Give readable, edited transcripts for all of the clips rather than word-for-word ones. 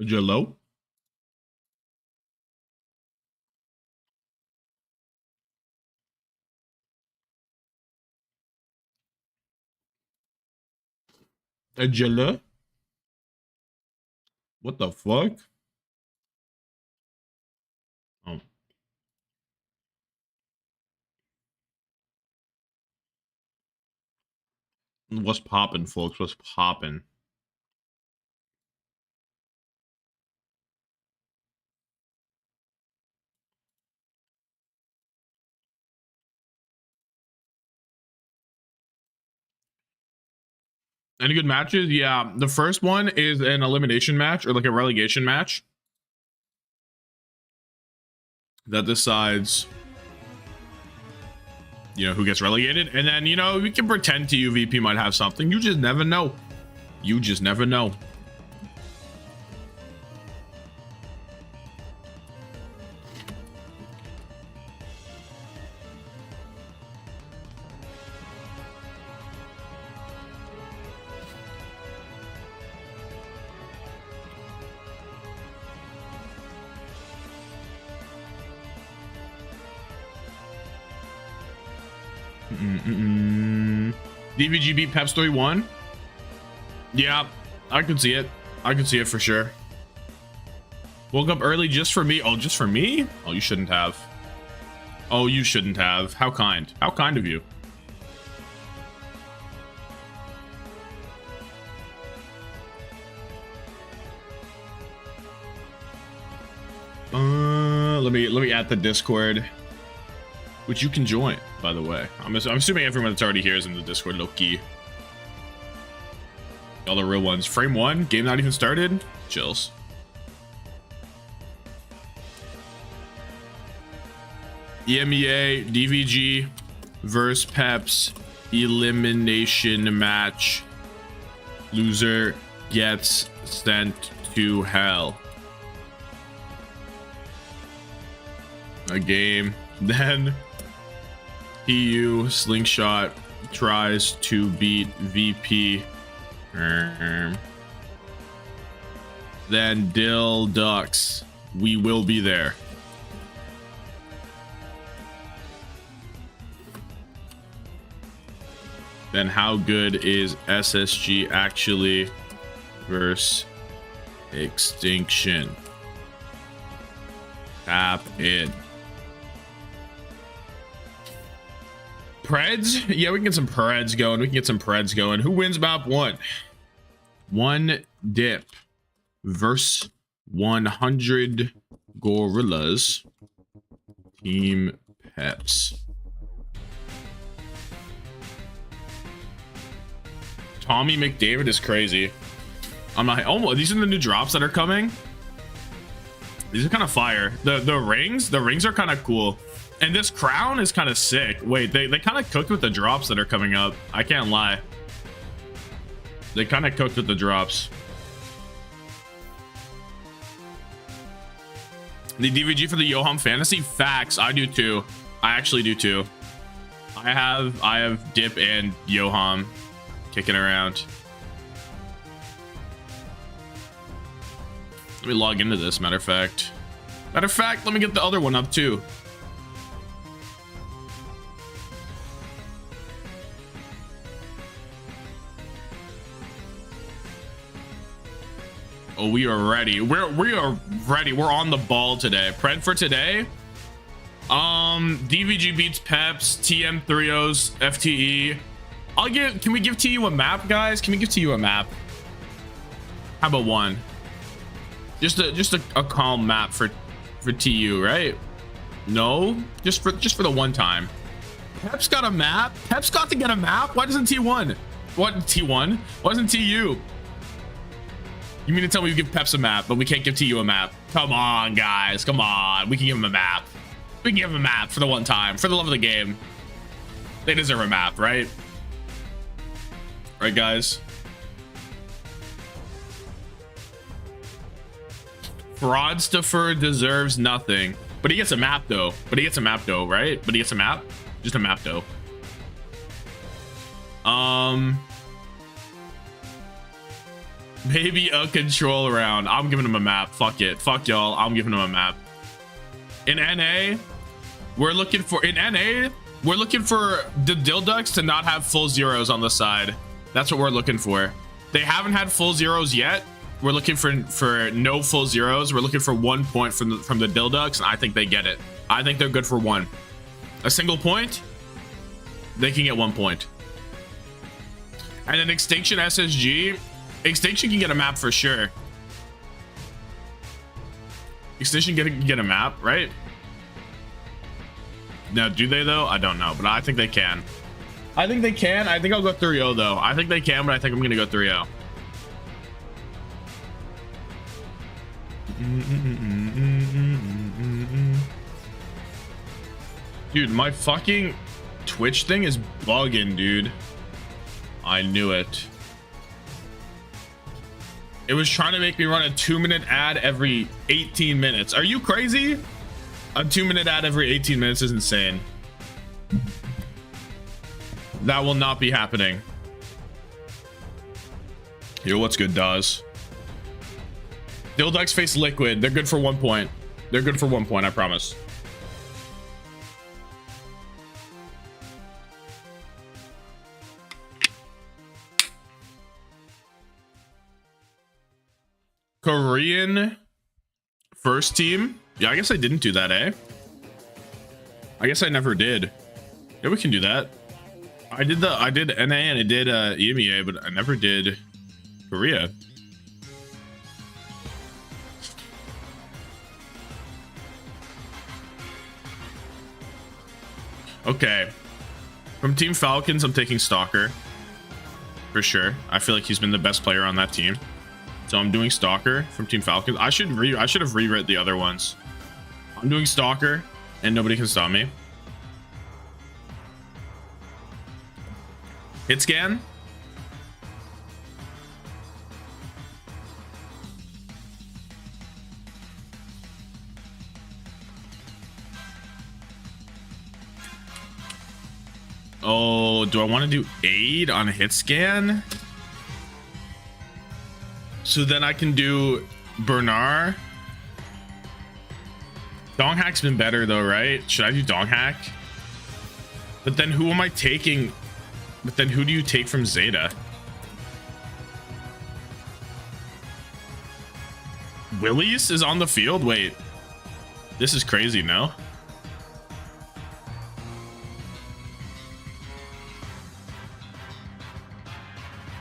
Jello. A Jello. What the fuck? Oh. What's poppin', folks? What's poppin'? Any good matches? Yeah, the first one is an elimination match or like a relegation match that decides, you know, who gets relegated. And then, you know, we can pretend TUVP might have something. You just never know. You just never know. DVG beat Peps 3-1. Yeah, I can see it. I can see it for sure. Woke up early just for me. Oh, just for me? Oh, you shouldn't have. Oh, you shouldn't have. How kind. How kind of you. Let me add the Discord, which you can join, by the way. I'm assuming everyone that's already here is in the Discord, low-key. All the real ones. Frame 1, game not even started. Chills. EMEA, DVG versus Peps elimination match. Loser gets sent to hell. A game. Then EU Slingshot tries to beat VP. Then DhillDucks. We will be there. Then how good is SSG actually versus Extinction? Tap in. Preds? Yeah, we can get some Preds going. We can get some Preds going. Who wins map 1? One dip versus 100 gorillas. Team Peps. Tommy McDavid is crazy. I'm not. Oh, these are the new drops that are coming. These are kind of fire. The rings are kind of cool. And this crown is kind of sick. Wait, they kind of cooked with the drops that are coming up. I can't lie. They kind of cooked with the drops. The DVG for the Yoham Fantasy? Facts. I do too. I actually do too. I have Dip and Yoham kicking around. Let me log into this, matter of fact. Matter of fact, let me get the other one up too. Oh, we are ready. We are ready. We're on the ball today. Pred for today. DVG beats Peps, TM3Os, FTE. Can we give TU a map, guys? Can we give TU a map? How about one? Just a calm map for TU, right? No, just for the one time. Peps got a map. Peps got to get a map. Why doesn't T1? What T1? Why doesn't TU? You mean to tell me we give Peps a map, but we can't give TU a map? Come on, guys. Come on. We can give him a map. We can give him a map for the one time. For the love of the game. They deserve a map, right? Right, guys? Fraudstuffer deserves nothing. But he gets a map, though. Right? But he gets a map? Just a map, though. Maybe a control round. I'm giving him a map. Fuck it. Fuck y'all. I'm giving him a map. In NA, we're looking for the DhillDucks to not have full zeros on the side. That's what we're looking for. They haven't had full zeros yet. We're looking for no full zeros. We're looking for 1 point from the DhillDucks, and I think they get it. I think they're good for 1. A single point, they can get 1 point. And then Extinction SSG. Extinction can get a map for sure. Extinction get a map, right? Now, do they though? I don't know, but I think they can. I think they can. I think I'll go 3-0 though. I think they can, but I think I'm gonna go 3-0. Dude, my fucking Twitch thing is bugging, dude. I knew it. It was trying to make me run a 2-minute ad every 18 minutes. Are you crazy? A 2-minute ad every 18 minutes is insane. That will not be happening. Yo, what's good, Dawes? DhillDucks face Liquid. They're good for 1 point. They're good for 1 point, I promise. Korean first team. Yeah, I guess I didn't do that, eh? I guess I never did. Yeah, we can do that. I did NA and I did EMEA, but I never did Korea. Okay. From Team Falcons, I'm taking Stalker. For sure. I feel like he's been the best player on that team. So I'm doing Stalker from Team Falcons. I should have reread the other ones. I'm doing Stalker, and nobody can stop me. Hit scan. Oh, do I want to do aid on hit scan? So then I can do Bernard. Dong hack's been better though, right? Should I do dong hack? But then who am I taking? But then who do you take from Zeta? Willies is on the field? Wait, this is crazy, no?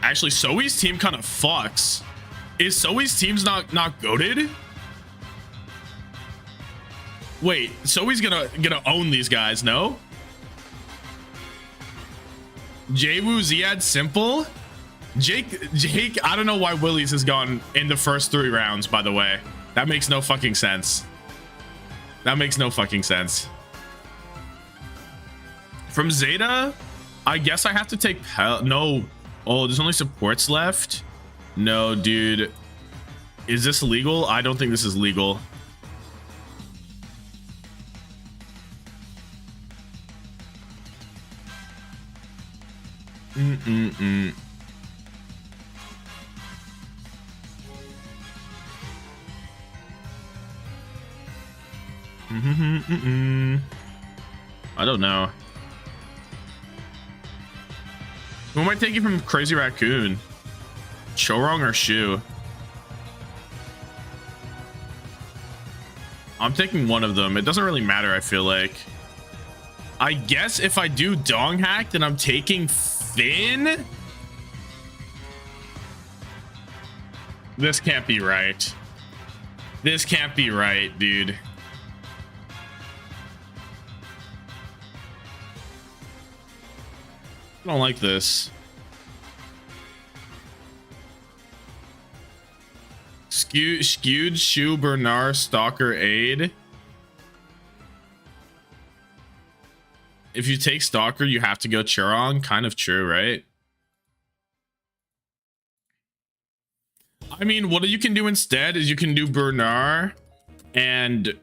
Actually, Zoe's team kind of fucks. Is Zoe's team's not goated? Wait, Zoe's gonna own these guys, no? Jwoo, Ziad, Simple? Jake, I don't know why Willies has gone in the first 3 rounds, by the way. That makes no fucking sense. That makes no fucking sense. From Zeta, I guess I have to take no. Oh, there's only supports left. No, dude. Is this legal? I don't think this is legal. I don't know. Who am I taking from Crazy Raccoon? Chorong or Shu? I'm taking one of them. It doesn't really matter, I feel like. I guess if I do dong hack, then I'm taking Finn. This can't be right. This can't be right, dude. I don't like this. Skewed, Shu, Bernard, Stalker, Aid. If you take Stalker, you have to go Chorong. Kind of true, right? I mean, what you can do instead is you can do Bernard and you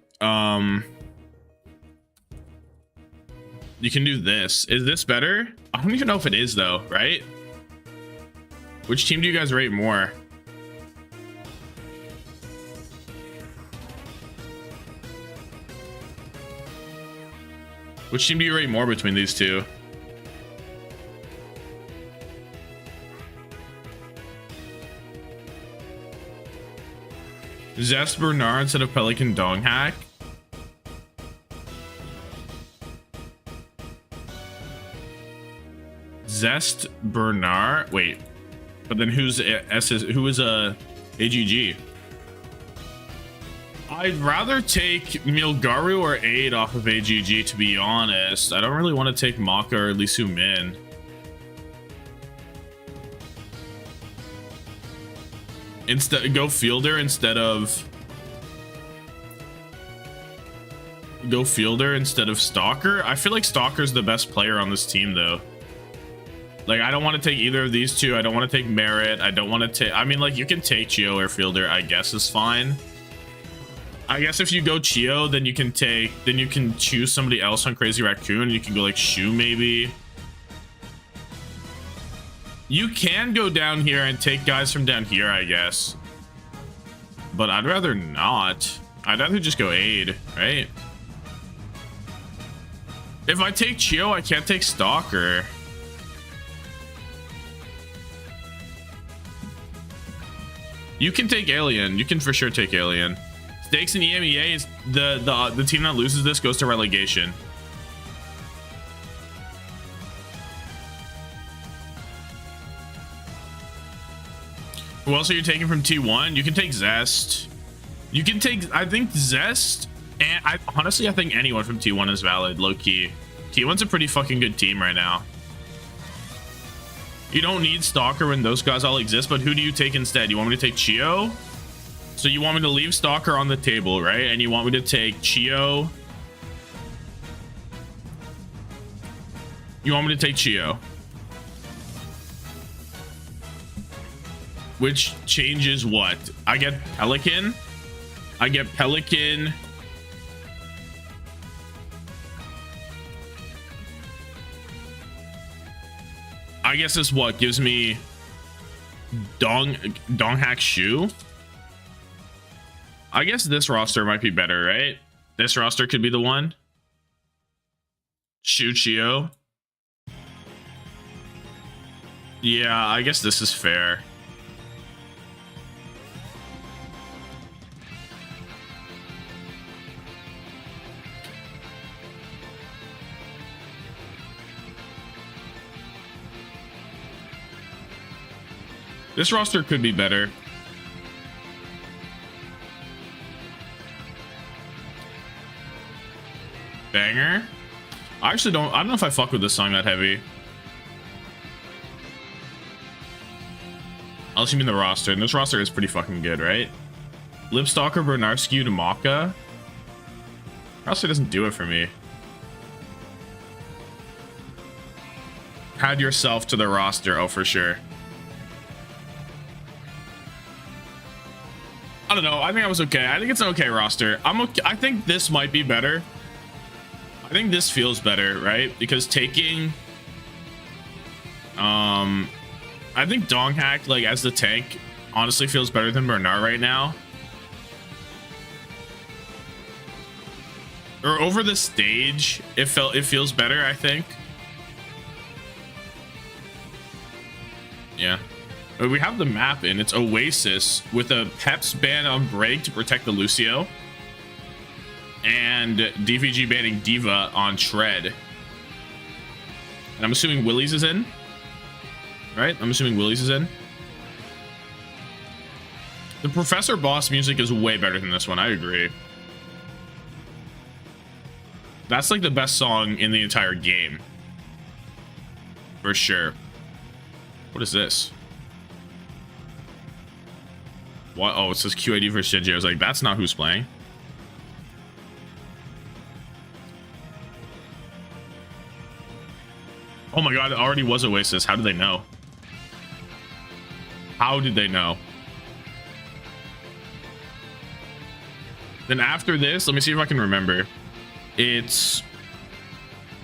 can do this. Is this better? I don't even know if it is though, right? Which team do you guys rate more? Which team do you rate more between these two? Zest Bernard instead of Pelican Donghack. Zest Bernard. Wait, but then who's who is AGG? I'd rather take Milgaru or Aid off of AGG, to be honest. I don't really want to take Maka or Lee Soo Min. Instead, go Fielder instead of Stalker. I feel like Stalker's the best player on this team, though. Like, I don't want to take either of these two. I don't want to take Merit. I don't want to take... I mean, like, you can take Chio or Fielder, I guess is fine. I guess if you go Chio, then you can take... Then you can choose somebody else on Crazy Raccoon. You can go, like, Shu, maybe. You can go down here and take guys from down here, I guess. But I'd rather not. I'd rather just go Aid, right? If I take Chio, I can't take Stalker. You can take Alien. You can for sure take Alien. Stakes in EMEA is the team that loses this goes to relegation. Who else are you taking from T1? You can take Zest. You can take, I think, Zest. And honestly, I think anyone from T1 is valid, low key. T1's a pretty fucking good team right now. You don't need Stalker when those guys all exist, but who do you take instead? You want me to take Chio? So you want me to leave Stalker on the table, right? And you want me to take Chio? You want me to take Chio? Which changes what? I get Pelican. I get Pelican. I guess this what gives me Donghack Shu. I guess this roster might be better, right? This roster could be the one. Shu Chio. Yeah, I guess this is fair. This roster could be better. Banger. I actually don't know if I fuck with this song that heavy. Unless you mean the roster, and this roster is pretty fucking good, right? Lipstalker, Bernarski to Maka. Roster doesn't do it for me. Add yourself to the roster, oh for sure. I don't know. I think I was okay. I think it's an okay roster. I'm okay. I think this might be better. I think this feels better, right? Because taking, I think Donghack like as the tank honestly feels better than Bernard right now. Or over the stage, it feels better. I think. Yeah. We have the map in. It's Oasis with a Peps ban on Break to protect the Lucio. And DVG banning Diva on Shred. And I'm assuming Willies is in. Right? I'm assuming Willies is in. The Professor Boss music is way better than this one. I agree. That's like the best song in the entire game. For sure. What is this? What? Oh, it says QID for Shinji. I was like, that's not who's playing. Oh my god, it already was Oasis. How did they know? How did they know? Then after this, let me see if I can remember. It's...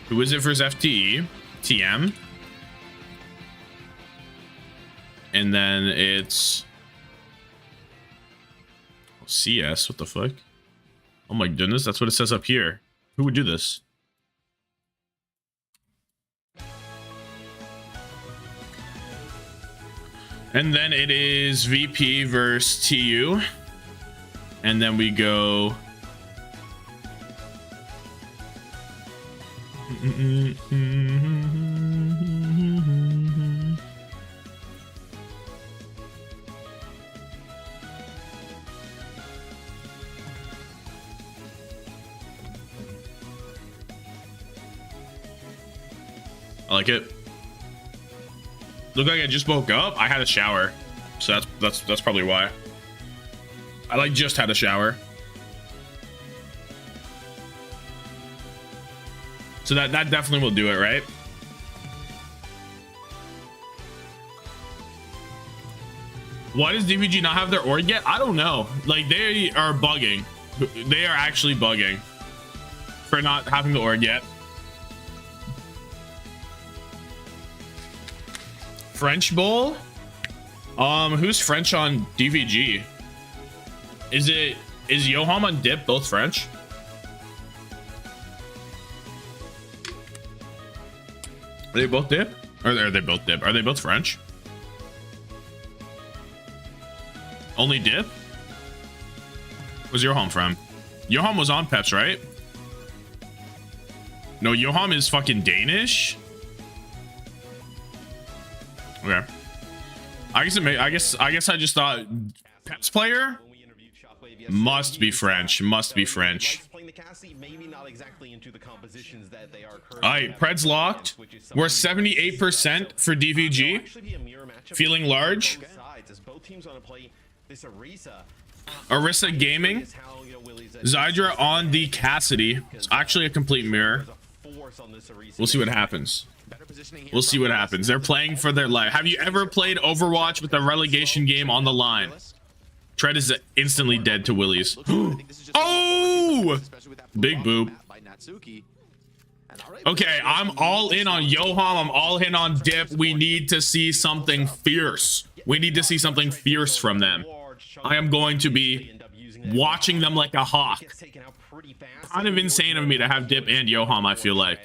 Who is it for his FTE? TM. And then it's... CS, what the fuck? Oh my goodness, that's what it says up here. Who would do this? And then it is VP versus TU. And then we go. I like it. Look like I just woke up. I had a shower, so that's probably why. I like just had a shower. So that definitely will do it, right? Why does DVG not have their org yet? I don't know. Like, they are bugging. They are actually bugging for not having the org yet. French Bowl? Who's French on DVG? Is Yoham and Dip both French? Are they both Dip? Or are they both Dip? Are they both French? Only Dip? Where's Yoham from? Yoham was on Peps, right? No, Yoham is fucking Danish. Okay. I guess I just thought Peps player must be French. Must be French. Alright, Pred's locked. We're 78% for DVG. Feeling large. Arisa Gaming. Zydra on the Cassidy. It's actually a complete mirror. We'll see what happens. We'll see what happens. They're playing for their life. Have you ever played Overwatch with a relegation game on the line? Tread is instantly dead to Willies. Oh! Big boop. Okay, I'm all in on Yoham. I'm all in on Dip. We need to see something fierce. We need to see something fierce from them. I am going to be watching them like a hawk. Kind of insane of me to have Dip and Yoham, I feel like.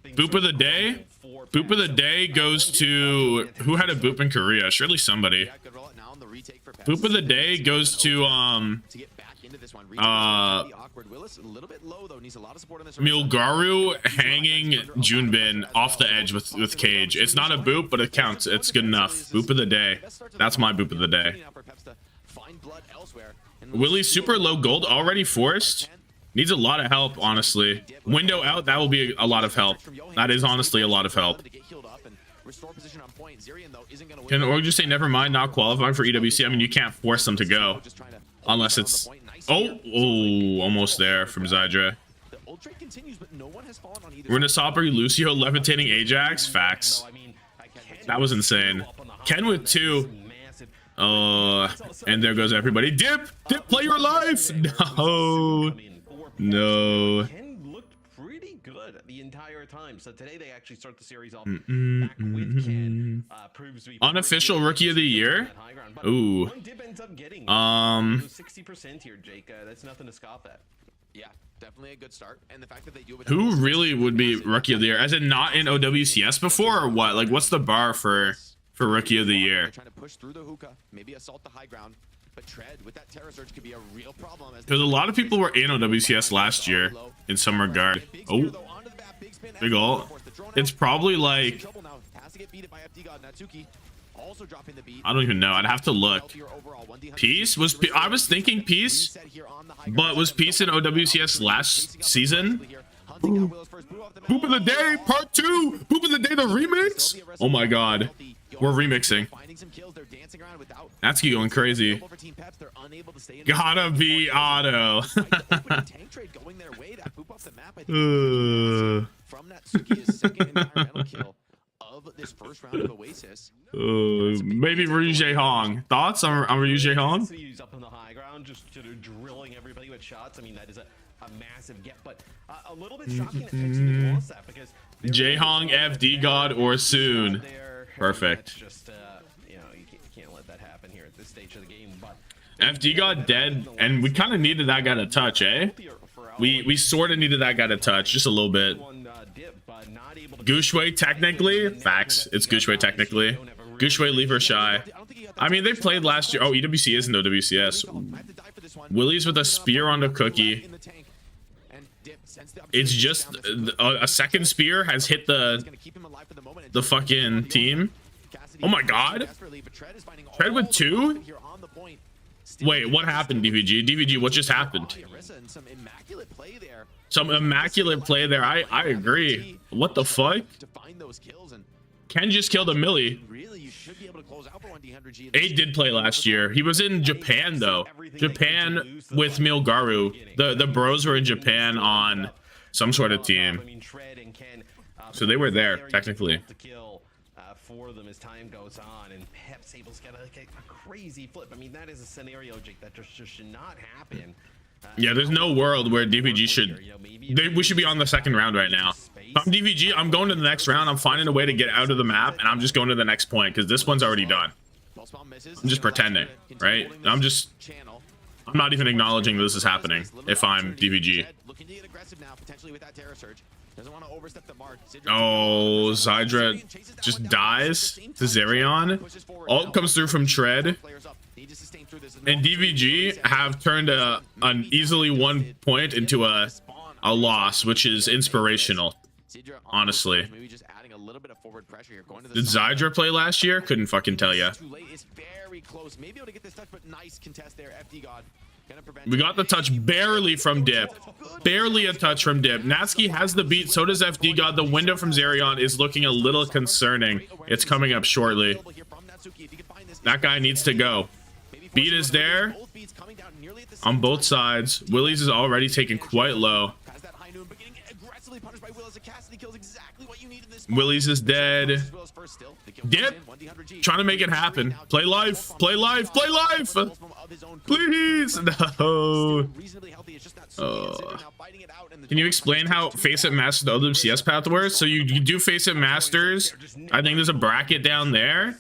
Boop of the day? Boop of the day goes to... Who had a boop in Korea? Surely somebody. Boop of the day goes to, Milgaru hanging Junbin off the edge with Cage. It's not a boop, but it counts. It's good enough. Boop of the day. That's my boop of the day. Willie super low gold already forced. Needs a lot of help, honestly. Window out, that will be a lot of help. That is honestly a lot of help. Can Org just say never mind, not qualifying for EWC? I mean, you can't force them to go. Unless it's... Oh, almost there from Zydra. We're in a Sopper, Lucio levitating Ajax. Facts. That was insane. Ken with 2. And there goes everybody. Dip! Dip, play your life! No. No. Ken looked pretty good the entire time. So today they actually start the series off back with Ken. Proves to be unofficial rookie of the year. Ooh. 60% here, Jake. That's nothing to scoff at. Yeah, definitely a good start. And the fact that they do who really would be rookie of the year? As in not in OWCS before or what? Like, what's the bar for rookie of the year? Trying to push through the hookah, maybe assault the high ground. But Tread with that terror surge could be a real problem. Because a lot of people were in OWCS last year in some regard. Oh, big ult. It's probably like... I don't even know. I'd have to look. Peace? I was thinking Peace, but was Peace in OWCS last season? Ooh. Boop of the day, part 2. Boop of the day, the remix. Oh my god. We're remixing. Natsuki going crazy. Gotta be auto. From Natsuki's second environmental kill of this first round of OWCS. Maybe Ryu Hong. Thoughts on Ryu Hong? He's up on the high ground, just sort of drilling everybody with shots. I mean, that is a massive get, but a little bit shocking that Texas lost that because J-Hong, FD God, or soon. Perfect. Just you know, you can't let that happen here at this stage of the game. But FD got dead, and we kind of needed that guy to touch, eh? We sort of needed that guy to touch, just a little bit. Gushway technically, facts. It's Gushway technically. Gushway, leave her shy. I mean, they played last year. Oh, EWCS and OWCS. Willie's with a spear on the cookie. It's just a second spear has hit the fucking team. Oh my god. Tread with 2? Wait, what happened, DVG? DVG, what just happened? Some immaculate play there. I agree. What the fuck? Ken just killed a Millie. 8 did play last year. He was in Japan though. Japan with Milgaru. The bros were in Japan on some sort of team. So they were there technically. For them as time goes on, and Peps able to get a crazy flip. I mean, that is a scenario, Jake, that just should not happen. Yeah, there's no world where DVG should. We should be on the second round right now. If I'm DVG, I'm going to the next round. I'm finding a way to get out of the map, and I'm just going to the next point because this one's already done. I'm just pretending, right? I'm not even acknowledging this is happening if I'm DVG. Oh, Zydra just dies to Zerion. Ult comes through from Tread. And DVG have turned an easily 1 point into a loss, which is inspirational, honestly. Did Zydra play last year? Couldn't fucking tell ya. We got the touch barely from Dip. Barely a touch from Dip. Natsuki has the beat, so does FD God. The window from Zerion is looking a little concerning. It's coming up shortly. That guy needs to go. Beat is there on both sides. Willie's is already taken quite low. Willie's is dead. Dip trying to make it happen. Play life. Play life. Play life. Please. No. Can you explain how Face It Masters the OWCS path works? So you do Face It Masters. I think there's a bracket down there.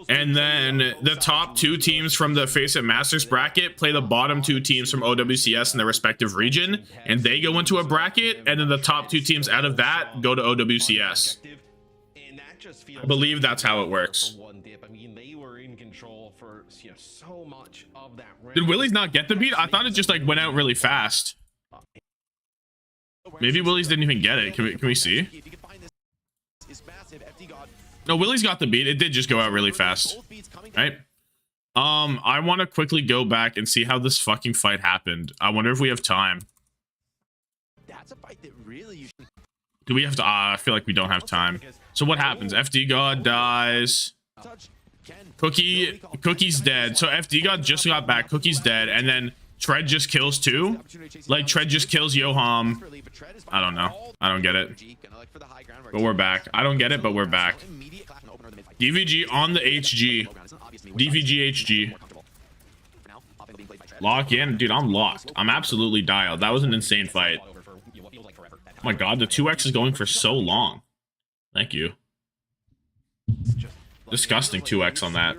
And then the top 2 teams from the Face It Masters bracket play the bottom 2 teams from OWCS in their respective region, and they go into a bracket, and then the top 2 teams out of that go to OWCS. I believe that's how it works. Did Willie's not get the beat? I thought it just like went out really fast. Maybe Willie's didn't even get it. Can we see? No, Willie's got the beat. It did just go out really fast, right? I want to quickly go back and see how this fucking fight happened. I wonder if we have time. Do we have to? I feel like we don't have time. So what happens? FD God dies. Cookie's dead. So FD God just got back. Cookie's dead, and then Tread just kills too. Like Tread just kills Yoham. I don't know. I don't get it. But we're back. I don't get it, but we're back. DVG on the HG. DVG HG. Lock in. Dude, I'm locked. I'm absolutely dialed. That was an insane fight. Oh my god, the 2x is going for so long. Thank you. Disgusting 2x on that.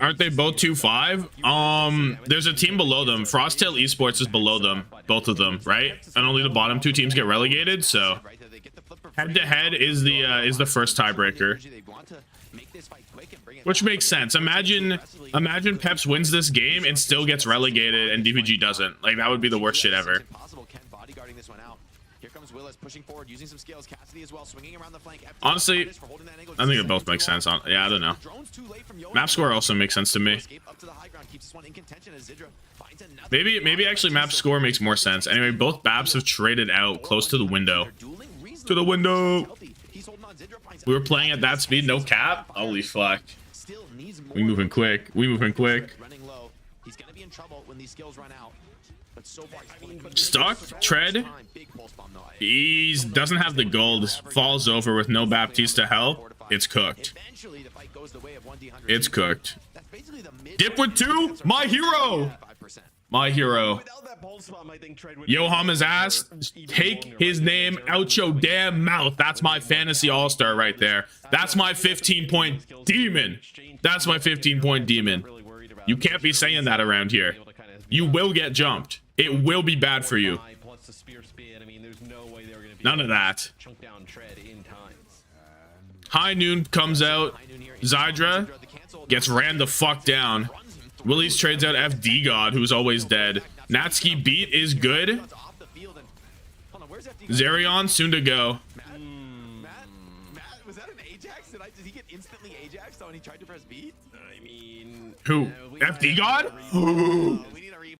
Aren't they both 2-5? There's a team below them. Frosttail Esports is below them, both of them, right? And only the bottom 2 teams get relegated. So head to head is the first tiebreaker, which makes sense. Imagine Peps wins this game and still gets relegated, and DVG doesn't. Like that would be the worst shit ever. Honestly, I think it both makes sense. Yeah, I don't know. Map score also makes sense to me. Maybe actually map score makes more sense. Anyway, both Babs have traded out close to the window. To the window. We were playing at that speed, no cap. Holy fuck. We moving quick. We moving quick. Stuck. Tread. He doesn't have the gold. Falls over with no Baptiste to help. It's cooked. It's cooked. Dip with 2. My hero. My hero. Yoham is asked, take his name out your damn mouth. That's my fantasy all-star right there. That's my 15-point demon. That's my 15-point demon. You can't be saying that around here. You will get jumped. It will be bad for you. None of that. Chunk down Tread in time. High Noon comes out. Zydra gets ran the fuck down. Willies trades out FD God, who's always dead. Natsuki beat is good. Zerion soon to go. Matt, was that an Ajax? Did he get instantly Ajaxed when he tried to press beat? I mean, Who? FD God? We need a replay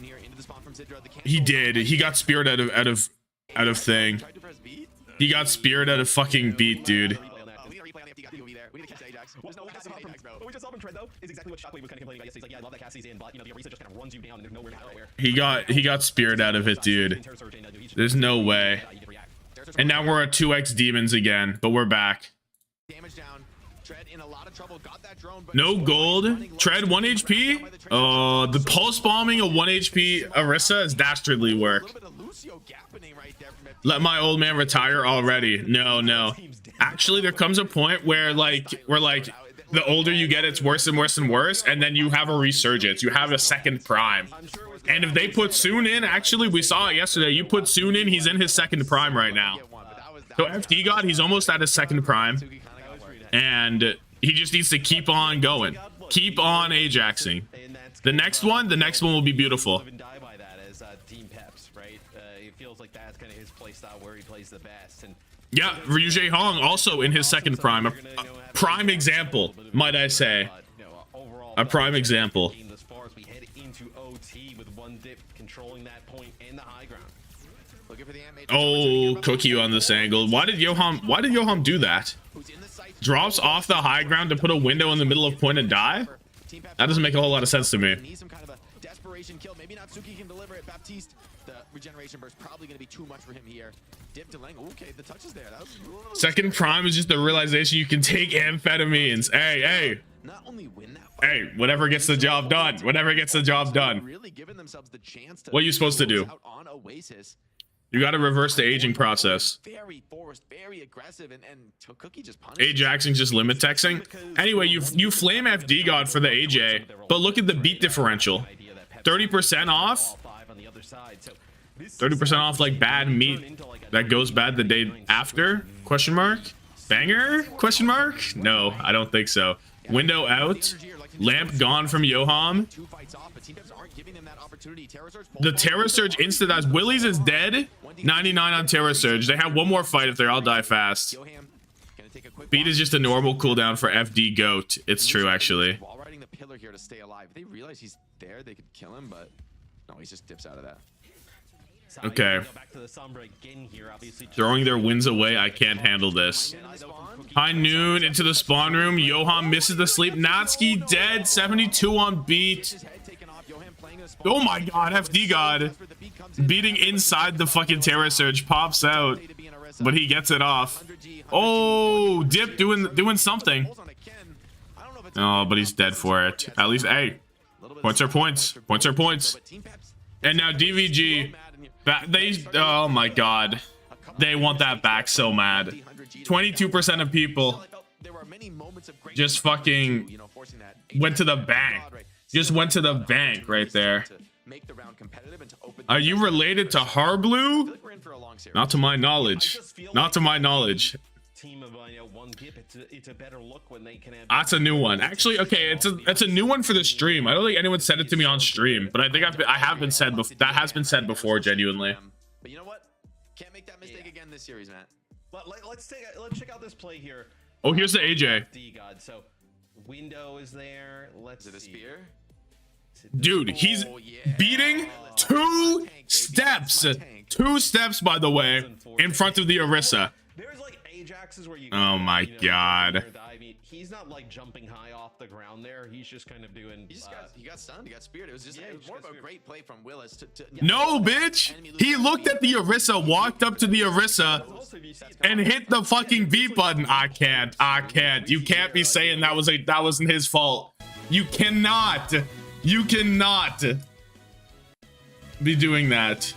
here into the spawn from Sidra. He did. He got speared out of thing. Tried to press beat. He got speared out of fucking beat, dude. We need a replay on the FD God to be there. We need to catch Ajax. There's no Ajax, bro. What we just saw from Tread though is exactly what Shockwave was kind of complaining about yesterday. He's like, yeah, I love that Cassie's in, but you know, the Arisa just kind of runs you down and there's nowhere to go. He got speared out of it, dude. There's no way. And now we're at 2x demons again, but we're back. Damage down. Tread in a lot of trouble. Got that drone, but No gold. Tread 1 HP. The pulse bombing a 1 HP Arisa is dastardly a work. little bit of Lucio gappening right there from FD. Let my old man retire already. No. Actually, there comes a point where the older you get, it's worse and worse and worse, and then you have a resurgence. You have a second prime. And if they put Soon in, actually, we saw it yesterday. You put Soon in, he's in his second prime right now. So FD God, he's almost at his second prime, and he just needs to keep on going, keep on Ajaxing. The next one will be beautiful. Live and die by that as Team Peps, right? It feels like that's kind of his play style where he plays the best. And Yeah, Ryujie Hong also in his second prime. A prime example, might I say. A prime example. As far as we head into OT with one dip controlling that point and the high ground. Looking for the animate. Oh, Cookie on this angle. Why did Yoham do that? Who's in the sight? Drops off the high ground to put a window in the middle of point and die? That doesn't make a whole lot of sense to me. Needs some kind of a desperation kill. Maybe Natsuki can deliver it. Baptiste, the regeneration burst probably going to be too much for him here. Dip to Lang. Okay, the touch is there. That was Second prime is just the realization you can take amphetamines. Hey, not only win that fight, hey, whatever gets the job done. Whatever gets the job done. really giving themselves the chance to What are you supposed to do? close out on Oasis. You got to reverse the aging process. Very forced, very aggressive, and Cookie just punished. Ajaxing just limit texting. Anyway, you flame FD God for the AJ, but look at the beat differential. 30% off. 30% off like bad meat that goes bad the day after? Question mark? Banger? Question mark? No, I don't think so. Window out. Lamp gone from Yoham. Two fights off, but Team Peps aren't giving them that opportunity. Terror Surge, The Terror Surge instant as Willies is dead. 99 on Terror Surge. They have one more fight if they'll die fast. Yoham gonna take a quick Beat is just a normal cooldown for FD Goat. It's true, actually. While riding the pillar here to stay alive. If they realize he's there, they could kill him, but no, he just dips out of that. Okay. Throwing their wins away. I can't handle this. High Noon into the spawn room. Yoham misses the sleep. Natsuki dead. 72 on beat. Oh my god, FD God. Beating inside the fucking Terror Surge. Pops out. But he gets it off. Oh, Dip doing something. Oh, but he's dead for it. At least, hey. Points are points. Points are points. And now DVG. Oh my god. They want that back so mad. 22% of people just fucking went to the bank. Just went to the bank right there. Are you related to Harblu? Not to my knowledge. Not to my knowledge. That's a new one. Actually, okay, it's a new one for the stream. I don't think anyone said it to me on stream, but I think I have been said before. That has been said before, genuinely. But you know what? Can't make that mistake again this series, Matt. Let's check out this play here. Oh, here's the AJ. God, so window is there. Let's Is it a see. spear? Dude, he's beating 2 steps. 2 steps, by the way, in front of the Arisa. There's like Ajaxes where you. Oh my god. I mean, he's not like jumping high off the ground there. He's just kind of doing. He got stunned. He got speared. It was just it was more of a great play from Willis to No, bitch. He looked at the Arisa, walked up to the Arisa, and hit the fucking B button. I can't. You can't be saying that wasn't his fault. You cannot be doing that.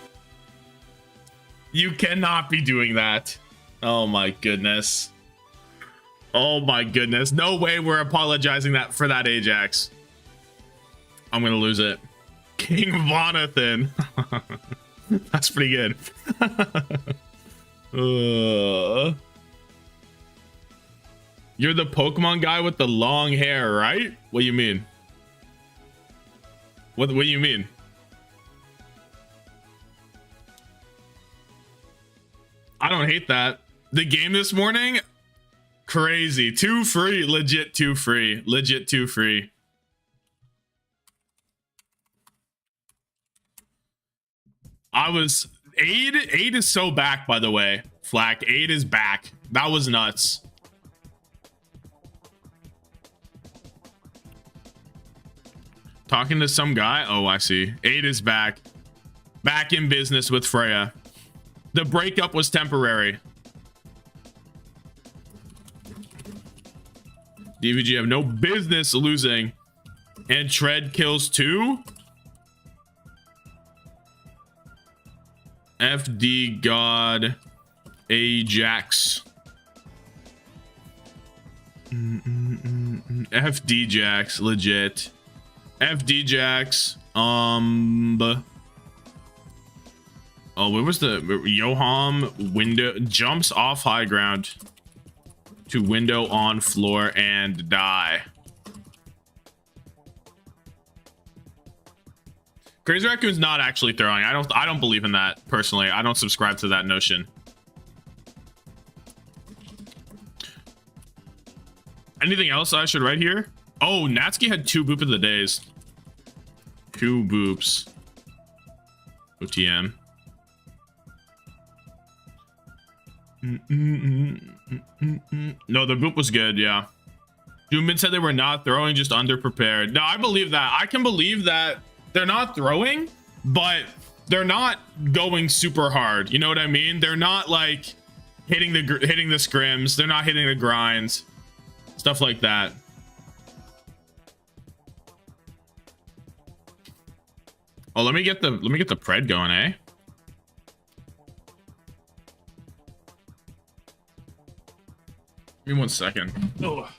You cannot be doing that. Oh my goodness. Oh my goodness. No way we're apologizing for that Ajax. I'm gonna lose it. King Vonathan. That's pretty good. You're the Pokemon guy with the long hair, right? What do you mean? What do you mean? I don't hate that. The game this morning, crazy. 2 free, legit 2 free, legit 2 free. I was Aid is so back, by the way. Flack, Aid is back. That was nuts. Talking to some guy. Oh, I see. Aid is back. Back in business with Freya. The breakup was temporary. DVG have no business losing. And Tread kills 2. FD God Ajax. FD Jax, legit. FD Jax. Oh, what was the Yoham window jumps off high ground to window on floor and die. Crazy Raccoon's not actually throwing. I don't believe in that personally. I don't subscribe to that notion. Anything else I should write here? Oh, Natsuki had 2 boop of the days. 2 boops. OTM. No, the boop was good, yeah. Doomman said they were not throwing, just underprepared. No, I believe that. I can believe that they're not throwing, but they're not going super hard. You know what I mean? They're not like hitting the scrims. They're not hitting the grinds. Stuff like that. Oh, let me get the pred going, eh? Give me 1 second. Oh.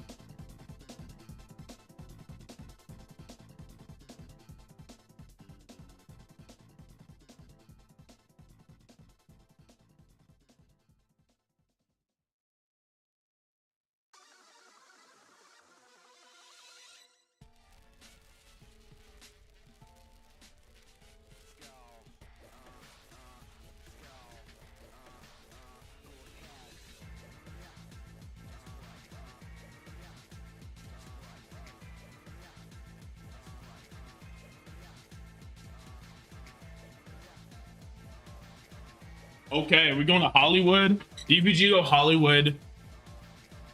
Okay, we're going to Hollywood. DVG go Hollywood.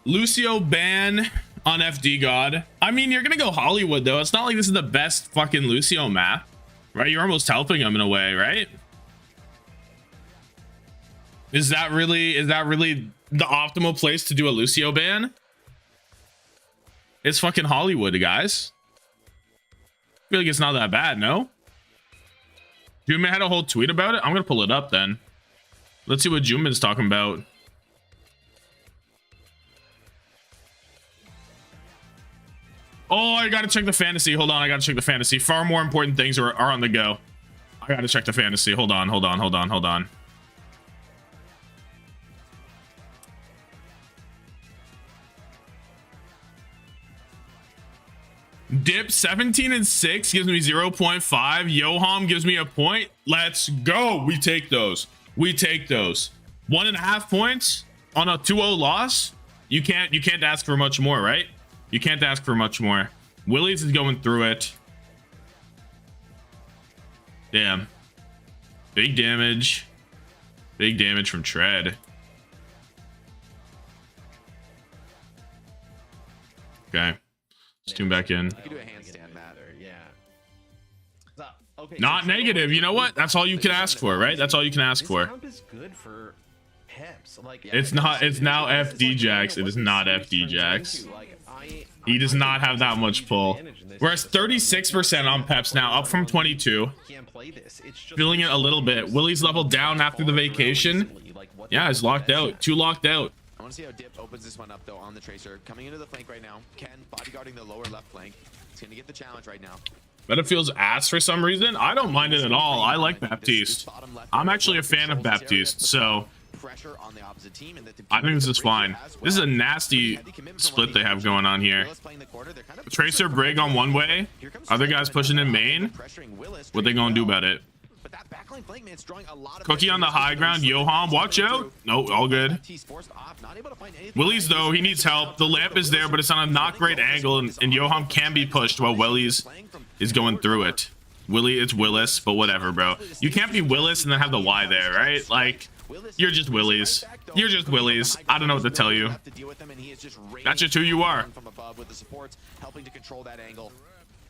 Lucio ban on FD God. I mean, you're gonna go Hollywood though. It's not like this is the best fucking Lucio map, right? You're almost helping him in a way, right? Is that really the optimal place to do a Lucio ban? It's fucking Hollywood, guys. I feel like it's not that bad, no? Juman had a whole tweet about it. I'm gonna pull it up then. Let's see what Juman's talking about. Oh, I gotta check the fantasy. Hold on, I gotta check the fantasy. Far more important things are on the go. I gotta check the fantasy. Hold on. Dip 17 and 6 gives me 0.5. Yoham gives me a point. Let's go. We take those. 1.5 points on a 2-0 loss. You can't ask for much more, right? You can't ask for much more. Willies is going through it. Damn. Big damage from Tread. Okay, let's tune back in. You can do a handstand, Matt. Yeah. Okay, Not negative. You know what? That's all you can ask for, right? That's all you can ask this for. comp is good for Peps. Like, It's not. It's now FD Jax. It is not FD Jax. He does not have that much pull. We're at 36% on Peps now, up from 22. Feeling it a little bit. Willie's leveled down after the vacation. Yeah, he's locked out. 2 locked out. I want to see how Dip opens this one up though on the Tracer. Coming into the flank right now. Ken bodyguarding the lower left flank. He's going to get the challenge right now. Meta feels ass for some reason. I don't mind it at all. I like Baptiste. I'm actually a fan of Baptiste, so I think this is fine. This is a nasty split they have going on here. Tracer Brig on one way. Other guys pushing in main. What they gonna do about it? Cookie on the high ground. Johan, watch out. No, all good. Willy's though, he needs help. The lamp is there, but it's on a not great angle, and Johan can be pushed while Willy's is going through it. Willy, it's Willis, but whatever, bro. You can't be Willis and then have the Y there, right? Like, you're just Willy's. You're just Willy's. I don't know what to tell you. That's just who you are.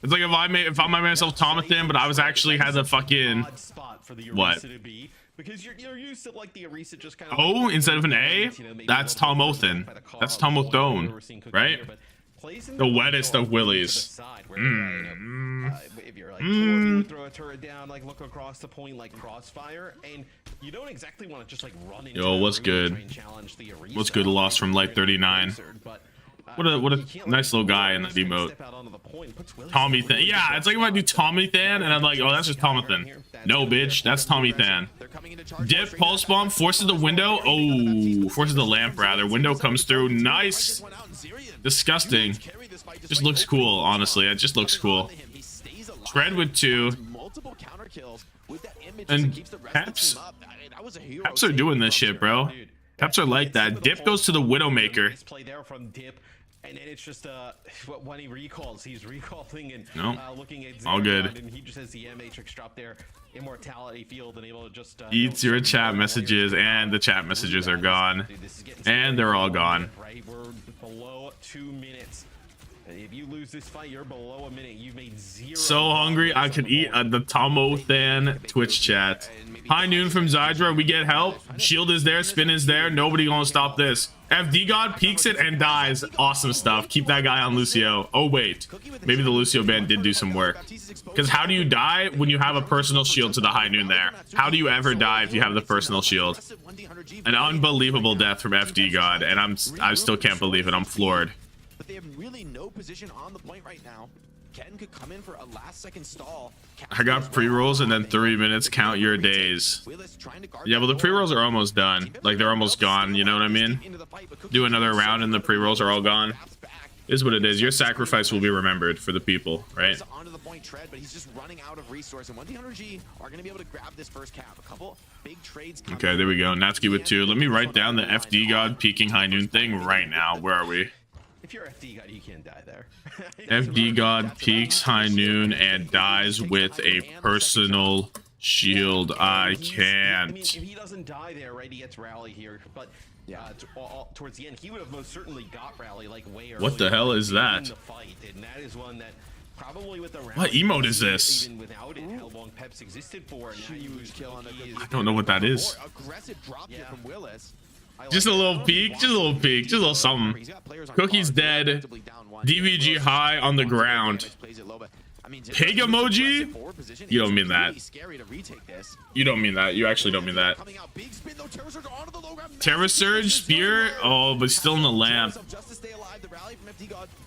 It's like if I made myself Tommathan, but I was actually had the fucking what? Because you're used to like the Arisa just kind of oh, instead of an A, that's Tommathan. That's Tommathan, right? The wettest of Willies. If you're like, you would throw a turret down, like look across the point like crossfire, and you don't exactly want to just like run into. Yo, what's good? What's good? Loss from Light 39. What a nice little guy in that emote. Tommathan. Yeah, it's like if I do Tommathan and I'm like, oh, that's just Tommathan. No, bitch, that's Tommathan. Dip, pulse bomb, forces the window. Oh, forces the lamp rather. Window comes through. Nice. Disgusting. Just looks cool, honestly. It just looks cool. Tread with 2. And Peps are doing this shit, bro. Peps are like that. Dip goes to the Widowmaker. Play there from Dip, and then it's just when he recalls, he's recalling and looking at all good. And he just has the matrix drop there, immortality field, and able to just eats your chat messages, and the chat messages are gone, and they're all gone. Right, we're below 2 minutes. If you lose this fight, you're below a minute. You've made 0. So hungry, I could eat the Tommathan Twitch chat. High noon from Zydra. We get help. Shield is there. Spin is there. Nobody gonna stop this. FD God peeks it and dies. Awesome stuff. Keep that guy on Lucio. Oh wait, maybe the Lucio band did do some work. Because how do you die when you have a personal shield to the high noon there? How do you ever die if you have the personal shield? An unbelievable death from FD God, and I still can't believe it. I'm floored. But they have really no position on the point right now. Ken could come in for a last-second stall. I got pre-rolls and then 3 minutes. Count your days. Yeah, well, the pre-rolls are almost done. Like, they're almost gone. You know what I mean? Do another round and the pre-rolls are all gone. Is what it is. Your sacrifice will be remembered for the people, right? Onto the point tread, but he's just running out of resource, and 1D100G are going to be able to grab this first cap. A couple big trades. Okay, there we go. Natsuki with 2. Let me write down the FD God peeking high noon thing right now. Where are we? If you're FD God, you can't die there. FD God peaks high noon and dies with a personal shield. I can't. I mean, if he doesn't die there, right, he gets rally here. But towards the end, he would have most certainly got rally like way early. What the hell is that? In the fight, and that is one that probably with the what emote is this? Even without it, how long Peps existed for, and now you lose kill on I don't know what that is. Aggressive drop here from Willis. Just a little peek, just a little peek, just a little something. Cookie's dead. DVG high on the ground. Pig emoji? You don't mean that. You don't mean that. You actually don't mean that. Terra Surge, Spear. Oh, but still in the lamp.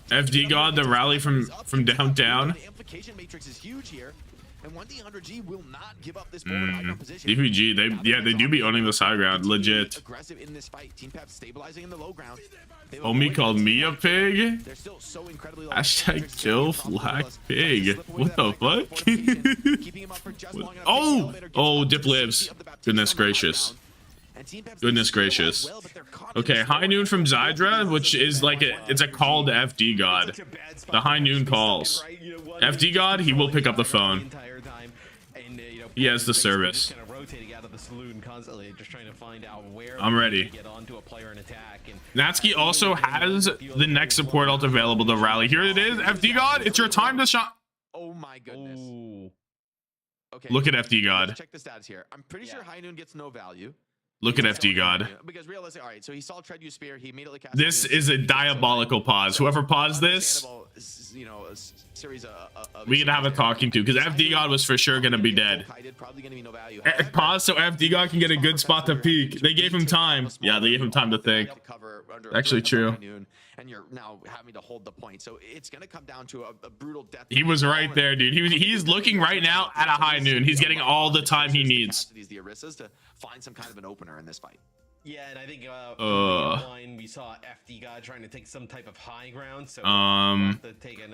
FD God, the rally from downtown. And 1D100G will not give up this forward high ground position. DVG, they do be owning this high ground, legit. Aggressive in this fight. Team Peps stabilizing in the low ground. Homie called me a pig. They're still so incredibly low. Hashtag kill black pig. What the fuck? Oh, Dip lives. Goodness gracious. Goodness gracious. Okay, high noon from Zydra, which is like it's a call to FD God. The high noon calls. FD God, he will pick up the phone. He has the service. I'm ready. Natsuki also has the next support ult available to rally. Here it is. FD God, it's your time to shine. Oh my goodness. Okay. Look at FD God. Check the stats here. I'm pretty sure High Noon gets no value. Look at FD God. Because realistically, all right, so he saw Tread use Spear, he immediately cast. This is a diabolical pause. Whoever paused this, you know, a series we can have a talking to, because FD God was for sure gonna be dead. Pause so FD God can get a good spot to peek. They gave him time. Yeah, they gave him time to think. under Actually true. noon, and you're now having to hold the point. So it's going to come down to a brutal death. He was right there, dude. He's looking right now at a high noon. He's getting all the time he needs. The Arisas to find some kind of an opener in this fight. Yeah, and I think line we saw FD God trying to take some type of high ground. So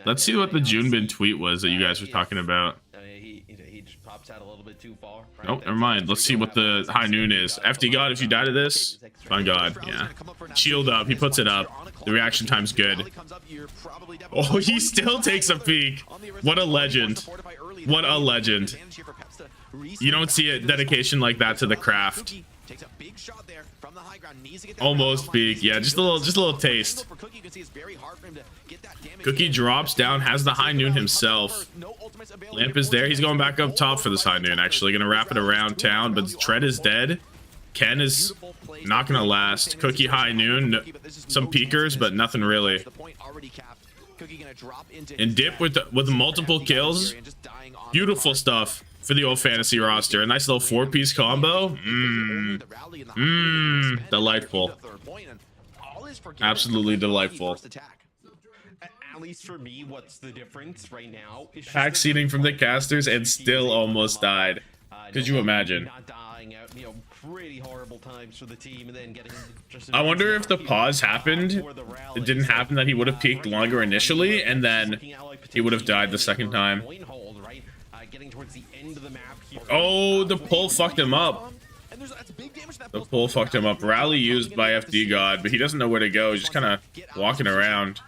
let's see what the Junebin tweet was that you guys were talking about. He just pops out a little bit too far. Right? Nope, never mind. Let's see what the high noon is. FD God, if you die to this, my God, yeah. Shield up. He puts it up. The reaction time's good. Oh, he still takes a peek. What a legend. What a legend. You don't see a dedication like that to the craft. Takes a big shot there from the high ground. Needs to get Almost peak. Yeah, just a little taste. Cookie drops down, has the high noon himself. Lamp is there. He's going back up top for this high noon, actually. Gonna wrap it around town, but Tread is dead. Ken is not gonna last. Cookie high noon. Some peekers, but nothing really. And Dip with multiple kills. Beautiful stuff for the old fantasy roster. A nice little 4-piece combo. Delightful. Absolutely delightful. At least for me, what's the difference right now? Pack seeding from the casters and still almost died. Could you imagine? Not dying out, pretty horrible times for the team, and then getting just I wonder if the pause happened. It didn't happen that he would have peaked longer initially, and then he would have died the second time. Oh, the pull fucked him up. The pull fucked him up. Rally used by FD God, but he doesn't know where to go. He's just kind of walking around.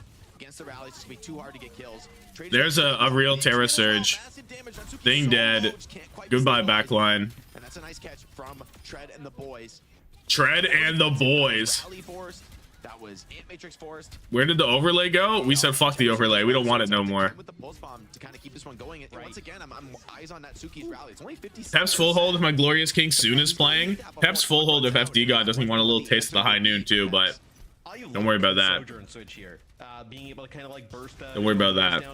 There's a real Terra Surge. Thing dead. Goodbye, backline. And that's a nice catch from Tread and the boys. Tread and the boys. That was Ant Matrix Forest. Where did the overlay go? We said fuck the overlay. We don't want it no more. With the pulse bomb to kind of keep this one going. And once again, I'm eyes on Natsuki's rally. It's only 50. Peps full hold if my Glorious King soon is playing. Peps full hold if FD God doesn't want a little taste of the high noon too, but don't worry about that. Don't worry about that.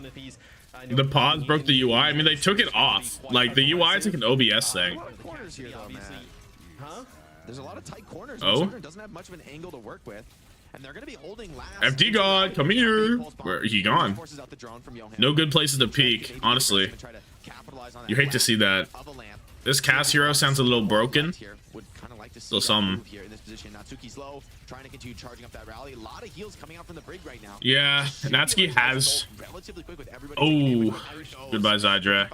The pause broke the UI. I mean, they took it off. Like, the UI is like an OBS thing. There's a lot of tight corners. Oh? Doesn't have much of an angle to work with. And they're going to be holding last. FD God, come here. Where he gone? No good places to peek, honestly. You hate to see that. This cast hero sounds a little broken. Still some. Trying to continue charging up that rally. A lot of heals coming out from the brig right now. Yeah, Natsuki has. Oh, goodbye Zydra.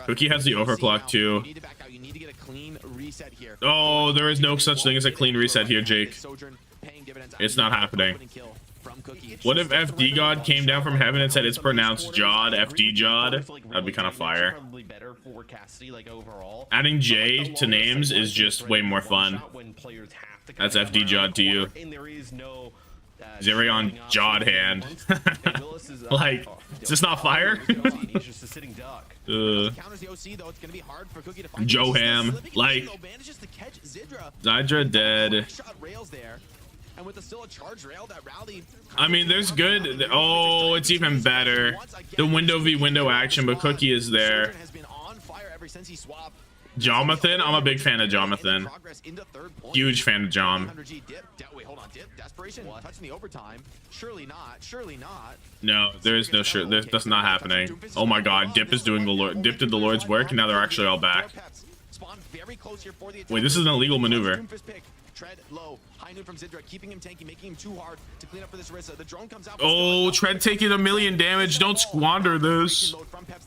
Cookie has the overclock too. Oh, there is no such thing as a clean reset here, Jake. It's not happening. What if FD God came down from heaven and said it's pronounced Jod, FD Jod? That'd be kind of fire. Adding J to names is just way more fun. That's FD Jod to you. Zerion Jod hand. Like, is this not fire? Joham. Like, Zydra dead. I mean, there's good. Oh, it's even better. The window v window action, but Cookie is there. Tommathan, I'm a big fan of Tommathan. Huge fan of Jom. No, there is no sure. That's not happening. Oh my God, Dip is doing the Lord. Dip did the Lord's work, and now they're actually all back. Wait, this is an illegal maneuver. Tread low, high noon from Zydra, keeping him tanky, making him too hard to clean up for this Rissa. The drone comes out. Oh, Tread taking 1,000,000 damage. Don't squander this.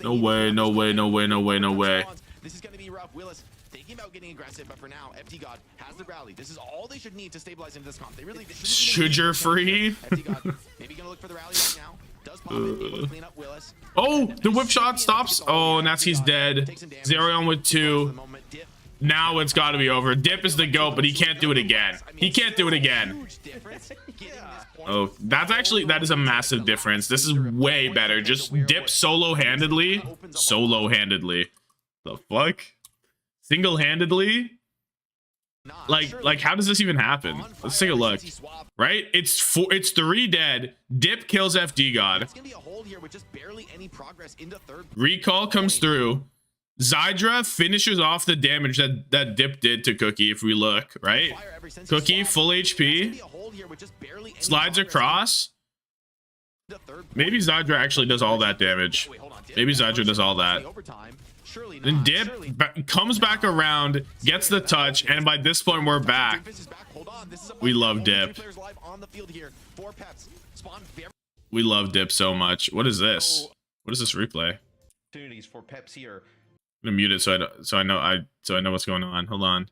No way, no way, no way, no way, no way. This is gonna be rough. Willis thinking about getting aggressive, but for now, FD God has the rally. This is all they should need to stabilize into this comp. They really sugar free. FD God maybe gonna look for the rally right now. Does pop it, able to clean up Willis. Oh, the whip shot stops. Oh, Natsuki's dead. Zerion with 2. Now it's got to be over. Dip is the GOAT, but he can't do it again. He can't do it again. Oh, that is a massive difference. This is way better. Just Dip solo-handedly. Solo-handedly. The fuck? Single-handedly? Like, how does this even happen? Let's take a look. Right? It's 3 dead. Dip kills FD God. Recall comes through. Zydra finishes off the damage that Dip did to Cookie, if we look, right? Cookie, full HP. field here with just barely any Slides progress. across. The third Maybe Zydra actually does all that damage. Wait, hold on. Dip Maybe Zydra does all that. overtime. Surely Then not. Dip Surely comes back around, gets the touch, and by this point we're back. Doomfist is back. Hold on. This is a We love only Dip. 3 players live on the field here for Peps. Spawn very We love Dip so much. What is this? What is this replay? Opportunities for Peps here. I'm gonna mute it so I know what's going on. Hold on.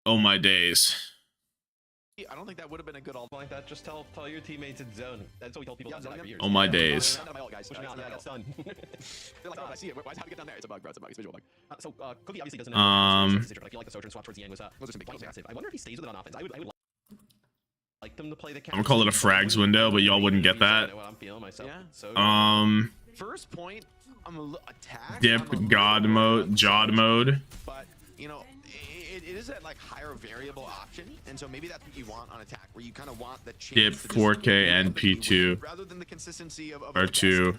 Oh my days. I don't think that would have been a good all. Like that, just tell your teammates it's zone. That's what we tell people Yeah, for zone. years. Oh my days. Guys, I got stunned. They're like, oh, I see it. Why how to get down there? It's a bug, bro. It's a bug. It's a visual bug. So Cookie obviously doesn't. Um, I feel like the Sojourn swap towards the end was Those are some big quite kills, yeah. aggressive. I wonder if he stays with it on offense. I would like them to play the. I'm gonna call it a frags window, but y'all wouldn't get that. What I'm feeling myself. Yeah. So First point, I'm a little attack. Dip God mode, Jod mode. But you know, it is that like higher variable option, and so maybe that's what you want on attack, where you kind of want the chance Dip to just 4K and that you P2 win, rather than the consistency of R2.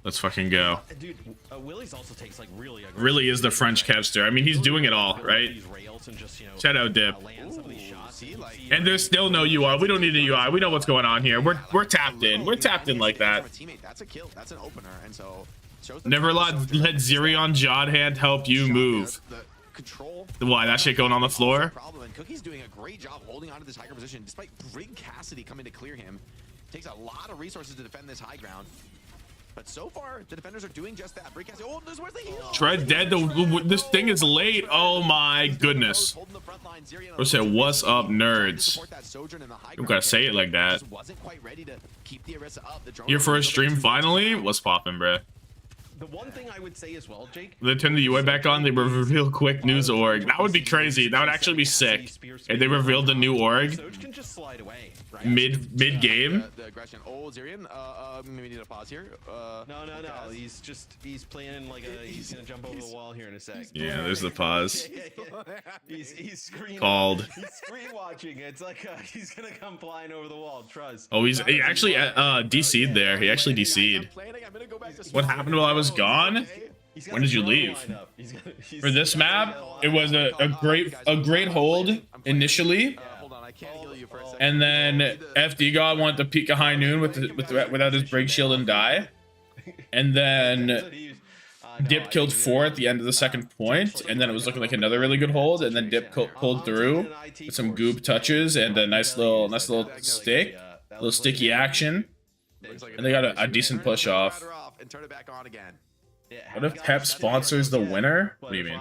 Let's fucking go. dude, Willie's also takes like really aggressive. Really is the French Kevster. I mean, he's doing it all, right? These rails and just, you know, Shout out Dip. land some of these shots. see, like, And there's still no UI. We don't need a UI. We know what's going on here. We're tapped in. We're tapped in like that. From a teammate, that's a kill. That's an opener, and so shows the Never trust, let shows the- Zerion Jod hand help you shot, move. the control. Why, that shit going on the floor? Problem, and Cookie's doing a great job holding onto this higher position, despite Brig Cassidy coming to clear him. Takes a lot of resources to defend this high ground. But so far, the defenders are doing just that. Brig Cassidy, oh, where's the heal? Tread dead. This thing is late. Oh my goodness. Bro said, "What's up, nerds?" Don't gotta say it like that. Here for a stream finally? What's poppin', bruh? The one thing I would say as well, Jake. They turn the UI back on. They reveal quick news org. That would be crazy. That would actually be sick. And they revealed the new org Soj can just slide away. Right? mid game. The aggression. Oh, Zerion, maybe need a pause here. No. He's playing like a. He's gonna jump over the wall here in a sec. Yeah, there's the pause. He's screen. Called. He's screen watching. It's like he's gonna come flying over the wall. Trust. Oh, he actually DC'd there. He actually DC'd. What happened while I was gone? When did you leave? For this map, it was a great hold initially, Hold on, I can't heal you for a second. and then FD God wanted to peek a high noon without his break shield and die, and then Dip killed 4 at the end of the second point, and then it was looking like another really good hold, and then Dip pulled through with some goop touches and a nice little stick, little sticky action, and they got a decent push off. And turn it back on again. What if Pep sponsors the winner? What do you mean?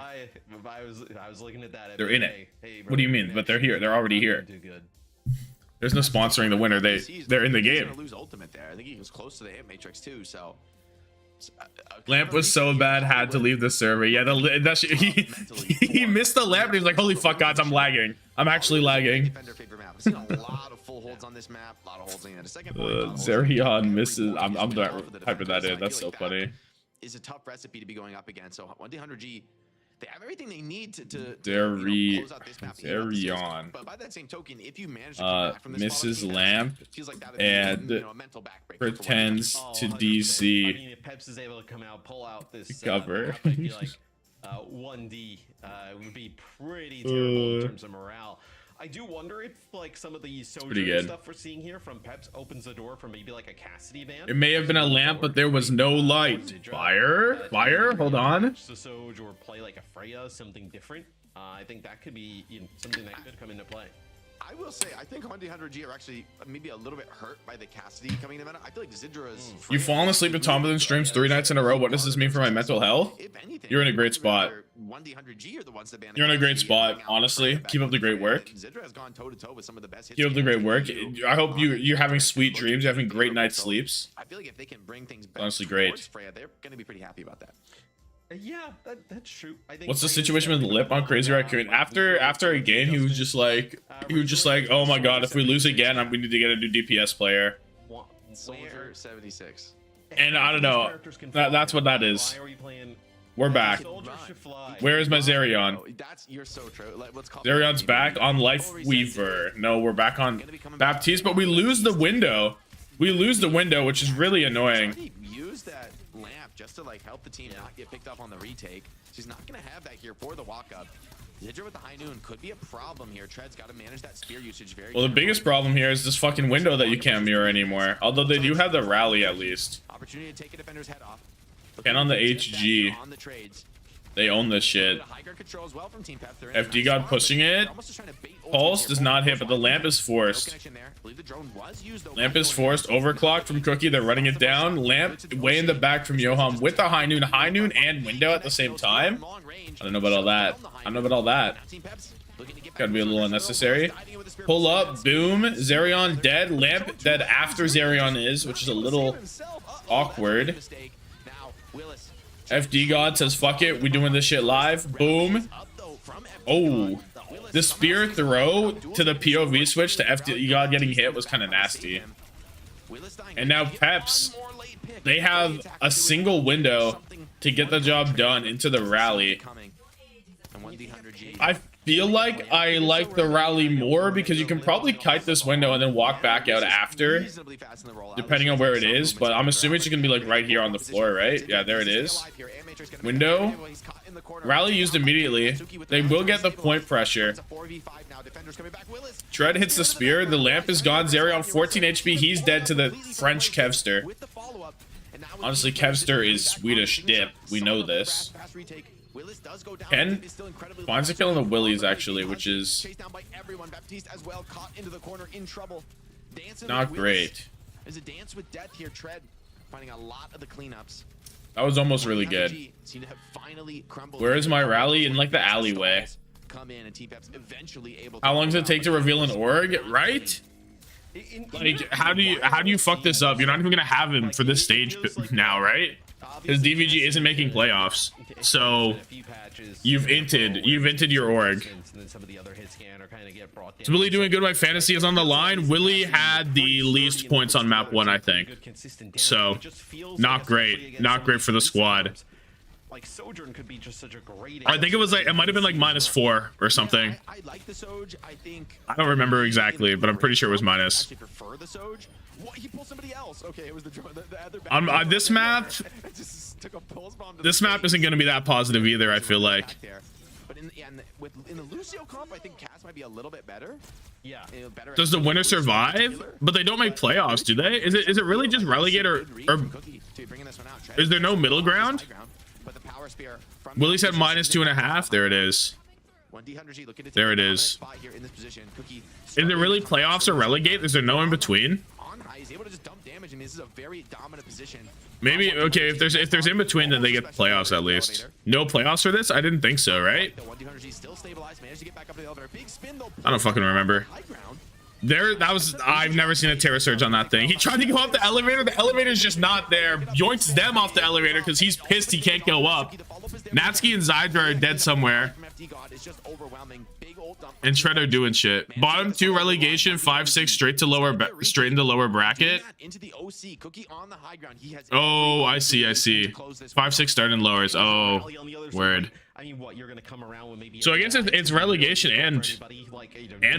If I was looking at that, They're in it. What do you mean? But they're here. They're already here. Do good. There's no sponsoring the winner. They're in the He's game. gonna lose ultimate there. I think he was close to the hit matrix too. So Lamp was so bad, had to leave the server. Yeah, he missed the lamp. And he was like, "Holy fuck, guys, I'm lagging. I'm actually lagging." Defender favorite map. I've seen a lot of full holds on this map. A lot of holds in the second point. a lot of holds. Zerion misses. I'm It's been not tough for the typing that defenders, in. That's I so feel like funny. that is a tough recipe to be going up against. So 1D100G, they have everything they need to close out this map. Zerion. But by that same token, if you manage to come back from this misses bottom, lamp feels like that would and be, a mental backbreaker for pretends 1D100G. to 100%. DC. I mean, if Peps is able to come out, pull out this Cover. map, I feel like 1D would be pretty terrible in terms of morale. I do wonder if like some of the pretty Sojourn good. stuff we're seeing here from Peps opens the door for maybe like a Cassidy ban. It may have been a lamp, but there was no light. Fire? Hold on. So Soj or play like a Freya, something different. I think that could be something that could come into play. I will say, I think 1D100G are actually maybe a little bit hurt by the Cassidy coming in. I feel like Zydra's... You fallen asleep to Tommathan streams 3 nights in a row. What does this mean for my mental health? If anything, You're in a great spot. 1D100G are the ones that ban You're in a great Cassidy spot, coming out honestly. back Keep up the great work. Zydra has gone toe to toe with some of the best hits. Keep up the great work. do. I hope you're having sweet dreams. You're having great night's sleeps. I feel like if they can bring things back Honestly, great. towards Freya, they're going to be pretty happy about that. Yeah, that's true. I think What's the Freya's situation with definitely Lip on Crazy Raccoon? After a game, he was just like, oh my god, if we lose again, we need to get a new DPS player. Soldier 76. And I don't know. That's what that is. Why are we playing? We're back. Soldier should fly. Where is my Zerion? You're so true. Let's call Zerion's back on Life Weaver. No, we're back on Baptiste, but we lose the window. We lose the window, which is really annoying. Use that lamp just to like help the team not get picked up on the retake. She's not going to have that here for the walk-up. Zidra with the high noon could be a problem here. Tread's got to manage that spear usage very Well, the biggest problem here is this fucking window that you can't mirror anymore. Although they do have the rally at least. Opportunity to take a defender's head off. And on the HG. On the trades. They own this shit. High ground control as well from Team Peps. They're in a FD nice God spot, pushing but it. they're almost just trying to bait Pulse ultimate does here. not hit, but the lamp is No forced. connection there. I believe the drone was used, though. Lamp is forced. Overclock from Cookie. They're running it down. Lamp way in the back from Yoham with the high noon and window at the same time. I don't know about all that. I don't know about all that. Gotta be a little unnecessary. Pull up. Boom. Zerion dead. Lamp dead after Zerion is, which is a little awkward. FD God says, fuck it. We doing this shit live. Boom. Oh. The spear throw to the POV switch to FD God getting hit was kind of nasty. And now Peps, they have a single window to get the job done into the rally. I feel like I like the rally more because you can probably kite this window and then walk back out after, depending on where it is. But I'm assuming it's gonna be like right here on the floor, right? Yeah, there it is. Window. Rally used immediately. They will get the point pressure. Tread hits the spear. The lamp is gone. Zerion 14 HP. He's dead to the French Kevster. Honestly, Kevster is Swedish dip. We know this. Ken finds a kill on the Willies, actually, which is not great. There's a dance with death here. Tread finding a lot of the cleanups. That was almost really good. Where is my rally? In like the alleyway. How long does it take to reveal an org? Right? Like, how do you fuck this up? You're not even gonna have him for this stage now, right? Because DVG isn't making playoffs, so you've inted your org. Is Willie doing good? My fantasy is on the line. Willie had the least points on map 1, I think. So, not great. Not great for the squad. Like Sojourn could be just such a great. I think it was like, it might have been like -4 or something. Yeah, I like the Soj. I think. I don't remember exactly, but I'm pretty sure it was minus. I actually prefer the Soj. What? He pulled somebody else. Okay, it was the On this map, this map isn't going to be that positive either, I feel like. But in the Lucio comp, I think Cass might be a little bit better. Yeah. Does the winner survive? But they don't make playoffs, do they? Is it really just relegate or is there no middle ground? Willie said -2.5. There it is. There it is. Is it really playoffs or relegate? Is there no in between? Maybe, okay, if there's in between, then they get playoffs at least. No playoffs for this? I didn't think so, right? I don't fucking remember. I've never seen a Terra Surge on that thing. He tried to go up the elevator. The elevator's just not there. Yoinks them off the elevator because he's pissed he can't go up. Natsuki and Zydra are dead somewhere. And Shred are doing shit. Bottom 2 relegation, 5-6 straight into lower bracket. Oh, I see. 5-6 starting lowers. Oh, word. I mean, what, you're gonna come around with maybe. So I guess it's relegation and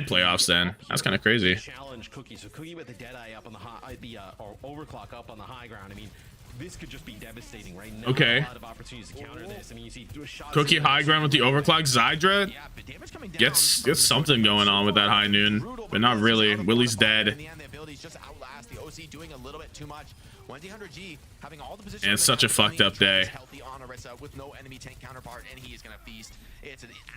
playoffs then. That's kind of crazy. Challenge Cookie. So Cookie with the Deadeye up on the high, or Overclock up on the high ground. I mean, this could just be devastating, right? Okay. A lot of opportunities to counter this. I mean, you see Cookie high ground with the Overclock. Zydra gets something going on with that high noon, but not really. Willie's dead. And it's such a fucked up day.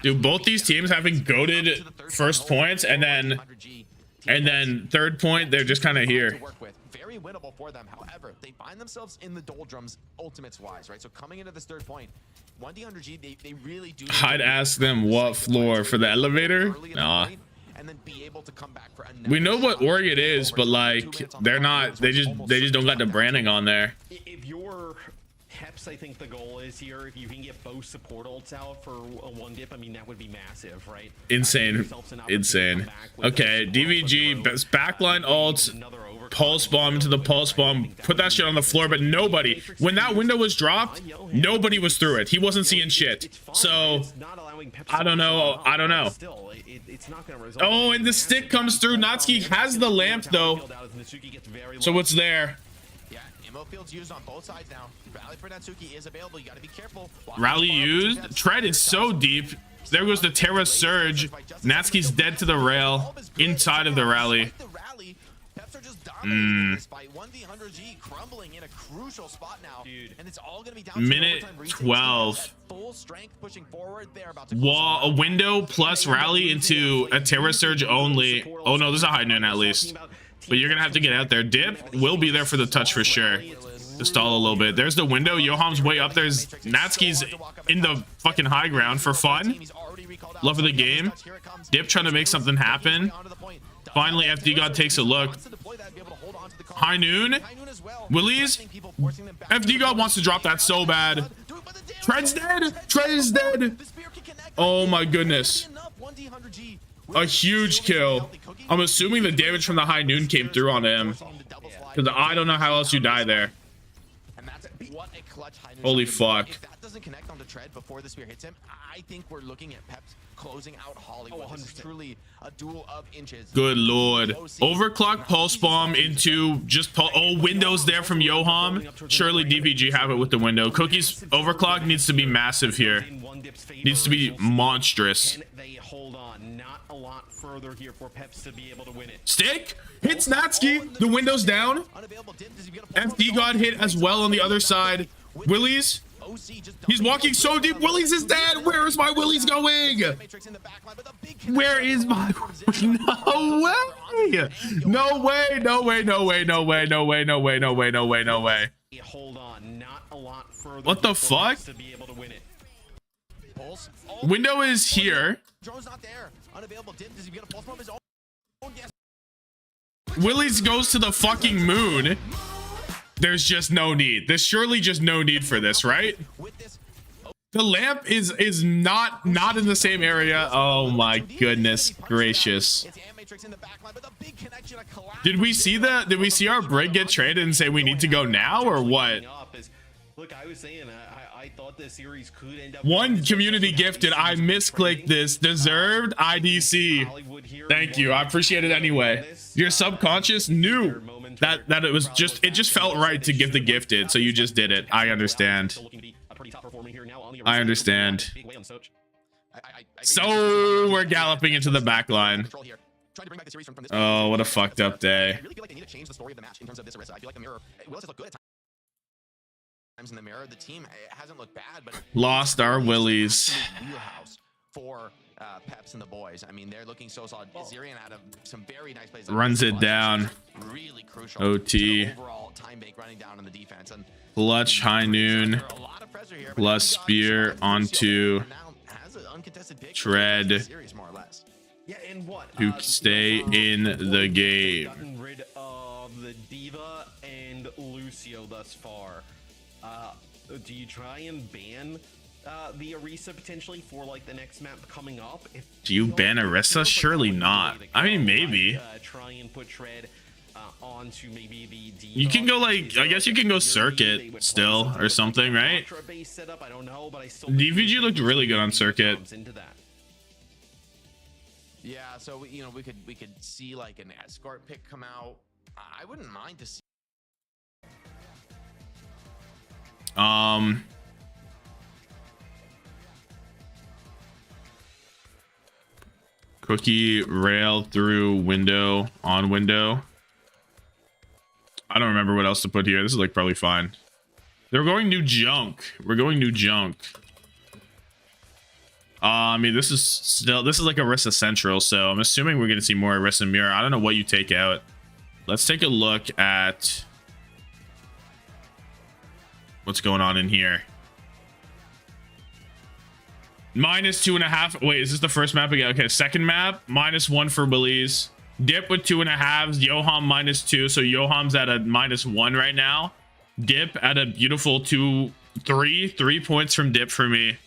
Dude, both these teams having goated first points and then third point, they're just kind of here. Very winnable for them. However, they find themselves in the doldrums ultimates wise, right? So coming into this third point, 1D100G, they really do. I'd ask them what floor for the elevator. Nah. And then be able to come back for we know what org it is, but like they're not. They just don't got the branding on there. If you're Peps, I think the goal is here. If you can get both support ults out for a 1-dip, I mean that would be massive, right? Insane. Okay, DVG best backline ults. Pulse bomb into the pulse bomb. Put that shit on the floor, but nobody. When that window was dropped, nobody was through it. He wasn't seeing shit. So I don't know. Oh, and the stick comes through. Natsuki has the lamp though. So what's there? Ammo fields used on both sides now. Rally for Natsuki is available. You got to be careful. Rally used. Tread is so deep. There goes the Terra Surge. Natsuki's dead to the rail inside of the rally. Peps are just dominating this fight. 1v100G crumbling in a crucial spot now. Dude. And it's all going to be down to Minute overtime retakes. 12. Full strength pushing forward there. About to Wall, a window plus rally into a Terra Surge only. Oh no, there's a high noon at least. But you're gonna have to get out there. Dip will be there for the touch for sure. To stall a little bit. There's the window. Yoham's way up. There's Natsuki's in the fucking high ground for fun. Love of the game. Dip trying to make something happen. Finally, FD God takes a look. High noon. Willies. FD God wants to drop that so bad. Tread's dead. Tread is dead. Oh my goodness. A huge kill. I'm assuming the damage from the high noon came through on him. Because I don't know how else you die there. Holy fuck. If that doesn't connect onto Tread before the spear hits him, I think we're looking at Peps closing out Hollywood. This is truly a duel of inches. Good lord. Overclock pulse bomb into just windows there from Yoham. Surely DPG have it with the window. Cookie's overclock needs to be massive here. Needs to be monstrous. Can they hold on? Not a lot further here for Peps to be able to win it. Stick hits Natsuki. The window's down. FD got hit as well on the other side. Willies. He's walking so deep. Willies is dead. Where is my Willies going? Where is my... No way. No way. No way. No way. No way. No way. No way. No way. No way. No way. Hold on. Not a lot further. What the fuck? To be able to win it. Window is here. Drone's not there. Unavailable. Dim, does he get a pulse bomb his own? Yes. Willies goes to the fucking moon. There's just no need. There's surely just no need for this, right? The lamp is not in the same area. Oh my goodness gracious. Did we see our brig get traded and say we need to go now or what? Look, I was saying I thought this series could end up One community gifted. I misclicked this. Deserved IDC. Thank you. I appreciate it anyway. Your subconscious knew that it just felt right to give the gifted, so you just did it. I understand. I understand. So we're galloping into the back line. Oh, what a fucked up day. I really feel like they need to change the story of the match in terms of this Orisa. I feel like the mirror will just look good at times in the mirror. The team hasn't looked bad, but lost our Willies. Wheelhouse for Peps and the boys. I mean, they're looking so solid. Zirian out of some very nice plays. Runs it down. Really crucial. OT. Overall time bank running down on the defense. And clutch high noon. Plus spear onto Tread yeah, and what? to stay in the game. Gotten rid of the Diva and Lucio thus far. Do you try and ban the Orisa potentially for like the next map coming up? Do you ban Orisa? Surely not. I mean, maybe. Try and put Tread onto maybe the Diva. You can go like, I guess you can go circuit still or something, right? I don't know, but I still DVG looked really good on circuit. Yeah, so you know we could see like an escort pick come out. I wouldn't mind to see. Cookie rail through window on window. I don't remember what else to put here. This is like probably fine. They're going new junk. We're going new junk. I mean, this is like Orisa Central, so I'm assuming we're gonna see more Orisa Mirror. I don't know what you take out. Let's take a look at what's going on in here. -2.5. Wait, is this the first map again? Okay, second map, -1 for Belize. Dip with 2.5. Yoham -2, so Yoham's at a -1 right now. Dip at a beautiful 3 points from Dip for me.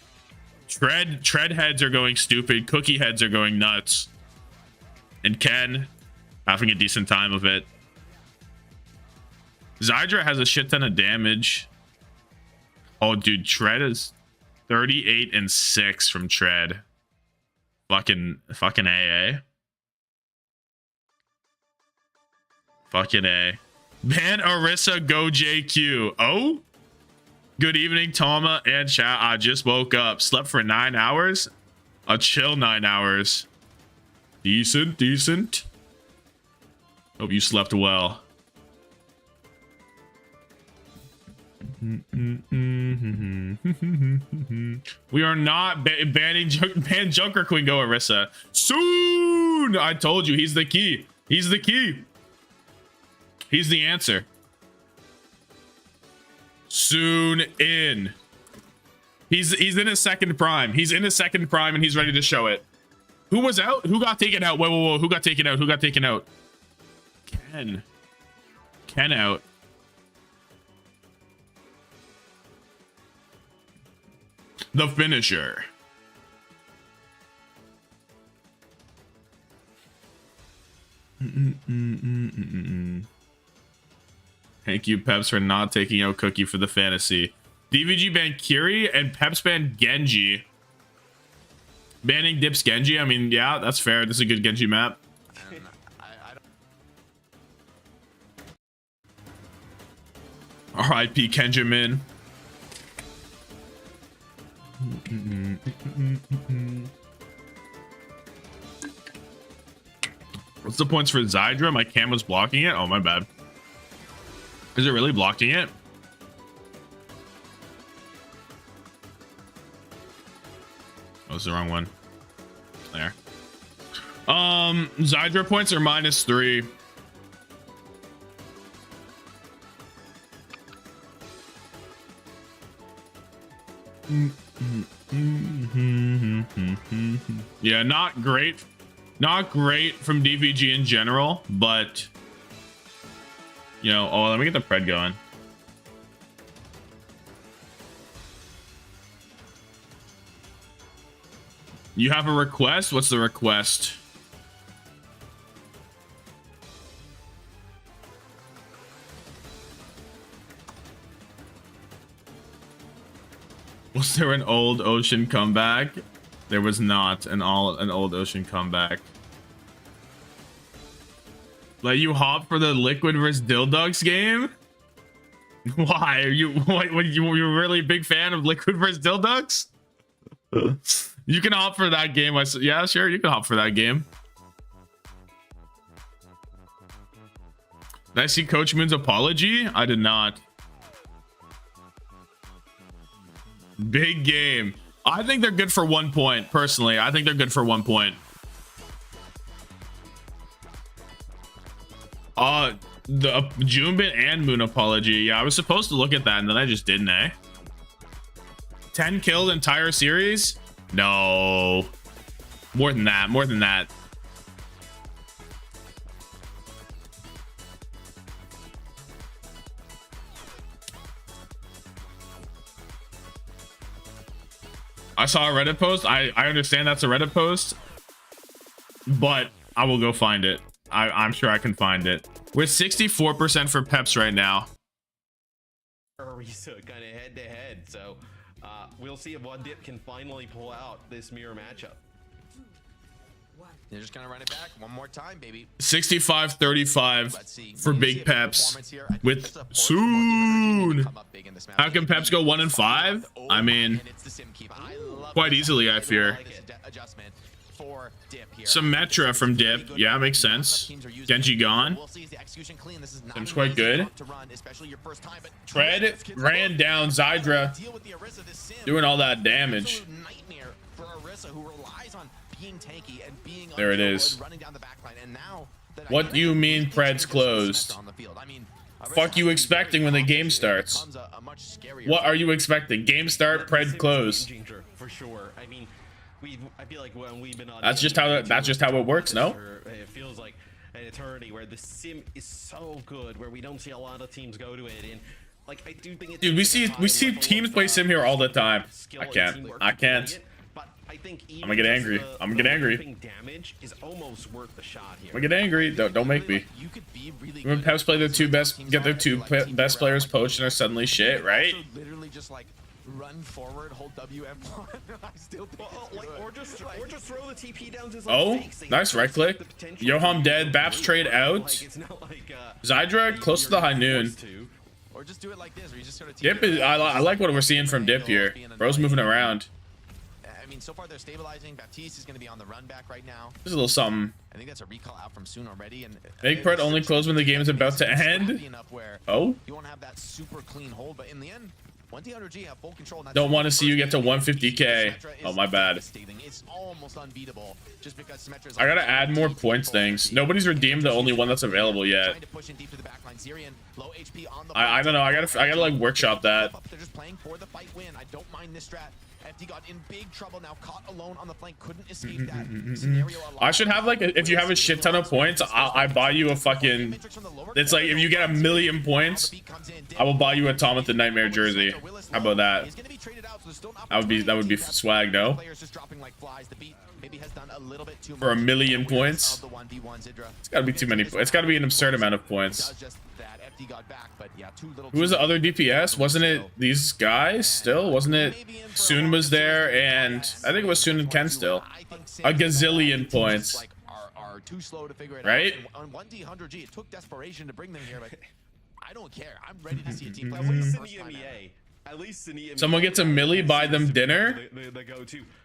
Tread heads are going stupid. Cookie heads are going nuts. And Ken having a decent time of it. Zydra has a shit ton of damage. Oh, dude, Tread is 38 and 6 from Tread. Fucking AA. Fucking A. Ban Orisa, go JQ. Oh, good evening, Toma and chat. I just woke up, slept for 9 hours, a chill 9 hours. Decent, decent. Hope you slept well. We are not banning ban Junker Queen. Go Orisa soon. I told you, he's the key. He's the key. He's the answer. Soon in. He's in his second prime. He's in his second prime and he's ready to show it. Who was out? Who got taken out? Whoa, whoa, whoa. Who got taken out? Who got taken out? Ken out. The finisher. Thank you, Peps, for not taking out Cookie for the fantasy. DVG banned Kiri and Peps banned Genji. Banning Dips Genji. I mean, yeah, that's fair. This is a good Genji map. R.I.P. Kenjamin. What's the points for Zydra? My cam was blocking it. Oh, my bad. Is it really blocking it? Oh, it's the wrong one. There. Zydra points are -3. Yeah, not great. Not great from DVG in general, but you know, oh, let me get the pred going. You have a request? What's the request? Was there an old ocean comeback? There was not an old ocean comeback. Let you hop for the Liquid vs DhillDucks game? Why? Are you you're really a big fan of Liquid vs DhillDucks? You can hop for that game. Yeah, sure, you can hop for that game. Did I see Coach Moon's apology? I did not. Big game. I think they're good for 1 point. Personally, I think they're good for 1 point. The Junebit and Moon apology. Yeah, I was supposed to look at that and then I just didn't, eh? 10 killed entire series? No. More than that. More than that. I saw a Reddit post. I understand that's a Reddit post, but I will go find it. I'm sure I can find it. We're 64% for Peps right now. Orisa kind of head to head, so we'll see if one dip can finally pull out this mirror matchup. They're just gonna run it back one more time, baby. 65-35 for Big Peps with soon. How can Peps go 1 and 5? I mean, quite easily, I fear. Symmetra from Dip. Yeah, makes sense. Genji gone. Seems quite good. Fred ran down Zydra, doing all that damage. There it is. What do you mean Pred's closed? Fuck you expecting when the game starts? What are you expecting? Game start, Pred close. For sure. I mean, I feel like when we've been on, that's just how it works, no? It feels like an eternity where the sim is so good, where we don't see a lot of teams go to it, and like I do think it's, dude, we see teams play sim here all the time. I can't. But I think I'm gonna get angry. I'm gonna get angry. Damage is almost worth the shot here. I'm gonna get angry. Don't make me. When Peps play their best players poached and are suddenly shit, right? run forward, hold WM1. I still think or just throw the TP down to Oh, nice right click. Yoham dead. Baps trade out. Zydra close to the high noon. Or just do it like this, where you just sort of Dip is, I like what we're seeing from Dip here. Bro's moving around. I mean, so far they're stabilizing. Baptiste is going to be on the run back right now. There's a little something. I think that's a recall out from Soon already. And Make part only close when the game is about to end. Oh. You won't have that super clean hold, but in the end, 1D100G have full control. Don't want to see you get to 150k. Oh, my bad. It's almost unbeatable just because Symmetra is I gotta add more points things. Nobody's redeemed the only one that's available yet. I don't know. I gotta like workshop that. They're just playing for the fight win. I don't mind this strat. FD got in big trouble now, caught alone on the flank, couldn't escape that scenario. I should have like if you have a shit ton of points, I buy you a fucking. It's like if you get 1,000,000 points, I will buy you a Tommathan Nightmare jersey. How about that? That would be swag, no? For 1,000,000 points, it's gotta be too many. It's gotta be an absurd amount of points. Who was the other DPS? Wasn't it these guys still? Wasn't it Soon was there, and I think it was Soon and Ken still. A gazillion points. Right? On 1D100G, it took desperation to bring them here, but I don't care. I'm ready to see a team play. At least in EMEA. Someone gets a milli, buy them dinner.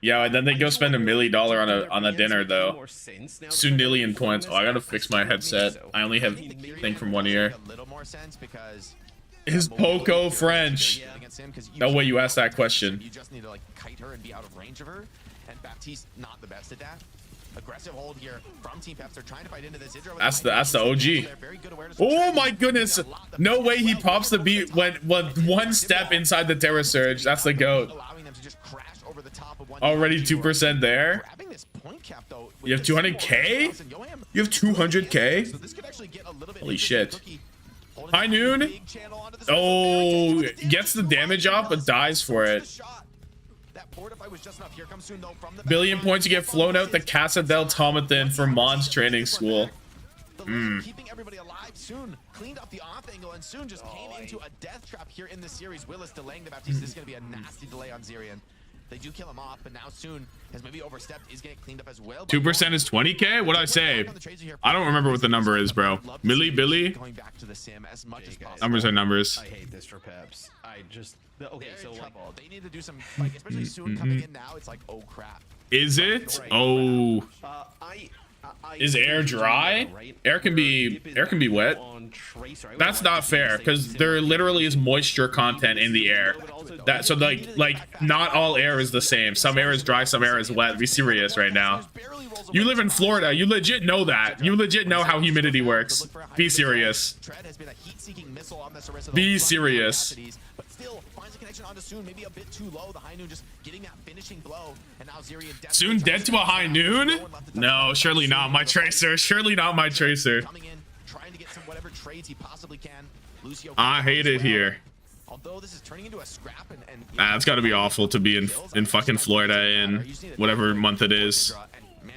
Yeah, and then they go spend $1 million on a dinner though. Soonillion points. Oh, I gotta fix my headset. I only have thing from one ear. Is Poco French? No way you asked that question. You just need to like kite her and be out of range of her, and Baptiste not the best at that. Aggressive hold here from Team Peps. They're trying to fight into this. That's the OG. Oh my goodness! No way he pops the beat when one step inside the Terra Surge. That's the GOAT. Already 2% there. You have 200k? You have 200k? Holy shit! High noon. Oh, gets the damage off but dies for it. Billion points, you get flown out the Casa del Tommathan for Mon's training school. Keeping everybody alive. Soon cleaned up the off angle, and Soon just came into a death trap here in the series. Willis delaying the Baptiste. This is going to be a nasty delay on Zirian. They do kill him off, but now Soon has maybe overstepped. Is getting cleaned up as well. 2% is 20k? What'd I say? I don't remember what the number is, bro. Millie, Billy? Going back to the sim as much as possible. Numbers are numbers. I hate this for Peps. I just okay. So like, they need to do some, like, especially Soon coming in now. It's like, oh crap. Is it? Oh. Is air dry? Air can be wet. That's not fair because there literally is moisture content in the air. That so like not all air is the same. Some air is dry, some air is wet. Be serious right now. You live in Florida. You legit know that. You legit know how humidity works. Be serious. Be serious. Soon, maybe a bit too low. The high noon just getting that finishing blow, and now Zirian Soon dead to a high noon? No, surely not my tracer. Surely not my tracer. Coming in, trying to get some whatever trades he possibly can. Lucio I hate it here. Although this is turning into a scrap, and it's got to be awful to be in fucking Florida in whatever month it is.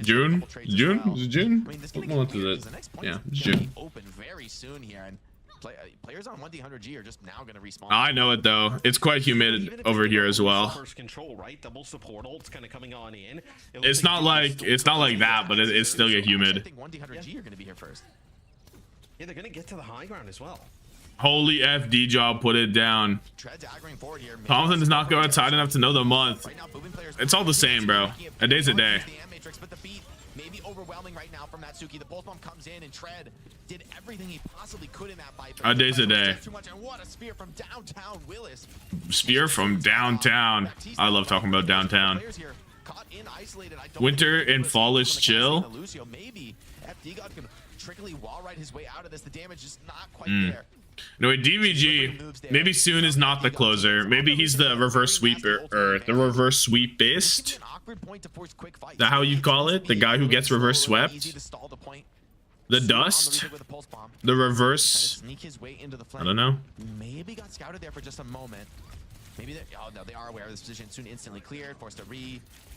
June? June? Is it June? What month is it? Yeah, it's June. Open very soon here, and players on 1D100G are just now going to respawn. I know it though. It's quite humid over here as well. First control, right? Double support ults kind of coming on in. It's not like that, but it's still get humid. I think 1D100G are going to be here first. Yeah, they're going to get to the high ground as well. Holy FD job, put it down. Tommathan does not go outside enough to know the month. It's all the same, bro. A day's a day. Maybe overwhelming right now from Natsuki. The pulse bomb comes in, and Tread did everything he possibly could in that fight. A day's a day. Too much, and what a spear from downtown Willis. Spear from downtown. I love talking about downtown. Winter and fall is chill. Maybe FD God can trickily wall ride his way out of this. The damage is not quite there. No, DVG, maybe Soon is not the closer. Maybe he's the reverse sweeper, or the reverse sweepist. Is that how you call it? The guy who gets reverse swept? The dust? The reverse? I don't know. Maybe got scouted there for just a moment. Maybe they are aware of this position. Soon instantly cleared, forced to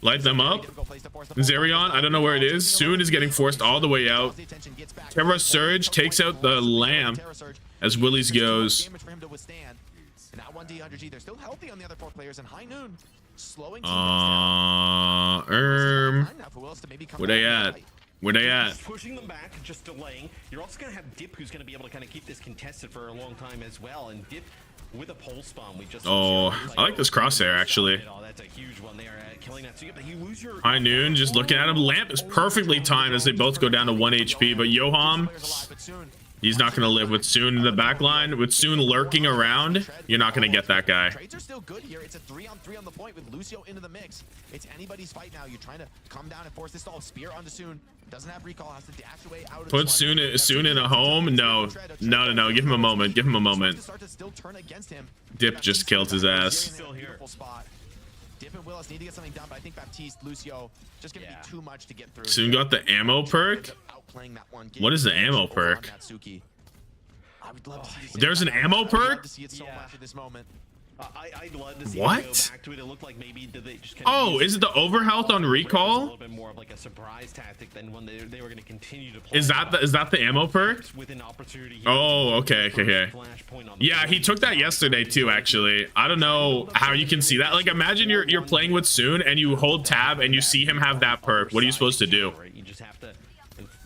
light them up. Zerion, I don't know where it is. Soon is getting forced all the way out. Terra Surge takes out the lamp as Willies goes. And now 1D100G, they're still healthy on the other 4 players, and High Noon slowing teams down. Where they at? Where they at? Just pushing them back, just delaying. You're also going to have Dip, who's going to be able to kind of keep this contested for a long time as well. And Dip with a pole spawn, we just... Oh, I like this crosshair, actually. Oh, that's a huge one there, killing that. So you lose your... High Noon, just looking at him. Lamp is perfectly timed as they both go down to 1 HP, but Yoham, he's not going to live with Soon in the back line. With Soon lurking around, you're not going to get that guy. Trades are still good here. It's a 3-on-3 on the point with Lucio into the mix. It's anybody's fight now. You're trying to come down and force this stall. Spear onto Soon. Doesn't have recall. Has to dash away out of Put Soon in a home. No. Give him a moment. Give him a moment. Dip just killed his ass. Beautiful spot. Dip and Willis need to get something done, but I think Baptiste, Lucio, just gonna be too much to get through. Soon got the ammo perk. What is the ammo perk? There's an ammo perk? I'd love to see what? Go back to it. It looked like maybe they just oh, is it the overhealth on recall? A little bit more of like a surprise tactic than when they were going to continue to play. Is that the ammo perk? With an opportunity oh, okay. Yeah, he took that yesterday too. Actually, I don't know how you can see that. Like, imagine you're playing with Soon and you hold tab and you see him have that perk. What are you supposed to do? You just have to.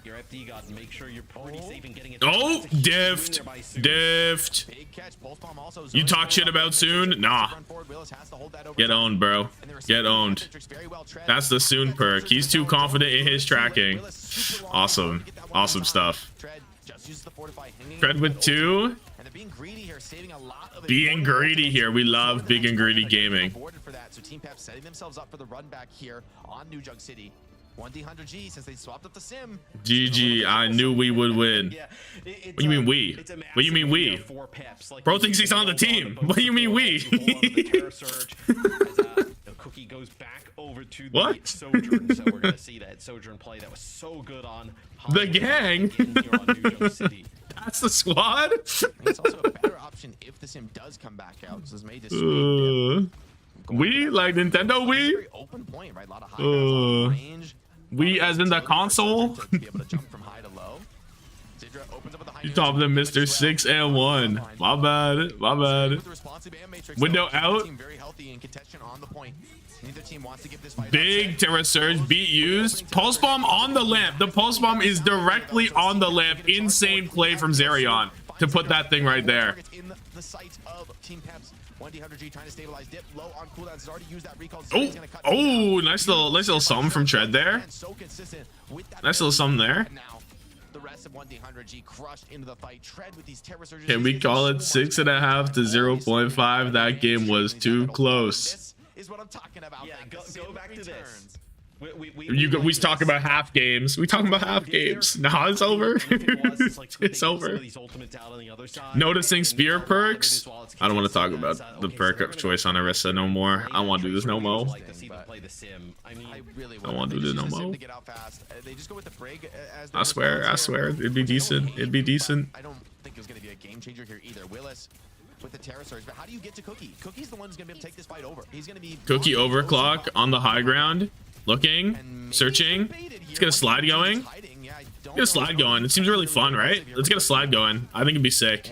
Your FD god, make sure you're pretty safe in getting it. Oh, diffed. You talk shit about Soon? Nah. Get owned, bro. Get owned. That's the Soon perk. He's too confident in his tracking. Awesome. Awesome stuff. Tread with 2. Being greedy here. We love big and greedy gaming. So Team Peps setting themselves up for the run back here on New Jug City. 1D100G since they swapped up the sim. GG, I knew we would win. What do you mean we? What do you mean we? Bro thinks he's on the team. What do you mean we? Cookie goes back over to the Sojourn, so we're gonna see that Sojourn play that was so good on the gang. That's the squad. It's also a better option if the sim does come back out. So this may just we like Nintendo we open point, right? A lot of high range. We as in the console. You top them, Mr. 6 and 1. My bad. My bad. Window out. Big Terra Surge beat used. Pulse Bomb on the lamp. The Pulse Bomb is directly on the lamp. Insane play from Zerion to put that thing right there. In the sights of Team Peps. 1D100G trying to stabilize Dip low on cooldowns. Has already used that recall. Oh, nice little something from Tread there. Nice little something there. The rest of 1D100G crushed into the fight. Tread with these terror surges. Can we call it 6.5 to 0.5? That game was too close. This is what I'm talking about. Yeah, go back to this. We talk about half games. We talking about half games. Nah, it's over. It's over. Noticing spear perks. I don't want to talk about the perk of choice on Orisa no more. I want to do this no more. I want to do this no more. I swear, it'd be decent. It'd be decent. I don't think it was going to be a game changer here either. Willis with the Terror Surge, but how do you get to Cookie? Cookie's the one who's going to be able to take this fight over. He's going to be Cookie overclock on the high ground. Looking, searching. Let's get a slide going. Get a slide going. It seems really fun, right? Let's get a slide going. I think it'd be sick.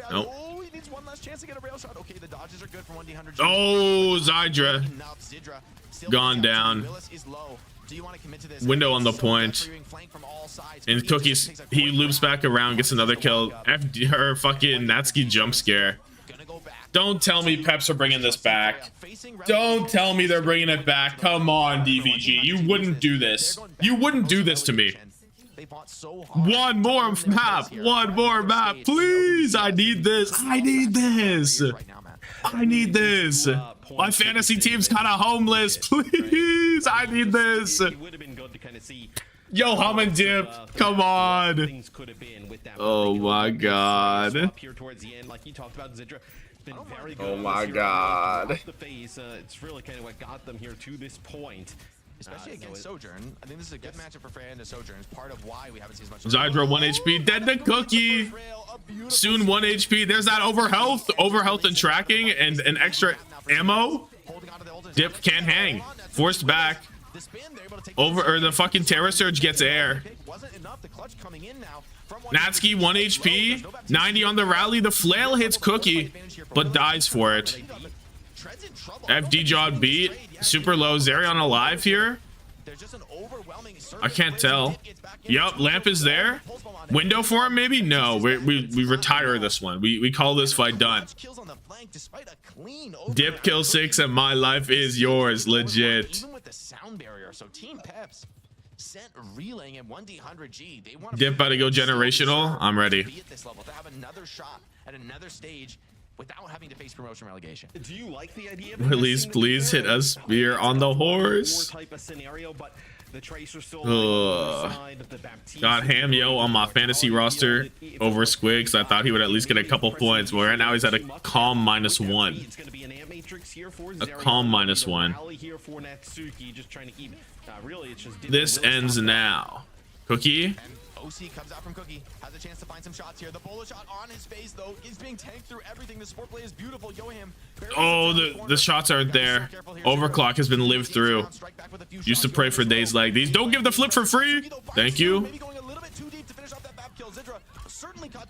Nope. Oh, he needs one last chance to get a rail shot. Okay, the dodges are good for 1D100G. Oh, Zydra. Gone down. Window on the point. And Cookies, he loops back around, gets another kill. Her fucking Natsuki jump scare. Don't tell me Peps are bringing this back. Don't tell me they're bringing it back. Come on, DVG. You wouldn't do this. You wouldn't do this to me. One more map. One more map. Please. I need this. I need this. I need this. My fantasy team's kind of homeless. Please. I need this. Yo, hum and dip. Come on. Oh my god. Oh my god. It's really kind of what got them here to this point. Especially against Sojourn. I think this is a good matchup for Fran and Sojourn. It's part of why we haven't seen as much. Zydra 1 HP, dead to Cookie. Soon 1 HP. There's that overhealth and tracking and an extra ammo. Dip can't hang. Forced back. The fucking Terror Surge gets air. Wasn't enough. The clutch coming in now. Natsuki 1 HP, 90 on the rally. The flail hits Cookie, but dies for it. FD Jod beat. Super low. Zerion alive here. I can't tell. Yup, Lamp is there. Window for him, maybe? No, we retire this one. We call this fight done. Dip kill 6 and my life is yours. Legit. Even with the sound barrier, so Team Peps sent reeling and 1D100G. They want Dip about to go generational. I'm ready. be at this level to have another shot at another stage without having to face promotion relegation. Do you like the idea of Release, investing please there? hit us. Spear on the horse. Type of scenario, but the Tracer still Ugh. side of the Baptiste. Got Hamyo on my fantasy roster over Squigs. I thought he would at least get a couple points, but right now he's at a calm -1. It's going to be an Ant Matrix here for A calm -1. Rally here for Natsuki, just trying to keep really it's just This ends now. Cookie. And OC comes out from Cookie, has a chance to find some shots here. The bolo shot on his face, though, is being tanked through everything. The sport play is beautiful. Yoham. Oh, the shots aren't there. Overclock has been lived through. Used to pray for days like these. Don't give the flip for free. Thank you.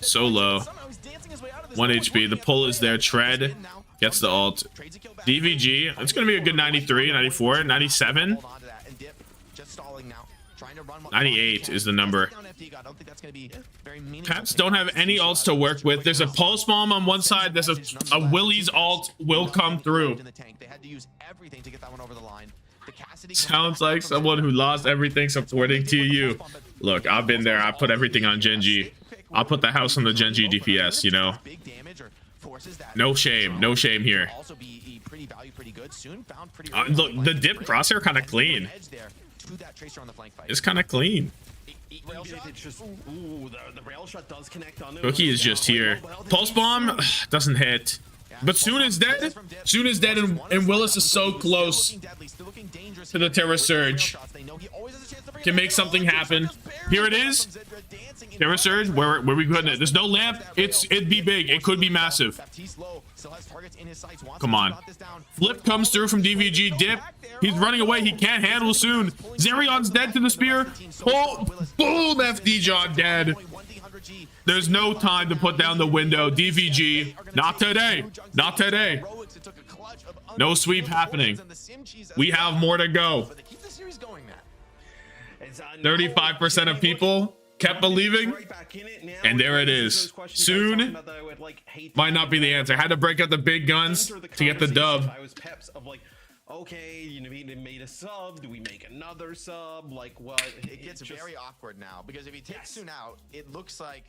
So low. 1 HP. The pull is there. Tread gets the ult. DVG. It's going to be a good 93, 94, 97. 98 is the number. Peps don't have any ults to work with. There's a pulse bomb on one side. There's a Willie's ult will come through. Sounds like someone who lost everything supporting TU. Look, I've been there. I put everything on Genji. I'll put the house on the Genji DPS, you know. No shame. No shame here. Look, the dip crosshair kind of clean. It's kind of clean. Cookie is just here. Pulse bomb doesn't hit. But Soon is dead. Soon is dead, and Willis is so close to the Terra Surge. Can make something happen. Here it is. Terra Surge, where we putting it? There's no lamp. It'd be big. It could be massive. Come on. Flip comes through from DVG. Dip. He's running away. He can't handle Soon. Zerion's dead to the spear. Oh, boom. FD John dead. There's no time to put down the window. DVG. Not today. Not today. No sweep happening. We have more to go. 35% of people kept believing, and there it is. Soon might not be the answer. Had to break out the big guns to get the dub. Okay, you know, they made a sub. Do we make another sub? Like, what? It gets very awkward now because if you take Soon out, it looks like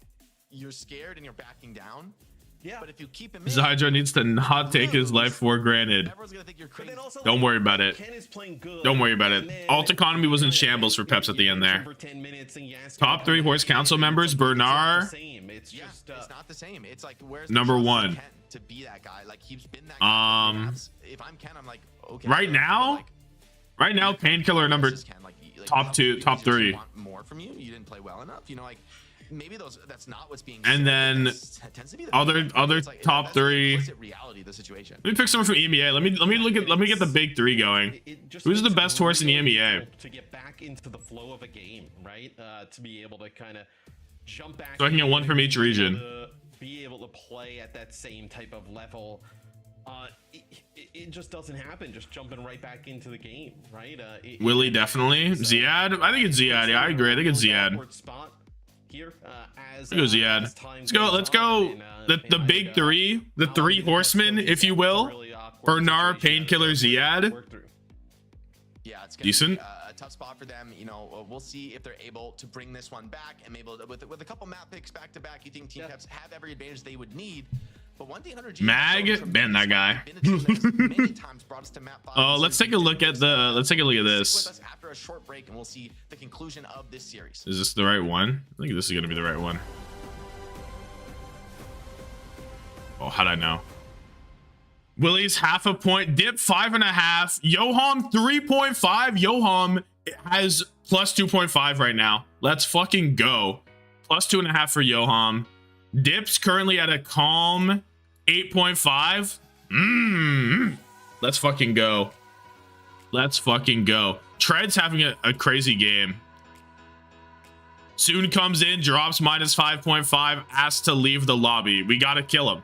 you're scared and you're backing down. Yeah. But if you keep him in, Zydra needs to not take his life for granted. Don't worry about it. Don't worry about it. Alt economy was in shambles for Peps at the end there. Top 3 horse council members: Bernard. It's not the same. It's like where's number 1. To be that guy, like he's been that guy. If I'm Ken, I'm like, okay. Right now, Painkiller number top 2, top 3. Want more from you? You didn't play well enough. You know, like maybe that's not what's being. And then other top 3. Reality, the situation. Let me pick someone from EMEA. Let me get the big 3 going. Who's the best horse in the EMEA? To get back into the flow of a game, right? To be able to kind of jump back. So I can get 1 from each region. Be able to play at that same type of level. It just doesn't happen. Just jumping right back into the game, right? Willie definitely. Ziad. I think it's Ziad. Yeah, I agree. I think it's Ziad. Here, Let's go Ziad. Let's go. The big 3, the 3 horsemen, if you will. Bernard, Painkiller, Ziad. Yeah, it's decent. A tough spot for them. You know, we'll see if they're able to bring this one back and able to, with a couple map picks back to back. You think Team Peps have every advantage they would need. But 1D100G Mag, ban that guy. Oh, let's take a look at this. After a short break, and we'll see the conclusion of this series. Is this the right one? I think this is gonna be the right one. Oh, how'd I know? Willie's half a point. Dip 5.5. Yoham 3.5. Yoham has plus 2.5 right now. Let's fucking go. Plus 2.5 for Yoham. Dip's currently at a calm 8.5. Let's fucking go. Let's fucking go. Tread's having a crazy game. Soon comes in, drops minus 5.5, asks to leave the lobby. We gotta kill him.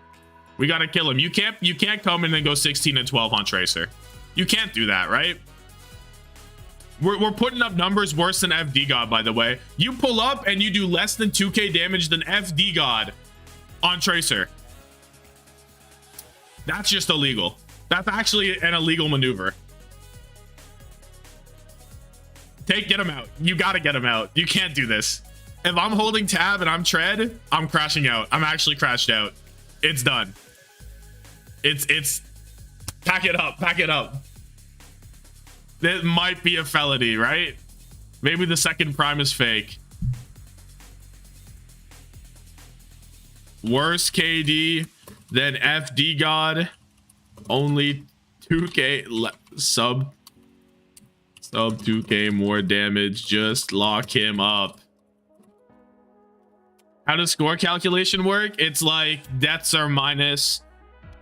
We gotta kill him. You can't come in and go 16 and 12 on Tracer. You can't do that, right? We're putting up numbers worse than FD God, by the way. You pull up and you do less than 2k damage than FD God on Tracer. That's just illegal. That's actually an illegal maneuver. Get him out. You gotta get him out. You can't do this. If I'm holding tab and I'm tread, I'm crashing out. I'm actually crashed out. It's done. It's pack it up. Pack it up. It might be a felony, right? Maybe the second prime is fake. Worse KD than FD God. Only 2k sub 2k more damage. Just lock him up. How does score calculation work? It's like deaths are minus,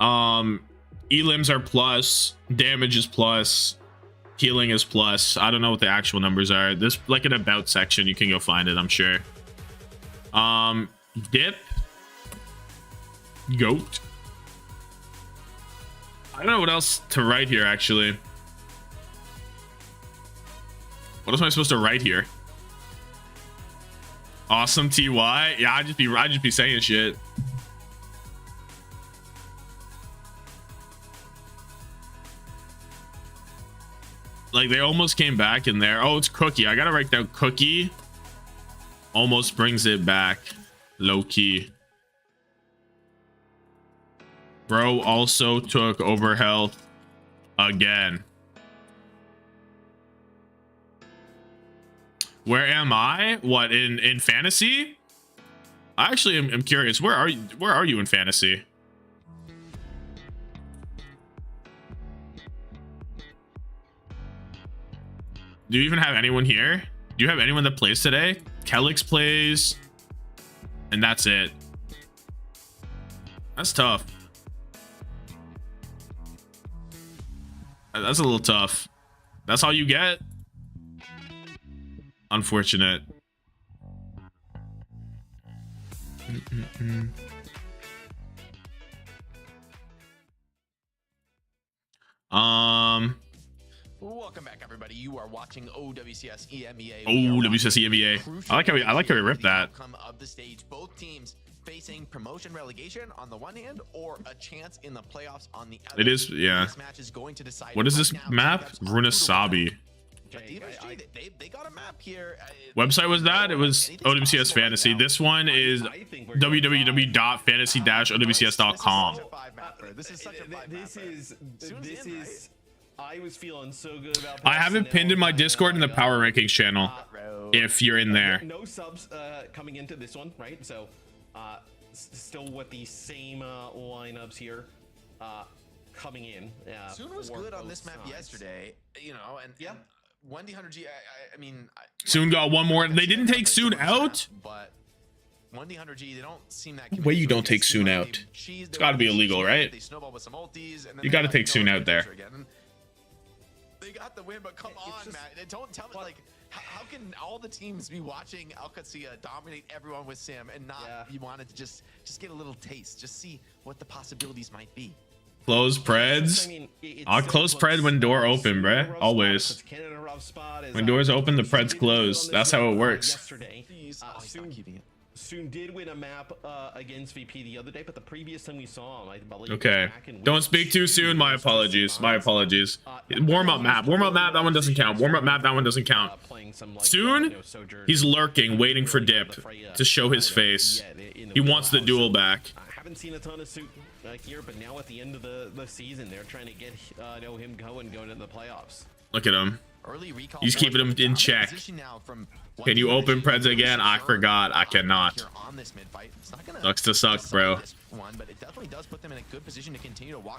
elims are plus, damage is plus, healing is plus. I don't know what the actual numbers are. There's like an about section. You can go find it, I'm sure. Dip. Goat. I don't know what else to write here, actually. What else am I supposed to write here? Awesome TY. Yeah, I'd just be saying shit. Like, they almost came back in there. Oh, it's Cookie. I gotta write down Cookie. Almost brings it back. Low key. Bro also took over health again. Where am I? What, in fantasy? I actually am curious. Where are you in fantasy? Do you even have anyone here? Do you have anyone that plays today? Kelix plays, and that's it. That's tough. That's a little tough. That's all you get? Unfortunate. Welcome back, everybody. You are watching OWCS EMEA. OWCS EMEA. I like how we ripped that. Outcome of the stage. Both teams facing promotion relegation on the one hand, or a chance in the playoffs on the other. It is, yeah. This match is going to decide. What is this map? Runasabi. They got a map here. Website was that? It was OWCS Fantasy. This one is www.fantasy-owcs.com. This is such a this is I was feeling so good about. I haven't pinned in my Discord in the Power Rankings channel. If you're in there. No subs coming into this one, right? So still with the same lineups here coming in. Soon was good on this map yesterday, you know, and yeah. 1D100G, I mean, Soon got one more. They didn't take Soon out, but 1D100G, they don't seem that. Way you don't take Soon out. It's got to be illegal, right? They snowball with some ultis, and then you got to take Soon out there. They got the win, but come on, Matt. Don't tell me, like, how can all the teams be watching Alcacia dominate everyone with Sim and not you wanted to just get a little taste, just see what the possibilities might be. Close Preds. I'll close Pred when door open, bruh. Always. When doors open, the Preds close. That's how it works. Soon did win a map against VP the other day, but the previous time we saw him, I believe. Okay. Don't speak too soon. My apologies. My apologies. Warm up map. Warm up map. That one doesn't count. Warm up map. That one doesn't count. Soon, he's lurking, waiting for Dip to show his face. He wants the duel back. I haven't seen a ton of Soon here, but now at the end of the season, they're trying to get him going into the playoffs. Look at him. He's keeping him in check. Can you open Preds again? I forgot. I cannot. Sucks to suck, bro.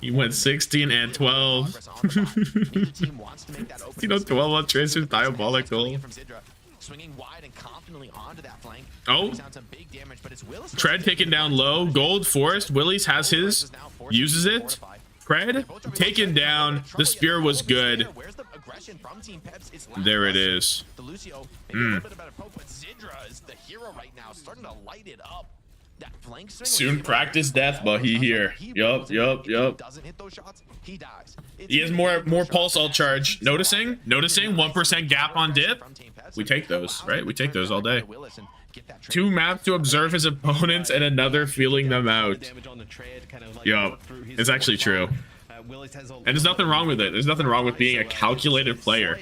He went 16 and 12. 16 and 12 on Tracer's diabolical. Oh, Tread taken down low. Gold Forest. Willies has his. Uses it. Tread taken down. The spear was good. aggression from Team Peps. It's There it is. the Lucio maybe a little bit of better poke, but Zidra is the hero right now, starting to light it up. That flank swing Soon practice death, but he here. Yup. Doesn't hit those shots, he dies. He has more pulse ult charge. Noticing 1% gap on dip. We take those, right? We take those all day. 2 maps to observe his opponents and another feeling them out. Yup, it's actually true. And there's nothing wrong with it. There's nothing wrong with being a calculated player.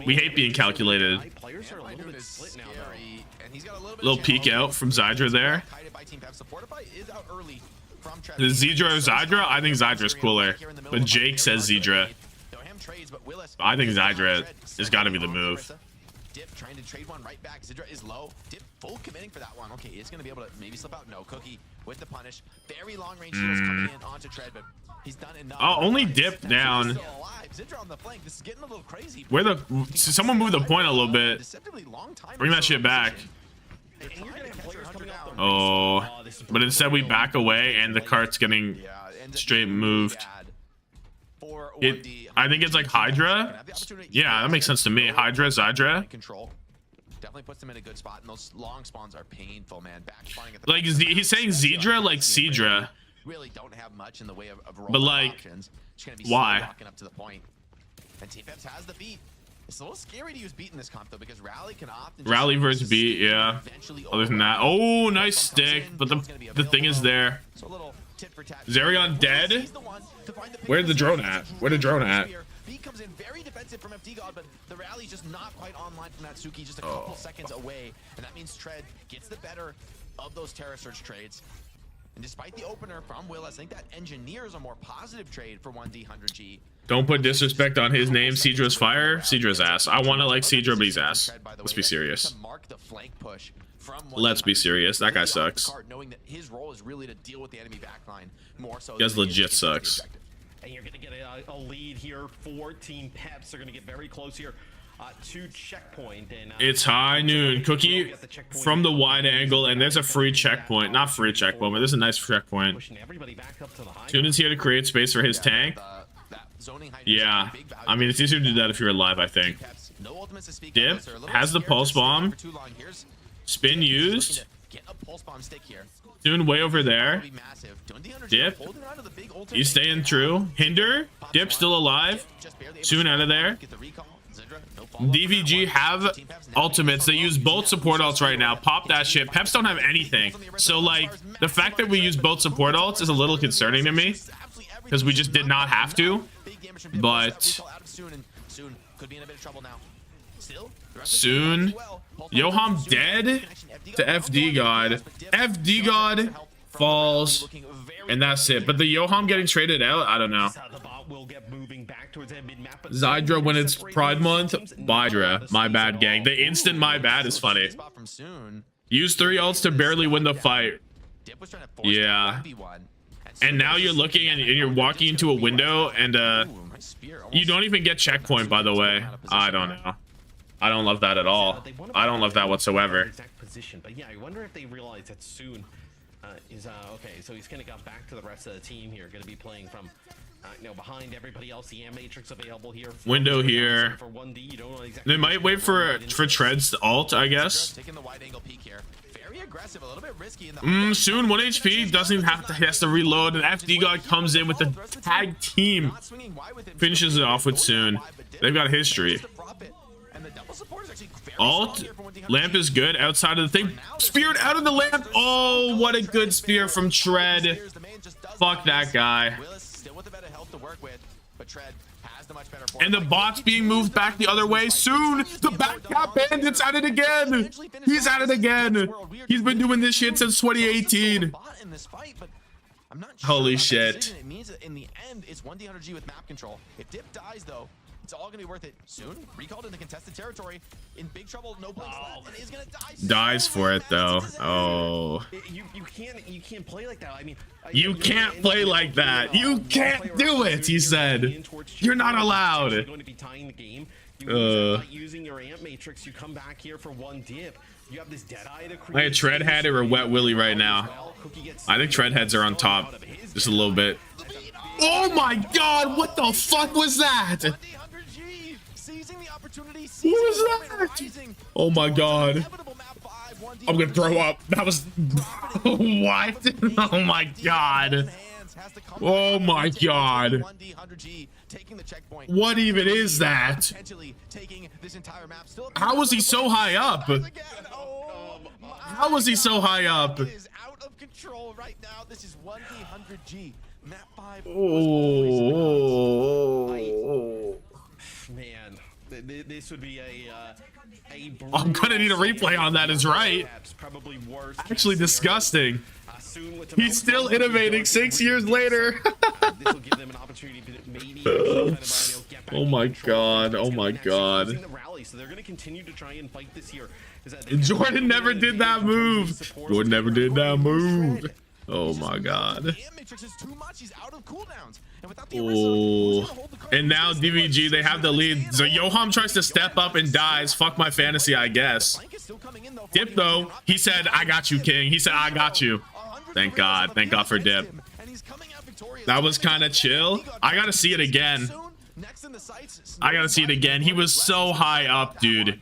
We hate being calculated. Little peek out from Zydra there. The Zydra or Zydra? I think Zydra's cooler. But Jake says Zydra. I think Zydra has got to be the move. Dip trying to trade one right back. Zidra is low. Dip full committing for that one. Okay, it's going to be able to maybe slip out. No, Cookie with the punish. Very long range shields coming in onto Tread, but he's done enough. Oh, only Dip down. Zidra on the flank. This is getting a little crazy. Where the... Someone move the point a little bit. Bring that shit back. Oh, but instead we back away and the cart's getting straight moved. I think it's like Hydra. Yeah, that makes sense to me. Hydra, Zydra. Definitely puts them in a good spot, and those long spawns are painful, man. Like he's saying Zydra like Cedra. Really don't have much in the way of but like, why? Walking up to the point. And Peps has the beat. It's a little scary to use beat in this comp though, because Rally can often Rally versus beat, yeah. Other than that, oh, nice stick, but the thing is there. Zerion dead. Where's the drone at? Where the drone at? Beat comes in very defensive from FD God, but the rally's just not quite online from Natsuki, just a couple seconds away, and that means Tread gets the better of those Terra Surge trades. And despite the opener from Willis, I think that Engineer is a more positive trade for 1D100G. Don't put disrespect on his name. Cedra's fire. Cedra's ass. I want to like Cedra, but he's ass. Let's be serious. Let's be serious. That guy sucks. Knowing that his role is really to deal with the enemy backline more so. He guys legit sucks. And you're gonna get a lead here for Team Peps. They're gonna get very close here to checkpoint. And it's high noon. Cookie from the wide angle, and there's a free checkpoint. Not free checkpoint, but there's a nice checkpoint. Toon is here to create space for his tank. Yeah, I mean, it's easier to do that if you're alive, I think. Dip has the pulse bomb. Spin used. Toon way over there. Dip. He's staying true. Hinder. Dip still alive. Soon out of there. DVG have ultimates. They use both support ults right now. Pop that shit. Peps don't have anything. So, like, the fact that we use both support ults is a little concerning to me, because we just did not have to. But soon, Yoham dead to FD God. FD God falls, and that's it. But the Yoham getting traded out, I don't know. Zydra when it's Pride Month. Bydra, my bad, gang. The instant my bad is funny. Use 3 ults to barely win the fight. Yeah. And now you're looking and you're walking into a window, and you don't even get checkpoint, by the way. I don't know. I don't love that at all. I don't love that whatsoever. But yeah, I wonder if they realize that soon is okay. So he's gonna go back to the rest of the team here. Gonna be playing from behind everybody else. The Matrix available here. Window here. For 1D, you don't know exactly. They might wait for Tread's ult, I guess. Taking the wide angle peek here. Very aggressive, a little bit risky in the soon 1 HP doesn't even have to, he has to reload, and FD God comes in with the tag team, finishes it off with soon. They've got history. Alt lamp is good outside of the thing. Speared out of the lamp. Oh, what a good spear from Tread. Fuck that guy. And the bot's being moved back the other way. Soon, the backcap bandit's at it again. He's at it again. He's been doing this shit since 2018. Holy shit. It means that in the end, it's 1D100G with map control. If Dip dies, though, it's all gonna be worth it. Soon, recalled into contested territory, in big trouble, no place left, and is gonna die. Dies for it though. Oh. You can't play like that. I mean, you can't play like that. You can't do it. He said. You're not allowed. Going to be tying the game. You using your amp matrix. You come back here for 1 dip. You have this dead eye to create. I had Treadhead or Wet Willy right now. I think Treadheads are on top, just a little bit. Oh my God! What the fuck was that? seizing the opportunity. What was that? Oh my god. I'm gonna throw up. That was what? Oh my god. Oh my god. What even is that? How was he so high up? How was he so high up? Out of control right now. This is 1D100G. Map 5. Oh man, this would be a I'm gonna need a replay on that, is right. Probably worse. Actually disgusting. He's still innovating 6 years later. This will give them an opportunity to maybe Oh my god. Oh my god. So they're going to continue to try and fight this here. Jordan never did that move. Jordan never did that move. Oh my god. Oh. And now DVG, they have the lead. So Yoham tries to step up and dies. Fuck my fantasy, I guess. Dip though, he said, I got you, King. He said, I got you. Thank God. Thank God for Dip. That was kind of chill. I gotta see it again. I gotta see it again. He was so high up, dude.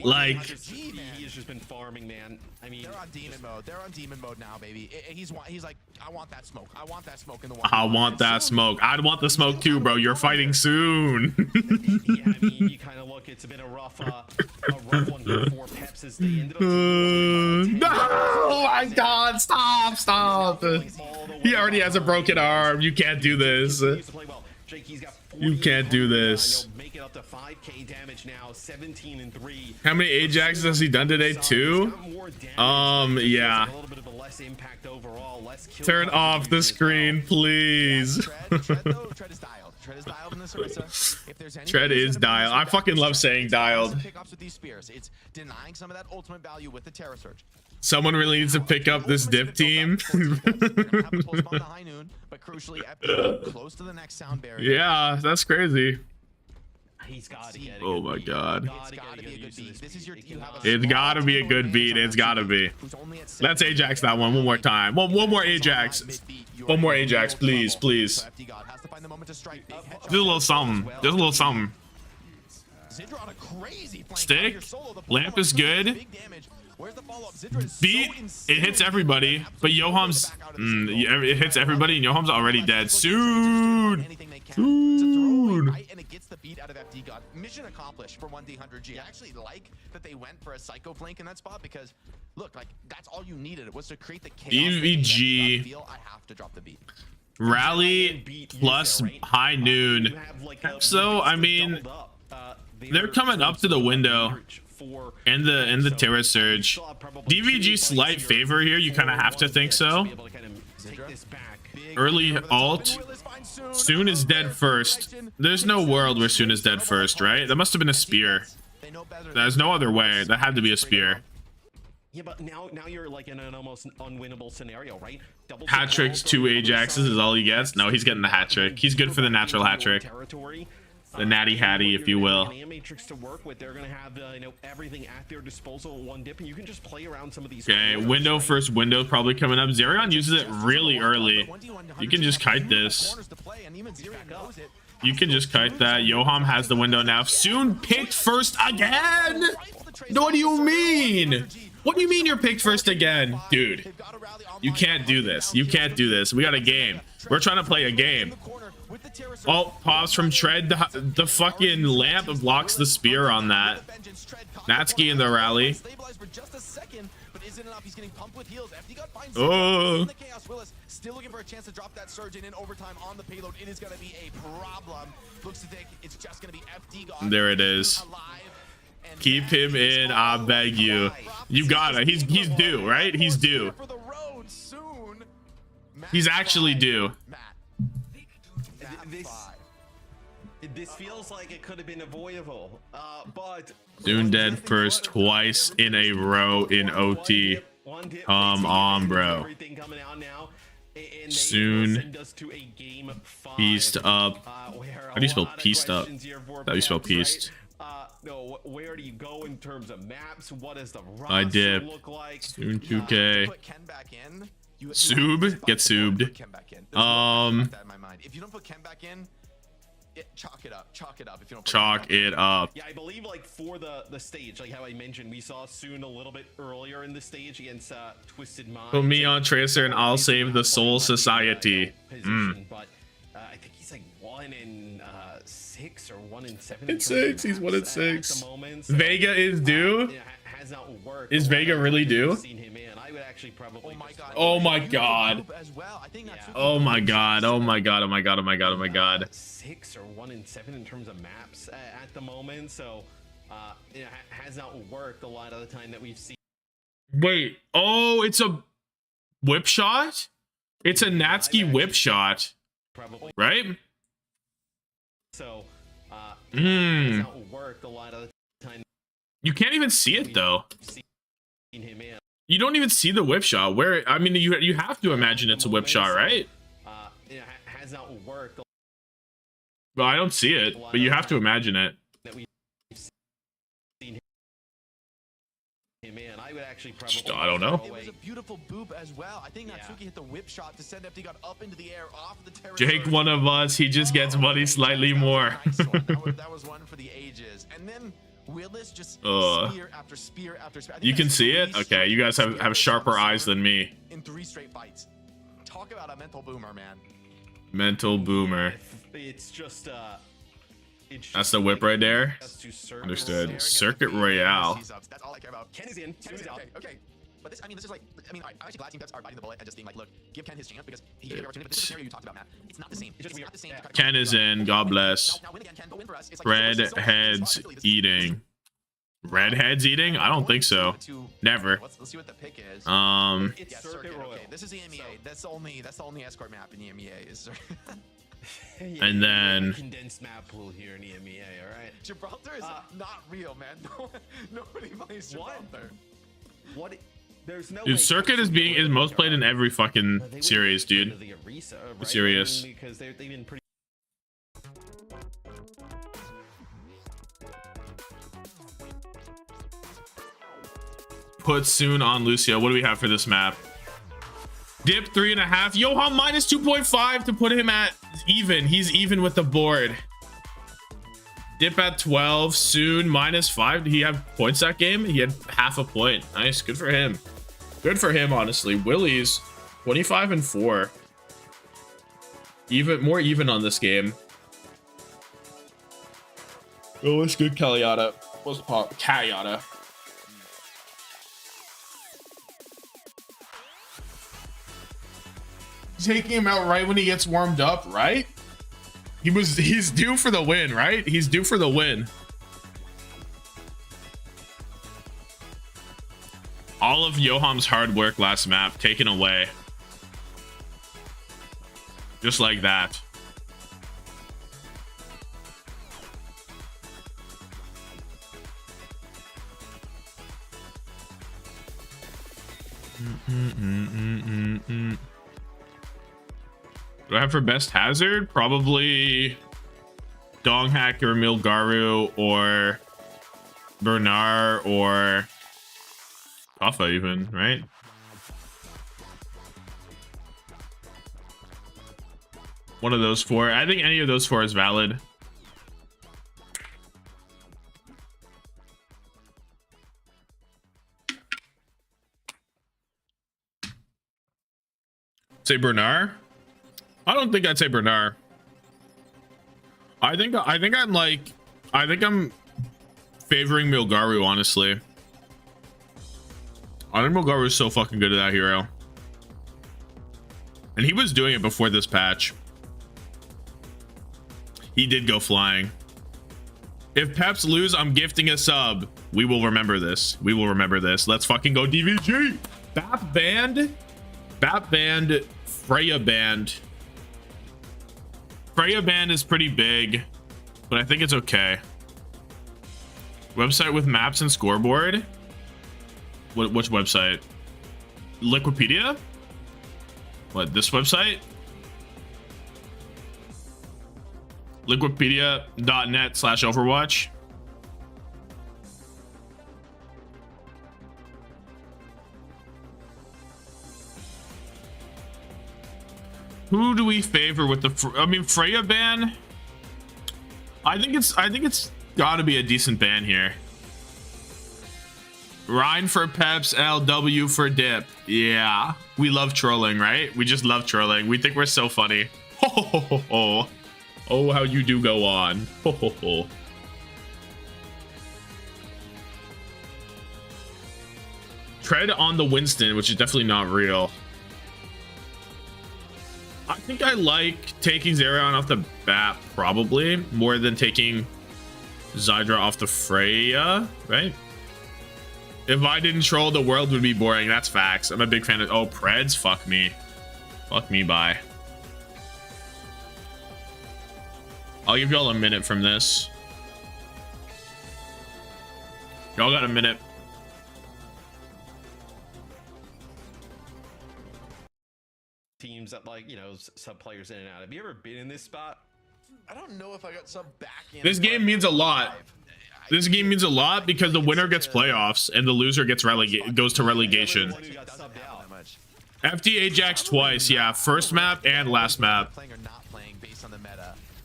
Like, he has just been farming, man. I mean, they're on demon mode. They're on demon mode now, baby. He's like, I want that smoke. I want that smoke in the one. I want that smoke. I'd want the smoke too, bro. You're fighting soon. Yeah, I mean, you kind of look. It's been a rough one here for Peps as they ended up. Oh my God! Stop! He already has a broken arm. You can't do this. You can't do this. Make it up to 5k damage now. 17 and 3. How many Ajaxes has he done today? 2? Yeah. Turn off the screen, please. Tread is dialed. I fucking love saying dialed. Someone really needs to pick up this dip team. Yeah, that's crazy. Oh my God. It's gotta be a good beat. It's gotta be. Let's Ajax that one more time. One more Ajax. One more Ajax, please, please. Just a little something. Just a little something. Stick. Lamp is good. Beat. It hits everybody, but Yoham's it hits everybody, and Yoham's already dead. Soon. And it gets the beat out of FD God. Mission accomplished for 1D100G. I actually like that they went for a psycho flank in that spot because look, like that's all you needed. It was to create the chaos. DVG. I have to drop the beat. Rally plus high noon. So I mean, they're coming up to the window and the Terra Surge. DVG slight favor here. You kind of have to think so. Early alt. Soon is dead first. There's no world where Soon is dead first, right? That must have been a spear. There's no other way. That had to be a spear. Yeah, but now you're like in an almost unwinnable scenario, right? Hat tricks, 2 Ajaxes is all he gets. No, he's getting the hat trick. He's good for the natural hat trick. The natty hattie, if you will. Matrix to work with. They're gonna have everything at their disposal in one dip, and you can just play around some of these. Okay, window first window probably coming up. Zerion uses it really early. You can just kite this. You can just kite that. Yoham has the window now. Soon picked first again. What do you mean? What do you mean you're picked first again, dude? You can't do this. You can't do this. We got a game. We're trying to play a game. Oh, pause from Tread. The fucking lamp blocks the spear on that. Natsuki in the rally. Oh. Still looking for a chance to drop that surge in overtime on the payload. It is going to be a problem. Looks to think it's just going to be FD God. There it is. Keep him in, I beg you. You gotta. He's due, right? He's due. He's actually due. This feels like it could have been avoidable, but Soon dead first twice in a row in OT. Come on, bro. Soon pieced up. How do you spell pieced up? How do you spell pieced? No, where do you go in terms of maps? What does the I dip. like? Soon 2K. Sub, get subbed. If you don't put Ken back in, Chalk it up. Chalk it up if you don't. Chalk it up. Yeah, I believe like for the stage, like how I mentioned, we saw Soon a little bit earlier in the stage against Twisted Mind. Put me on Tracer and I'll save the Soul Society. But I think he's like 1 in 6 or 1 in 7. In 6. He's 1 in 6. At the moment, so, Vega is due. has not worked. Is Vega really due? Seen him in. I would actually probably. Oh my god. Oh my god. Oh my god. Oh my god. Oh my god. Oh my god. 6 or 1 in 7 in terms of maps at the moment, so it has not worked a lot of the time that we've seen. Wait. Oh, it's a whip shot? It's a Natsuki whip shot. Probably. Right? So it has not worked a lot of the time. You can't even see it though. Seen him in. You don't even see the whip shot. Where I mean, you have to imagine it's a whip shot, right? It has not worked. Well, I don't see it, but you have to imagine it. That we've seen him in. I would actually probably. I don't know. It was a beautiful boop as well. I think Natsuki hit the whip shot to send FD God up into the air off the terrace. Jake, one of us, he just gets money slightly more. That was one for the ages. And then Willis just spear after spear after spear. You can see it? Okay, you guys have sharper eyes than me. In 3 straight fights. Talk about a mental boomer, man. Mental boomer. It's just that's the whip right there. Understood. Circuit Royale. That's all I care about. Ken is in. Okay. But this, this is like, I'm actually glad Team Peps are biting the bullet and just being like, look, give Ken his chance because he gave you the opportunity. But this is the scenario you talked about, Matt. It's not the same. It's not the same. Ken is in. God bless. Now win again, Ken. Go win for us. Redheads eating. Redheads eating? I don't think so. Never. Let's see what the pick is. It's Circuit. Okay, this is EMEA. That's the only escort map in EMEA is. And then condensed map pool here in EMEA. All right. Gibraltar is not real, man. Nobody plays Gibraltar. What? There's no. Dude, Circuit is most played in every fucking series, dude. Serious. Because they've been pretty. Put Soon on Lucio. What do we have for this map? Dip 3.5. Johan minus 2.5 to put him at even. He's even with the board. Dip at 12. Soon minus 5. Did he have points that game? He had half a point. Nice. Good for him. Good for him, honestly. Willie's 25 and 4. More even on this game. Oh, it's good, Kaliata. What's the pop? Kaliata. Taking him out right when he gets warmed up, right? He's due for the win, right? He's due for the win. All of Johan's hard work last map taken away. Just like that. Do I have for best hazard? Probably Dong Hacker, Milgaru, or Bernard, or Kaffa even, right? One of those 4. I think any of those 4 is valid. Say Bernard? I don't think I'd say Bernard. I think I'm favoring Milgaru, honestly. I think Milgaru is so fucking good at that hero. And he was doing it before this patch. He did go flying. If Peps lose, I'm gifting a sub. We will remember this. We will remember this. Let's fucking go DVG. Bap band. Bap band. Freya band. Freya band is pretty big, but I think it's okay. Website with maps and scoreboard. Which website? Liquipedia? What, this website? Liquipedia.net/Overwatch. Who do we favor with the... I mean, Freya ban? I think it's got to be a decent ban here. Ryan for Peps, LW for Dip. Yeah, we love trolling, right? We just love trolling. We think we're so funny. Ho ho ho ho ho. Oh, how you do go on. Ho ho ho. Tread on the Winston, which is definitely not real. I think I like taking Zerion off the bat, probably, more than taking Zydra off the Freya, right? If I didn't troll, the world would be boring. That's facts. I'm a big fan of... Oh, Preds? Fuck me. Fuck me, bye. I'll give y'all a minute from this. Y'all got a minute. Teams that, like, you know, sub players in and out. Have you ever been in this spot? I don't know if I got sub back in. This game means a lot. This game means a lot because the winner gets playoffs and the loser gets goes to relegation. FD Ajax twice, yeah. First map and last map.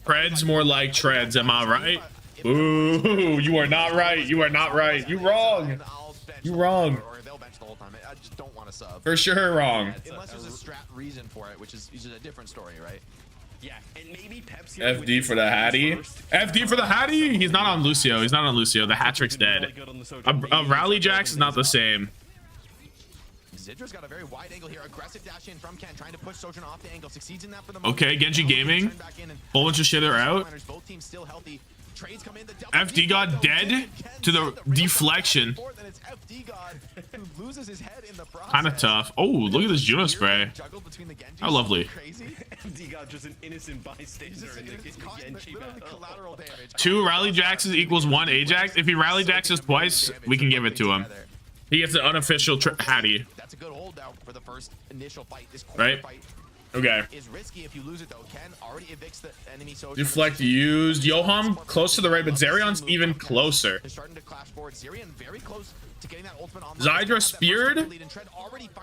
Preds more like treads, am I right? Ooh, you are not right. You are not right. You wrong. You wrong. I just don't want to sub. For sure wrong. Unless there's a strat reason for it, which is a different story, right? Yeah, and maybe Peps FD for the Hattie. FD for the Hattie. He's not on Lucio. He's not on Lucio. The hat trick's dead. A Rally Jax is not the same. Zydra's got a very wide angle here. Aggressive dash in from Ken, trying to push Sojourn off the angle. Succeeds in that for the moment. Okay, Genji Gaming. Whole bunch of shit are out. Both teams still healthy. Trades come in. The FD God dead to the deflection. Kind of tough. Oh, look at this Juno spray. How lovely. FD God just an innocent bystander in the Genji battle. 2 Rally Jaxes equals 1 Ajax. If he Rally Jaxes twice, we can give it to him. He gets an unofficial Hattie. That's a good hold out for the first initial fight. This right? Fight okay. is risky if you lose it though. Ken already evicts the enemy soldier. Deflect used. Yoham close to the right, but Zerion's even closer. They're starting to clash forward. Zerion very close to getting that ultimate on. Zydra speared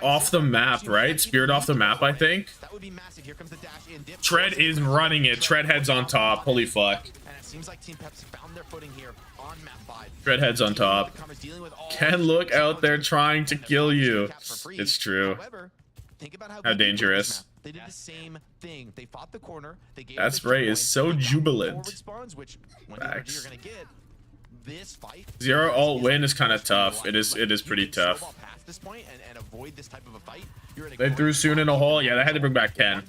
off the map, right? Speared off the map, I think. That would be massive. Here comes the dash in. Dip. Tread is running it. Tread heads on top. Holy fuck. And it seems like Team Peps found their footing here on map 5. Tread heads on top. Ken look out there trying to kill you. It's true. How dangerous. They did the same thing. They fought the corner. They gave that spray is so jubilant. Facts. Zero ult win is kind of tough. It is pretty tough. They threw soon in a hole. Yeah, they had to bring back Ken.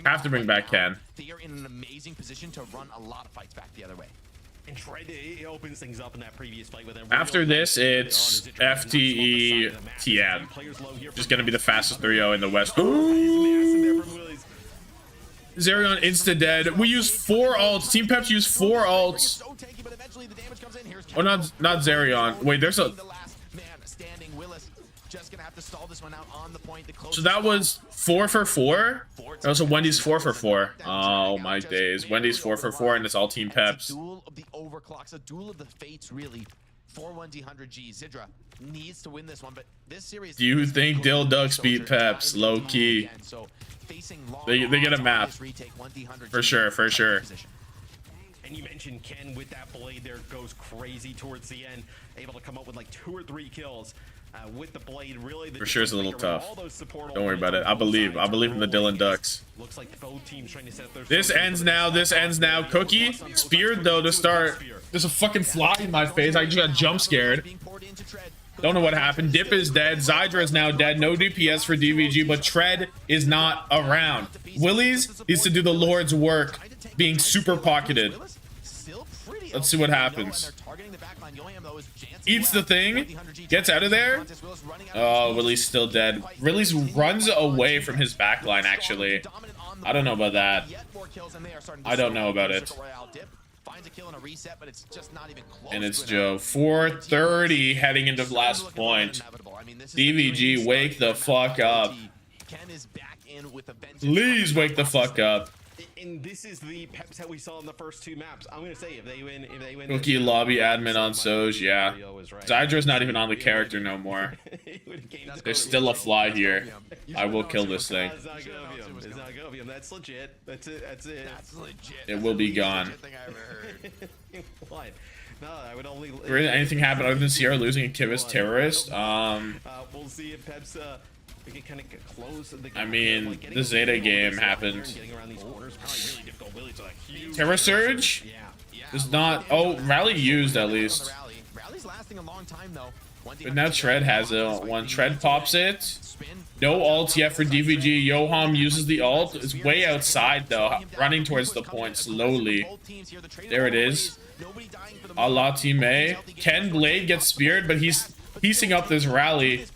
Have to bring back Ken. They are in an amazing position to run a lot of fights back the other way. And it opens things up in that previous fight with them. After this, it's FTE TN. Just gonna be the fastest 3-0 in the West. Ooh. Zerion insta dead. We use 4 ults. Team Peps use 4 ults. Oh, not Zerion. Wait, there's a. So that was 4 for 4. That was a Wendy's 4 for 4. Oh my days. Wendy's 4 for 4, and it's all Team Peps. Duel of the overclocks, a duel of the fates, really. 4-1D100G. Zydra needs to win this one, but this series. Do you think DhillDucks beat Peps? Low key. They get a map. For sure, for sure. And you mentioned Ken with that blade there goes crazy towards the end, able to come up with like 2 or 3 kills with the blade. Really, for sure, it's a little tough. Don't worry about it. I believe in the DhillDucks. Looks like both teams trying to set their. This ends now. This ends now. Cookie speared though to start. There's a fucking fly in my face. I just got jump scared. Don't know what happened. Dip is dead. Zydra is now dead. No DPS for DVG, but Tread is not around. Willies needs to do the Lord's work, being super pocketed. Let's see what happens. Eats the thing, gets out of there. Oh, Willie's still dead. Willie's runs away from his backline, actually. I don't know about that. I don't know about it. And it's Joe. 4:30 heading into last point. DVG, wake the fuck up. Please wake the fuck up. And this is the Peps that we saw in the first 2 maps. I'm gonna say if they win, Cookie lobby admin on Soj, yeah. Zydra's not even on the character no more. There's still a fly here. I will kill this thing. It's not Govium. That's legit. That's it. That's legit. It will be gone. What? No, I would only. Did anything happen other than Sierra losing a Kivas terrorist? We'll see if Peps we can kind of get close. I mean, the Zeta game happened. Terra Surge is not. Oh, Rally used at least. Rally's lasting a long time though. But now Tread has it. When Tread pops it, no ult yet for DVG. Yoham uses the ult. It's way outside though, running towards the point slowly. There it is. A la Team A. Ken Blade gets speared, but he's piecing up this Rally.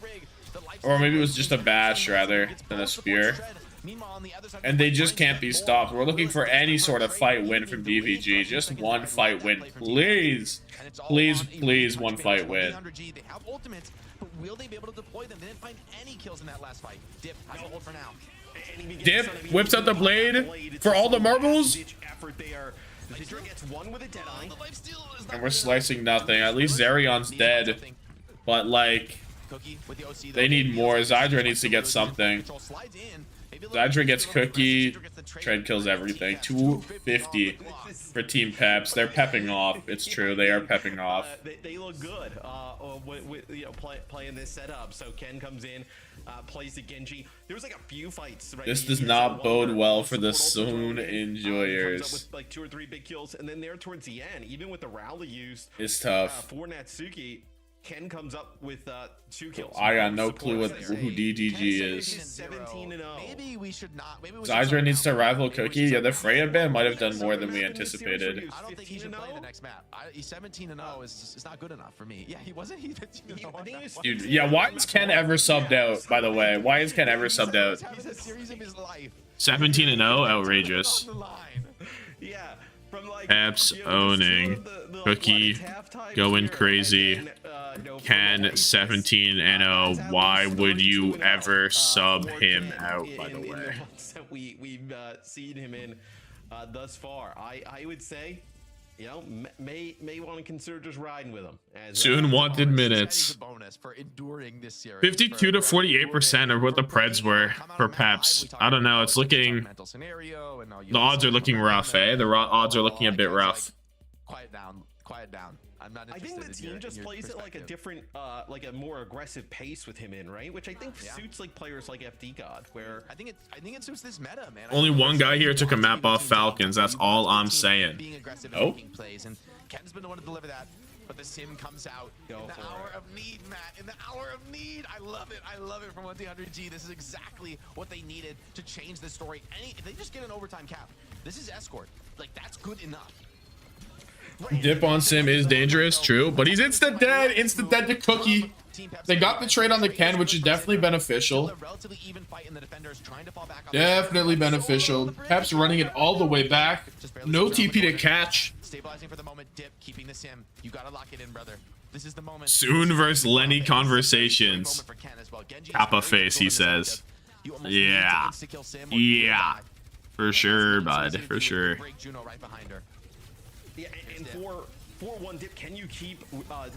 Or maybe it was just a bash rather than a spear. And they just can't be stopped. We're looking for any sort of fight win from DVG. Just one fight win, please. Please, please, one fight win. Will they be able to deploy them? They didn't find any kills in that last fight. Dip has a hold for now. Dip whips out the blade for all the marbles. And we're slicing nothing. At least Zarion's dead. But like, they need more. Zydra needs to get something. Zydra gets Cookie. Tread kills everything. 250 for Team Peps. They're pepping off. It's true. They are pepping off. They look good playing this setup. So Ken comes in, plays the Genji. There was like a few fights. Right? This does not bode well for the Soon enjoyers. With like 2 or 3 big kills, and then there towards the end, even with the Rally used, it's tough. For Natsuki, Ken comes up with 2 kills. I got no clue who DDG is. 17-0. Maybe we should not. Zydra needs to rival Cookie. Yeah, the Freya ban might have done more than we anticipated. I don't think he should play the next map. 17-0 is not good enough for me. Yeah, he wasn't. He 15-0. Dude, yeah. Why is Ken ever subbed out? By the way, why is Ken ever subbed out? 17-0, outrageous. Yeah. Peps owning. Cookie going crazy. Ken 17-0. Why would you ever sub him out, by the way? We've seen him in thus far. I would say, you know, may want to consider just riding with him. Soon wanted minutes. 52 to 48% of what the Preds were for Peps. I don't know. It's looking. The odds are looking rough, eh? The odds are looking a bit rough. Quiet down. Quiet down. I'm not interested. I think the team just plays it like a different, like a more aggressive pace with him in, right? Which I think suits like players like FD God, where I think it suits this meta, man. Only one guy here took a map off Falcons. That's all I'm saying. Being aggressive, making plays, and Ken's been the one to deliver that. But the sim comes out in the hour of need, Matt. In the hour of need, I love it. I love it from 100G. This is exactly what they needed to change the story. If they just get an overtime cap, this is escort. Like that's good enough. Dip on Sim is dangerous, true, but he's instant dead to Cookie. They got the trade on the Ken, which is definitely beneficial. Definitely beneficial. Peps running it all the way back. No TP to catch. Stabilizing for the moment, Dip keeping the sim. You gotta lock it in, brother. This is the moment. Soon versus Lenny conversations. Kappa face, he says. Yeah. Yeah. For sure, bud. For sure. Yeah, and for 1 Dip, can you keep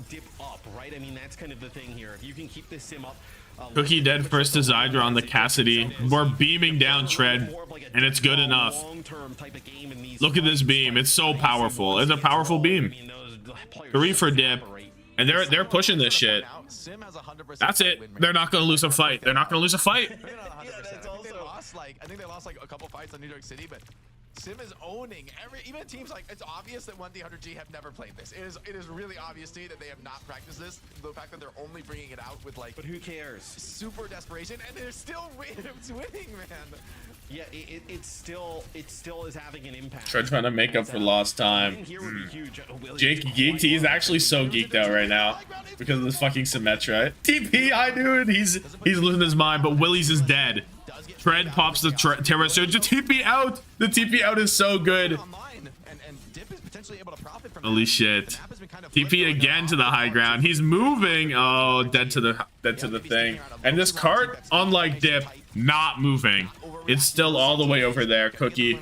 Dip up, right? I mean, that's kind of the thing here. If you can keep this sim up. Cookie dead first to Zydra on the Cassidy. We're beaming down Tread, and it's good enough. Look at this beam. It's so powerful. It's a powerful beam. 3 for Dip. And they're pushing this shit. That's it. They're not going to lose a fight. They're not going to lose a fight. I think they lost like a couple fights on New York City, but Sim is owning even teams like it's obvious that 1D100G have never played this. It is really obvious to me that they have not practiced this. The fact that they're only bringing it out with like, but who cares? Super desperation, and they're still winning, man. Yeah, it still is having an impact. Trying to make up for lost time. Jake geeked. He's actually so geeked out right now because of this fucking Symmetra. TP, dude. He's losing his mind, but Willie's is dead. Tread pops the Terra Surge. The TP out. The TP out is so good. Holy shit. TP again to the high ground. He's moving. Oh, dead to the thing. And this cart, unlike Dip, not moving. It's still all the way over there, Cookie.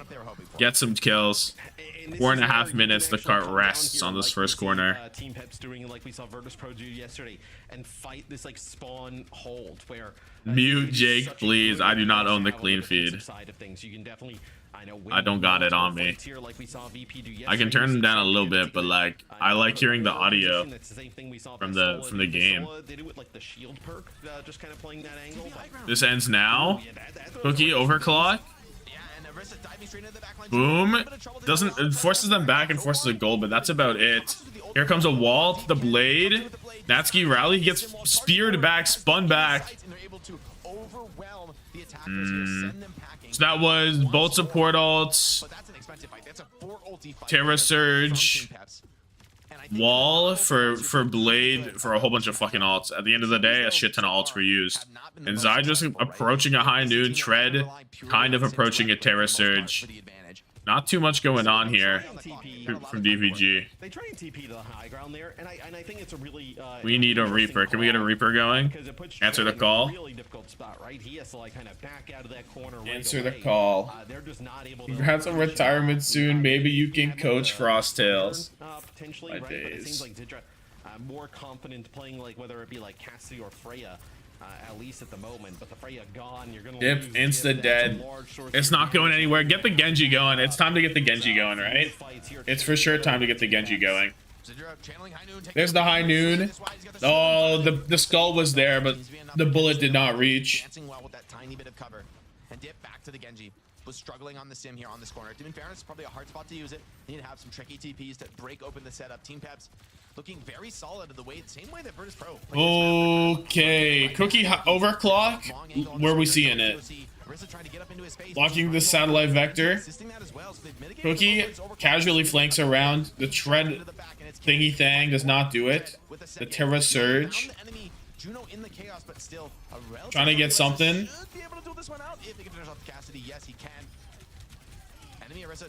Get some kills. And this 4.5 is where minutes, you the can cart actually come rests down here on this like first we see, corner. Team Peps doing like we saw Virtus Pro do yesterday, and fight this like spawn hold where Mute it is Jake, such a please. good I do not approach own the to have on clean defensive feed. side of things. You can definitely, I know, I don't got it on me. fights here like we saw VP do I can yesterday. turn them Some down a little champions bit, but to like get, I like the hearing the lower audio position. That's the same thing we saw from Pistola the do. game. Pistola did it with like the shield perk, just kind of playing that angle. But, This ends now. yeah, that's what Cookie Virtus overclock. Yeah, and Arisa diving straight into the backline. Boom. A bit of trouble there. Doesn't it forces them back and forces a goal, but that's about it. Here comes a wall to the blade. Natsuki rally gets speared back, spun back. And they're able to overwhelm the attackers here, send them packing. So that was both support ults, But that's an expensive fight. That's a 4 ulti fight Terra there Surge, from Team Peps. And I think wall that for blade for a whole bunch of fucking ults. At the end of the day, a shit ton of ults were used. And Zai just approaching a high noon, Tread kind of approaching a Terra Surge. Not too much going on here from DVG. They try and TP to the high ground there, and I think it's a really We need a Reaper. Can we get a Reaper going? because it puts Answer the Trey in a call. really difficult spot, right? He has to like kind of back out of that corner. Right Answer the away. call. They're just not able to. Congrats on retirement soon. Maybe you can coach Frosttails. Potentially, My right? But it days. seems like Zidra more confident playing like whether it be like Cassidy or Freya. At least at the moment, but the Freya gone, you're gonna Dip, lose insta Dip. dead. That's a large source It's of not going damage. anywhere. Get the Genji going. It's time to get the Genji going, right? It's for sure time to get the Genji going. There's the high noon. Oh, the skull was there, but the bullet did not reach. Dancing well with that tiny bit of cover. And Dip back to the Genji. Was struggling on the sim here on this corner. In fairness, it's probably a hard spot to use it. Need to have some tricky TPs to break open the setup. Team Peps looking very solid in the way, same way that Virtus Pro. Okay, Cookie overclock. Where are we seeing it? Blocking the satellite vector. Cookie casually flanks around. The tread thingy thang does not do it. The Terra Surge. Trying to get something.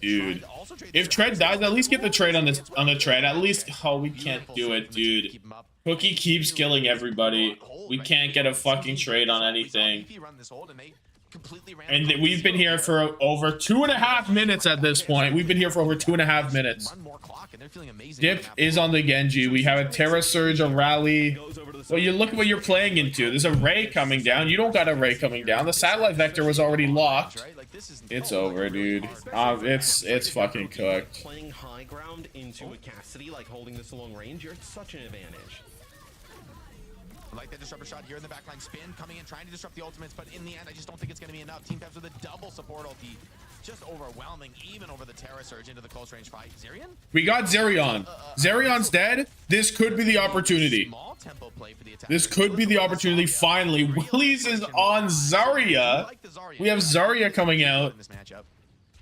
Dude, if Tread dies, at least get the trade on the trade. At least, oh, we can't do it, dude. Cookie keeps killing everybody. We can't get a fucking trade on anything. And we've been here for over 2.5 minutes at this point. We've been here for over 2.5 minutes. Dip is on the Genji. We have a Terra Surge, a rally. Well, you look at what you're playing into. There's a Ray coming down. You don't got a Ray coming down. The satellite vector was already locked. It's over, dude. It's fucking cooked. Playing high ground into a Cassidy, like holding this long range, you're at such an advantage. I like that disruptor shot here in the backline. Spin coming in, trying to disrupt the ultimates, but in the end, I just don't think it's going to be enough. Team Peps with a double support ulti. Just overwhelming, even over the Terra Surge into the close range fight. Zerion? We got Zerion. Zerion's dead. This could be the opportunity. Small tempo play for the attack. This could be the opportunity. Finally, Willies is on Zarya. We have Zarya coming out. In this matchup.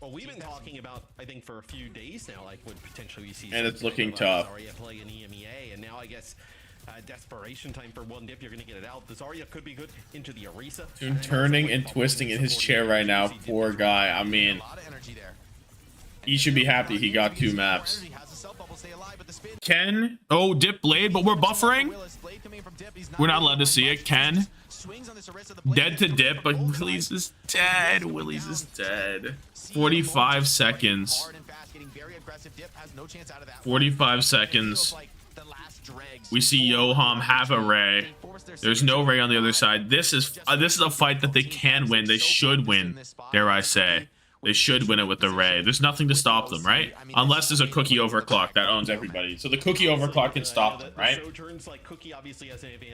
Well, we've been talking about, I think, for a few days now, like would potentially we see. And it's something looking about tough. Zarya play in EMEA, and now I guess desperation time for one Dip. You're going to get it out. The Zarya could be good into the Arisa. Turning and twisting in his chair right now. Poor guy. I mean, A lot of energy there. he should be happy he got 2 maps. Ken. Oh, Dip Blade, but we're buffering. We're not allowed to see it. Ken. Dead to Dip, but Willies is dead. Willies is dead. 45 seconds. 45 seconds. We see Yoham have a Ray. There's no Ray on the other side. This is a fight that they can win. They should win, dare I say. They should win it with the Ray. There's nothing to stop them, right? Unless there's a Cookie overclock that owns everybody. So the Cookie overclock can stop them, right?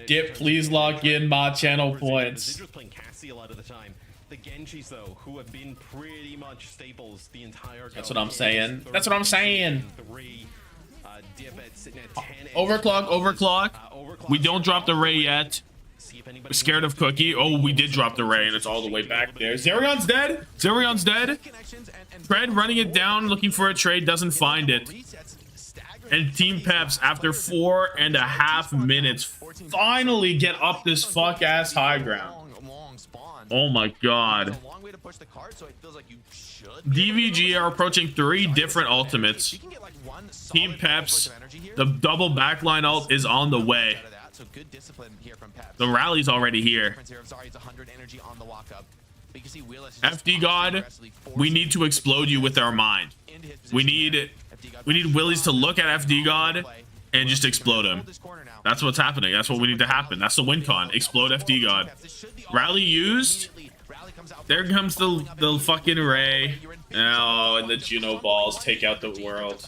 Dip, please lock in my channel points. Playing Cassie a lot of the time. The Genjis, though, who have been pretty much staples the entire. That's what I'm saying. That's what I'm saying. Dip at sitting at 10. Overclock. We don't drop the Ray yet. We're scared of Cookie. Oh, we did drop the Ray, and it's all the way back there. Zerion's dead. Zerion's dead. Fred running it down, looking for a trade, doesn't find it. And Team Peps, after 4.5 minutes, finally get up this fuck-ass high ground. Oh my god. DVG are approaching 3 different ultimates. Team Peps, the double backline ult is on the way. The rally's already here. But you can see Willis is FD God, we need to explode you with our mind. We need Willies to look at FD God and just explode him. That's what's happening. That's what we need to happen. That's the win con. Explode FD God. Rally used. There comes the fucking Ray. Oh, and the Juno balls take out the world.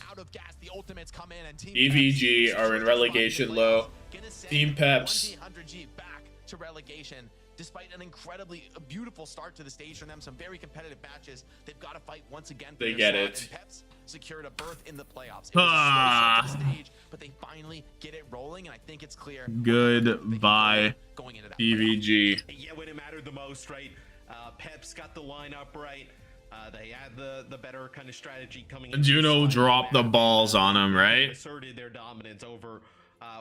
EVG are in relegation low. Team Peps. To relegation, despite an incredibly beautiful start to the stage from them, some very competitive matches. They've got to fight once again. They get it. And Peps secured a berth in the playoffs. It was so slow to the stage, but they finally get it rolling, and I think it's clear. Goodbye, going into that EVG. Yeah, when it mattered the most, right? Peps got the lineup right. They had the better kind of strategy coming in. Juno dropped the balls on him, right? Asserted their dominance over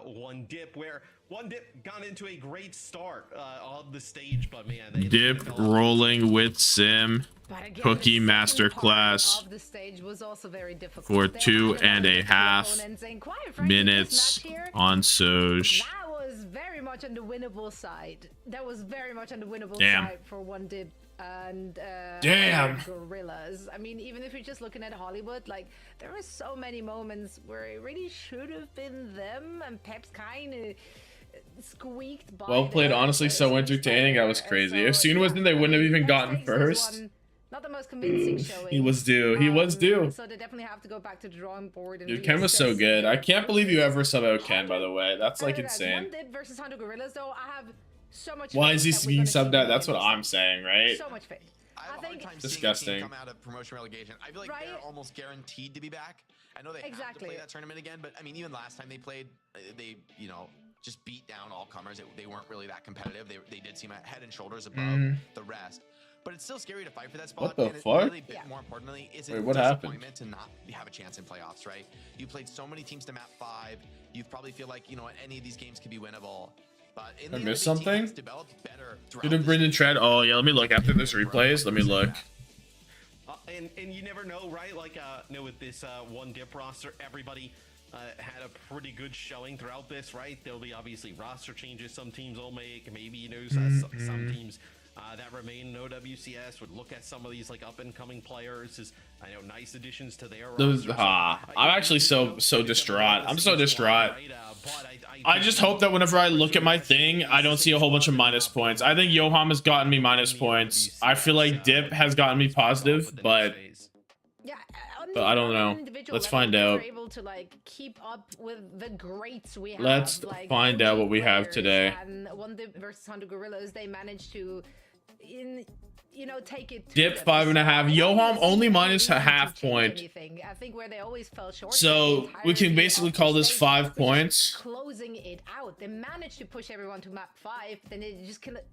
One Dip, where One Dip got into a great start on the stage, but man, Dip rolling with Sim. Again, Cookie the masterclass of the stage was also very difficult. for They 2.5 and quite frankly, minutes this match here, on Soj. that was very much on the winnable side. That was very much on the winnable Damn. side for One Dip and Damn. Gorillas. I mean, even if you're just looking at Hollywood, like there were so many moments where it really should have been them, and Peps kind of squeaked by. Well played, them, honestly, so entertaining. That was and crazy. so, If Soon wasn't, they wouldn't have even that gotten takes this first. one. Not the most convincing showing. He was due. He was due. So they definitely have to go back to the drawing board. And Dude, Ken was so good. I can't believe you ever sub out Ken, by the way. That's like insane. One Dip versus Hunter Gorillas, though, I have so much. Why faith is he that we're being gonna see subbed out? them That's in what this I'm one. saying, right? So much faith. I have a hard time Disgusting. seeing a team come out of promotion relegation. I feel like Right? they're almost guaranteed to be back. I know they have to Exactly. play that tournament again, but I mean, even last time they played, they just beat down all comers. They weren't really that competitive. They did seem head and shoulders above the rest. But it's still scary to fight for that spot. What the and fuck? Really, more importantly, is Wait, it what happened? disappointment to not have a chance in playoffs, right? You played so many teams to map 5. You probably feel like any of these games could be winnable. But in I the missed end, the team something? has developed better throughout Didn't the Brendan season. Tread? Oh, yeah, let me look after this replays. Let me look. And you never know, right? Like, with this One Dip roster, everybody had a pretty good showing throughout this, right? There'll be obviously roster changes some teams will make. Maybe, some teams that remain in OWCS would look at some of these, like, up-and-coming players as, nice additions to their roster. I'm actually so distraught. I'm so distraught. I just hope that whenever I look at my thing, I don't see a whole bunch of minus points. I think Yoham has gotten me minus points. I feel like Dip has gotten me positive, but Yeah, I don't know. Let's find out. Able to like keep up with the greats we have. Let's like, find out what we have players. today. And One Dip versus Hunter Gorillas, they managed to, take it. To Dip them. 5.5. Yoham only minus a half point. Anything. I think where they always fell short. So we can basically call this 5 points. Closing it out, they managed to push everyone to map 5, then they just couldn't.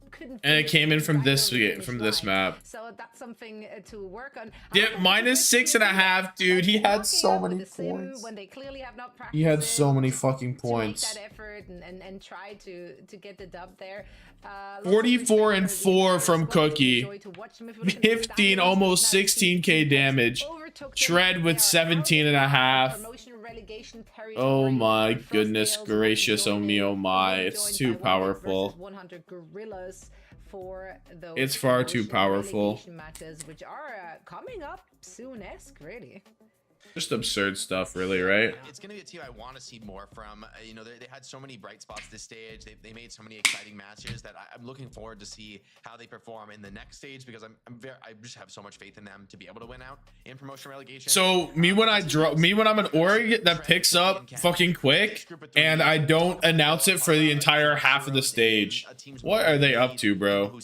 And it came in from right this over the finish line. map. So that's something to work on. Dip minus 6.5, dude. He had so many points. When they clearly have not He had practiced so it, many fucking to make points. that effort and try to get the dub there. 44 and 4 from Cookie. 15, almost 16k damage. Shred with 17.5. Oh my goodness gracious, oh me, oh my. It's too powerful. It's far too powerful. Matches, which are coming up soon-esque, really. Just absurd stuff, really, right? It's going to be a team I want to see more from. They had so many bright spots this stage. They made so many exciting matches that I'm looking forward to see how they perform in the next stage, because I just have so much faith in them to be able to win out in promotion relegation. So me when I'm an org that picks up fucking quick and I don't announce it for the entire half of the stage. What are they up to, bro?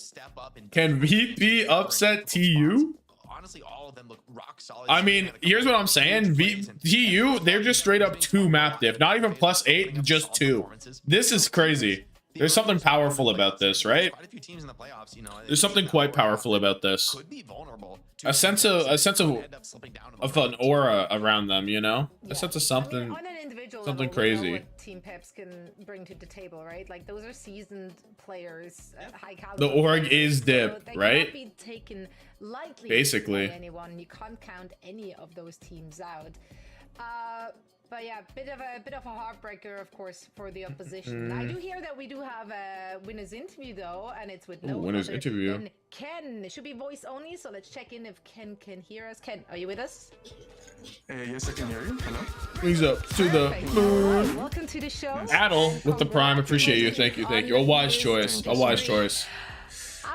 Can VP upset TU? Honestly, all of them look rock solid. I mean, here's what I'm saying. TU, they're just straight up 2 map diff. Not even +8, just 2. This is crazy. There's something powerful about this, right? There's something quite powerful about this. A sense of an aura around them, A sense of something. On an individual something level, we know crazy. what Team Peps can bring to the table, right? Like those are seasoned players, high caliber. The org players, is so Dip, they right? cannot be taken lightly Basically. by anyone. You can't count any of those teams out. But yeah, bit of a heartbreaker, of course, for the opposition. I do hear that we do have a winner's interview though, and it's with no winner's other interview. than Ken. It should be voice only, so let's check in if Ken can hear us. Ken, are you with us? Yes, I can hear you. Hello. Wings up to the Perfect. moon. Alright, welcome to the show. Adel with the prime. Appreciate you. Thank you. Thank you. A wise choice. A wise choice.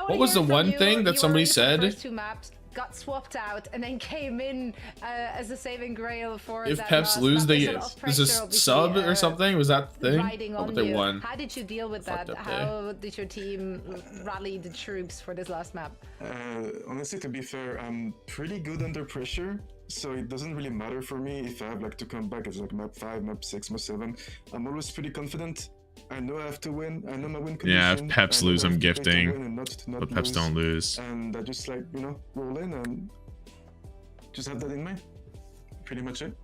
What was the one thing that somebody said? The first two maps got swapped out and then came in as a saving grail for If that Peps last lose, map. they There's a lot of there's a pressure, obviously, sub or something. Was that the thing? riding Oh, on but they you. won. How did you deal with that? Fucked up How did your team rally the troops for this last map? Honestly, to be fair, I'm pretty good under pressure, so it doesn't really matter for me if I have like to come back as like map 5, map 6, map 7. I'm always pretty confident. I know I have to win. I know my win condition. Yeah, if Peps I know lose, I I'm have to play to gifting. win and not to not But Peps lose. don't lose. And I just like, you know, roll in and just have that in mind. Pretty much it.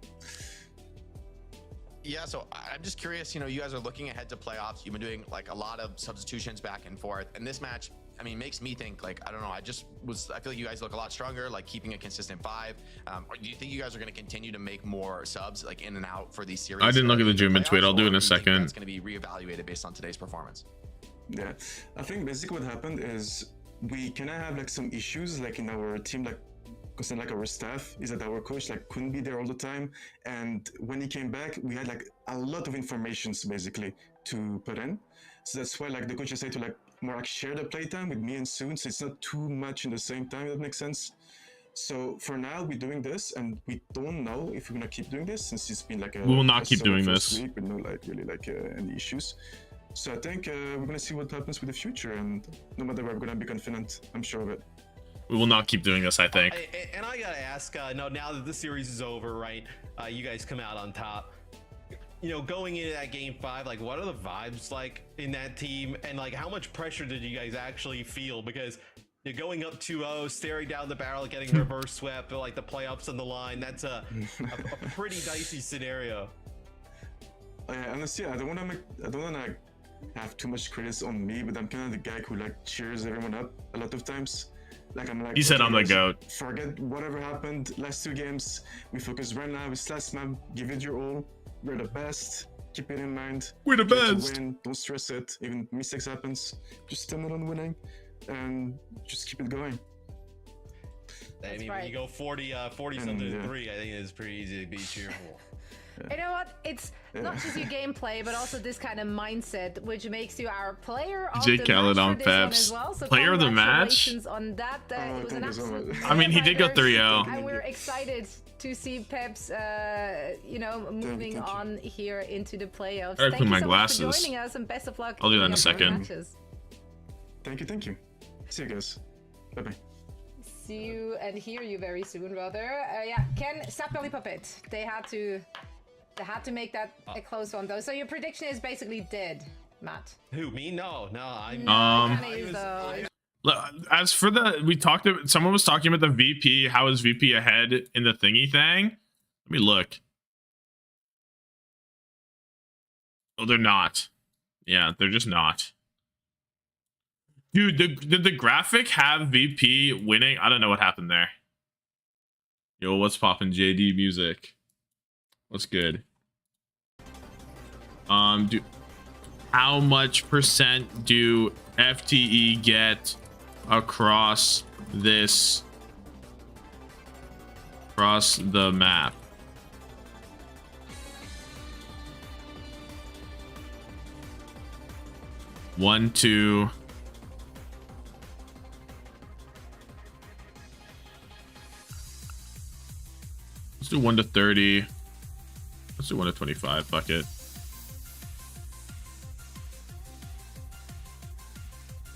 Yeah, so I'm just curious, you know, you guys are looking ahead to playoffs. You've been doing like a lot of substitutions back and forth. And this match, I mean, makes me think like, I don't know, I feel like you guys look a lot stronger, like keeping a consistent 5. Or do you think you guys are going to continue to make more subs like in and out for these series? I didn't look at the Juman tweet. I'll do it in a second. It's going to be reevaluated based on today's performance. Yeah, I think basically what happened is we kind of have like some issues like in our team, like because like our staff is that our coach like couldn't be there all the time, and when he came back we had like a lot of informations basically to put in, so that's why like the coach said to like more like share the playtime with me and Soon, so it's not too much in the same time, if that makes sense. So for now we're doing this, and we don't know if we're gonna keep doing this since it's been like We will not a keep solid doing first this. week with no like really like any issues. So I think we're gonna see what happens with the future, and no matter what, we're gonna be confident. I'm sure of it. We will not keep doing this, I think. And I gotta ask, now that the series is over, right? You guys come out on top. You know, going into that game 5, like, what are the vibes like in that team, and like, how much pressure did you guys actually feel? Because you're going up 2-0, staring down the barrel, getting reverse swept, like the playoffs on the line. That's a pretty dicey scenario. Honestly, I don't wanna have too much credit on me, but I'm kind of the guy who like cheers everyone up a lot of times. Like I'm like, He said okay, I'm the guys, GOAT. Forget whatever happened last 2 games. We focus right now. It's last map. Give it your all. We're the best. Keep it in mind. We're the Try to best. win. Don't stress it. Even mistakes happens. Just stand on winning, and just keep it going. I mean, right. when you go 40 something to yeah. 3, I think it's pretty easy to be cheerful. You know what? It's not just your gameplay, but also this kind of mindset, which makes you our player of Jake the Khaled match on for this one Peps. as well. So Player of the match? congratulations on that. It was an thank you so absolute. much. I mean, he did go pleasure. 3-0. And we're excited to see Peps, you know, moving thank you. on here into the playoffs. I gotta Thank put you my so glasses. much for joining us, and best of luck. I'll do that in a the upcoming second. matches. Thank you. See you guys. Bye bye. See you and hear you very soon, brother. Yeah, Ken, Sap Belly Puppet. They had to make that a close one though. So your prediction is basically dead, Matt. Who, me? No, I'm. Kinda is, I though. As for someone was talking about the VP. How is VP ahead in the thingy thing? Let me look. Oh, they're not. Yeah, they're just not. Dude, did the graphic have VP winning? I don't know what happened there. Yo, what's poppin', JD music? What's good? How much percent do FTE get across the map? One, two. Let's do 1 to 30. Let's do 1 to 25. Fuck it.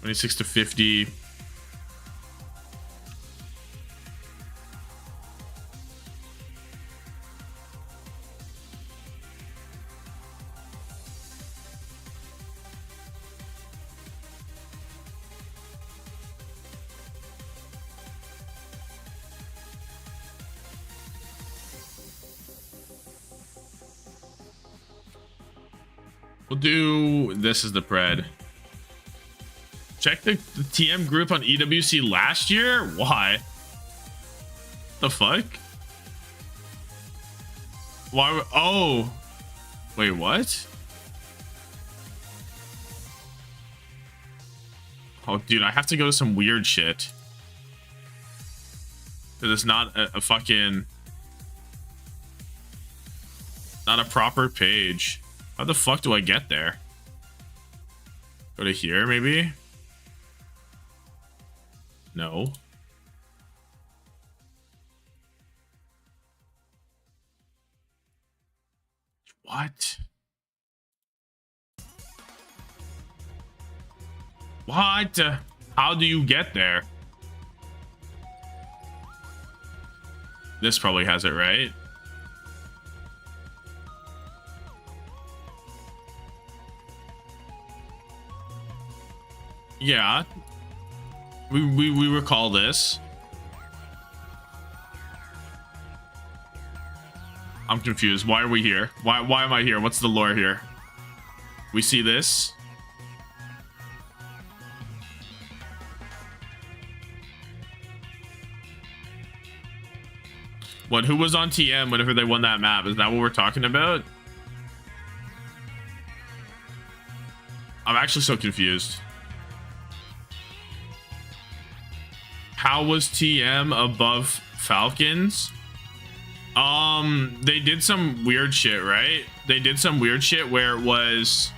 26 to 50. We'll do this is the pred. Check the TM group on EWC last year? Why? The fuck? Why? Oh, wait, what? Oh, dude, I have to go to some weird shit. Cause it's not a fucking, not a proper page. How the fuck do I get there? Go to here, maybe? No. What? What? How do you get there? This probably has it, right? Yeah. We recall this. I'm confused. Why are we here? Why am I here? What's the lore here? We see this. What? Who was on TM whenever they won that map? Is that what we're talking about? I'm actually so confused. How was TM above Falcons? They did some weird shit, right? They did some weird shit where it was,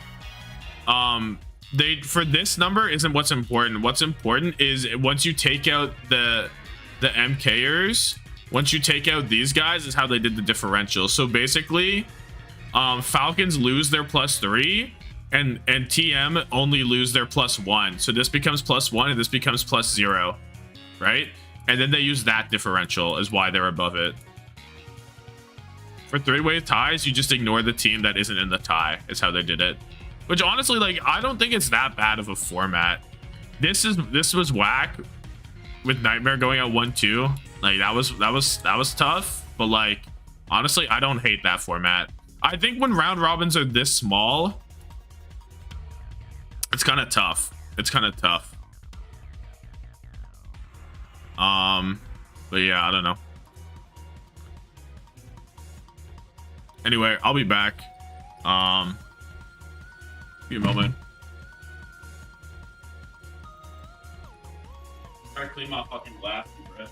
for this number isn't what's important. What's important is once you take out the MKers, once you take out these guys is how they did the differential. So basically, Falcons lose their +3 and TM only lose their +1. So this becomes +1 and this becomes +0, right? And then they use that differential as why they're above it. For three-way ties, you just ignore the team that isn't in the tie. Is how they did it. Which honestly, like, I don't think it's that bad of a format. This was whack with Nightmare going out 1-2. Like that was tough. But like, honestly, I don't hate that format. I think when round robins are this small, it's kind of tough. It's kind of tough. But yeah, I don't know. Anyway, I'll be back. Give me a moment. Try to clean my fucking glass, bro.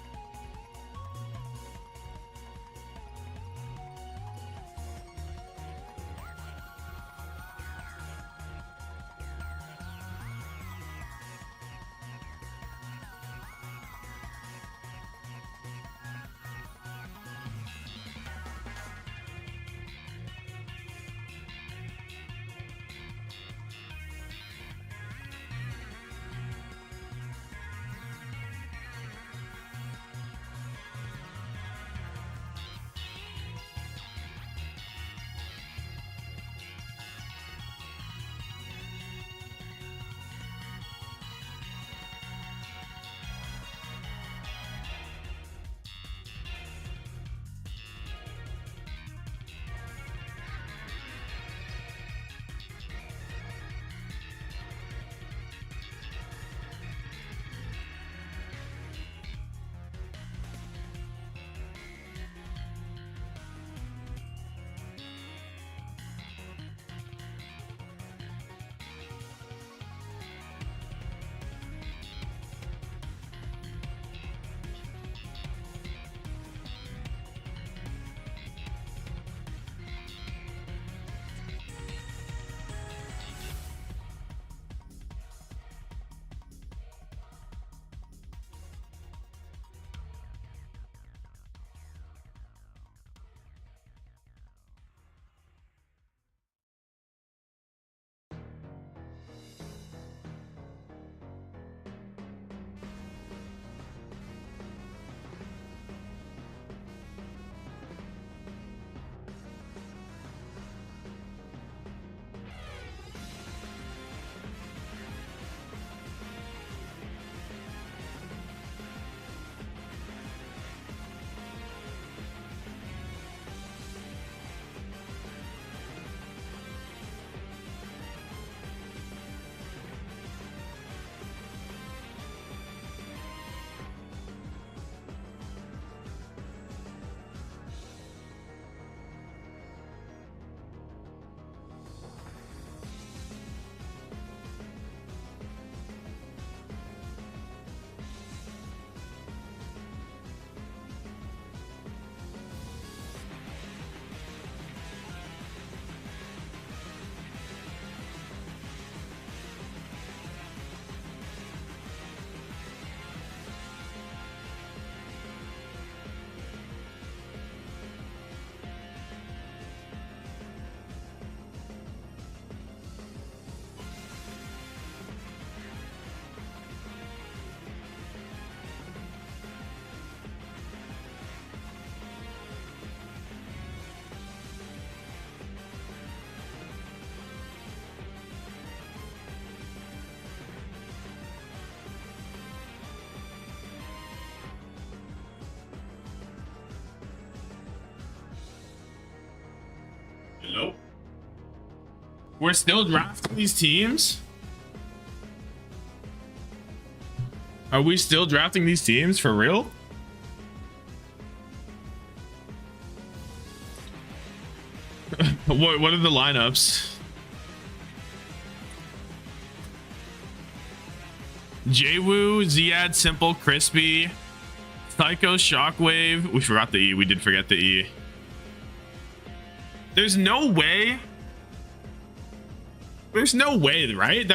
Hello? We're still drafting these teams? Are we still drafting these teams for real? What are the lineups? Jwoo, Ziad, Simple, Crispy, Psycho, Shockwave. We forgot the E. We did forget the E. There's no way. There's no way, right?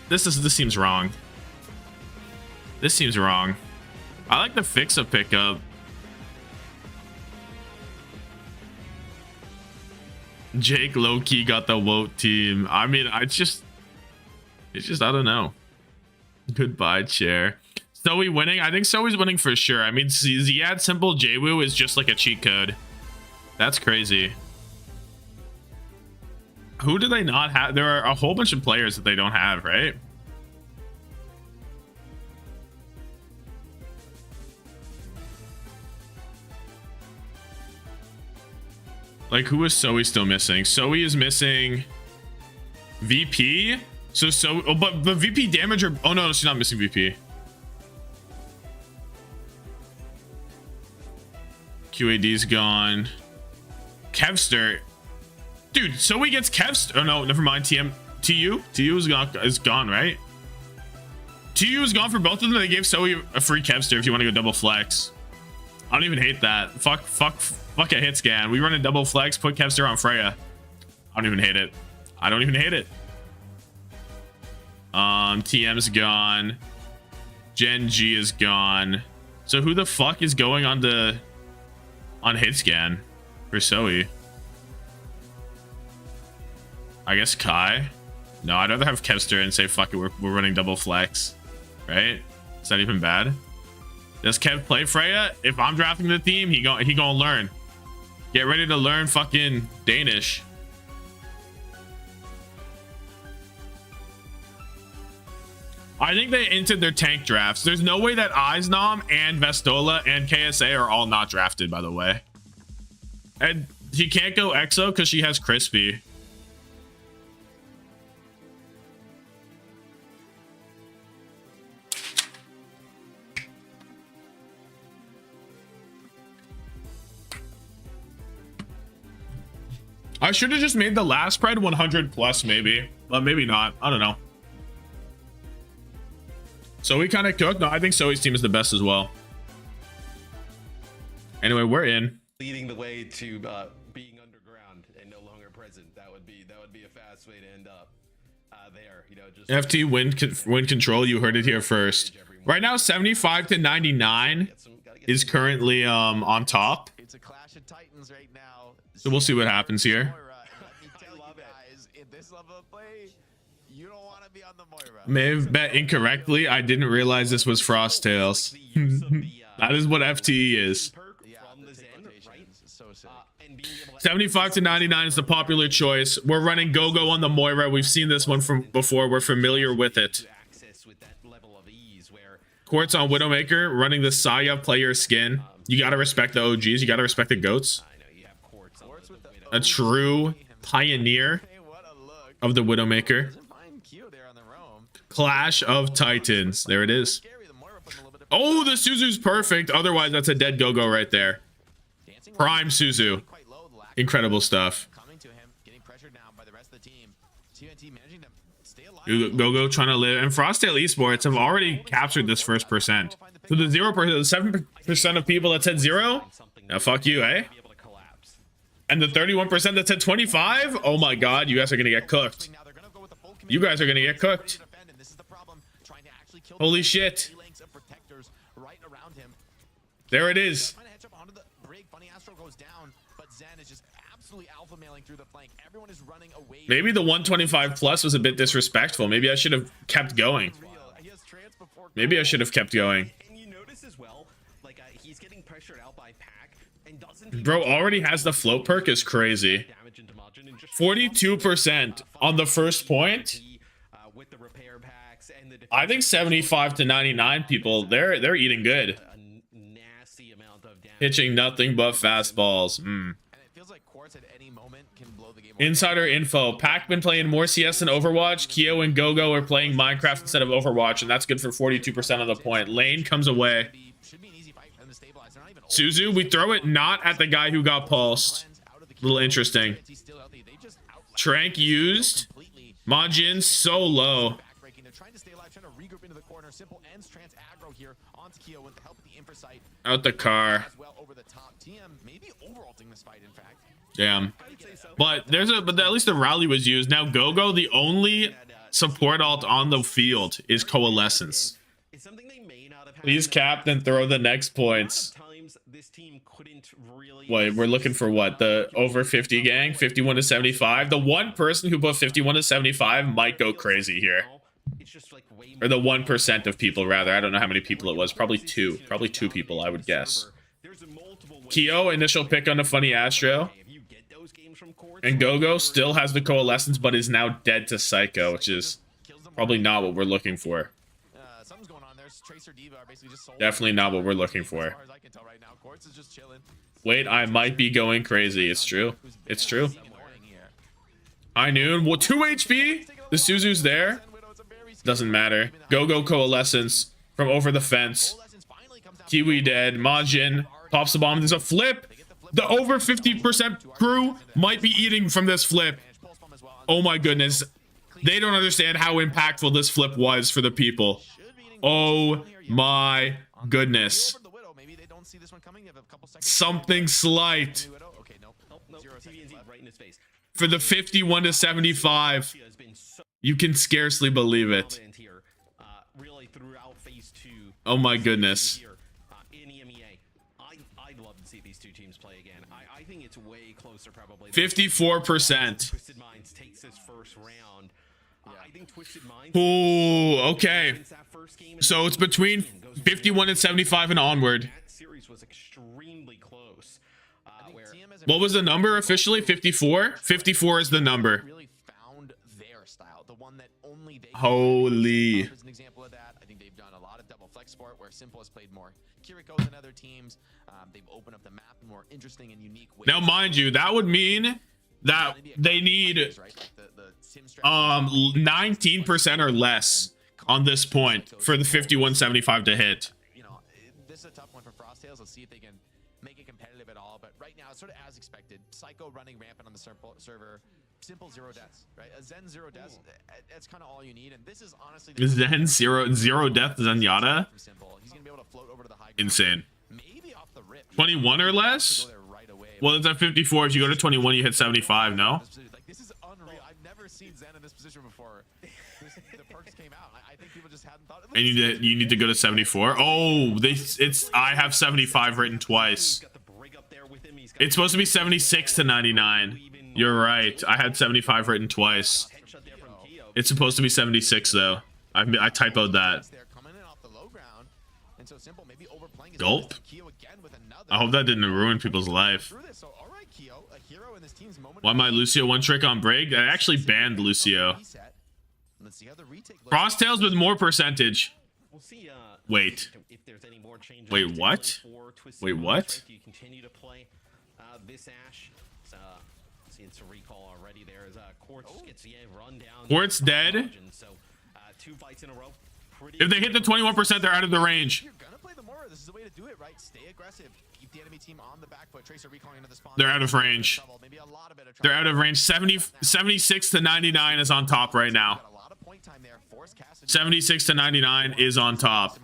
This seems wrong. This seems wrong. I like the fix-a pickup. Jake low-key got the Woat team. I mean, it's just I don't know. Goodbye, chair. Zoe winning? I think Zoe's winning for sure. I mean, Ziad Simple Jwoo is just like a cheat code. That's crazy. Who do they not have? There are a whole bunch of players that they don't have, right? Like, who is Zoe still missing? Zoe is missing VP. But VP damage or... Oh, no, she's not missing VP. QAD's gone. Kevster. Dude, Zoe gets Kevster. Oh, no, never mind. TU is gone, right? TU is gone for both of them. They gave Zoe a free Kevster if you want to go double flex. I don't even hate that. Fuck a hit scan. We run a double flex, put Kevster on Freya. I don't even hate it. I don't even hate it. TM's gone. Gen G is gone. So who the fuck is going on hit scan for Zoe? I guess Kai. No, I'd rather have Kevster and say fuck it, we're running double flex. Right? Is that even bad? Does Kev play Freya? If I'm drafting the team, he gonna learn. Get ready to learn fucking Danish. I think they entered their tank drafts. There's no way that Eisnom and Vestola and KSA are all not drafted, by the way. And she can't go EXO because she has Crispy. I should have just made the last spread 100 plus, maybe. But maybe not. I don't know. So we kind of cooked. No, I think Zoe's team is the best as well. Anyway, we're in. Leading the way to being underground and no longer present. That would be a fast way to end up there. You know, just FT win control. You heard it here first. Right now, 75 to 99 is currently on top. It's a clash of titans right now. So we'll see what happens here. You don't want to be on the Moira. May have bet incorrectly. I didn't realize this was Frost Tails. That is what FTE is. 75 to 99 is the popular choice. We're running Go-Go on the Moira. We've seen this one from before. We're familiar with it. Quartz on Widowmaker, running the Saya player skin. You gotta respect the OGs. You gotta respect the GOATs. A true pioneer of the Widowmaker. Clash of Titans. There it is. Oh, the Suzu's perfect. Otherwise, that's a dead Go-Go right there. Prime Suzu. Incredible stuff. Go-Go trying to live. And Frosttail Esports have already captured this first percent. So the 0%, the 7% of people that said 0, now fuck you, eh? And the 31% that said 25, oh my god, you guys are gonna get cooked. You guys are gonna get cooked. Holy shit. There it is. Maybe the 125 plus was a bit disrespectful. Maybe I should have kept going. Maybe I should have kept going. Bro already has the float perk is crazy. 42% on the first point. I think 75 to 99 people, they're eating good. Pitching nothing but fastballs. And it feels like Quartz at any moment can Insider info. Pac been playing more CS than Overwatch. Keo and Gogo are playing Minecraft instead of Overwatch, and that's good for 42% of the point. Lane comes away. Suzu, we throw it not at the guy who got pulsed. Little interesting. Trank used. Majin so low. Out the car. Damn. But at least the rally was used. Now Gogo, the only support alt on the field is Coalescence. Please cap, then throw the next points. Wait, we're looking for what? The over 50 gang? 51 to 75? The one person who put 51 to 75 might go crazy here. Or the 1% of people, rather. I don't know how many people it was. Probably two. Probably two people, I would guess. Keo, initial pick on a funny Astro. And Gogo still has the Coalescence, but is now dead to Psycho, which is probably not what we're looking for. Definitely not what we're looking for. Wait, I might be going crazy. It's true. It's true. High noon. Well, 2 HP. The Suzu's there. Doesn't matter. Gogo Coalescence from over the fence. Kiwi dead. Majin pops the bomb. There's a flip. The over 50% crew might be eating from this flip. Oh my goodness. They don't understand how impactful this flip was for the people. Oh my goodness. Something slight. For the 51 to 75. You can scarcely believe it. Oh my goodness. I'd love to see these two teams play again. I think it's way closer, probably. 54%. Twisted Minds takes this first round. I think Twisted Minds. Ooh, okay. So it's between 51 and 75 and onward. That series was extremely close. What was the number officially? 54? 54 is the number. Holy. As an example of that, I think they've done a lot of double flex sport where Simple has played more Kiriko's and other teams. They've opened up the map in more interesting and unique ways. Now, mind you, that would mean that they need 19% or less on this point for the 51-75 to hit. You know, this is a tough one for Frosttails. Let's see if they can make it competitive at all. But right now, it's sort of as expected. Psycho running rampant on the server. Simple 0 deaths, right? A Zen 0 deaths, that's kind of all you need. And this is honestly Zen zero death Zenyatta. He's gonna be able to float over to the high ground. Insane. Maybe off the rip. 21 or less? Well, it's at 54. If you go to 21, you hit 75, no? Like, this is unreal. I've never seen Zen in this position before. The perks came out. I think people just hadn't thought. And you need to go to 74. Oh, I have 75 written twice. It's supposed to be 76 to 99. You're right. I had 75 written twice. It's supposed to be 76 though. I typoed that. Gulp. I hope that didn't ruin people's life. Why my Lucio one trick on break? I actually banned Lucio. Frosttails with more percentage. Wait. Wait, what? Wait, what? Quartz dead. If they hit the 21%, they're out of the range. They're out of range. They're out of range. 76 to 99 is on top right now. 76 to 99 is on top.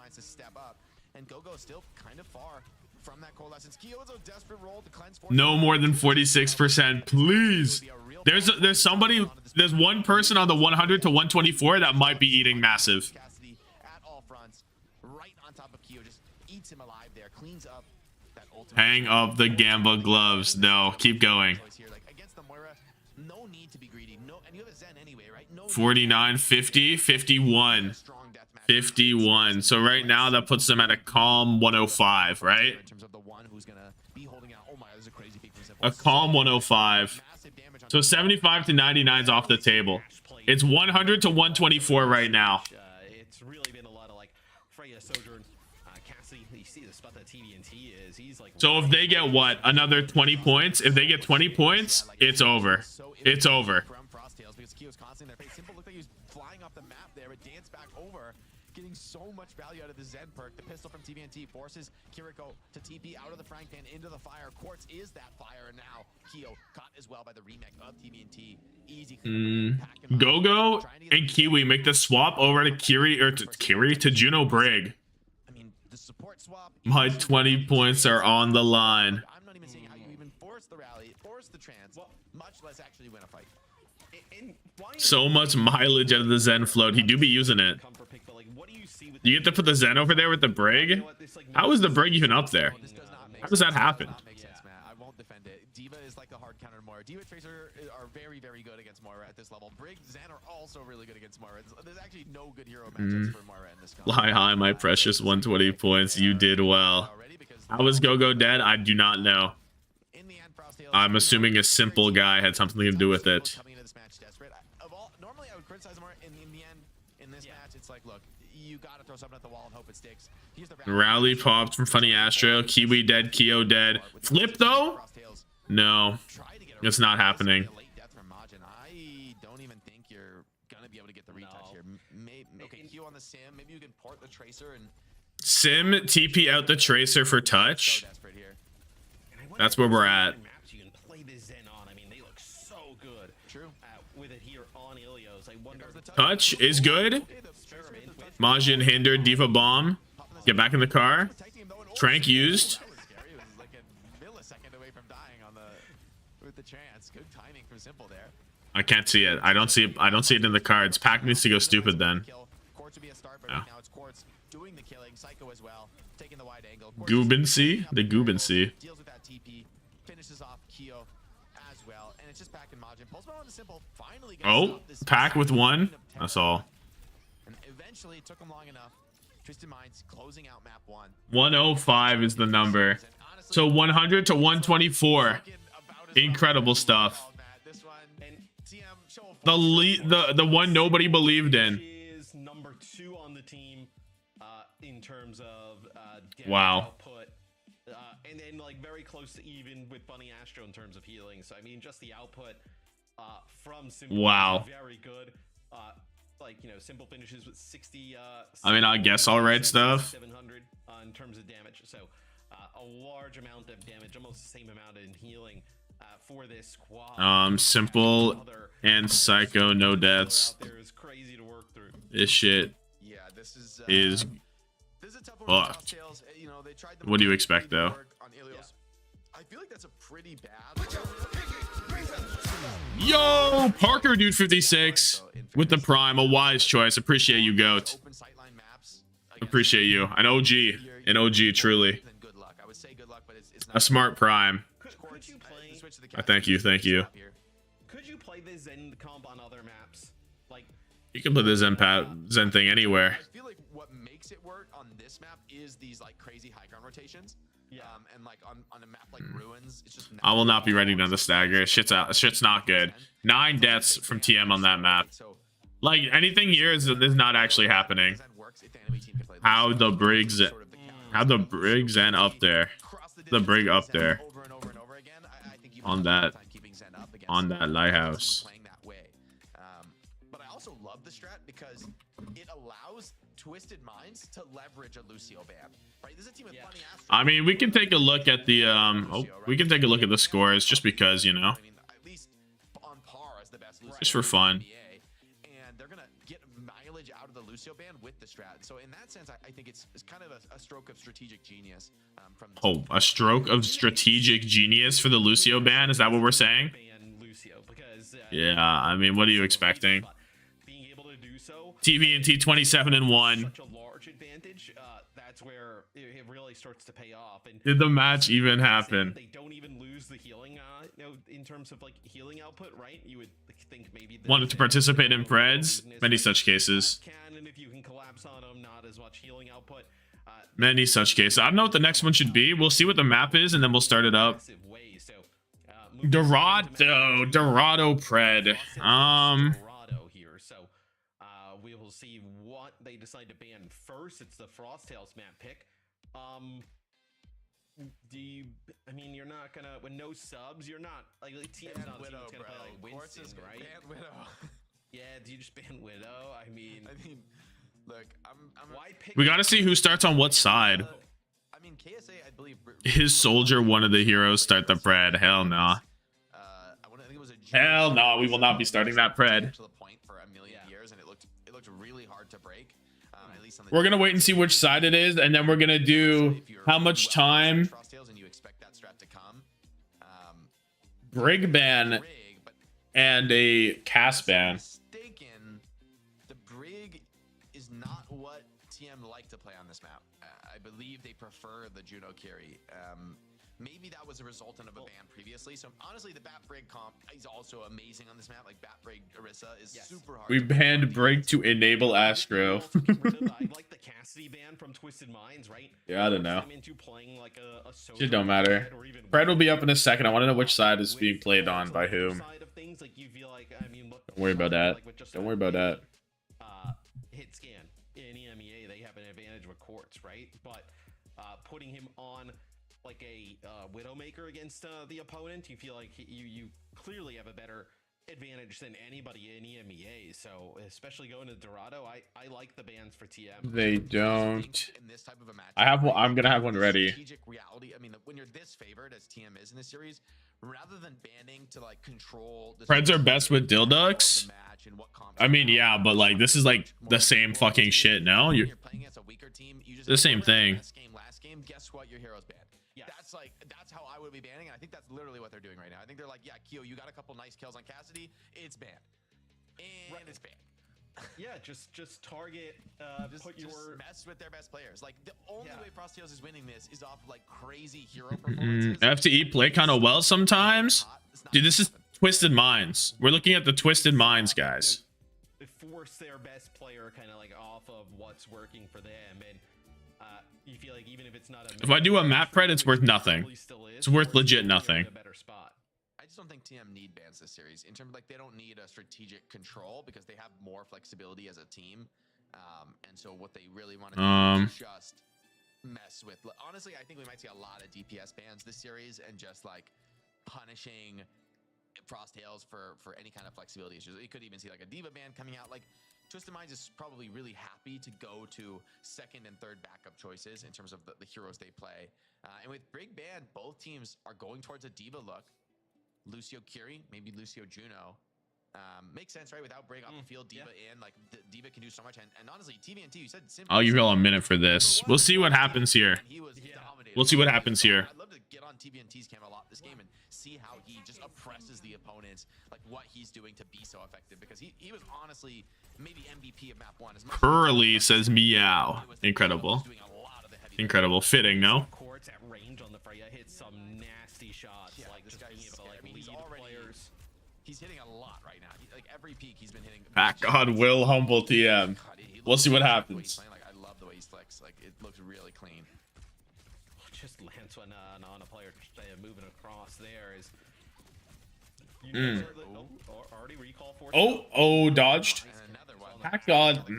No more than 46%, please. There's one person on the 100 to 124 that might be eating massive. Hang up the Gamba gloves. No, keep going. 49, 50, 51. 51. So right now that puts them at a calm 105, right? A calm 105. So 75 to 99 is off the table. It's 100 to 124 right now. It's really been a lot of like Freya, Sojourn, Cassie. you see the spot that TVNT is. He's like. So if they get what, another 20 points? If they get 20 points, it's over. It's over. From Frosttails because Kyo's constantly in their face. Simple looked like he was flying off the map there, but danced back over, getting so much value out of the Zen perk. The pistol from TVNT forces Kiriko to TP out of the frying pan into the fire. Quartz is that fire, and now Kyo caught as well by the remake of TVNT. Easy. Gogo and Kiwi make the swap over to to Juno Brig. I mean, the support swap. My 20 points are on the line. I'm not even seeing how you even force the rally, force the trans, much less actually win a fight. So much mileage out of the Zen float. He do be using it. You get to put the Zen over there with the Brig? How is the Brig even up there? How does that happen? I won't defend it. Diva is like the hard counter to Moira. Diva Tracer are very, very good against Moira at this level. Brig, Zen are also really good against Moira. There's actually no good hero matchups for Moira in this comp. Fly high, my precious 120 points. You did well. How was Gogo dead? I do not know. I'm assuming a simple guy had something to do with it. Normally I would criticize Moira. In the end, in this match, it's like, look, you gotta throw something at the wall and hope it sticks. Rally popped from Funny Astro. Kiwi dead. Kyo dead. Flip though? No. It's not happening. I don't even think you're gonna be able to get the retouch here. Okay, Q on the sim. Maybe you can port the tracer and Sim TP out the tracer for touch. That's where we're at. You can play this Zen on. I mean, they look so good. True. With it here on Ilios. I wonder. Touch is good. Majin hindered. Diva bomb. Get back in the car. Trank used. It was like a millisecond away from dying on with the trance. Good timing from Simple there. I can't see it. I don't see it. I don't see it in the cards. Pack needs to go stupid then. Quartz would be a start, but right now it's Quartz doing the killing. Psycho as well, taking the wide angle. Goobency? The Goobency. Deals with that TP, finishes off Kyo as well, and it's just Pack and Majin. Pulse on the Simple finally gets Oh, Pack with one. That's all. And eventually it took him long enough. Twisted Minds closing out map 1. 105 is the number. So 100 to 124. Incredible stuff. The one nobody believed in. Is number 2 on the team in terms of Wow. output, and then like very close to even with Bunny Astro in terms of healing. So I mean, just the output from Simple Wow. is very good. Like, you know, Simple finishes with 60. I mean, I guess all right stuff. 700 in terms of damage. So a large amount of damage, almost the same amount in healing for this squad. Simple and Psycho, no deaths. Out there is crazy to work through. This shit Yeah, this is a tough one with fucked. Frosttails. You know, they tried to What do you make expect, pretty good though? work on Ilios. I feel like that's a pretty bad. Yo, Parker dude 56 with the prime, a wise choice. Appreciate you, goat. Open sightline maps. Appreciate you. An OG truly. Then good luck. I would say good luck, but it's A not. smart prime. Could you play? I thank you. Could you play this Zen comp on other maps? Like, You can put the Zen thing anywhere. I feel like what makes it work on this map is these like crazy high ground rotations. Yeah. And like on a map like Ruins, it's just. I will not be running down the stagger. Shit's out. Shit's not good. 9 deaths from TM on that map. So Like anything here is not actually happening. How the Briggs and up there. The Brig up there. On that lighthouse. But I also love the strat because it allows Twisted Minds to leverage a Lucio ban. Right? This is a team with Bunny Astro. I mean, we can take a look at the we can take a look at the scores just because, you know, I mean, at least on par as the best Lucio just for fun. in the NBA, and they're gonna get mileage out of the Lucio ban with the strat. So in that sense, I think it's kind of a stroke of strategic genius from the Oh, a stroke of strategic genius for the Lucio ban? Is that what we're saying? ban Lucio because Yeah, I mean, what are you expecting? being able to do so, TVNT 27-1. such a large advantage. That's where it really starts to pay off. And Did the match even happen? they don't even lose the healing, you know, in terms of like healing output, right? You would think maybe Wanted to participate in Preds? Many such cases. Can, and if you can collapse on them, not as much healing output. Many such cases. I don't know what the next one should be. We'll see what the map is, and then we'll start it up. Massive way. So, moving Dorado Pred. Dorado here. So we will see what they decide to ban first. It's the Frosttails map pick. Do you? I mean, you're not gonna with no subs. You're not like TM's not a team that's gonna play like Winston, right? Ban Widow. Yeah, do you just ban Widow? I mean, look, why pick? We got to see who starts on what side. I mean, KSA, I believe. His soldier, one of the heroes, start the pred. Hell nah. I think it was a Hell no, we will not be starting that pred. to the point for a million years, and it looked really hard to break. At least on the We're gonna wait and see which side it is, and then we're gonna do how much time. Frostales and you expect that strat to come. Brig ban Brig, but and a cast ban. mistaken, the Brig is not what TM like to play on this map. I believe they prefer the Juno carry. Maybe that was a resultant of a ban previously. So honestly, the Bat Brig comp is also amazing on this map. Like Bat Brig Orisa is super hard. We to banned Brig to enable Astro. I like the Cassidy ban from Twisted Minds, right? Yeah, I don't know. I'm into playing like a Shit don't matter. Pred will be up in a second. I want to know which side is being played on by whom. Side of things, like you feel like, I mean, look, Don't worry about that. like with just Don't worry about that. Hit scan in EMEA, they have an advantage with Quartz, right? But putting him on like a Widowmaker against the opponent, you feel like you clearly have a better advantage than anybody in EMEA. So especially going to Dorado, I like the bans for TM. They don't. in this type of a match. I have one. I'm gonna have one ready. Strategic reality. I mean, when you're this favored as TM is in this series, rather than banning to like control the Preds are best with DhillDucks. match and what comp I mean, yeah, but like this is like the same fucking shit. No, you're playing against a weaker team. You just the same thing. Last game, guess what? Your hero's banned. Yeah. That's how I would be banning, and I think that's literally what they're doing right now. I think they're like, yeah, Kyo, you got a couple nice kills on Cassidy, it's banned, and it's banned. Yeah, just target, put Just your mess with their best players. Like the only Yeah. way Frostales is winning this is off like crazy hero performances. FTE play kind of well sometimes. Dude, this is Twisted Minds. We're looking at the Twisted Minds, guys. They force their best player kind of like off of what's working for them, and you feel like even if it's not a If I do a map pred, it's worth nothing. It's worth legit nothing. A better spot. I just don't think TM need bans this series in terms of like they don't need a strategic control because they have more flexibility as a team, and so what they really want to do is just mess with. Honestly, I think we might see a lot of DPS bans this series and just like punishing Frostales for any kind of flexibility issues. You could even see like a Diva ban coming out. Like Twisted Minds is probably really happy to go to second and third backup choices in terms of the heroes they play. And with Brig ban, both teams are going towards a Diva look. Lucio Curie, maybe Lucio Juno. Makes sense, right? Without Brig on the field, Diva in, like Diva can do so much. And honestly, TVNT, you said simply. I'll give y'all a minute for this. We'll see what happens here. We'll see what happens here. I'd love to get on TVNT's camera a lot this game and see how he just oppresses the opponents, like what he's doing to be so effective. Because he was honestly maybe MVP of map 1. Curly says meow. Incredible. Incredible. Fitting, no? Quartz at range on the Freya hits some nasty shots. Yeah, like this just guy's being able to like I mean, lead players. He's hitting a lot right now. Like every peak he's been hitting. Back on Will Humble TM. We'll see what happens. Like, I love the way he flicks. Like it looks really clean. Just lands one on a player moving across there is. Already recall force. Oh, dodged. And another one. Pack God.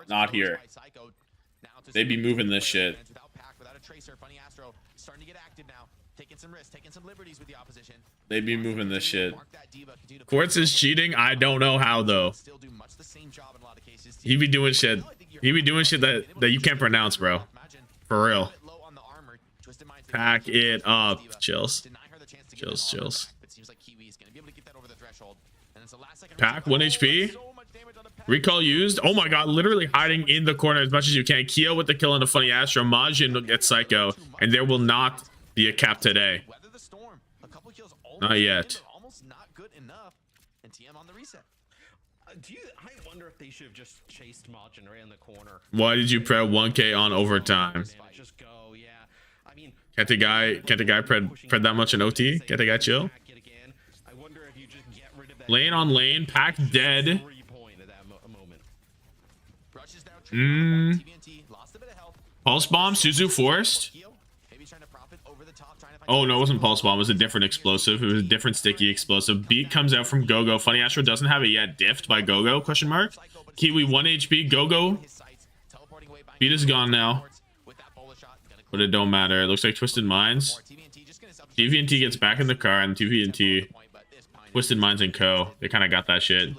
Not here. They be moving this shit. Without Pack, without a tracer, Funny Astro starting to get active now. Taking some risks, taking some liberties with the opposition. They be moving this shit. Quartz is cheating. I don't know how though. Still do much the same job in a lot of cases. He be doing shit. He be doing shit that you can't pronounce, bro. For real. Pack it up. Chills. Chills. Pack 1 HP. Recall used. Oh my god, literally hiding in the corner as much as you can. Keo with the kill on the Funny Astro. Majin gets Psycho. And there will not be a cap today. Not yet. Almost not good enough. And TM on the reset. I wonder if they should have just chased Majin right in the corner. Why did you prep 1K on overtime? Just go, yeah. I mean, Can't the guy pred that much in OT? Can't the guy chill? I wonder if you just get rid of that Lane on lane, Pack dead. 3-point at that moment. Pulse bomb, Suzu forced. Oh no, it wasn't pulse bomb. It was a different explosive. It was a different sticky explosive. Beat comes out from Gogo. Funny Astro doesn't have it yet. Diffed by Gogo? Question mark. Kiwi 1 HP. Gogo Beat is gone now, but it don't matter. It looks like Twisted Minds. TVNT gets back in the car, and TVNT, Twisted Minds, and Co. They kind of got that shit.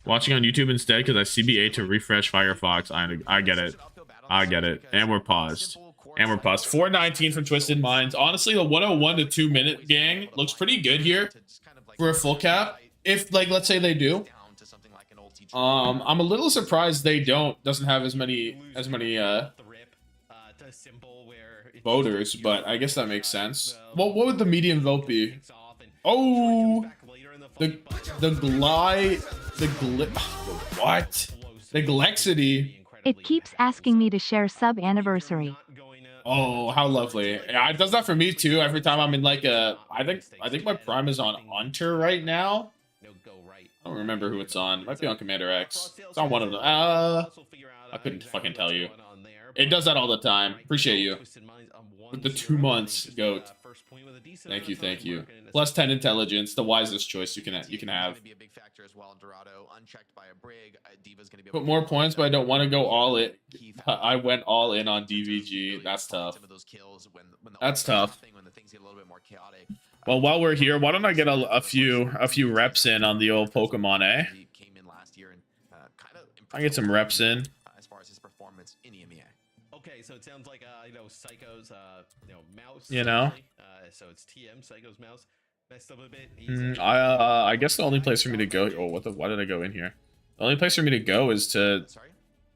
Watching on YouTube instead because I CBA to refresh Firefox. I get it. I get it. And we're paused. And we're paused. 419 from Twisted Minds. Honestly, the 101 to 2 minute gang looks pretty good here for a full cap. If, like, let's say they do. I'm a little surprised they doesn't have as many voters, but I guess that makes sense. What would the median vote be? Oh, the Glexity. It keeps asking me to share sub anniversary. Oh, how lovely. Yeah, it does that for me too. Every time I'm in like a, I think my prime is on Hunter right now. I don't remember who it's on. It might be on Commander X. It's on one of them. I couldn't fucking tell you. It does that all the time. Appreciate you. With the 2 months, GOAT. Thank you, thank you. Plus 10 intelligence, the wisest choice you can have. Put more points, but I don't want to go all in. I went all in on DVG. That's tough. That's tough. Well, while we're here, why don't I get a few reps in on the old Pokemon, eh? I get some reps in. As far as his performance in EMEA. Okay, so it sounds like Psycho's mouse. So it's TM Psycho's mouse messed up a bit. I guess the only place for me to go. Oh, why did I go in here? The only place for me to go is to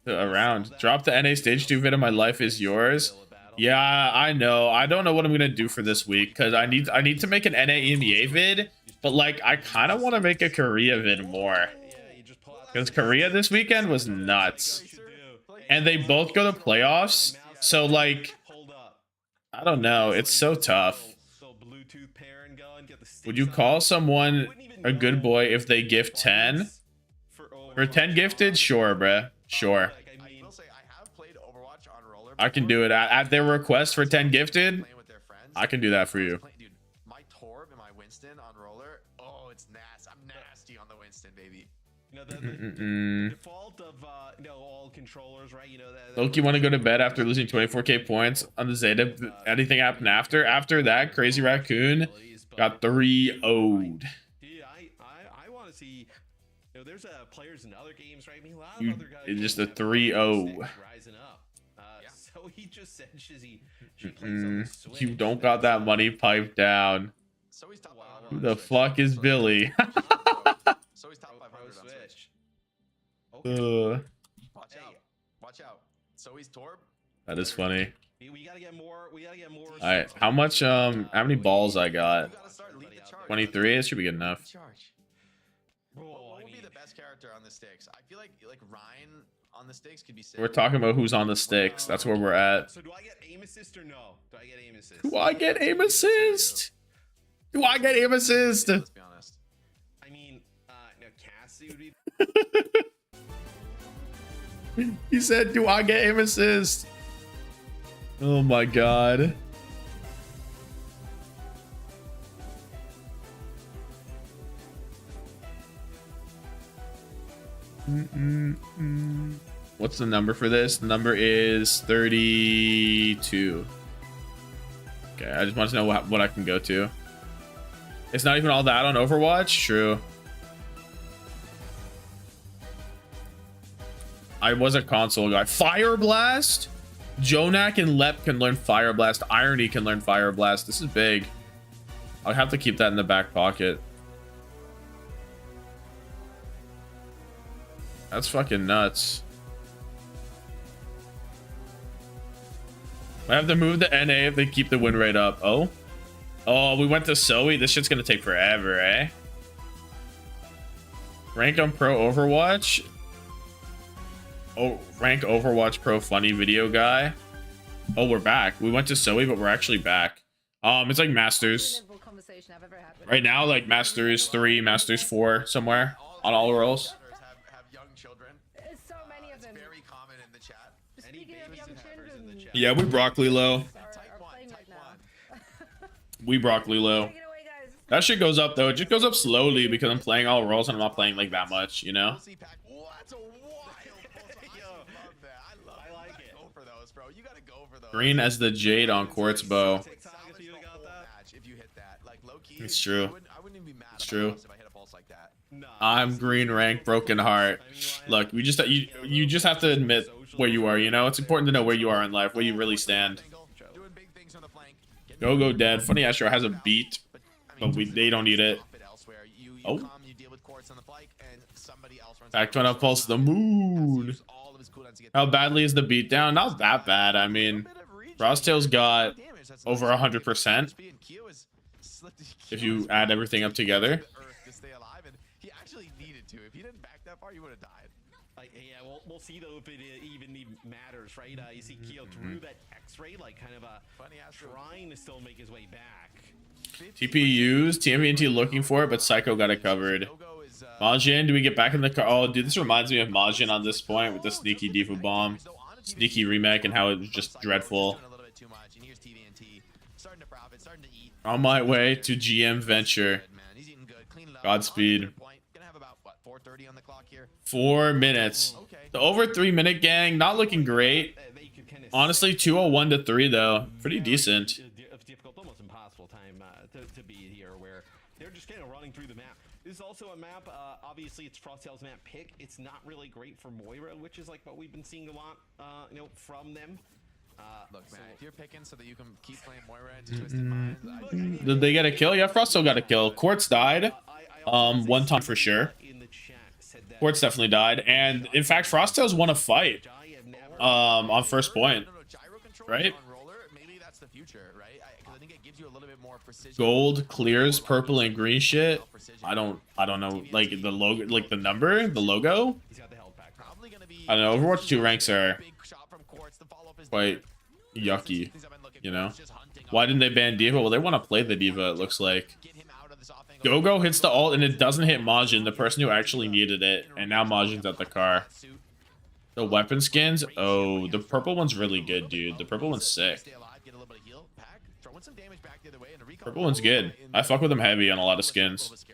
around. Drop the NA stage 2 vid of My Life Is Yours. Yeah, I know. I don't know what I'm gonna do for this week because I need to make an NA EMEA vid, but like I kind of want to make a Korea vid more because Korea this weekend was nuts. And they both go to playoffs, so like, I don't know. It's so tough. Would you call someone a good boy if they gift 10? For 10 gifted, sure, bruh. Sure. I can do it at their request for 10 gifted. I can do that for you. My Torb and my Winston on roller. Oh, it's nasty. I'm nasty on the Winston, baby. You know, the default of all controllers, right? You know that. Loki want to go to bed after losing 24k points on the Zeta. Anything happened after? After that, Crazy Raccoon got 3-0'd. Dude, I want to see. You know, there's players in other games, right? I mean, a lot of other guys. It's just a 3-0. Rising up. So he just said Shizzy should play some Switch. You don't got that money piped down. So he's top Who the fuck is Billy? So he's top 500 on Switch. Watch out. Watch out. So he's Torb. That is funny. We gotta get more. All right, how much? How many balls I got? 23. It should be good enough. What would be the best character on the sticks? I feel like Ryan on the sticks could be sick. We're talking about who's on the sticks. That's where we're at. So do I get aim assist or no? Do I get aim assist? Do I get aim assist? Do I get aim assist? Let's be honest. I mean, no, Cassie would be. He said, "Do I get aim assist?" Oh my god. What's the number for this? The number is 32. Okay, I just want to know what I can go to. It's not even all that on Overwatch? True. I was a console guy. Fire Blast? Jonak and Lep can learn Fire Blast. Irony can learn Fire Blast. This is big. I'll have to keep that in the back pocket. That's fucking nuts. I have to move the NA if they keep the win rate up. Oh? Oh, we went to Zoe. This shit's gonna take forever, eh? Rank on Pro Overwatch? Oh, rank Overwatch Pro funny video guy. Oh, we're back. We went to Zoe, but we're actually back. It's like Masters. Right now, like Masters 3, Masters 4, somewhere on all roles. Yeah, we broccoli low. We broccoli low. That shit goes up though. It just goes up slowly because I'm playing all roles and I'm not playing like that much, you know? for those, bro. You gotta go for those. Green as the Jade on Quartz Bow. Salvage the whole match if you hit that. Like low key. It's true. I wouldn't even be mad It's if true. I hit a pulse like that. I'm green rank, broken heart. Look, you just have to admit where you are. You know, it's important to know where you are in life, where you really stand. Doing big things on the flank. Go dead. Funny Astro has a beat, but they don't need it. Oh. Back to an up pulse to the moon. How badly is the beat down? Not that bad. I mean, Frosttail's got over 100% if you add everything up together. He actually needed to. If he didn't back that far, he would have died. Yeah, we'll see though if it even matters, right? You see Keo through that X-ray, like kind of trying to still make his way back. TP used, TMVNT looking for it, but Psycho got it covered. Majin, do we get back in the car? Oh, dude, this reminds me of Majin on this point with the sneaky Defu bomb, sneaky remake, and how it was just dreadful. On my way to GM Venture. Godspeed. 4 minutes. The over 3 minute gang, not looking great. Honestly, 201 to 3 though, pretty decent. Difficult, almost impossible time to be here, where they're just kind of running through the map. This is also a map. Obviously, it's Frosttail's map pick. It's not really great for Moira, which is like what we've been seeing a lot, from them. Look, man, if you're picking so that you can keep playing Moira into Twisted Minds, Did they get a kill? Yeah, Frosttail got a kill. Quartz died. One time for sure. Quartz definitely died, and in fact, Frosttail's won a fight. On first point, right? Maybe that's the future, right? Because I think it gives you a little bit more precision. Gold clears purple and green shit. I don't know, like the logo, like the number, the logo. I don't know. Overwatch 2 ranks are quite yucky, you know. Why didn't they ban Diva? Well, they want to play the Diva, it looks like. Go hits the ult and it doesn't hit Majin, the person who actually needed it, and now Majin's at the car. The weapon skins? Oh, the purple one's really good, dude. The purple one's sick. Purple one's good. I fuck with them heavy on a lot of skins.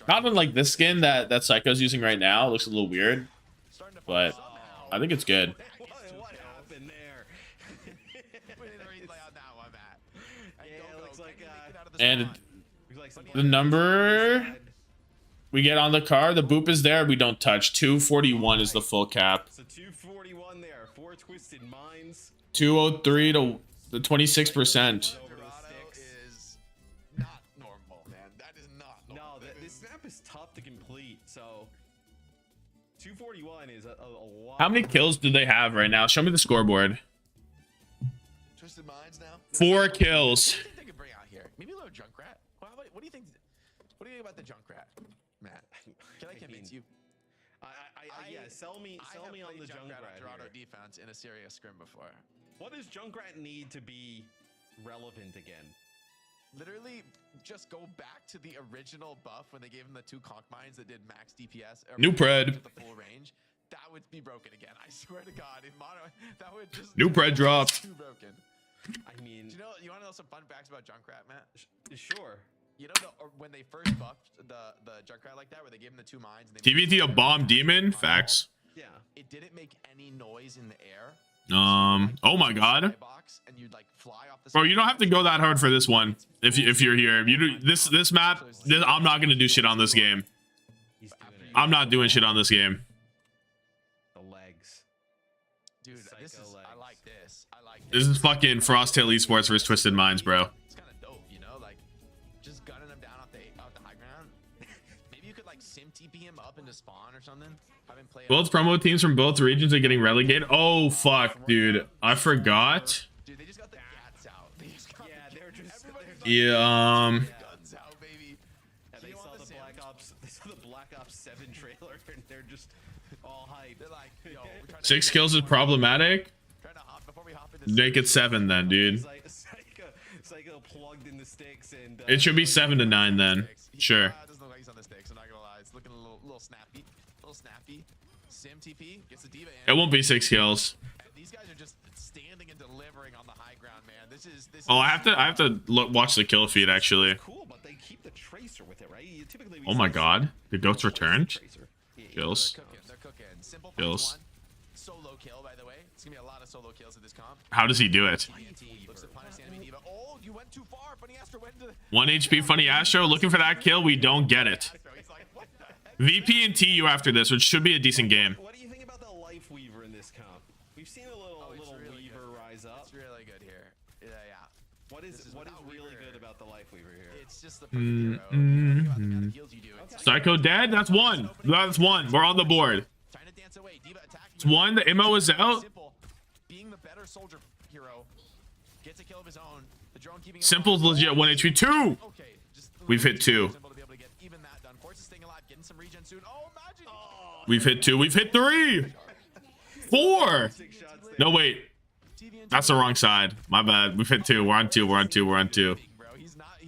Not unlike this skin that Psycho's using right now. It looks a little weird, but I think it's good. What happened there? And the number we get on the car, the boop is there, we don't touch. 241 is the full cap. So 241 there, 4 Twisted Minds. 203 to the 26%. Is not normal, man. That is not normal. No, this snap is tough to complete, so 241 is a lot. How many kills do they have right now? Show me the scoreboard. Twisted Minds now. 4 kills. What do you think they could bring out here? Maybe a little Junkrat. What do you think? What do you think about the Junkrat, Matt? Can I convince you? Yeah, sell me on the Junkrat Toronto here. defense in a serious scrim before. What does Junkrat need to be relevant again? Literally, just go back to the original buff when they gave him the 2 conch mines that did max DPS. New pred. At the full range. That would be broken again. I swear to God, in mono, that would just New pred dropped. too broken. I mean, You want to know some fun facts about Junkrat, Matt? sure. You know, when they first buffed the Junkrat like that, where they gave him the 2 mines. And they TVT a bomb demon? Facts. Yeah. It didn't make any noise in the air. Oh my god. And you'd like fly off the Bro, you don't have to go that hard for this one. If you're here. If you do this map, I'm not gonna do shit on this game. He's doing it. I'm not doing shit on this game. The legs. Dude, Psycho this is, legs. I like this. I like This is fucking Frosttail Esports versus Twisted Minds, bro. It's kind of dope, you know, like just gunning him down off the high ground. Maybe you could like sim TP him up into spawn or something. Have him play. Both promo teams from both regions are getting relegated. Oh fuck, dude. I forgot. Dude, they just got the gats out. They just got They're just Yeah, guns out, baby. Yeah, they saw the Black Ops 7 trailer and they're just all hyped. They're like, yo, we're trying to 6 kills is problematic. trying to hop before we hop into Make it 7 then, dude. Psycho plugged in the sticks and It should be 7 to 9 then. Sure. Doesn't look like he's on the sticks. I'm not gonna lie. It's looking a little snappy. Sim TP gets the diva in. It won't be 6 kills. And these guys are just standing and delivering on the high ground, man. This is. Oh, I have to watch the kill feed actually. cool, but they keep the tracer with it, right? Oh my god, the goats returned. Tracer. Kills. They're cooking. Simple Kills. solo kill, by the way. It's gonna be a lot of solo kills at this comp. How does he do it? Looks to punish the enemy diva. Oh, you went too far. Funny Astro went to 1 HP Funny Astro looking for that kill. We don't get it. He's like, what the heck? VP and TU after this, which should be a decent game. What do you think about the Life Weaver in this comp? We've seen a little really Weaver good. rise up. It's really good here. Yeah. What is without really Weaver. good about the Life Weaver here? It's just the perfect hero. Think about the amount of heals you do. It's Psycho dead? That's one. That's one. We're on the board. trying to dance away. Diva attacking. It's one. The MO is out. Simple. Being the better soldier hero. Gets a kill of his own. The drone keeping him Simple's alive. legit 1 HP. 2. Okay. Just We've hit 2. Simple to be able to get even that done. Force is staying alive. Getting some regen soon. Oh, imagine. We've hit 2. We've hit 3. 4. 6 shots there. No, wait. That's the wrong side. My bad. We've hit 2. We're on 2. We're on 2. We're on 2.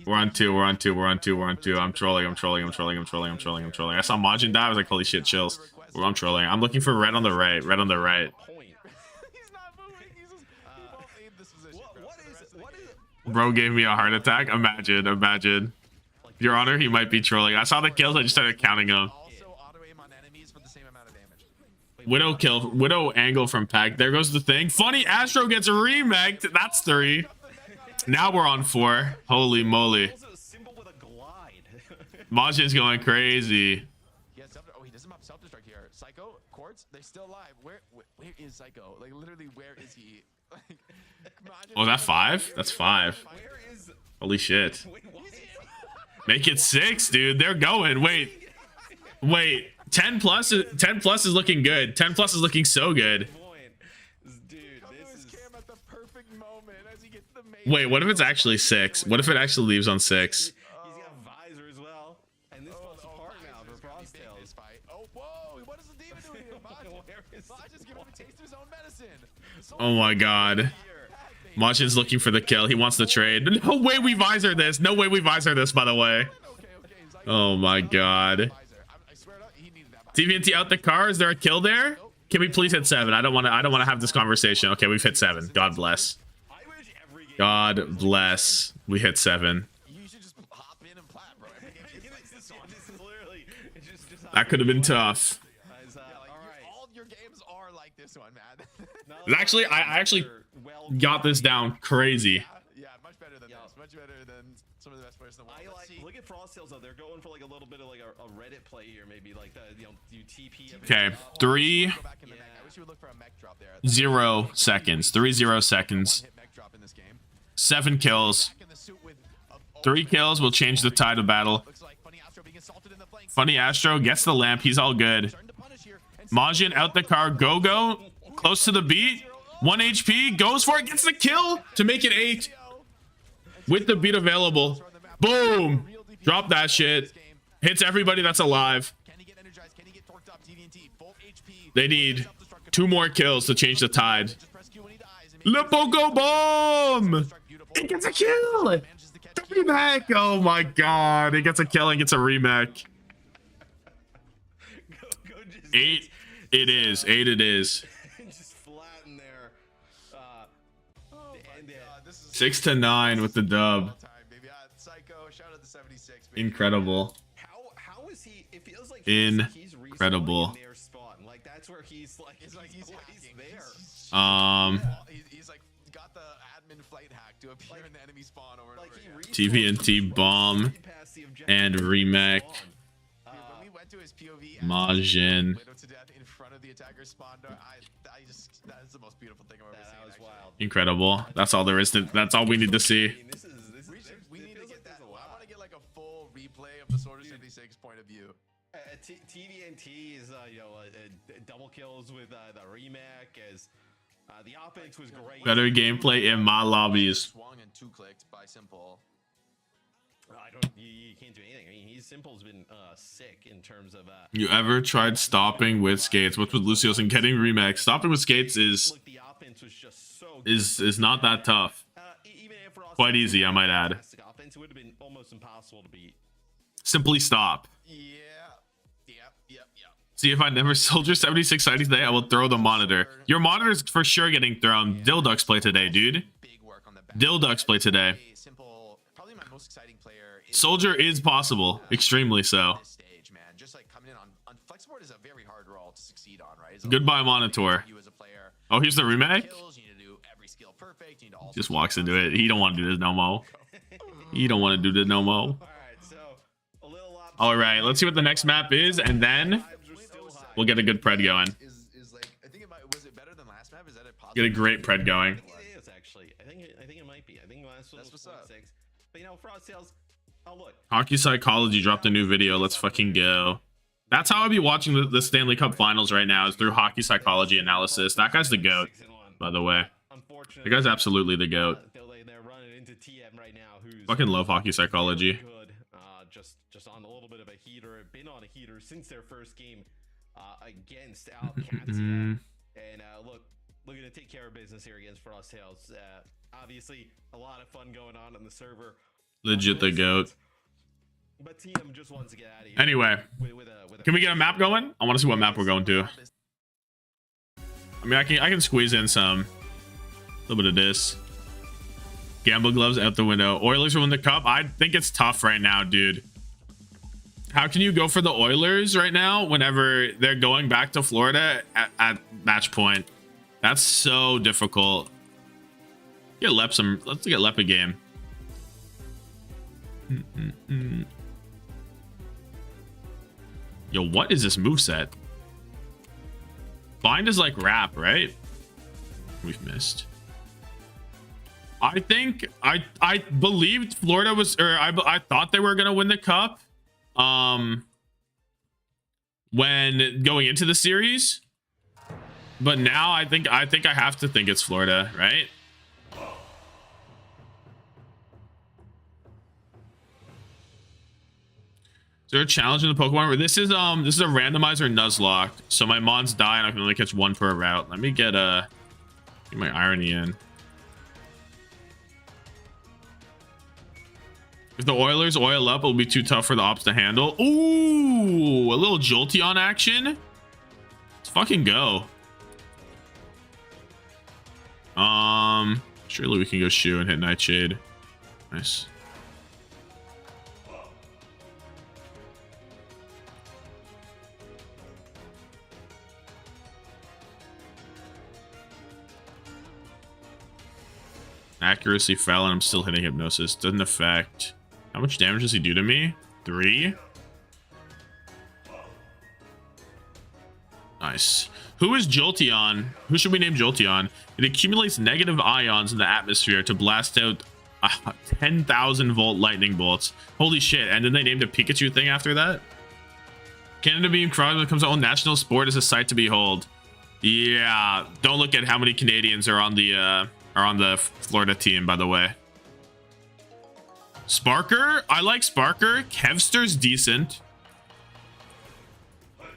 We're on 2. We're on 2. We're on 2. We're on 2. I'm trolling. I'm trolling. I'm trolling. I'm trolling. I'm trolling. I'm trolling. I saw Majin die. I was like, holy shit, chills. I'm trolling. I'm looking for red on the right. Red on the right. Point. He's not moving. He's just, he won't leave this position. bro, What for the is rest of the what game. is Bro gave me a heart attack. Imagine. Your Honor, he might be trolling. I saw the kills. I just started counting them. Also auto aim on enemies for the same amount of damage. Widow kill. Widow angle from Pack. There goes the thing. Funny Astro gets remeked. That's 3. Now we're on 4. Holy moly. also a symbol with a glide? Majin's going crazy. He has he doesn't have self-destruct here. Psycho, Quartz, they're still alive. Where is Psycho? Like literally, where is he? Like, imagine Oh, is that 5? That's 5. Where is Holy shit. wait, what? Make it 6, dude. They're going. Wait. 10 plus is looking good. 10 plus is looking so good. Point. Dude, Come to this his is cam at the perfect moment as he gets the main. Wait, what if it's actually 6? What if it actually leaves on 6? he's got visor as well. And this falls apart now for Frosttails. Oh, whoa! What is the demon doing here? Where is Just give him a taste of his own medicine. Oh my god. Majin's looking for the kill. He wants the trade. No way we visor this. No way we visor this, by the way. Oh my god. I swear to God, he needed that. TVNT out the car. Is there a kill there? Can we please hit 7? I don't want to have this conversation. Okay, we've hit 7. God bless. I wish every game God bless. We hit 7. You should just hop in and plat, bro. Every game is like this one. This is literally it's just That could have been tough. Guys, Like, all right. all your games are like this one, man. Actually, I actually got this down crazy. Yeah, much better than this. Much better than some of the best players in the world. I Let's like see. look at Frosttails though. They're going for like a little bit of like a Reddit play here, maybe like the you TP. Okay, 3 Go back in the mech. I wish you would look for a mech drop there. 0 seconds. 3 0 seconds. Hit mech drop in this game. 7 kills. Back in the suit with 3 kills will change the tide of battle. looks like Funny Astro being assaulted in the flank. Funny Astro gets the lamp. He's all good. Starting to punish here. And Majin out the car. Go. Close to the beat. 1 HP. Goes for it. Gets the kill to make it 8. With the beat available. Boom. Drop that shit. Hits everybody that's alive. Can he get energized? Can he get torqued up? TVNT, full HP. They need 2 more kills to change the tide. Just press Q when he dies. And Lipo go bomb. beautiful. It gets a kill. Manages to catch The remake. Oh my god. It gets a kill and gets a remake. Go just 8. It is. 8 it is. just flat in there. And This is 6 to 9 with the dub. time, baby. Psycho, shout out to 76. Baby. Incredible. how is he? It feels like Incredible. He's their spawn. Like that's where he's like It's like he's hacking. there. He's like got the admin flight hack to appear in the enemy spawn over and Like over he again. TVNT bomb past the objective and remake. Dude, when we went to his POV, Majin. Widow to death in front of the attacker's spawn door, I just that is the most beautiful thing I've ever seen. That was actually. wild. Incredible. That's all there is to. That's all we need to I see. mean, this is We it need to feels get like that. there's a I lot. want to get like a full replay of the Soldier 76 point of view. TVNT is double kills with the remake as the offense was great. Better gameplay in my lobbies. Swung and 2 clicked by Simple. You can't do anything. I mean, Simple's been sick in terms of You ever tried stopping with skates? What's with Lucio's and getting remakes? Stopping with skates is look, the offense was just so is not that tough. even if Ross Quite easy, I might add. fantastic offense, it would have been almost impossible to beat. Simply stop. Yep. See, if I never Soldier 76 sightings today, I will throw the monitor. Your monitor's for sure getting thrown. DhillDucks play today, dude. Big work on the back. DhillDucks play today. Simple, probably my most exciting player. In Soldier is possible. Extremely so. this stage, man. Just like coming in on Flexport is a very hard role to succeed on, right? Goodbye, Monitor. You as a player, Oh, here's the remake. kills, you need to do every skill perfect. You need to also Just walks into it. He don't want to do this no more. He don't want to do this no more. All right, so a little All right, let's see what the next map is, and then we'll get a good pred going. Is like, I think it might, was it better than last map? Is that a positive? Get a great pred going. It is actually. I think it might be. I think last one was 4-6. But you know, Frost Sales. Oh look. Hockey Psychology dropped a new video. Let's fucking go. That's how I'll be watching the Stanley Cup Finals right now, is through Hockey Psychology analysis. That guy's the GOAT, by the way. The guy's absolutely the GOAT. They're running into TM right now, who's Fucking love Hockey Psychology. good. Just on a little bit of a heater. Been on a heater since their first game against Outcats. And look, looking to take care of business here against Frost Tales. Obviously, a lot of fun going on the server. Legit the GOAT. But TM just wants to get out of here. Anyway, with a can we get a map going? I want to see what map we're going to. I mean, I can squeeze in some. A little bit of this. Gamble gloves out the window. Oilers will win the cup. I think it's tough right now, dude. How can you go for the Oilers right now whenever they're going back to Florida at match point? That's so difficult. Get Lep some. Let's get Lep a game. Yo, what is this moveset? Bind is like rap, right? We've missed. I think I believed Florida was, or I thought they were gonna win the cup when going into the series, but now I think I have to think it's Florida, right? Is there a challenge in the Pokemon where this is a randomizer Nuzlocke, so my mons die and I can only catch one per route? Let me get my irony in. If the Oilers oil up, it'll be too tough for the ops to handle. Ooh, a little Jolteon action. Let's fucking go. Surely we can go shoe and hit Nightshade. Nice. Accuracy fell and I'm still hitting Hypnosis. Doesn't affect. How much damage does he do to me? 3? Nice. Who is Jolteon? Who should we name Jolteon? It accumulates negative ions in the atmosphere to blast out 10,000 volt lightning bolts. Holy shit. And then they named a Pikachu thing after that? Canada being crowded when it comes to own national sport is a sight to behold. Yeah. Don't look at how many Canadians are on the Florida team, by the way. Sparker, I like Sparker. Kevster's decent.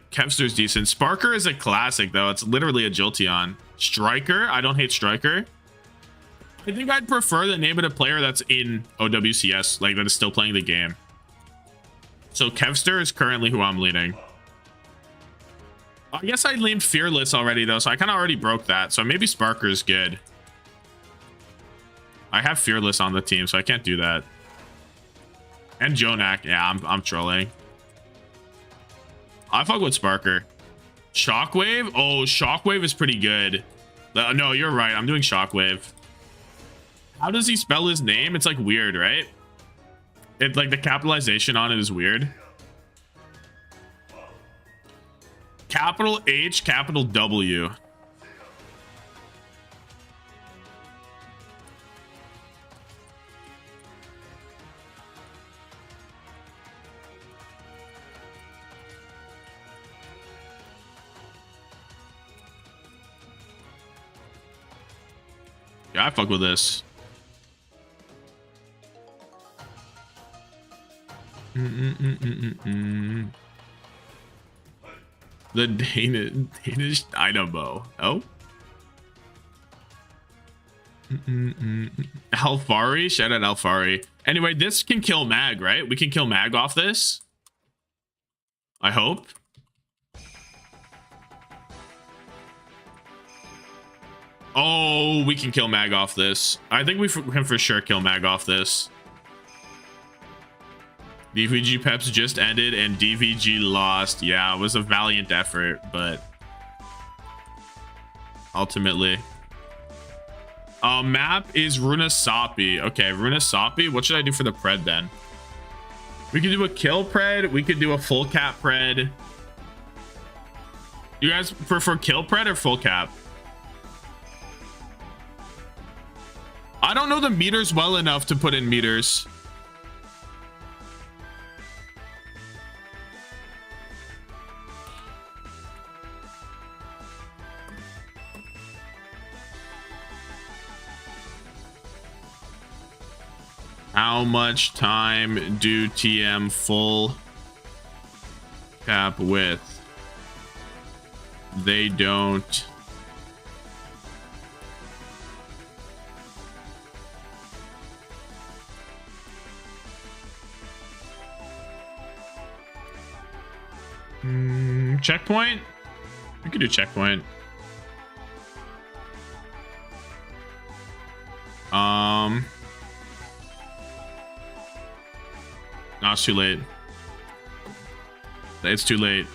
Sparker is a classic, though. It's literally a Jolteon. Striker, I don't hate Striker. I think I'd prefer the name of a player that's in OWCS, like that is still playing the game. So Kevster is currently who I'm leading. I guess I named Fearless already, though, so I kind of already broke that. So maybe Sparker is good. I have Fearless on the team, so I can't do that. And Jonak. Yeah, I'm trolling. I fuck with Sparker. Shockwave? Oh, Shockwave is pretty good. No, you're right. I'm doing Shockwave. How does he spell his name? It's like weird, right? It like the capitalization on it is weird. Capital H, capital W. Yeah, I fuck with this. The Danish Dynamo. Oh. Alfari, shout out Alfari. Anyway, this can kill Mag, right? We can kill Mag off this. I hope. Oh, we can kill Mag off this. I think we can for sure kill Mag off this. DVG Peps just ended and DVG lost. Yeah, it was a valiant effort, but ultimately. Map is Runasapi. Okay, Runasapi. What should I do for the pred then? We could do a kill pred. We could do a full cap pred. You guys prefer kill pred or full cap? I don't know the meters well enough to put in meters. How much time do TM full cap with? They don't. Checkpoint? We could do checkpoint. No, it's too late. It's too late.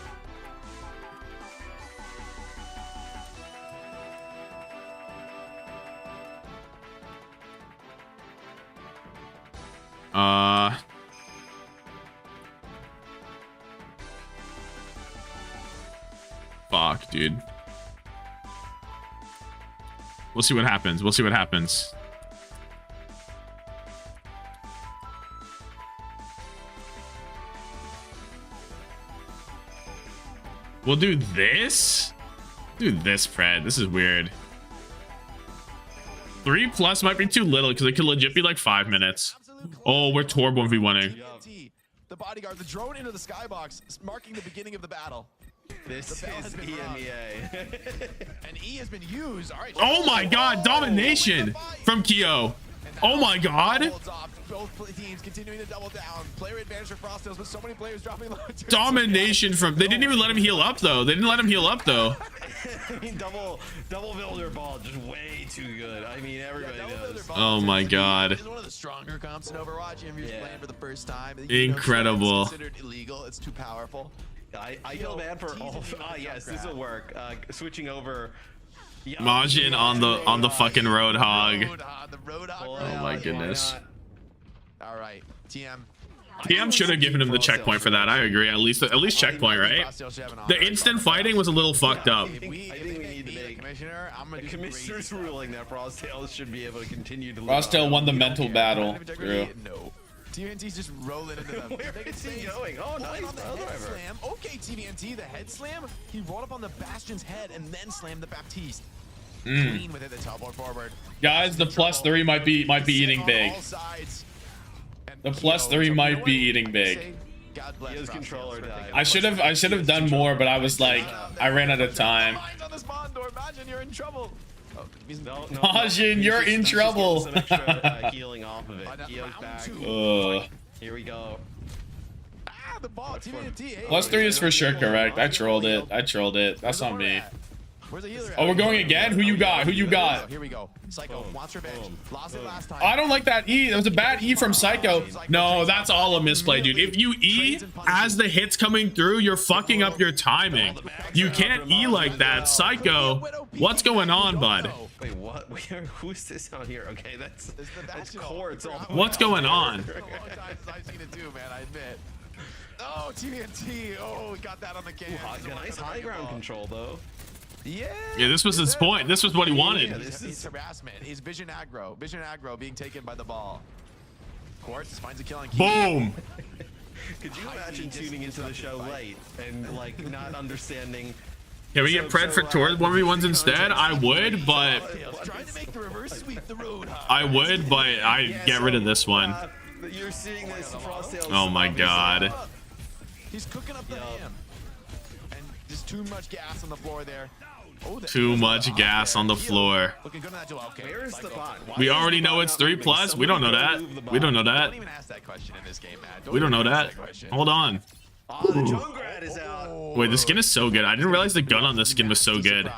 Fuck, dude. We'll see what happens. We'll see what happens. We'll do this? Do this, Fred. This is weird. 3+ might be too little because it could legit be like 5 minutes. Oh, we're Torb 1v1ing. The bodyguard, the drone into the skybox, marking the beginning of the battle. This is EMEA. And E has been used. All right. Oh my god, domination from Kyo. Oh my god. Both teams continuing to double down. Player advantage for Frostos, but so many players dropping low. Domination from. They didn't even let him heal up though. They didn't let him heal up though. I mean, double builder ball, just way too good. I mean, everybody knows. Oh my god. It's one of the stronger comps in Overwatch. If you're playing for the first time, Incredible. It's considered illegal. It's too powerful. I feel bad for all. Yes, this will work. Switching over. Majin on the fucking Roadhog. Oh my goodness. All right, TM. TM should have given him the checkpoint for that. I agree. At least checkpoint, right? The instant fighting was a little fucked up. I think we need to make the commissioner's ruling that Frosttails should be able to continue to. Frosttail won the mental battle. True. No. TVNT's just rolling into them. Where is he going? Oh, nice. Slam. Okay, TVNT, the head slam. He rolled up on the Bastion's head and then slammed the Baptiste. Clean with it, the teleport forward. Guys, the +3 might be eating big. The +3 might be eating big. I should have done more, but I was like, I ran out of time. Imagine you're in trouble. Majin, you're in trouble. Some extra healing off of it. Kyo's back. Here we go. The ball, TVNT. +3 is for sure correct. I trolled it. That's on me. Where's the healer? Oh, we're going again? Who you got? Here we go. Psycho wants revenge. Lost it last time. I don't like that E. That was a bad E from Psycho. No, that's all a misplay, dude. If you E as the hits coming through, you're fucking up your timing. You can't E like that. Psycho, what's going on, bud? Wait, what? Who's this out here? Okay, that's Quartz. What's going on? I've seen it too, man. I admit. Oh, TVNT. Oh, we got that on the cam. Nice high ground control, though. Yeah, this was his point. This was what he wanted. This is harassment. He's vision aggro. Vision aggro being taken by the ball. Quartz finds a killing key. Boom. Could you imagine tuning into the show late and like not understanding? Can we get pred for tours 1v1s instead? I would, but I'd get rid of this one. You're seeing this Frosttails. Oh my god. He's cooking up the ham. And just too much gas on the floor there. Oh, too much gas on the floor. Looking good on that duel. Okay. Where's the bot? We already know it's 3+. We don't know that. We don't know that. Don't even ask that question in this game, man. We don't know that. Hold on. Oh, the Junkrat is out. Wait, the skin is so good. I didn't realize the gun on this skin was so good.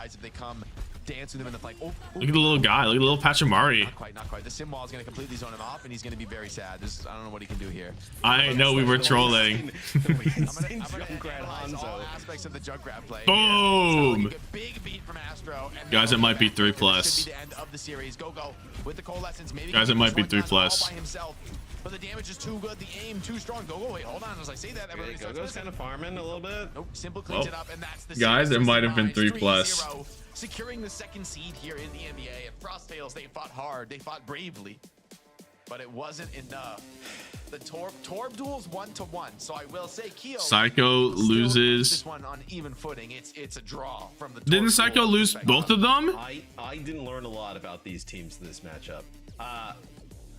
dance with him in the flank. Oh, Look at the little guy. Look at the little Pachamari. not quite, not quite. The sim wall is going to completely zone him off, and he's going to be very sad. I don't know what he can do here. I know we were trolling. I'm gonna analyze all aspects of the Junkrat play. Boom. Big beat from Astro. And Guys, it might be 3+. This could be the end of the series. Go with the coalescence. Maybe Guys, it might be 3+. all by himself. But the damage is too good, the aim too strong. Go, wait, hold on. As I say that, everybody starts Go's kind of farming a little bit. Nope, Simple cleans it up, and that's the guys, series. it might have been Demise, 3+. 3-0, securing the second seed here in the EMEA. And Frostales, they fought hard, they fought bravely, but it wasn't enough. The Torb duels 1-1, so I will say Keo Psycho loses. this one on even footing. It's a draw from the. Didn't Psycho lose both of them? I didn't learn a lot about these teams in this matchup.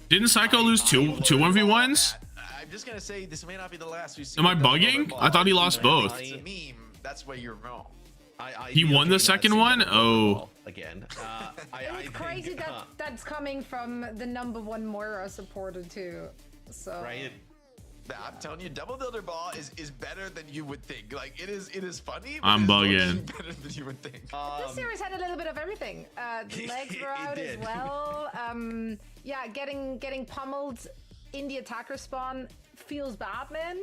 Didn't Psycho lose two 1v1s? I'm just gonna say this may not be the last we've seen. Am I bugging? I thought he lost both. It's a meme. That's where you're wrong. He won the second one? Oh. Again. It's crazy that that's coming from the #1 Moira supporter too. So. Right. I'm telling you, double builder ball is better than you would think. Like it is funny. But I'm it's bugging. better than you would think. This series had a little bit of everything. The legs were out as well. Yeah, getting pummeled in the attacker spawn feels bad, man.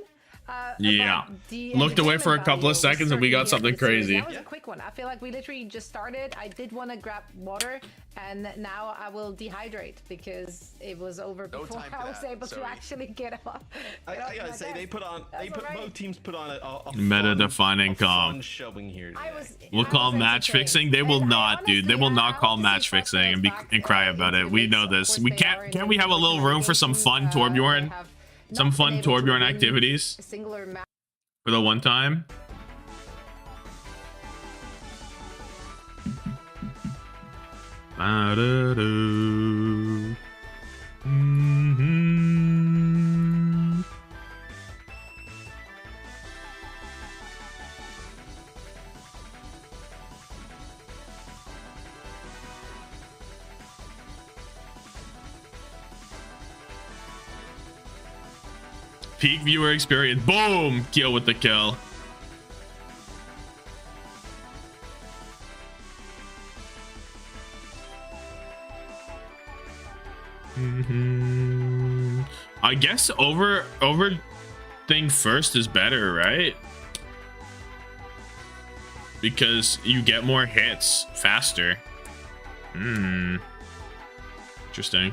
Yeah. The Looked away for a couple of entertainment seconds and we got value something of the series, crazy. That was a quick one. I feel like we literally just started. I did want to grab water, and now I will dehydrate because it was over No before time for I was that, able to sorry. actually get off. I gotta say both teams put on a Meta-defining fun comp. showing here. We'll call match fixing. They will not, dude. They will not call match fixing and cry about it. We know this. We can't we have a little room for some fun Torbjorn? Some fun Torbjorn activities for the one time. Peak viewer experience. Boom! Kill with the kill. I guess over thing first is better, right? Because you get more hits faster. Interesting.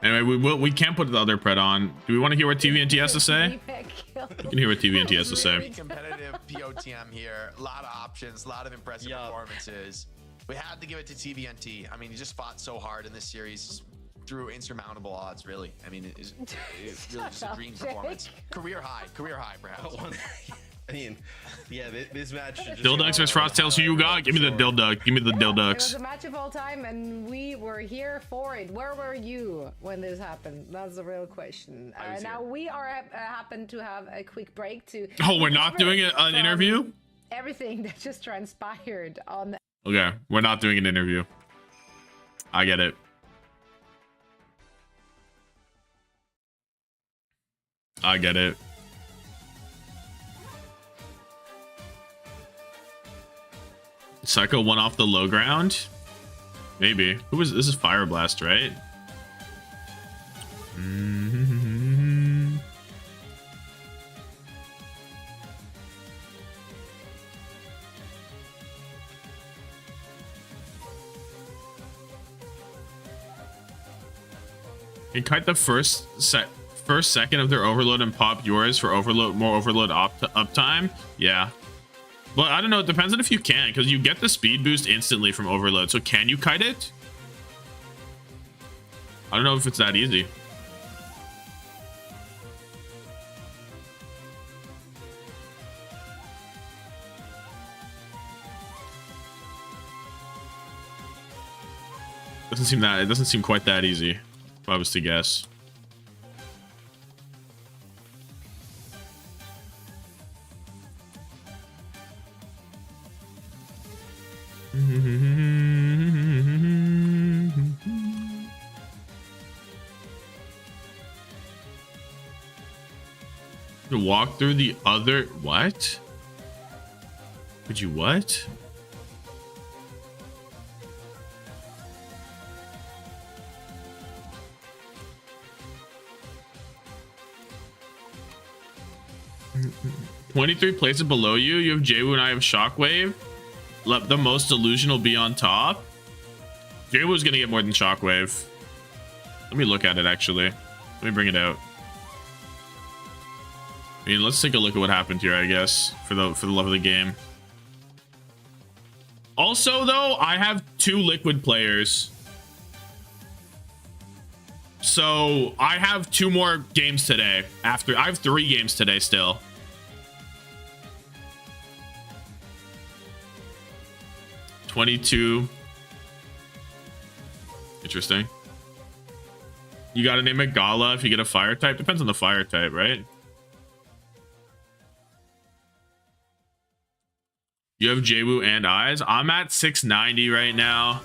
Anyway, we can't put the other pred on. Do we want to hear what TVNT has to say? We can hear what TVNT has to say. Competitive POTM here. A lot of options, a lot of impressive performances. We had to give it to TVNT. I mean, he just fought so hard in this series through insurmountable odds, really. I mean, it's really just a dream performance. Career high, perhaps. I mean, yeah, this match. DhillDucks versus Frostales. Who you got? Give me the DhillDuck. Give me the It was DhillDucks. a match of all time, and we were here for it. Where were you when this happened? That's the real question. Now we are happen to have a quick break to. Oh, we're not doing an interview? Everything that just transpired on. Okay, we're not doing an interview. I get it. I get it. Psycho won off the low ground? Maybe. Who is this? Is Fire Blast, right? And kite the first second of their overload and pop yours for more overload uptime. Yeah. But I don't know, it depends on if you can, because you get the speed boost instantly from overload. So can you kite it? I don't know if it's that easy. It doesn't seem quite that easy, if I was to guess. To walk through the other... What? Could you what? "23 places below you. You have Jwoo and I have Shockwave. Let the most delusional be on top." Jwoo's gonna get more than Shockwave. Let me look at it actually. Let me bring it out. I mean, let's take a look at what happened here, I guess, for the love of the game. Also, though, I have 2 liquid players. So I have 2 more games today. I have 3 games today still. $22. Interesting. You gotta name it Gala if you get a fire type. Depends on the fire type, right? You have Jwoo and Eyes. I'm at 690 right now.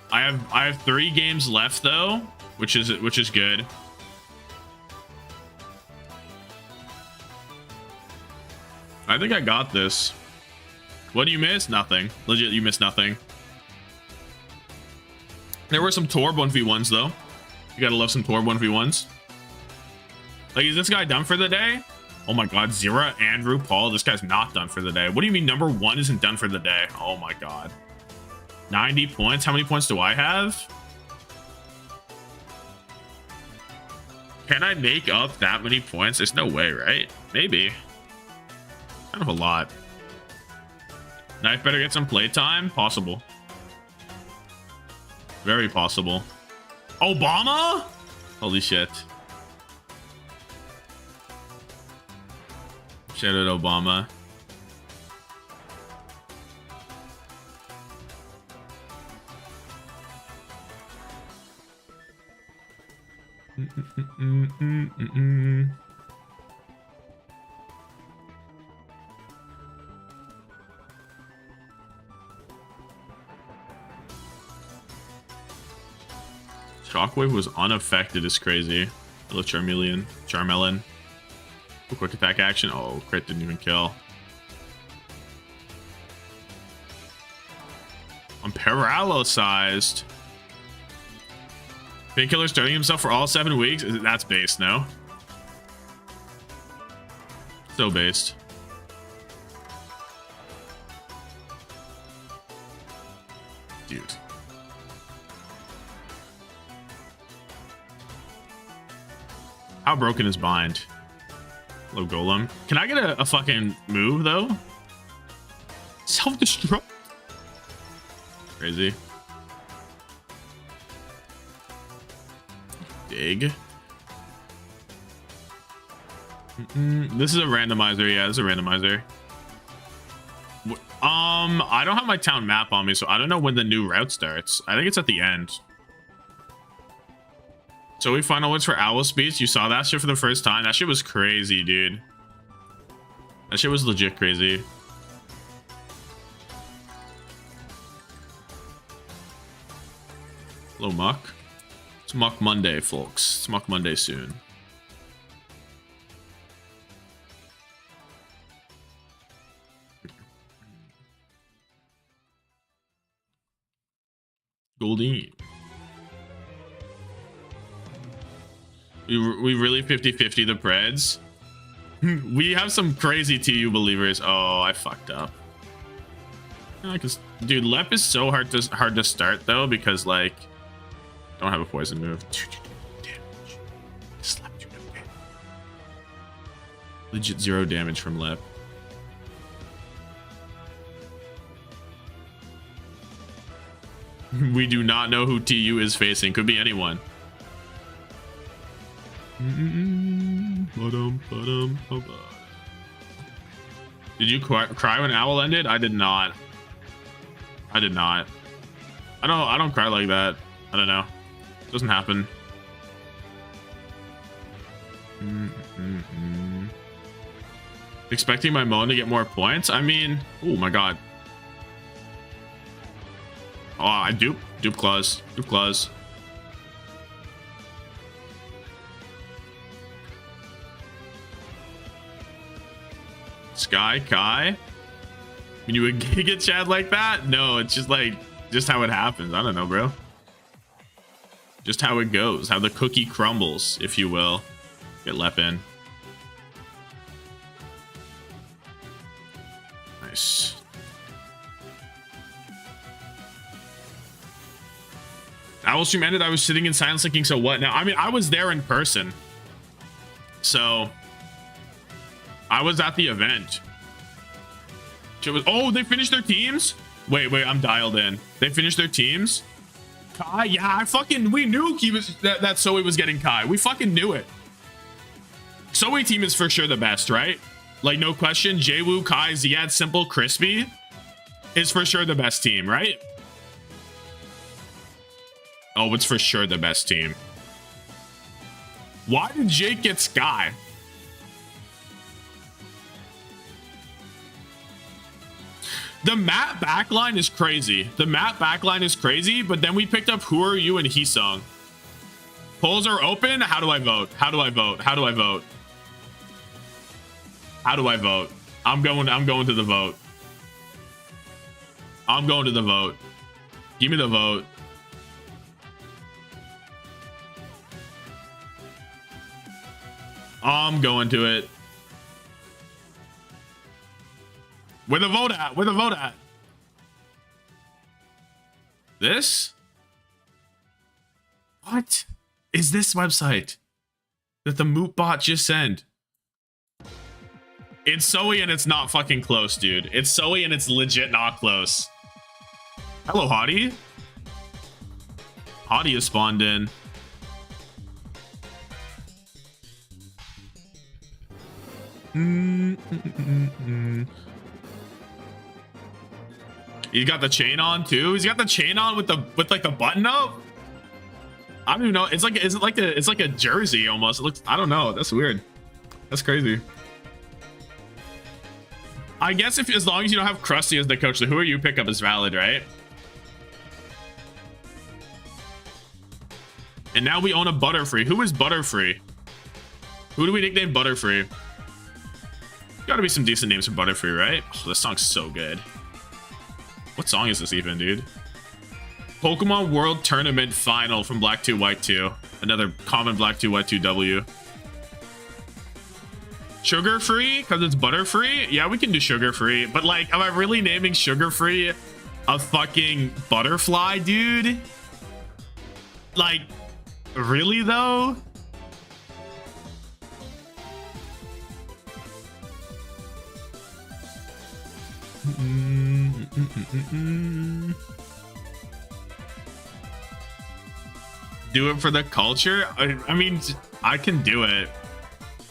I have 3 games left though, which is good. I think I got this. What do you miss? Nothing. Legit, you missed nothing. There were some Torb 1v1s though. You gotta love some Torb 1v1s. Like, is this guy done for the day? Oh my god, Zira, Andrew, Paul. This guy's not done for the day. What do you mean number 1 isn't done for the day? Oh my god. 90 points. How many points do I have? Can I make up that many points? There's no way, right? Maybe. Kind of a lot. Knife better get some playtime? Possible. Very possible. Obama? Holy shit. Shout out Obama. Shockwave was unaffected is crazy. Hello, Charmeleon. Quick attack action. Oh, crit didn't even kill. I'm paralyzed. Painkiller starting himself for all 7 weeks. That's based, no? So based. Dude. How broken is bind? Low golem. Can I get a fucking move though? Self-destruct. Crazy. Dig. This is a randomizer. Yeah, this is a randomizer. I don't have my town map on me, so I don't know when the new route starts. I think it's at the end. So we final words for Owl Speech. You saw that shit for the first time. That shit was crazy, dude. That shit was legit crazy. Hello, Muck. It's Muck Monday, folks. It's Muck Monday soon. Goldie. We really 50-50 the Preds. We have some crazy TU believers. Oh, I fucked up. Dude, Lep is so hard to start though, because like, don't have a poison move. Damage. Slapped you. Legit 0 damage from Lep. We do not know who TU is facing. Could be anyone. Did you cry when Owl ended? I did not. I did not. I don't cry like that. I don't know. It doesn't happen. Expecting my Moan to get more points? I mean, oh my god. Oh, I dupe claws. Sky Kai. When you would Giga Chad like that? No, it's just like just how it happens. I don't know, bro. Just how it goes, how the cookie crumbles, if you will. Get Lep in. Nice. Owl stream ended. I was sitting in silence thinking, so what now? I mean, I was there in person. So I was at the event. Oh, they finished their teams? Wait, I'm dialed in. They finished their teams? Kai, yeah, we knew he was that Zoe was getting Kai. We fucking knew it. Zoe team is for sure the best, right? Like, no question. Jwoo, Kai, Ziad, Simple, Crispy is for sure the best team, right? Oh, it's for sure the best team. Why did Jake get Sky? The map backline is crazy. The map backline is crazy, but then we picked up Who Are You and Heesung. Polls are open. How do I vote? How do I vote? How do I vote? How do I vote? I'm going to the vote. I'm going to the vote. Give me the vote. I'm going to it. Where the vote at? Where the vote at? This? What is this website that the moot bot just sent? It's Zoe and it's not fucking close, dude. It's Zoe and it's legit not close. Hello, Hottie. Hottie has spawned in. He's got the chain on too. He's got the chain on with like the button up. I don't even know. It's like a jersey almost. It looks. I don't know. That's weird. That's crazy. I guess as long as you don't have Krusty as the coach, the Who Are You pickup is valid, right? And now we own a Butterfree. Who is Butterfree? Who do we nickname Butterfree? Gotta be some decent names for Butterfree, right? Oh, this song's so good. What song is this even, dude? Pokemon World Tournament Final from Black 2 White 2. Another common Black 2 White 2 W. Sugar Free? Because it's Butterfree? Yeah, we can do Sugar Free. But like, am I really naming Sugar Free a fucking butterfly, dude? Like, really though? Do it for the culture? I mean, I can do it.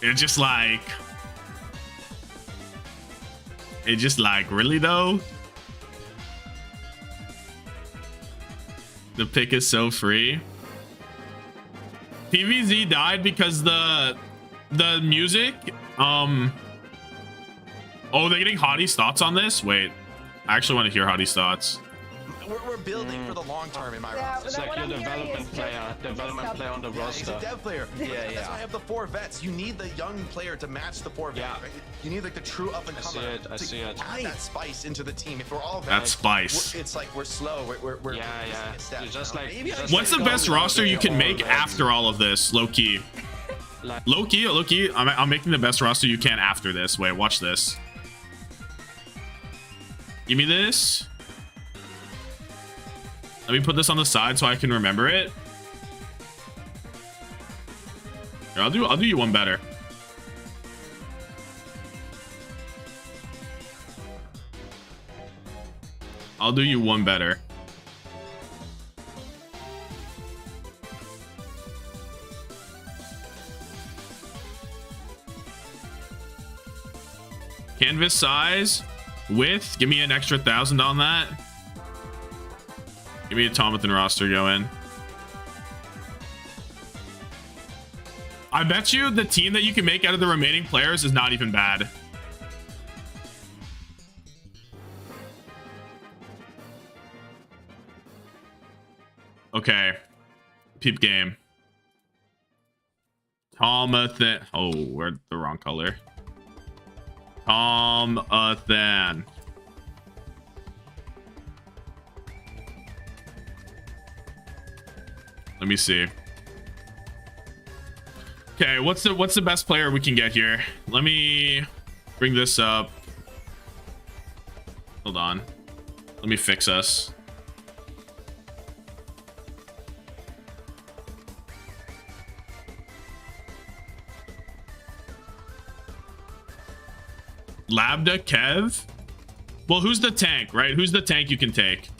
It's just like, really though? The pick is so free. PVZ died because the music, oh, they're getting Hottie's thoughts on this? Wait, I actually want to hear Hottie's thoughts. We're building for the long term in my roster. It's like your development player on the roster. He's a dev player. Yeah. That's why I have the 4 vets. You need the young player to match the 4 vets. Right? You need like the true up and comer. I see it. Add that spice into the team. If we're all vets, That spice. it's like we're slow. We're Yeah. step, You're just you know? like. Maybe What's the best roster you can make after all of this? Low key. Low key. I'm making the best roster you can after this. Wait, watch this. Give me this. Let me put this on the side so I can remember it. Here, I'll do you one better. I'll do you one better. Canvas size, width. Give me an extra 1,000 on that. Give me a Tommathan roster going. I bet you the team that you can make out of the remaining players is not even bad. Okay. Peep game. Tommathan. Oh, we're the wrong color. Tommathan. Let me see. Okay, what's the best player we can get here? Let me bring this up. Hold on. Let me fix us. Labda, Kev? Well, who's the tank, right? Who's the tank you can take?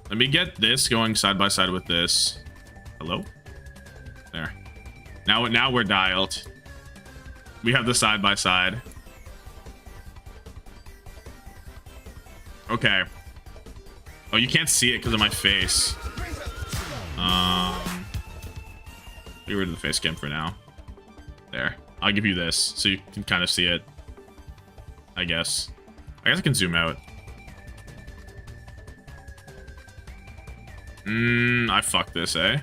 Let me get this going side by side with this. Hello? There. Now we're dialed. We have the side by side. Okay. Oh, you can't see it because of my face. Get rid of the face cam for now. There. I'll give you this so you can kind of see it. I guess I can zoom out. I fucked this, eh?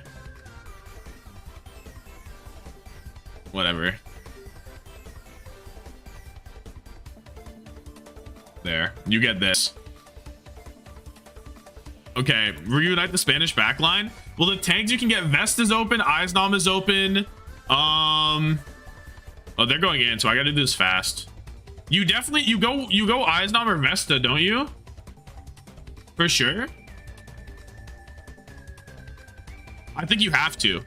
Whatever. There. You get this. Okay. Reunite the Spanish backline. Well, the tanks you can get, Vest is open. Eisnom is open. Oh, they're going in, so I gotta do this fast. You definitely, you go Eisnom or Vesta, don't you? For sure. I think you have to.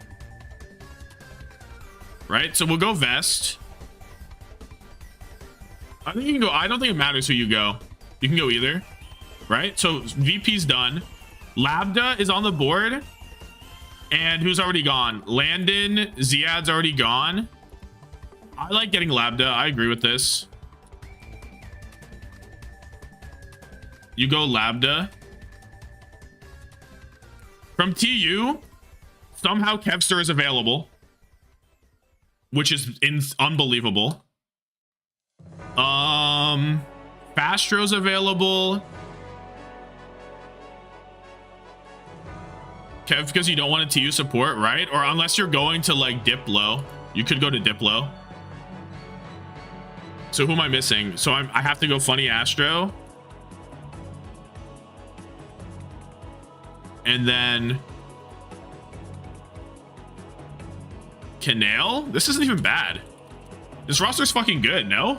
Right? So we'll go Vest. I think you can go, I don't think it matters who you go. You can go either. Right? So VP's done. Labda is on the board. And who's already gone? Landon, Ziad's already gone. I like getting Labda. I agree with this. You go Labda. From TU, somehow Kevster is available, which is unbelievable. Fastro's available. Kev, because you don't want a TU support, right? Or unless you're going to like Diplo, you could go to Diplo. So who am I missing? So I have to go Funny Astro. And then Canale? This isn't even bad. This roster's fucking good, no?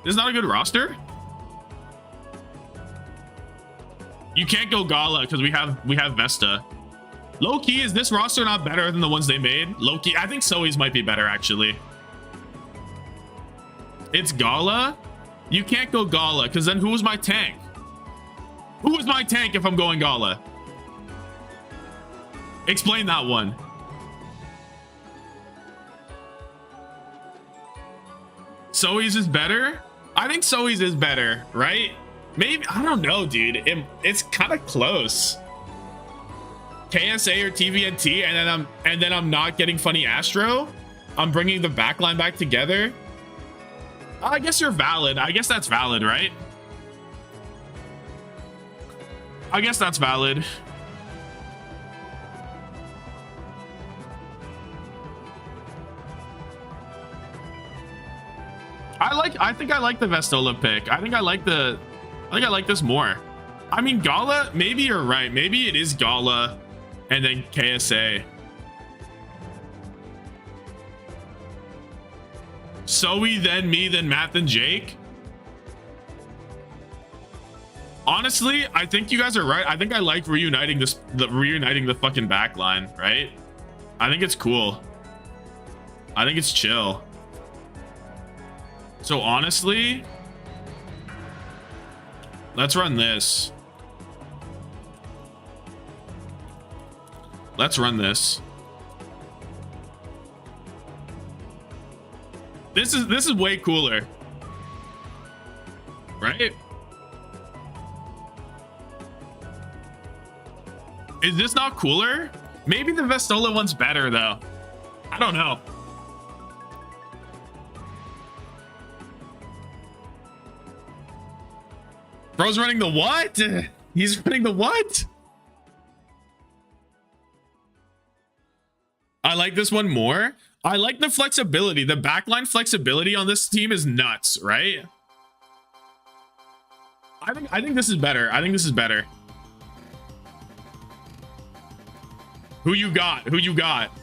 This is not a good roster? You can't go Gala because we have Vesta. Low key, is this roster not better than the ones they made? Low key, I think Zoe's might be better actually. It's Gala? You can't go Gala because then who was my tank? Who was my tank if I'm going Gala? Explain that one. Zoe's is better? I think Zoe's is better, right? Maybe, I don't know, dude. It's kind of close. KSA or TVNT, and then I'm not getting Funny Astro. I'm bringing the backline back together. I guess you're valid. I guess that's valid, right? I guess that's valid. I think I like the Vestola pick. I think I like this more. I mean, Gala, maybe you're right. Maybe it is Gala and then KSA. Zoe, then me, then Matt, then Jake. Honestly, I think you guys are right. I think I like reuniting the fucking backline, right? I think it's cool. I think it's chill. So honestly, let's run this. Let's run this. This is way cooler. Right? Is this not cooler? Maybe the Vestola one's better though. I don't know. Bro's running the what? He's running the what? I like this one more. I like the flexibility. The backline flexibility on this team is nuts, right? I think this is better. I think this is better. Who you got? Who you got?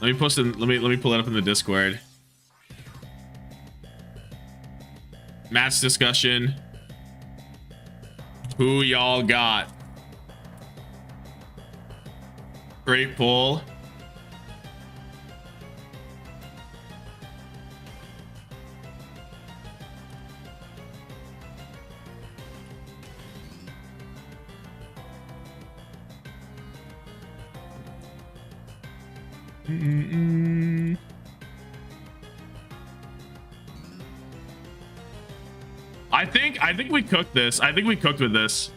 Let me post it. Let me pull it up in the Discord. Match discussion. Who y'all got? Great pull. I think we cooked this. I think we cooked with this.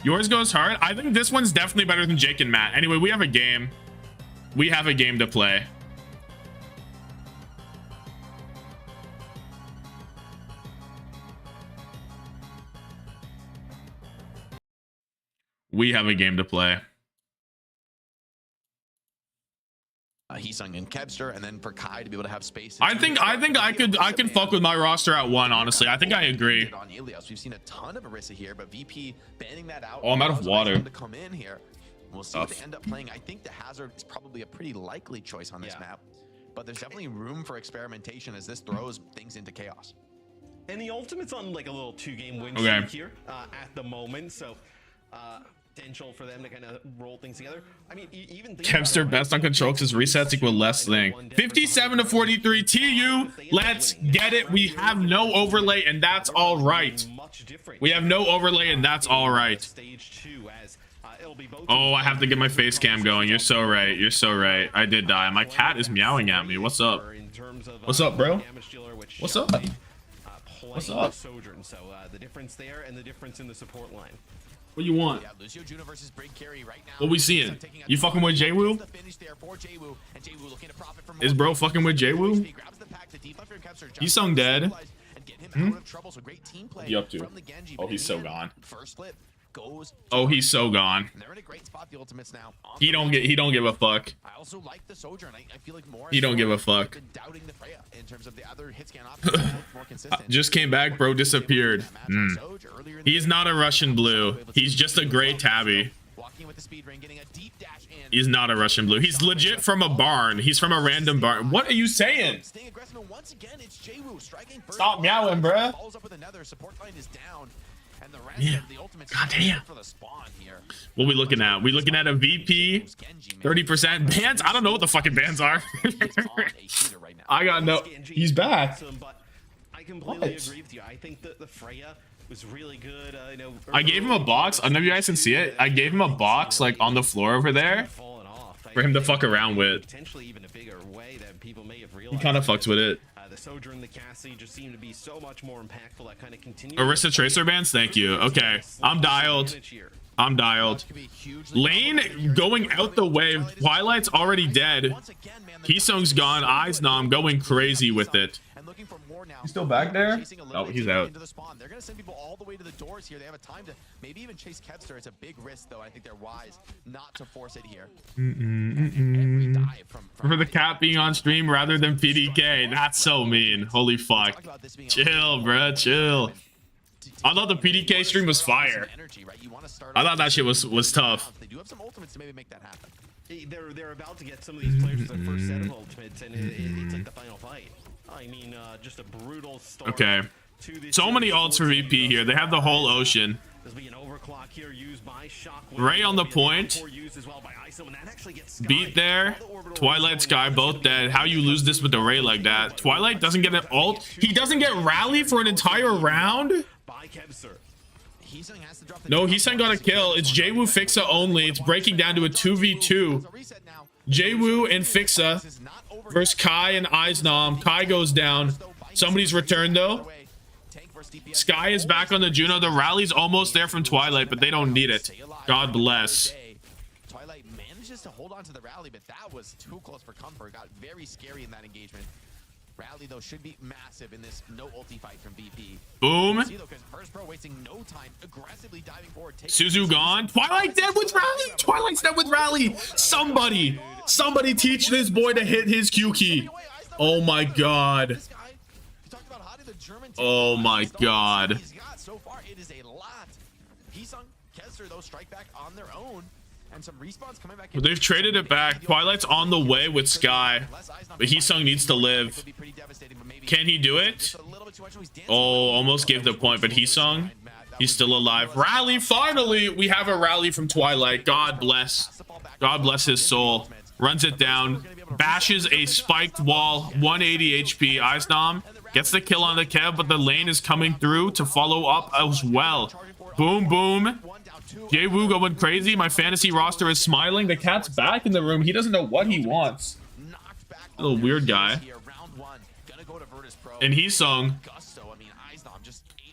Yours goes hard. I think this one's definitely better than Jake and Matt. Anyway, we have a game. We have a game to play. We have a game to play. Heesung and Kebster, and then for Kai to be able to have space. I think I could fuck with my roster at 1, honestly. I think I agree. On Ilios, we've seen a ton of Orisa here, but VP banning that out. Oh, I'm out of water. To come in here. We'll see what they end up playing. I think the Hazard is probably a pretty likely choice on this map, but there's definitely room for experimentation as this throws things into chaos. And the Ultimate's on like a little 2-game win streak here at the moment, so potential for them to kind of roll things together. I mean, even Kevster best on control because resets equal less thing. 57 to 43 TU. Let's get it. We have no overlay, and that's all right. We have no overlay, and that's all right. Oh, I have to get my face cam going. You're so right. You're so right. I did die. My cat is meowing at me. What's up? What's up, bro? What's up? What's up? So the difference there and the difference in the support line. What do you want? Yeah, Lucio Juno versus Brig Carry right now. What we seeing? You fucking with Jwoo? Is bro fucking with Jwoo? Heesung dead. What you up to? Oh, he's so gone. Oh, he's so gone. He don't give a fuck. I also like the Soldier, and I feel like more. He don't give a fuck. Doubting the Freya in terms of the other hit scan options, more consistent. Just came back, bro. Disappeared. He's not a Russian blue. He's just a gray tabby. He's not a Russian blue. He's legit from a barn. He's from a random barn. What are you saying? Stop meowing, bruh. Yeah. God damn. What we looking at? We looking at a VP, 30% bans. I don't know what the fucking bans are. I got no. He's back. I completely agree with you. I think that the Freya was really good. I gave him a box. I don't know if you guys can see it. I gave him a box like on the floor over there for him to fuck around with. Potentially even a bigger way that people may have He realized. kind of fucks with it. The Soldier and the Cassie just seem to be so much more impactful. That kind of continue. Orisa Tracer bans? Thank you. Okay. I'm dialed. I'm dialed. Lane going out the way. Twilight's already dead. Heesung's gone. Eisnom going crazy with it. He's still back there? Oh, he's out. They're going to send people all the way to the doors here. They have a time to maybe even chase Kevster. It's a big risk, though. I think they're wise not to force it here. For the cat being on stream rather than PDK. That's so mean. Holy fuck. Chill, bro. Chill. I thought the PDK stream was fire. I thought that shit was tough. They do have some ultimates to maybe make that happen. They're about to get some of these players their first set of ultimates, and it's like the final fight. I mean, just a brutal start. Okay. So many ults for VP here. They have the whole ocean. Ray on the point. Beat there. Twilight Sky both dead. How you lose this with the Ray like that? Twilight doesn't get an ult. He doesn't get rally for an entire round? No, Heesung got a kill. It's Jwoo Fixa only. It's breaking down to a 2v2. Jwoo and Fixa versus Kai and Eisnom. Kai goes down. Somebody's returned though. Sky is back on the Juno. The rally's almost there from Twilight, but they don't need it. God bless. Twilight manages to hold on to the rally, but that was too close for comfort. Got very scary in that engagement. Rally though should be massive in this no ulti fight from VP. Boom. No time, Suzu gone. Twilight dead with rally. Twilight's dead with rally. Somebody Somebody teach this boy to hit his Q key. Oh my god. Oh my god. So far, it is a lot. Heesung, Kester, though, strike back on their own. And some respawns coming back. They've traded it back. Twilight's on the way with Sky, but Heesung needs to live. Can he do it? Oh, almost gave the point, but Heesung, he's still alive. Rally, finally! We have a rally from Twilight. God bless. God bless his soul. Runs it down. Bashes a spiked wall. 180 HP. Icenom gets the kill on the Kev, but the lane is coming through to follow up as well. Boom, boom. Jay-Woo going crazy. My fantasy roster is smiling. The cat's back in the room. He doesn't know what he wants. Little weird guy. And Heesung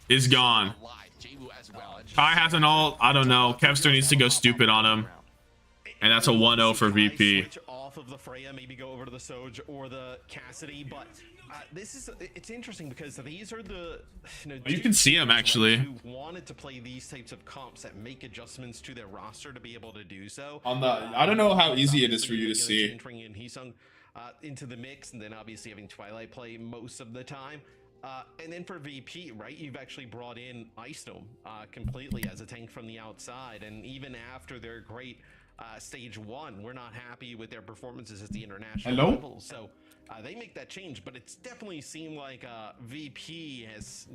is gone. Kai has an ult. I don't know. Kevster needs to go stupid on him. And that's a 1-0 for VP. Switch off of the Freya, maybe go over to the Soj or the Cassidy, but it's interesting because these are the you can see him actually who wanted to play these types of comps that make adjustments to their roster to be able to do so. On the I don't know how easy it is for you to see. Entering in Heesung into the mix, and then obviously having Twilight play most of the time. And then for VP, right, you've actually brought in Icenom completely as a tank from the outside, and even after their great stage 1, we're not happy with their performances at the international level. So they make that change, but it's definitely seemed like VP has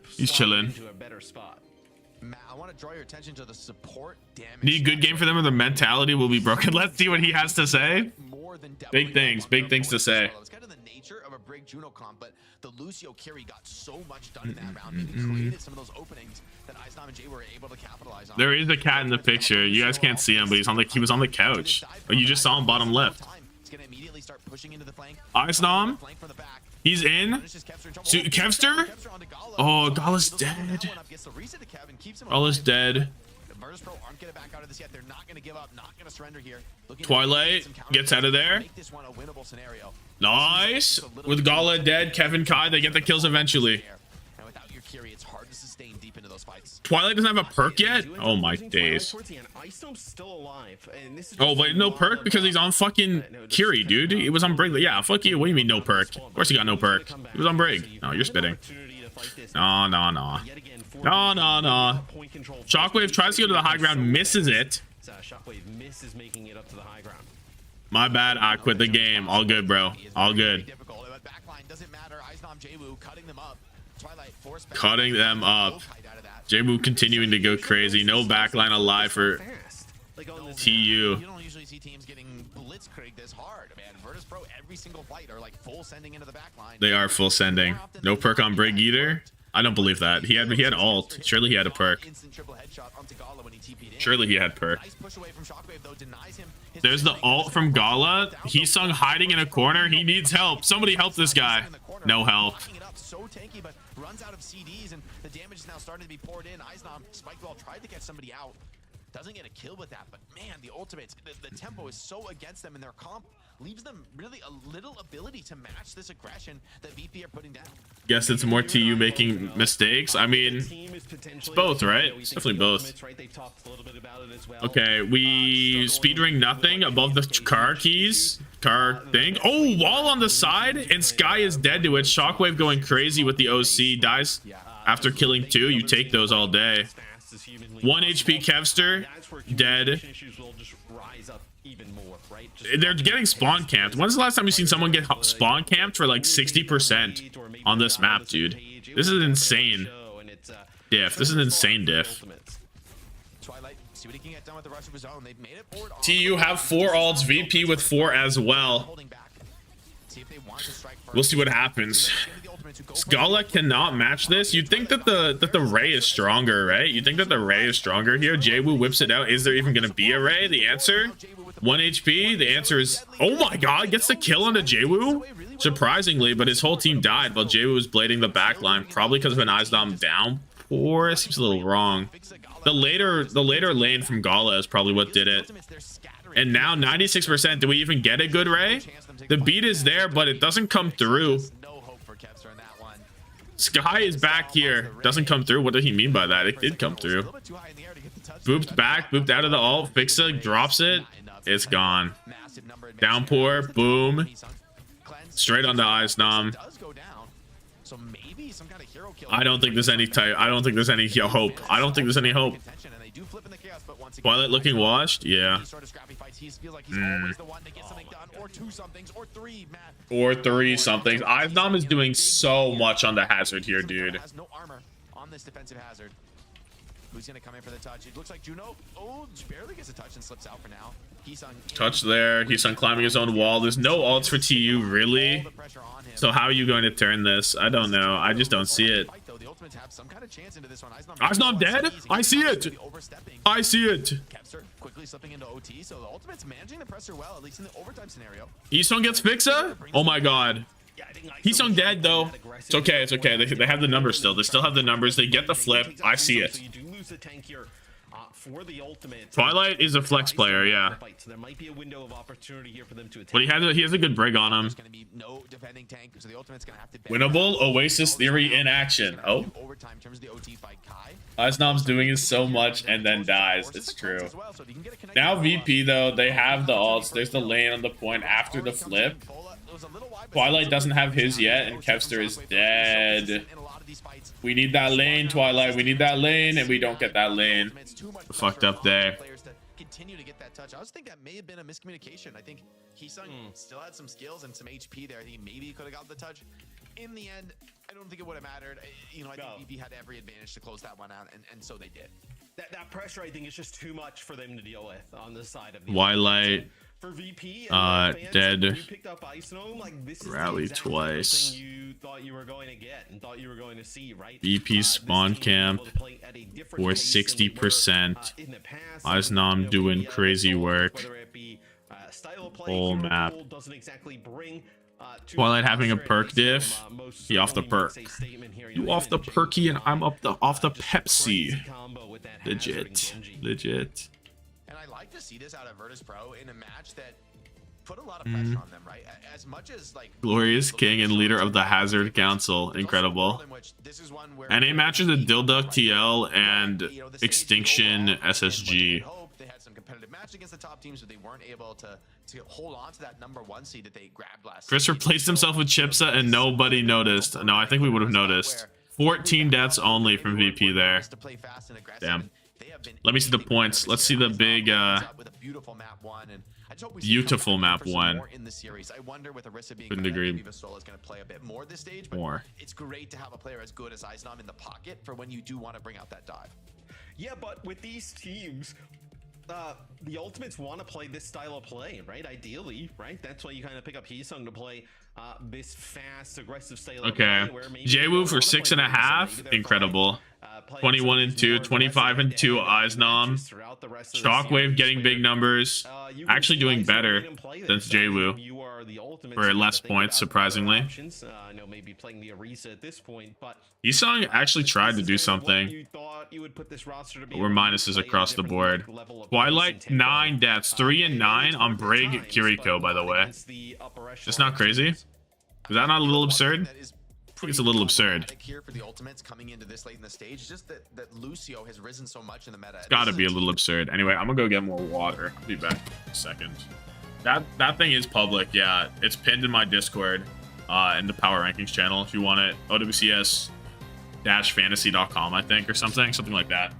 he's chilling into a better spot. Matt, I want to draw your attention to the support damage. Need a good game for them or the mentality will be broken. Let's see what he has to say. Big things to say. It's kind of the nature of a Brig Juno comp, but the Lucio carry got so much done in that round, maybe created some of those openings that Icenom and Jay were able to capitalize on. There is a cat in the picture. You guys can't see him, but he was on the couch. But you just saw him bottom left. Icenom, he's in. Kevster? Oh, Gala's dead. Gala's dead. Twilight gets out of there. Nice. With Gala dead, Kevin Kai, they get the kills eventually. Twilight doesn't have a perk yet? Oh my days. Oh, but no perk because he's on fucking Kiri, dude. He was on Brig. Yeah, fuck you. What do you mean no perk? Of course he got no perk. He was on Brig. No, you're spitting. No. Shockwave tries to go to the high ground, misses it. My bad, I quit the game. All good, bro. All good. Cutting them up. J-Woo continuing to go crazy. No backline alive for TU. You don't usually see teams getting blitzkrieg this hard, man. Virtus Pro, every single fight are like full sending into the backline. They are full sending. No perk on Brig either. I don't believe that. He had ult. Surely he had a perk. Surely he had perk. There's the ult from Gala. Heesung hiding in a corner. He needs help. Somebody help this guy. No help. So tanky, but runs out of CDs, and the damage is now starting to be poured in. Icenom, Spikewell tried to get somebody out. Doesn't get a kill with that, but man, the ultimates, the tempo is so against them, and their comp leaves them really a little ability to match this aggression that VP are putting down. Guess it's more TU making mistakes. I mean, it's both, right? It's definitely both. Okay, we speedring nothing above the car keys. Car thing. Oh, wall on the side, and Sky is dead to it. Shockwave going crazy with the OC. Dies after killing 2. You take those all day. 1 HP Kevster, dead. They're getting spawn camped. When's the last time you've seen someone get spawn camped for like 60% on this map, dude? This is insane. Diff. This is insane diff. TU have 4 ults, VP with 4 as well. We'll see what happens. Scala cannot match this. You'd think that the Ray is stronger, right? You'd think that the Ray is stronger here. Jay-Woo whips it out. Is there even going to be a Ray? The answer, 1 HP. The answer is, oh my god, gets the kill onto Jay-Woo. Surprisingly, but his whole team died while Jay-Woo was blading the backline, probably because of an Icenom down. Or it seems a little wrong. The later lane from Gala is probably what did it. And now 96%. Do we even get a good Ray? The beat is there, but it doesn't come through. Sky is back here. Doesn't come through. What did he mean by that? It did come through. Booped back, booped out of the ult. Fixa drops it. It's gone. Downpour, boom. Straight onto Icenom. I don't think there's any type. I don't think there's any hope. I don't think there's any hope. Twilight looking washed? Yeah. Or three somethings. Icenom is doing so much on the hazard here, dude. No armor on this defensive hazard. Who's gonna come in for the touch? It looks like Juno. Oh, barely gets a touch and slips out for now. Touch there. He's on climbing his own wall. There's no ults for TU, really. So how are you going to turn this? I don't know. I just don't see it. Icenom dead? I see it. I see it. Quickly slipping into OT, so the Ultimate's managing the pressure well, at least in the overtime scenario. Heesung gets Fixa? Oh my god. Heesung dead though. It's okay, it's okay. They have the numbers still. They still have the numbers. They get the flip. I see it. Twilight is a flex player, yeah. But he has a good brig on him. Winnable Oasis theory in action. Oh. Icenom's doing so much and then dies. It's true. Now VP though, they have the ults. There's the lane on the point after the flip. Twilight doesn't have his yet, and Kevster is dead. We need that lane, Twilight. We need that lane, and we don't get that lane. Fucked up there. Continue to get that touch. I also think that may have been a miscommunication. I think Heesung still had some skills and some HP there. I think maybe he could have got the touch. In the end, I don't think it would have mattered. You know, I think VP had every advantage to close that one out, and so they did. That pressure, I think, is just too much for them to deal with on the side of the Twilight. For VP, dead. You picked up Icenom, like, this is rally twice. You thought you were going to get and thought you were going to see, right? VP spawn camp for 60%. Icenom doing crazy work. Whole map. Twilight having a perk diff. He off the perk. You off the perky and I'm off the Pepsi. Legit. Legit. And I like to see this out of Virtus Pro in a match that put a lot of pressure on them, right? As much as like Glorious King and leader of the Hazard Council. Incredible. NA matches at DhillDuck TL and Extinction SSG. They had some competitive match against the top teams, but they weren't able to hold on to that #1 seed that they grabbed last. Chris replaced himself with Chipsa and nobody noticed. No, I think we would have noticed. 14 deaths only from VP there. Damn. Let me see the points. Let's see the big beautiful map one. Couldn't agree more. It's great to have a player as good as Icenom in the pocket for when you do want to bring out that dive. Yeah, but with these teams, the Ultimates want to play this style of play, right? Ideally, right? That's why you kind of pick up Heesung to play this fast, aggressive style of play. Okay. Jwoo for 6.5. Incredible. 21-2, 25-2. Icenom. Shockwave getting big numbers. Actually doing better than Jwoo for less points, surprisingly. Heesung actually tried to do something. We're minuses across the board. Twilight 9 deaths, 3 and 9 on Brig Kiriko, by the way. That's not crazy. Is that not a little absurd? I think it's a little absurd. Here for the Ultimates coming into this late in the stage, just that Lucio has risen so much in the meta. It's gotta be a little absurd. Anyway, I'm gonna go get more water. I'll be back in a second. That thing is public, yeah. It's pinned in my Discord, in the Power Rankings channel if you want it. OWCS-fantasy.com, I think, or something like that.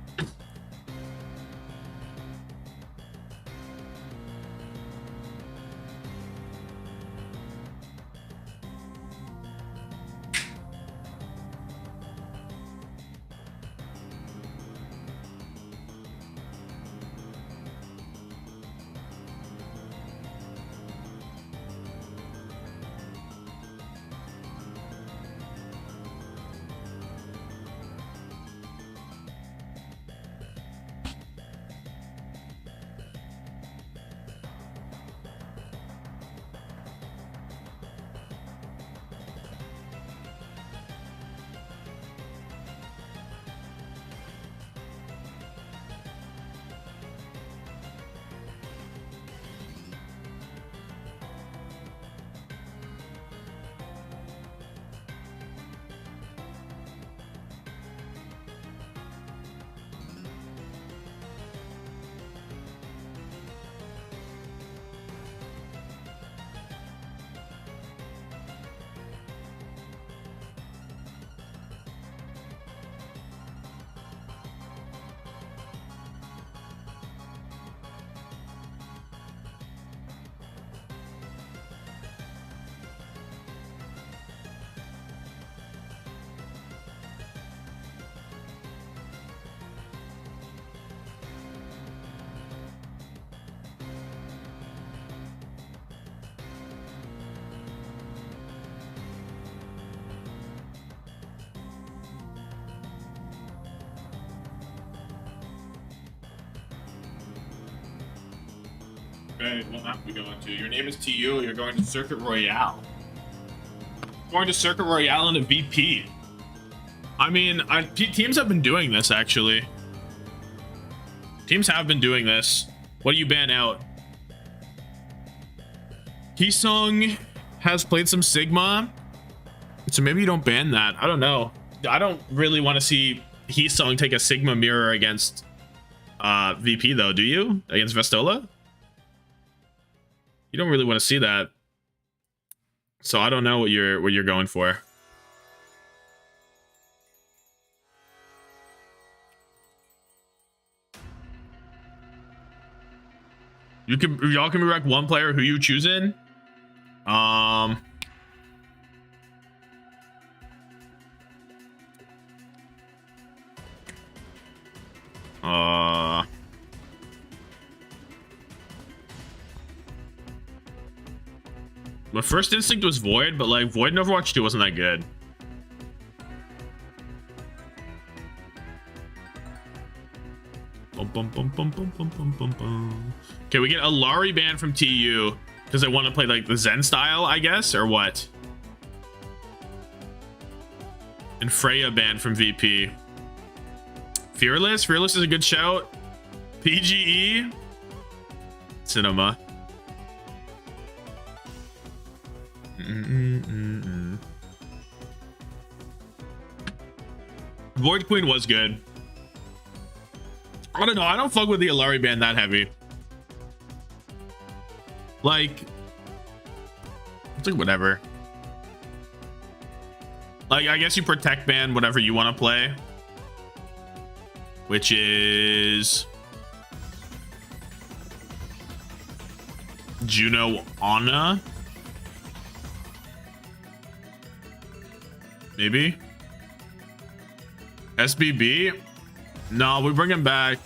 Okay, what map are we going to? Your name is TU. You're going to Circuit Royale. Going to Circuit Royale in a VP. I mean, teams have been doing this, actually. Teams have been doing this. What do you ban out? Keysong has played some Sigma. So maybe you don't ban that. I don't know. I don't really want to see Keysong take a Sigma mirror against VP, though, do you? Against Vestola? You don't really want to see that. So I don't know what you're going for. Y'all can rec one player. Who you choosing? My first instinct was Void, but like Void in Overwatch 2 wasn't that good. Okay, we get a Lari ban from TU because they want to play like the Zen style, I guess, or what? And Freya ban from VP. Fearless is a good shout. PGE, Cinema. Void Queen was good. I don't know. I don't fuck with the Alari ban that heavy. Like, it's like whatever. Like, I guess you protect ban whatever you want to play, which is Juno Ana. Maybe SBB. No, we bring him back.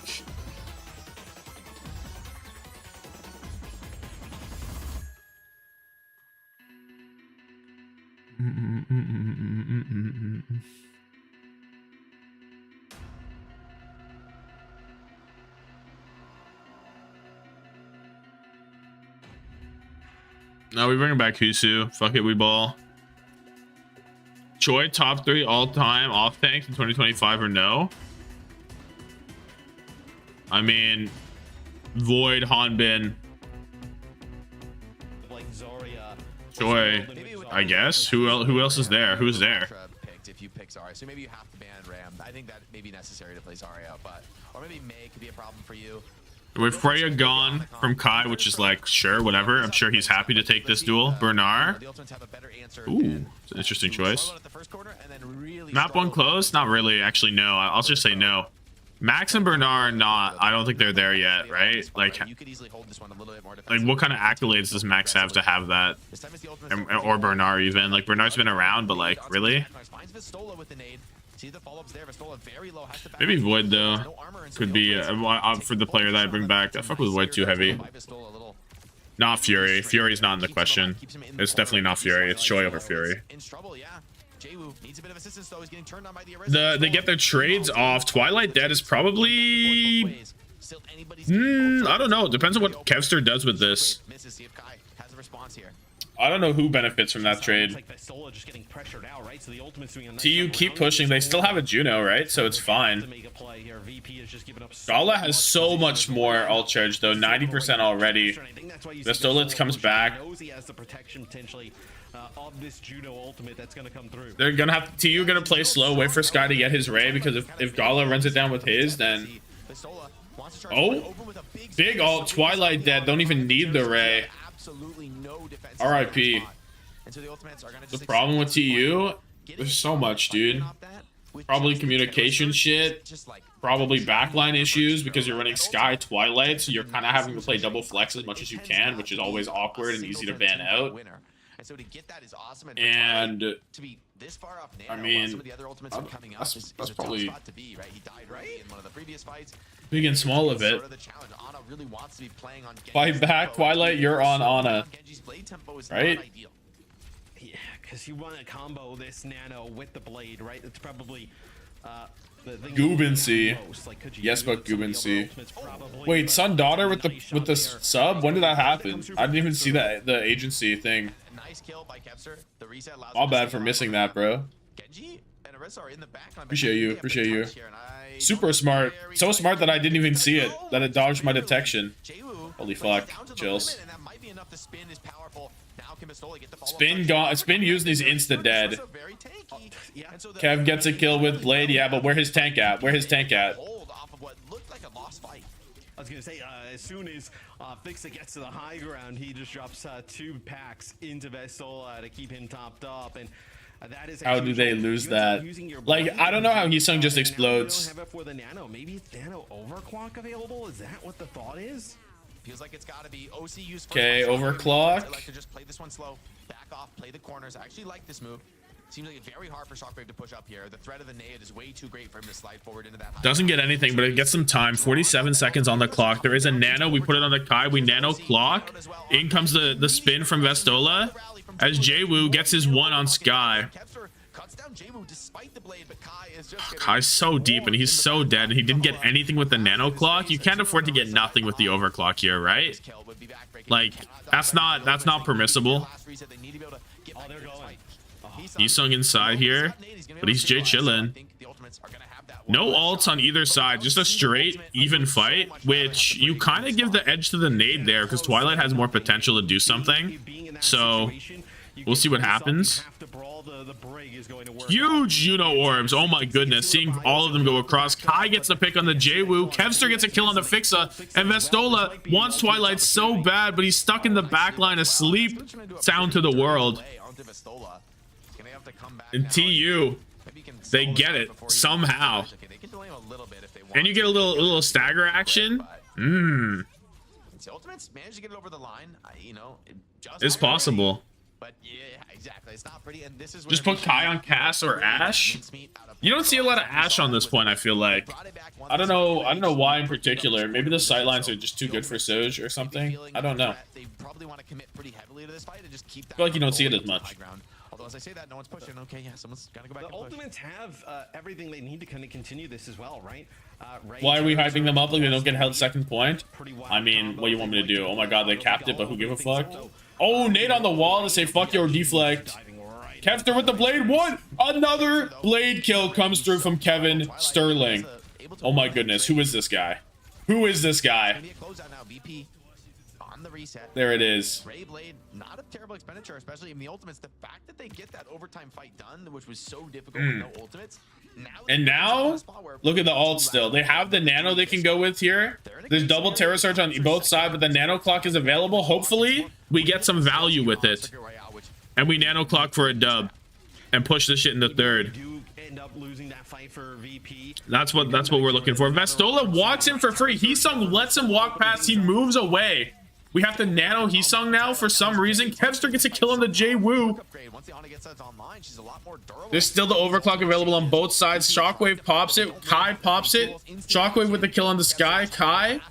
No, we bring him back Husu. Fuck it, we ball. Choi, top 3 all-time off tanks in 2025 or no? I mean, Void, Hanbin, Choi, I guess. Who else is there? Who's there? If you pick Zarya, so maybe you have to ban Ram. I think that may be necessary to play Zarya, but or maybe May could be a problem for you. With Freya gone from Kai, which is like, sure, whatever. I'm sure he's happy to take this duel. Bernard. Ooh, it's an interesting choice. Map 1 closed? Not really, actually, no. I'll just say no. Max and Bernard, not. I don't think they're there yet, right? Like what kind of accolades does Max have to have that? Or Bernard even. Like, Bernard's been around, but like, really? Maybe Void, though. Could be for the player that I bring back. I fuck with Void too heavy. Not Fury. Fury's not in the question. It's definitely not Fury. It's Choi over Fury. They get their trades off. Twilight Dead is probably... I don't know. It depends on what Kevster does with this. I don't know who benefits from that trade. TU keep pushing. They still have a Juno, right? So it's fine. Gala has so much more ult charge, though. 90% already. Vestolitz comes back. They're gonna have TU gonna play slow, wait for Sky to get his Ray, because if Gala runs it down with his, then big ult. Twilight Dead, don't even need the Ray. RIP. The problem with TU, there's so much, dude. Probably communication shit, probably backline issues because you're running Sky Twilight, so you're kind of having to play double flex as much as you can, which is always awkward and easy to ban out. And I mean, that's probably big and small of it. Fight back, Twilight, you're on Ana, right? Yeah, because you want to combo this Nano with the Blade, right? It's probably Goobency. Yes, but Goobency. Wait, son daughter with the sub? When did that happen? I didn't even see that the agency thing. Nice kill by Kepster. The reset allows All bad for missing that, bro. Genji and Arisa are in the back. Appreciate you. Appreciate you. Super smart. So smart that I didn't even see it. That it dodged my detection. Holy fuck. Chills. Spin used these insta dead. Kev gets a kill with Blade. Yeah, but where his tank at? Where his tank at? I was gonna say, as soon as Fixa gets to the high ground, he just drops 2 packs into Vestola to keep him topped up, and that is how do they lose that? Like, I don't know how Heesung just explodes. Maybe it's nano overclock available. Is that what the thought is? Feels like it's got to be OC use. Okay, overclock. I like to just play this one slow, back off, play the corners. I actually like this move. Seems like it's very hard for Shockwave to push up here. The threat of the nade is way too great for him to slide forward into that. Doesn't get anything, but it gets some time. 47 seconds on the clock. There is a nano. We put it on the Kai. We nano clock. In comes the spin from Vestola as Jwoo gets his one on Sky. Kai's so deep and he's so dead, and he didn't get anything with the nano clock. You can't afford to get nothing with the overclock here, right? Like, that's not permissible. Heesung inside here, but he's Jay chillin'. No ults on either side, just a straight even fight, which you kind of give the edge to the nade there because Twilight has more potential to do something. So we'll see what happens. Huge Uno orbs. Oh my goodness. Seeing all of them go across. Kai gets the pick on the Jwoo. Kevster gets a kill on the Fixa. And Vestola wants Twilight so bad, but he's stuck in the backline asleep. Sound to the world. And TU, they get it somehow. And you get a little stagger action. It's possible. But yeah, exactly. It's not pretty, and this is just put Kai on Cass or Ashe. You don't see a lot of Ashe on this point, I feel like. I don't know why in particular. Maybe the sightlines are just too good for Soj or something. I don't know. I feel like you don't see it as much. Although as I say that, no one's pushing. Okay, yeah, someone's gotta go back. The Ultimates have everything they need to kind of continue this as well, right? Why are we hyping them up like they don't get held second point? I mean, what do you want me to do? Oh my god, they capped it, but who give a fuck? Oh, nade on the wall to say fuck your deflect. Kevster with the blade. One! Another blade kill comes through from Kevin Sterling. Oh my goodness, who is this guy? Who is this guy? There it is. Ray Blade, not a terrible expenditure, especially in the ultimates. The fact that they get that overtime fight done, which was so difficult with no ultimates. Now, look at the ult still. They have the nano they can go with here. There's double Terra Surge on both sides, but the nano clock is available. Hopefully, we get some value with it. And we nano clock for a dub. And push this shit in the third. That's what we're looking for. Vestola walks in for free. Heesung lets him walk past. He moves away. We have to nano Heesung now for some reason. Kevster gets a kill on the Jwoo. There's still the overclock available on both sides. Shockwave pops it. Kai pops it. Shockwave with the kill on the Sky. Kai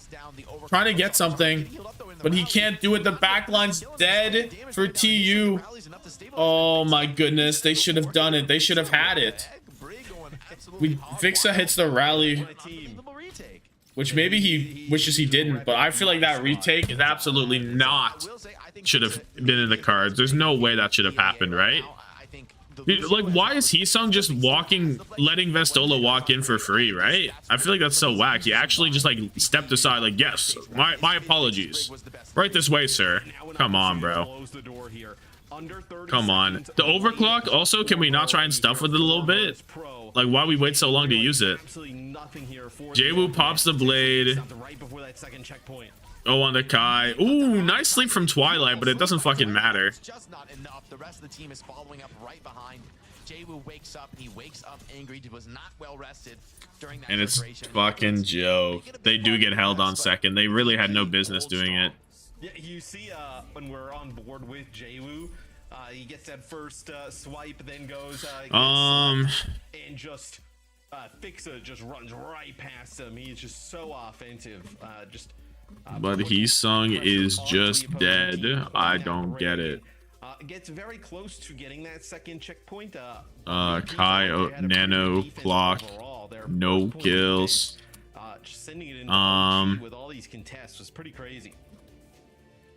trying to get something, but he can't do it. The backline's dead for TU. Oh my goodness. They should have done it. They should have had it. Fixa hits the rally, which maybe he wishes he didn't, but I feel like that retake is absolutely not should have been in the cards. There's no way that should have happened, right? Dude, like, why is Heesung just letting Vestola walk in for free, right? I feel like that's so whack. He actually just, like, stepped aside, like, yes, my apologies. Right this way, sir. Come on, bro. Come on. The overclock, also, can we not try and stuff with it a little bit? Like, why we wait so long to use it? Jwoo pops the blade. Oh, on the Kai. Ooh, nice sleep from Twilight, but it doesn't fucking matter. Just not enough. The rest of the team is following up right behind. Jwoo wakes up. He wakes up angry. He was not well rested during that. And it's fucking joke. They do get held on second. They really had no business doing it. Yeah, you see, when we're on board with Jwoo, he gets that first swipe, then goes and just Fixa just runs right past him. He's just so offensive. But Heesung is just dead. I don't get it. gets very close to getting that second checkpoint. Kai nano clock, no kills. Just sending it into OT with all these contests was pretty crazy.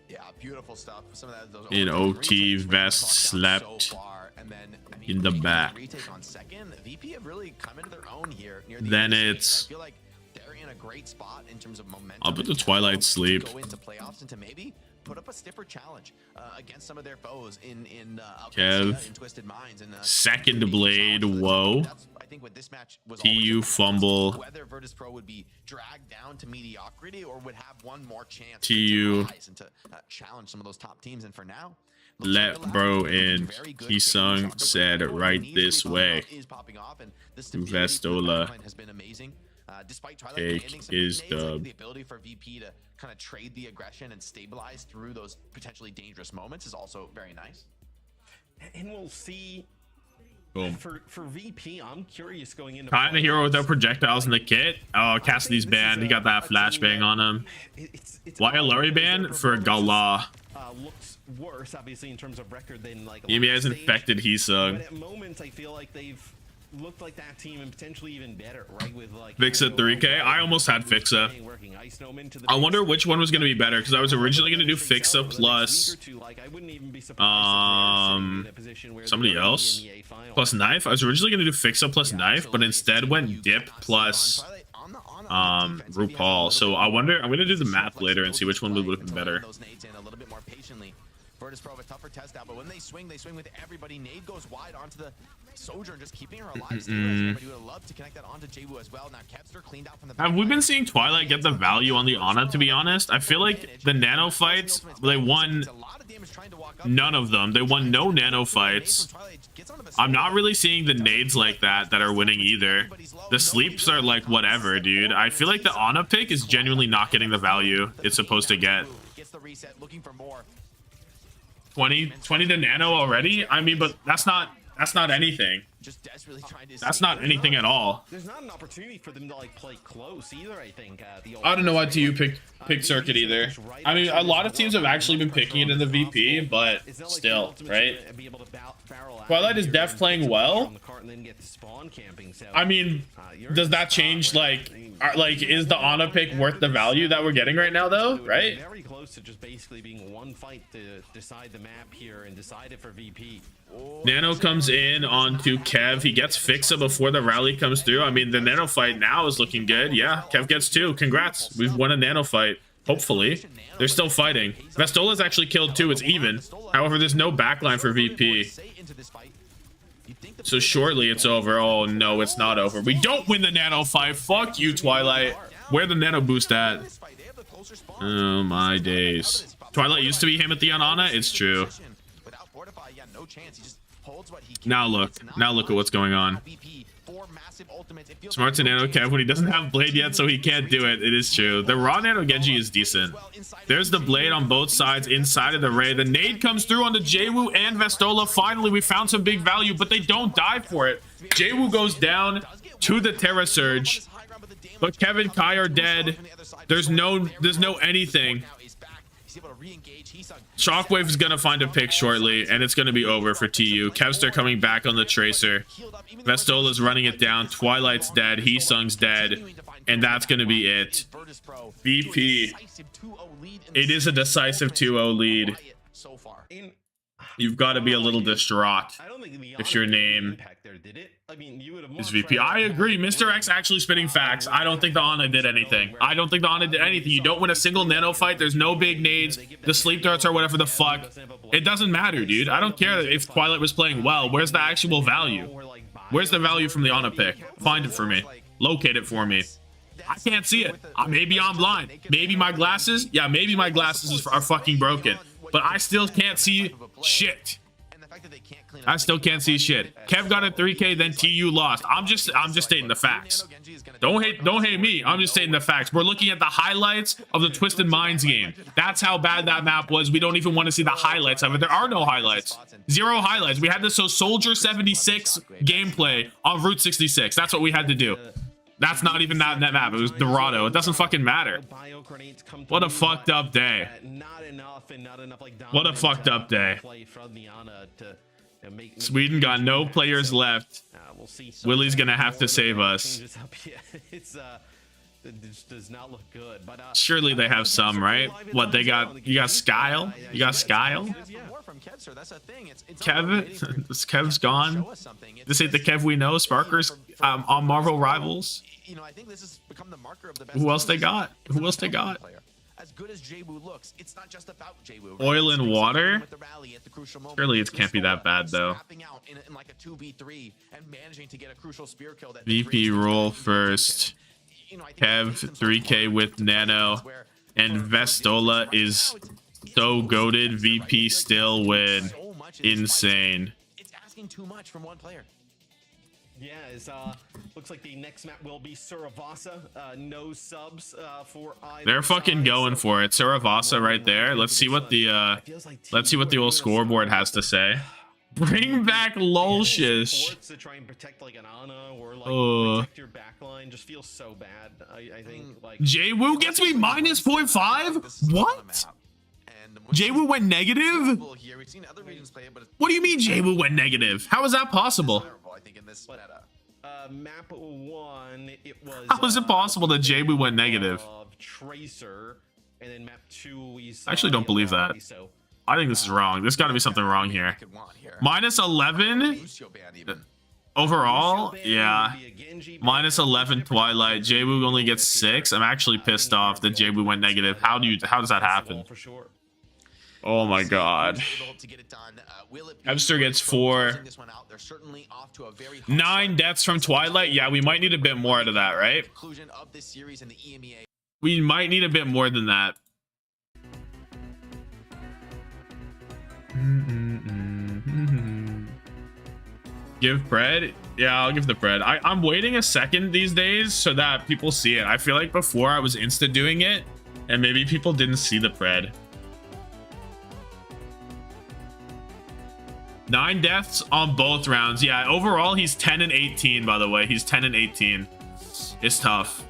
Yeah, beautiful stuff. Some of that, those In OT, Vest slept so far, and then, I mean, in the back. retake on second. VP have really come into their own here. Near Then end it's- I feel like they're in a great spot in terms of momentum. I'll put the and Twilight tempo to sleep. Go into playoffs and to maybe put up a stiffer challenge against some of their foes in Kev. in Twisted Minds. And Second blade, whoa. I think what this match was TU always about, fumble. whether Virtus Pro would be dragged down to mediocrity or would have one more chance TU. to rise and to challenge some of those top teams. And for now, Let bro in. He sung said right this way. Vestola. Has been amazing. Despite Twilight Take landing some is big nades, I think dub. the ability for VP to kind of trade the aggression and stabilize through those potentially dangerous moments is also very nice. And we'll see. Boom. For VP, I'm curious going into. Kind of hero playoffs. without projectiles in the kit. Oh, Cassidy's banned. He got that flashbang on him. It's Why a Lurie ban? For Gala. Looks worse, obviously, in terms of record than like. EMEA has last stage. infected But Hisung. at moments, I feel like they've looked like that team and potentially even better, right? With like Fixa 3K. I almost had Fixa. working Ice Gnome into the I wonder base. which one was going to be better because I was originally going to do Fixa plus somebody else plus knife. I was originally going to do Fixa plus knife, but instead went dip plus RuPaul. So I wonder. I'm going to do the math later and see which one would have been better. Those nades in a little bit more patiently. Virtus Pro have a tougher test out, but when they swing with everybody. Nade goes wide onto the Sojourn, just keeping her alive. Everybody would have loved to connect that onto Jwu as well. Now Kevster cleaned out from the back. Have we been seeing Twilight get the value on the Ana, to be honest? I feel like the nano fights, they won none of them. They won no nano fights. I'm not really seeing the nades like that are winning either. The sleeps are like whatever, dude. I feel like the Ana pick is genuinely not getting the value it's supposed to get. Gets the reset, looking for more. 20 to nano already? I mean, but that's not anything. Just desperately trying to That's not anything at all. There's not an opportunity for them to like play close either. I think. I don't know why TU picked Circuit either. I mean, a lot of teams have actually been picking it in the VP, but still, right? Twilight is def playing well. I mean, does that change, like is the Ana pick worth the value that we're getting right now, though, right? Very close to just basically being one fight to decide the map here and decide it for VP. Nano comes in onto Kev. He gets Fixa before the rally comes through. I mean, the Nano fight now is looking good. Yeah, Kev gets 2. Congrats. We've won a Nano fight. Hopefully. They're still fighting. Vestola's actually killed too. It's even. However, there's no backline for VP. So shortly it's over. Oh, no, it's not over. We don't win the Nano fight. Fuck you, Twilight. Where the Nano boost at? Oh, my days. Twilight used to be him at the Ana. It's true. Now look at what's going on. Smart to Nano Kev when he doesn't have Blade yet, so he can't do it. It is true. The raw Nano Genji is decent. There's the Blade on both sides inside of the Ray. The nade comes through onto Jwu and Vestola. Finally, we found some big value, but they don't die for it. Jwu goes down to the Terra Surge, but Kevin Kai are dead. There's no anything. Shockwave is gonna find a pick shortly, and it's gonna be over for TU. Kevster coming back on the Tracer. Vestola's running it down. Twilight's dead. Hisung's dead, and that's gonna be it. VP. It is a decisive 2-0 lead. You've got to be a little distraught if your name is VP. I agree. Mr. X actually spitting facts. I don't think the Ana did anything. I don't think the Ana did anything. You don't win a single nano fight. There's no big nades. The sleep darts or whatever the fuck. It doesn't matter, dude. I don't care if Twilight was playing well. Where's the actual value? Where's the value from the Ana pick? Find it for me. Locate it for me. I can't see it. Maybe I'm blind. Maybe my glasses. Yeah, maybe my glasses are fucking broken. But I still can't see shit. I still can't see shit. Kev got a 3K, then TU lost. I'm just stating the facts. Don't hate me. I'm just stating the facts. We're looking at the highlights of the Twisted Minds game. That's how bad that map was. We don't even want to see the highlights of it. There are no highlights. 0 highlights. We had to show Soldier 76 gameplay on Route 66. That's what we had to do. That's not even that map. It was Dorado. It doesn't fucking matter. What a fucked up day. What a fucked up day. Sweden got no players left. Willie's gonna have to save us. It just does not look good, but surely they have some, right? What they got? You got Skyle? You got Skyle? Kev? Kev's gone. This ain't the Kev we know. Sparkers on Marvel Rivals. Who else they got? Who else they got? As good as Jwoo looks, it's not just about Jwoo. Oil and water? Surely it can't be that bad though. VP roll first. Kev 3K with Nano, and Vestola is so goated. VP still win. Insane. It's asking too much from one player. Yeah, looks like the next map will be Suravasa. No subs for either. They're fucking going for it. Suravasa right there. Let's see what the old scoreboard has to say. Bring back Lolshish. To try and protect like an Ana or like protect your backline just feels so bad. I think like Jwoo gets me minus 0.5. What? Jwoo went negative? What do you mean Jwoo went negative? How is that possible? Map 1, it was. How is it possible that Jwoo went negative? Tracer, and then map 2 we saw. I actually don't believe that. I think this is wrong. There's got to be something wrong here. Minus 11 overall, yeah. Minus 11 Twilight. Jwoo only gets 6. I'm actually pissed off that Jwoo went negative. How does that happen? Oh my god. Epster gets 4. 9 deaths from Twilight. Yeah, we might need a bit more out of that, right? We might need a bit more than that. Give bread? Yeah, I'll give the bread. I'm waiting a second these days so that people see it. I feel like before I was insta doing it and maybe people didn't see the bread. 9 deaths on both rounds. Yeah, overall he's 10 and 18, by the way. He's 10 and 18. It's tough.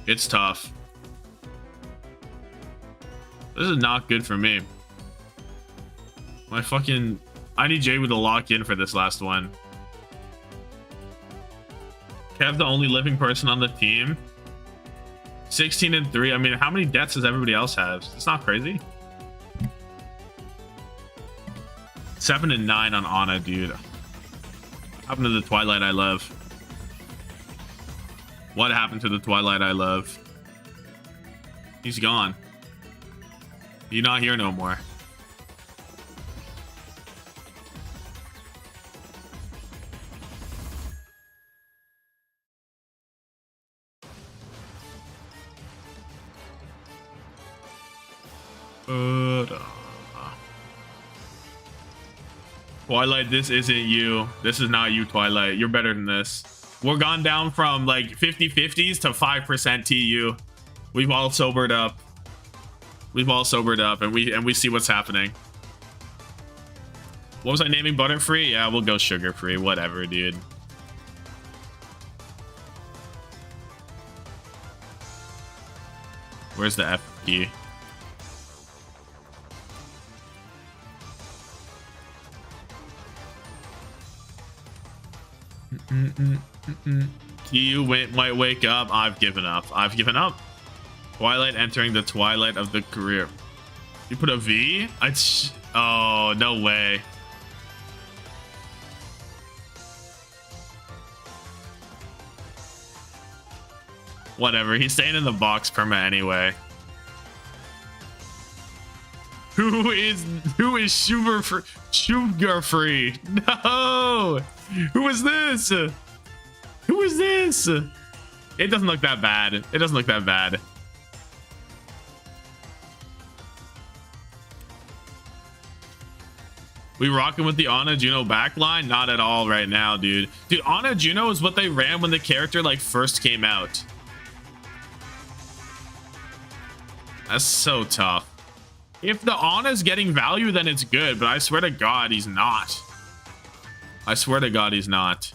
It's tough. This is not good for me. I need Jwoo to lock in for this last one. Kev, the only living person on the team. 16 and 3. I mean, how many deaths does everybody else have? It's not crazy. 7 and 9 on Ana, dude. What happened to the Twilight I love? What happened to the Twilight I love? He's gone. He's not here no more. Twilight, this isn't you. This is not you, Twilight. You're better than this. We're gone down from like 50-50s to 5% TU. We've all sobered up. We've all sobered up, and we see what's happening. What was I naming? Butterfree? Yeah, we'll go sugar-free. Whatever, dude. Where's the F key? You might wake up. I've given up. I've given up. Twilight entering the twilight of the career. You put a V? Oh, no way. Whatever. He's staying in the box perma anyway. Who is sugar free? No. Who is this? Who is this? It doesn't look that bad. It doesn't look that bad. We rocking with the Ana Juno backline? Not at all right now, dude. Dude, Ana Juno is what they ran when the character like first came out. That's so tough. If the Ana's getting value, then it's good, but I swear to God, he's not. I swear to God, he's not.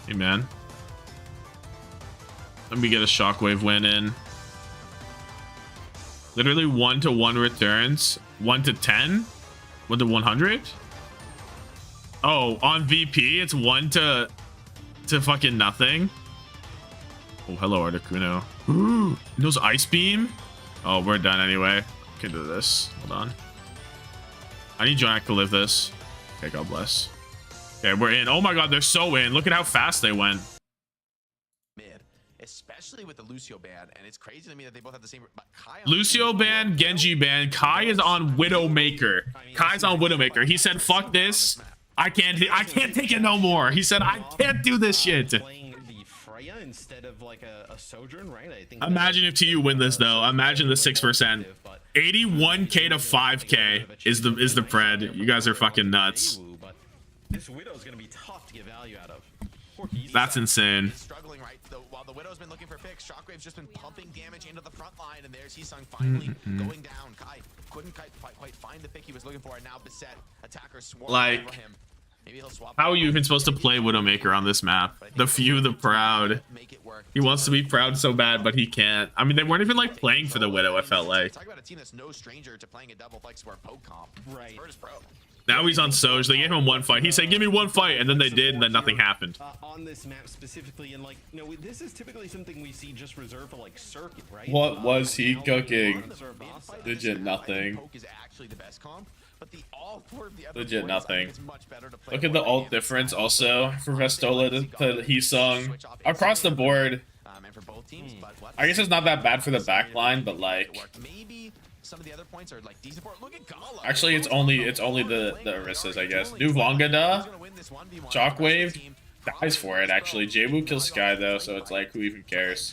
Hey, man. Let me get a shockwave win in. Literally 1-to-1 returns. 1-to-10? 1-to-100? Oh, on VP, it's 1 to fucking nothing. Oh, hello, Articuno. Ooh, those ice beam. Oh, we're done anyway. Can do this. Hold on. I need Jonak to live this. Okay, God bless. Okay, we're in. Oh my God, they're so in. Look at how fast they went. Mid, especially with the Lucio ban, and it's crazy to me that they both have the same. But Kai Lucio ban, Genji ban. Kai is on Widowmaker. Kai's on Widowmaker. He said, "Fuck this. I can't take it no more." He said, "I can't do this shit." Instead of like a Sojourn, right? I think Imagine if TU win this though. Imagine the 6%. 81k to 5k is the pred. You guys are fucking nuts. But this Widow's gonna be tough to get value out of. That's insane. Struggling, right? While the Widow's been looking for picks, Shockwave's just been pumping damage into the front line, and there's Heesung finally going down. Kai couldn't quite find the pick he was looking for, and now beset attackers swarm over him. Maybe he'll swap. How are you even supposed to play Widowmaker on this map? The few, the proud. He wants to be proud so bad, but he can't. I mean, they weren't even like playing for the Widow, I felt like. Talk about a team that's no stranger to playing a double flex or poke comp. Right. Now he's on Soj. They gave him one fight. He said, "Give me one fight," and then they did, and then nothing happened. On this map specifically, and like, you know, this is typically something we see just reserved for like circuit, right? What was he cooking? Legit nothing. Poke is actually the best comp, but the all four of the other Legit nothing. is much better to play. Look at the ult difference also for Vestola to Heesung across the board. And for both teams, but what? I guess it's not that bad for the backline, but like, Maybe some of the other points are like decent. Look at Gala. actually, it's only the Orisas, I guess. New Vongada, Shockwave dies for it. Actually, Jwoo kills Sky though, so it's like, who even cares?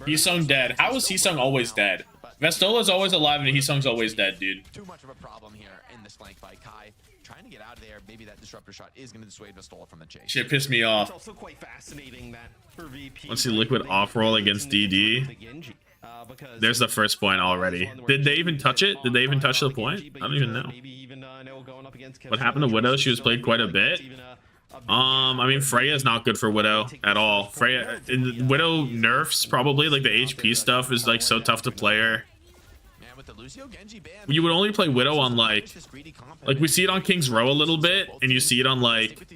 Heesung dead. How is Heesung always dead? Vestola's always alive and Heesung's always dead, dude. Too much of a problem here in this flank fight. Kai trying to get out of there. Maybe that disruptor shot is going to dissuade Vestola from the chase. Shit pissed me off. It's also quite fascinating that for VP. Let's see Liquid off roll against DD. There's the first point already. Did they even touch it? Did they even touch the point? I don't even know. What happened to Widow? She was played quite a bit. I mean, Freya's not good for Widow at all. Freya, Widow nerfs probably, like the HP stuff is like so tough to play her. You would only play Widow on like we see it on King's Row a little bit, and you see it on like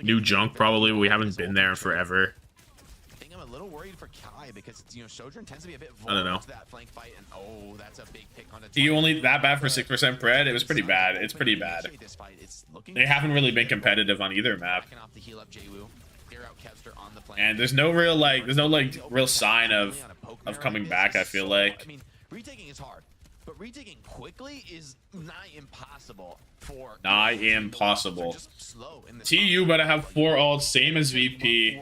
New Junk probably, but we haven't been there in forever. I'm a little worried for Kai because, you know, Sojourn tends to be a bit I don't know. to that flank fight, and oh, that's a big pick on You only that bad for 6% pred? It was pretty bad. It's pretty bad. They haven't really been competitive on either map. And there's no real real sign of coming back, I feel like. I mean, retaking is hard, but retaking quickly is nigh impossible for TU better have 4 ults, same as VP.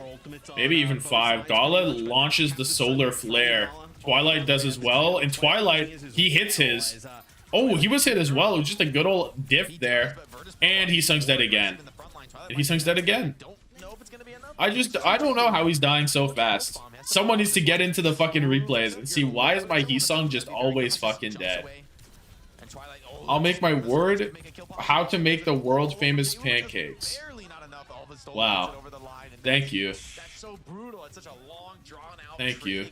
Maybe even 5. Gala launches the solar flare. Twilight does as well. And Twilight, he hits his. Oh, he was hit as well. It was just a good old diff there. And Heesung's dead again. And Heesung's dead again. I don't know how he's dying so fast. Someone needs to get into the fucking replays and see why is my Heesung just always fucking dead. I'll make my word how to make the world famous pancakes. Wow. Thank you. Thank you.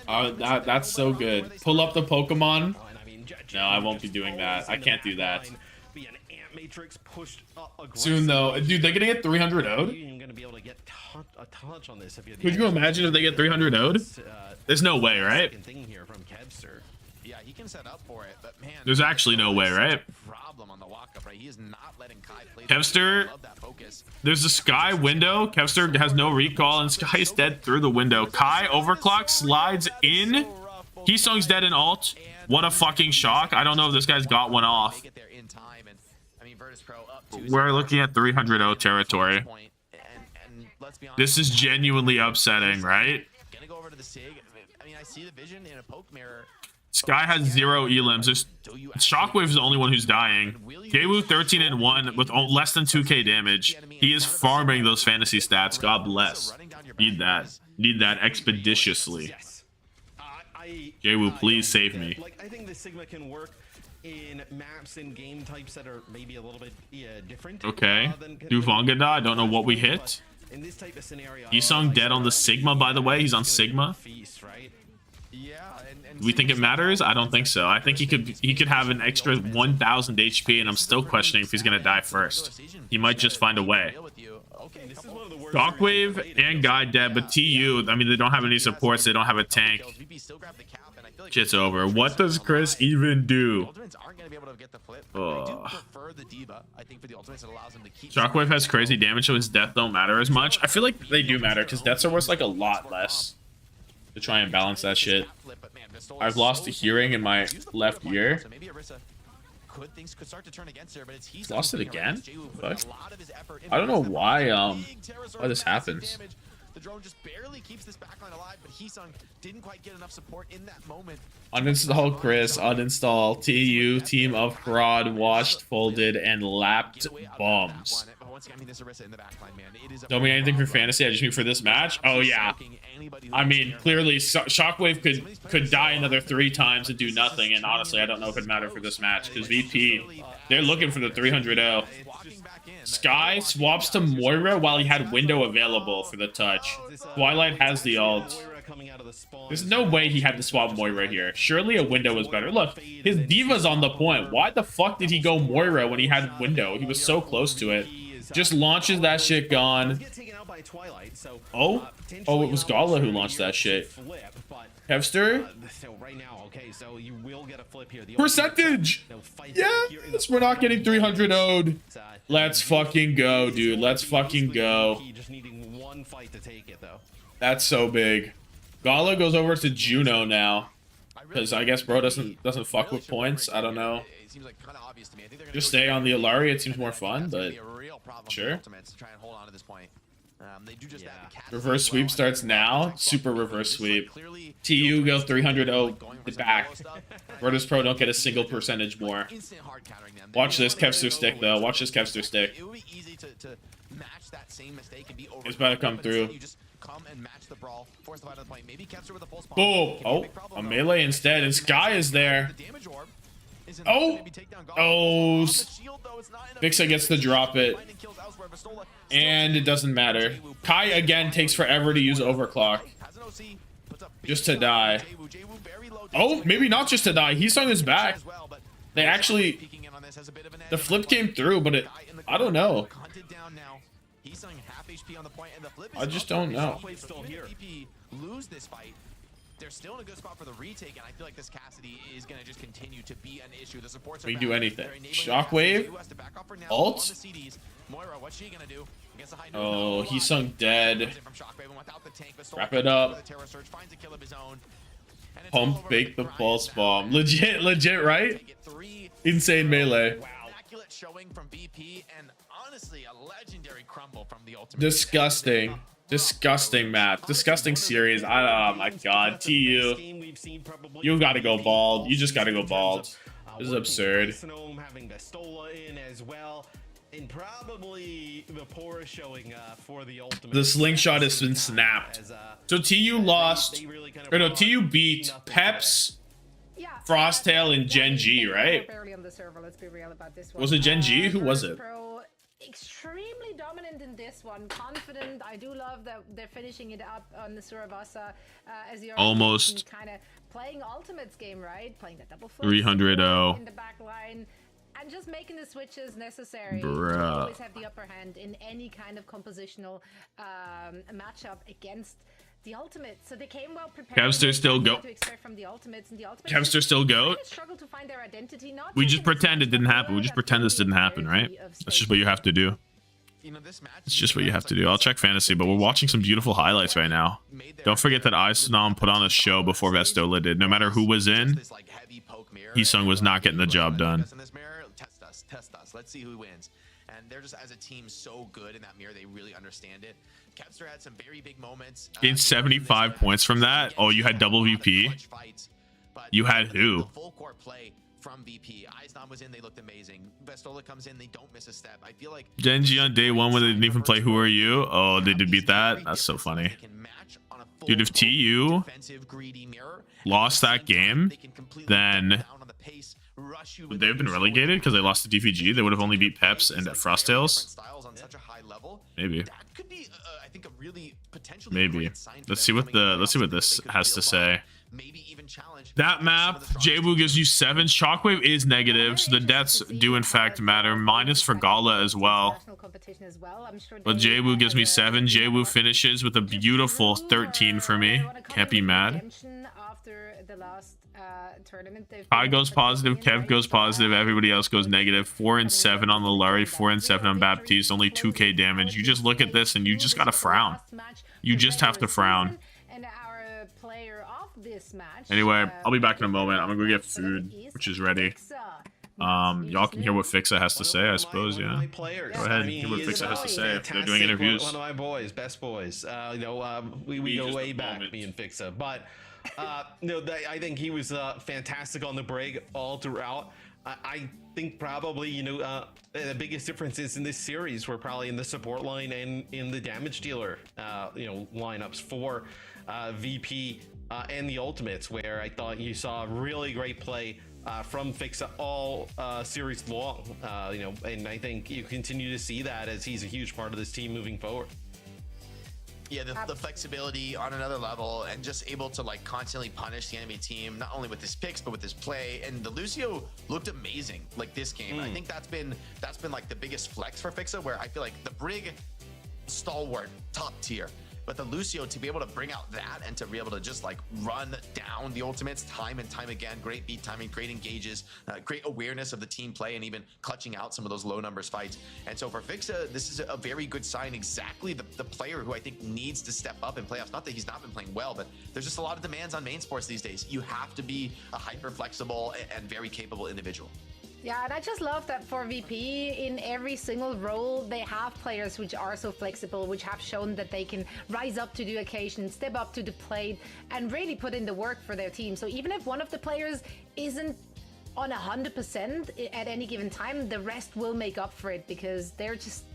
That's so good. Pull up the Pokemon. No, I won't be doing that. I can't do that. Soon though. Dude, they're gonna get 300 O'd? Could you imagine if they get 300 O'd? There's no way, right? Yeah, he can set up for it, but man, there's actually no way, right? He is not letting Kai play. Kevster, there's a Sky window. Kevster has no recall, and Sky is dead through the window. Kai overclock slides in. Heesung's dead in ult. What a fucking shock. I don't know if this guy's got one off. We're looking at 300-0 territory. This is genuinely upsetting, right? Gonna go over to the Sig. I mean, I see the vision in a poke mirror. Sky has 0 elims. There's Shockwave is the only one who's dying. Daewoo 13-1 with less than 2k damage. He is farming those fantasy stats. God bless. Need that expeditiously. Yes. Daewoo, please save me. Like, I think the Sigma can work in maps and game types that are maybe a little bit different. Okay. Duvangada, I don't know what we hit. In this type of scenario, Heesung dead on the Sigma, by the way. He's on Sigma. Feast, right? Yeah, Do we think it matters? I don't think so. I think he could have an extra 1,000 HP, and I'm still questioning if he's gonna die first. He might just find a way. This is one of the worst Shockwave and Guy dead, but TU, I mean, they don't have any supports. They don't have a tank. Shit's over. What does Chris even do? Shockwave has crazy damage, so his death don't matter as much. I feel like they do matter, because deaths are worth like a lot less to try and balance that shit. I've lost the hearing in my left ear. Lost it again? Fuck. I don't know why this happens. The drone just barely keeps this backline alive, but Heesung didn't quite get enough support in that moment. Uninstall Chris, uninstall TU, team of fraud, washed, folded, and lapped bombs. Don't mean anything for fantasy, I just mean for this match. Oh yeah. I mean, clearly Shockwave could die another 3 times and do nothing, and honestly, I don't know if it'd matter for this match, because VP, they're looking for the 300-0. Sky swaps to Moira while he had window available for the touch. Twilight has the ult. There's no way he had to swap Moira here. Surely a window was better. Look, his Diva's on the point. Why the fuck did he go Moira when he had window? He was so close to it. Just launches that shit gone. Oh? Oh, it was Gala who launched that shit. Kevster? Percentage! Yes! We're not getting 300 owed. Let's fucking go, dude. Let's fucking go. That's so big. Gala goes over to Juno now. Because I guess bro doesn't fuck with points. I don't know. Just stay on the Alaria. It seems more fun, but sure. Reverse sweep starts now. Super reverse sweep. TU go 300-0 back. Virtus Pro don't get a single percentage more. Watch this Kevster stick, though. Watch this Kevster stick. It's about to come through. Boom. Oh, a melee instead, and Sky is there. Oh! Oh! Vixa gets to drop it. And it doesn't matter. Kai again takes forever to use overclock. Just to die. Oh, maybe not just to die. Heesung is back. They actually... The flip came through, but I don't know. I just don't know. They're still in a good spot for the retake, and I feel like this Cassidy is going to just continue to be an issue. The supports we can do anything. Shockwave? Ult? Oh, Heesung dead. Wrap it up. Pump, bake the pulse bomb. Legit, right? Insane melee. Disgusting. Disgusting map. Disgusting series. Oh my god. TU. You gotta go bald. You just gotta go bald. This is absurd. And probably the poor showing for the ultimate. The slingshot has been snapped. So TU lost. Or no, TU beat Peps, Frosttail, and Gen G, right? Was it Gen G? Who was it? Extremely dominant in this one, confident. I do love that they're finishing it up on the Suravasa as the almost kind of playing ultimates game, right? Playing the double 300-0 in the back line and just making the switches necessary Bruh. to always have the upper hand in any kind of compositional matchup against the ultimate. So they came well prepared. Kevster still go. Kevster still go. We just pretend it didn't happen. We just pretend this didn't happen, right? That's just what you have to do. It's just what you have to do. I'll check fantasy, but we're watching some beautiful highlights right now. Don't forget that Isonom put on a show before Vestola did. No matter who was in, Heesung was not getting the job done. Test us. Let's see who wins. And they're just, as a team, so good in that mirror. They really understand it. Kevster had some very big moments. Gained 75 points from that. Oh, you had double VP. But You had who? The full court play from VP. Eisner was in, they looked amazing. Vestola comes in, they don't miss a step. I feel like Genji on day one when they didn't even play Who Are You? Oh, they did beat that? That's so funny. Dude, if TU lost that game, then would they have been relegated because they lost to DVG? They would have only beat Peps and Frostales? Maybe. Maybe. Let's see what this has to say. That map, Jbu gives you 7. Shockwave is negative, so the deaths do in fact matter. Minus for Gala as well. But Jbu gives me 7. Jbu finishes with a beautiful 13 for me. Can't be mad. Kai goes positive, Kev goes positive, everybody else goes negative. 4 and 7 on the Lurry, 4 and 7 on Baptiste, only 2k damage. You just look at this and you just gotta frown. You just have to frown. Anyway, I'll be back in a moment. I'm gonna go get food, which is ready. Y'all can hear what Fixa has to say, I suppose. Yeah, go ahead and hear what Fixa has to say if they're doing interviews. One of my boys, best boys. We go way back, me and Fixa. But I think he was fantastic on the brig all throughout. I think probably the biggest differences in this series were probably in the support line and in the damage dealer lineups for VP and the Ultimates, where I thought you saw really great play from Fixa all series long, and I think you continue to see that as he's a huge part of this team moving forward. Yeah, the flexibility on another level, and just able to like constantly punish the enemy team, not only with his picks but with his play. And the Lucio looked amazing like this game. I think that's been like the biggest flex for Fixa, where I feel like the Brig, stalwart, top tier. But the Lucio, to be able to bring out that and to be able to just like run down the Ultimates time and time again, great beat timing, great engages, great awareness of the team play, and even clutching out some of those low numbers fights. And so for Fixa, this is a very good sign. Exactly the player who I think needs to step up in playoffs. Not that he's not been playing well, but there's just a lot of demands on main sports these days. You have to be a hyper flexible and very capable individual. Yeah, and I just love that for VP, in every single role, they have players which are so flexible, which have shown that they can rise up to the occasion, step up to the plate, and really put in the work for their team. So even if one of the players isn't on 100% at any given time, the rest will make up for it because they're just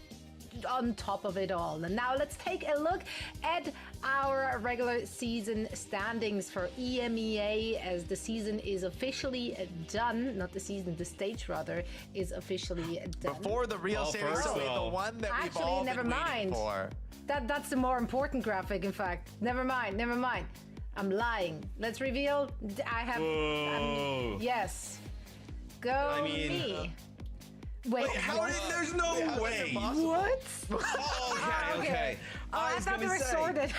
on top of it all. And now let's take a look at our regular season standings for EMEA, as the season is officially done. Not the season, the stage rather is officially done. Before the real series, the one that we've all been waiting for. That's the more important graphic, in fact. Never mind. I'm lying. Let's reveal. I have. Yes. Go me. Wait, there's no way. What? Okay. I thought they were sorted.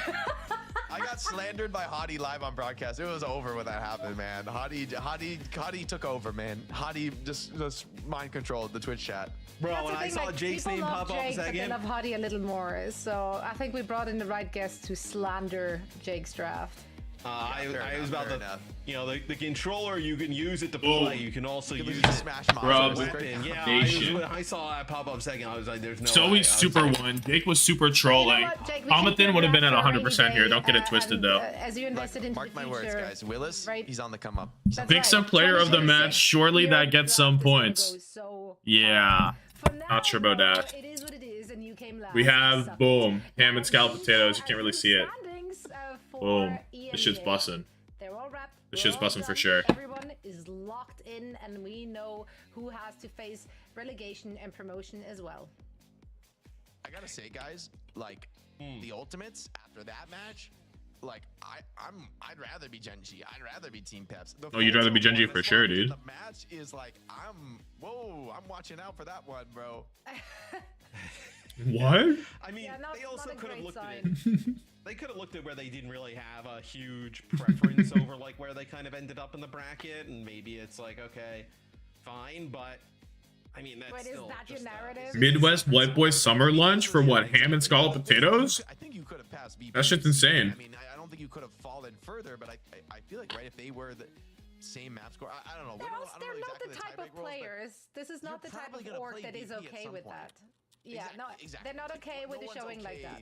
I got slandered by Hottie live on broadcast. It was over when that happened, man. Hottie took over, man. Hottie just mind controlled the Twitch chat. Bro, when I saw Jake's name pop up a second, they love Hottie a little more. So I think we brought in the right guest to slander Jake's draft. I was about to, the controller, you can use it to play. You can also use it smash weapon. Yeah, I saw that pop up second. I was like, there's no So way. he's super one. Jake was super trolling. Tommathan would have been at 100% here. Don't get it twisted, though. As you invested into Mark my words, guys. Willis, he's on the come up. Fixa player of the match. Surely that gets some points. Yeah. Not sure about that. We have, boom, ham and scalloped potatoes. You can't really see it. Boom. This shit's bussin'. This shit's bussin' for sure. Everyone is locked in, and we know who has to face relegation and promotion as well. I gotta say, guys, like the Ultimates after that match, like I'd rather be Genji. I'd rather be Team Peps. Oh, you'd rather be Genji for sure, dude. The match is like I'm watching out for that one, bro. What? I mean, Yeah, they also could have looked at sign. it. They could have looked at where they didn't really have a huge preference over like where they kind of ended up in the bracket, and maybe it's like, okay, fine, but I mean, that's Wait, still is that your just, narrative? Midwest White Boy summer lunch for what? Ham and scalloped potatoes? I think you could have passed VP. That shit's insane. I mean, I don't think you could have fallen further, but I feel like, right, if they were the same map score, I don't know. They're not the type of players. This is not the type of org that is okay with that. Yeah, no, they're not okay with a showing like that.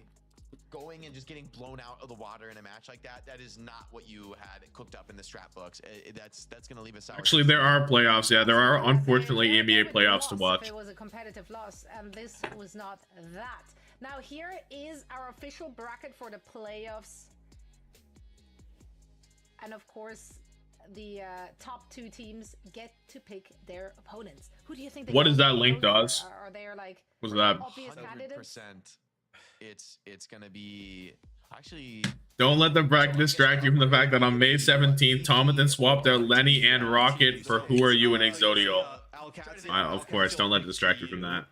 going and just getting blown out of the water in a match like that, that is not what you had cooked up in the strat books. That's going to leave us out. Actually, there are playoffs. Yeah, there are unfortunately EMEA playoffs to watch. It was a competitive loss, and this was not that. Now here is our official bracket for the playoffs, and of course, the top 2 teams get to pick their opponents. Who do you think? What is that link does? Are they like What's that? obvious candidates? 100%. It's going to be actually. Don't let the bracket distract you from the fact that on May 17th, Tommathan swapped out Lenny and Rocket for Who Are You and Exodio. Of course, don't let it distract you from that.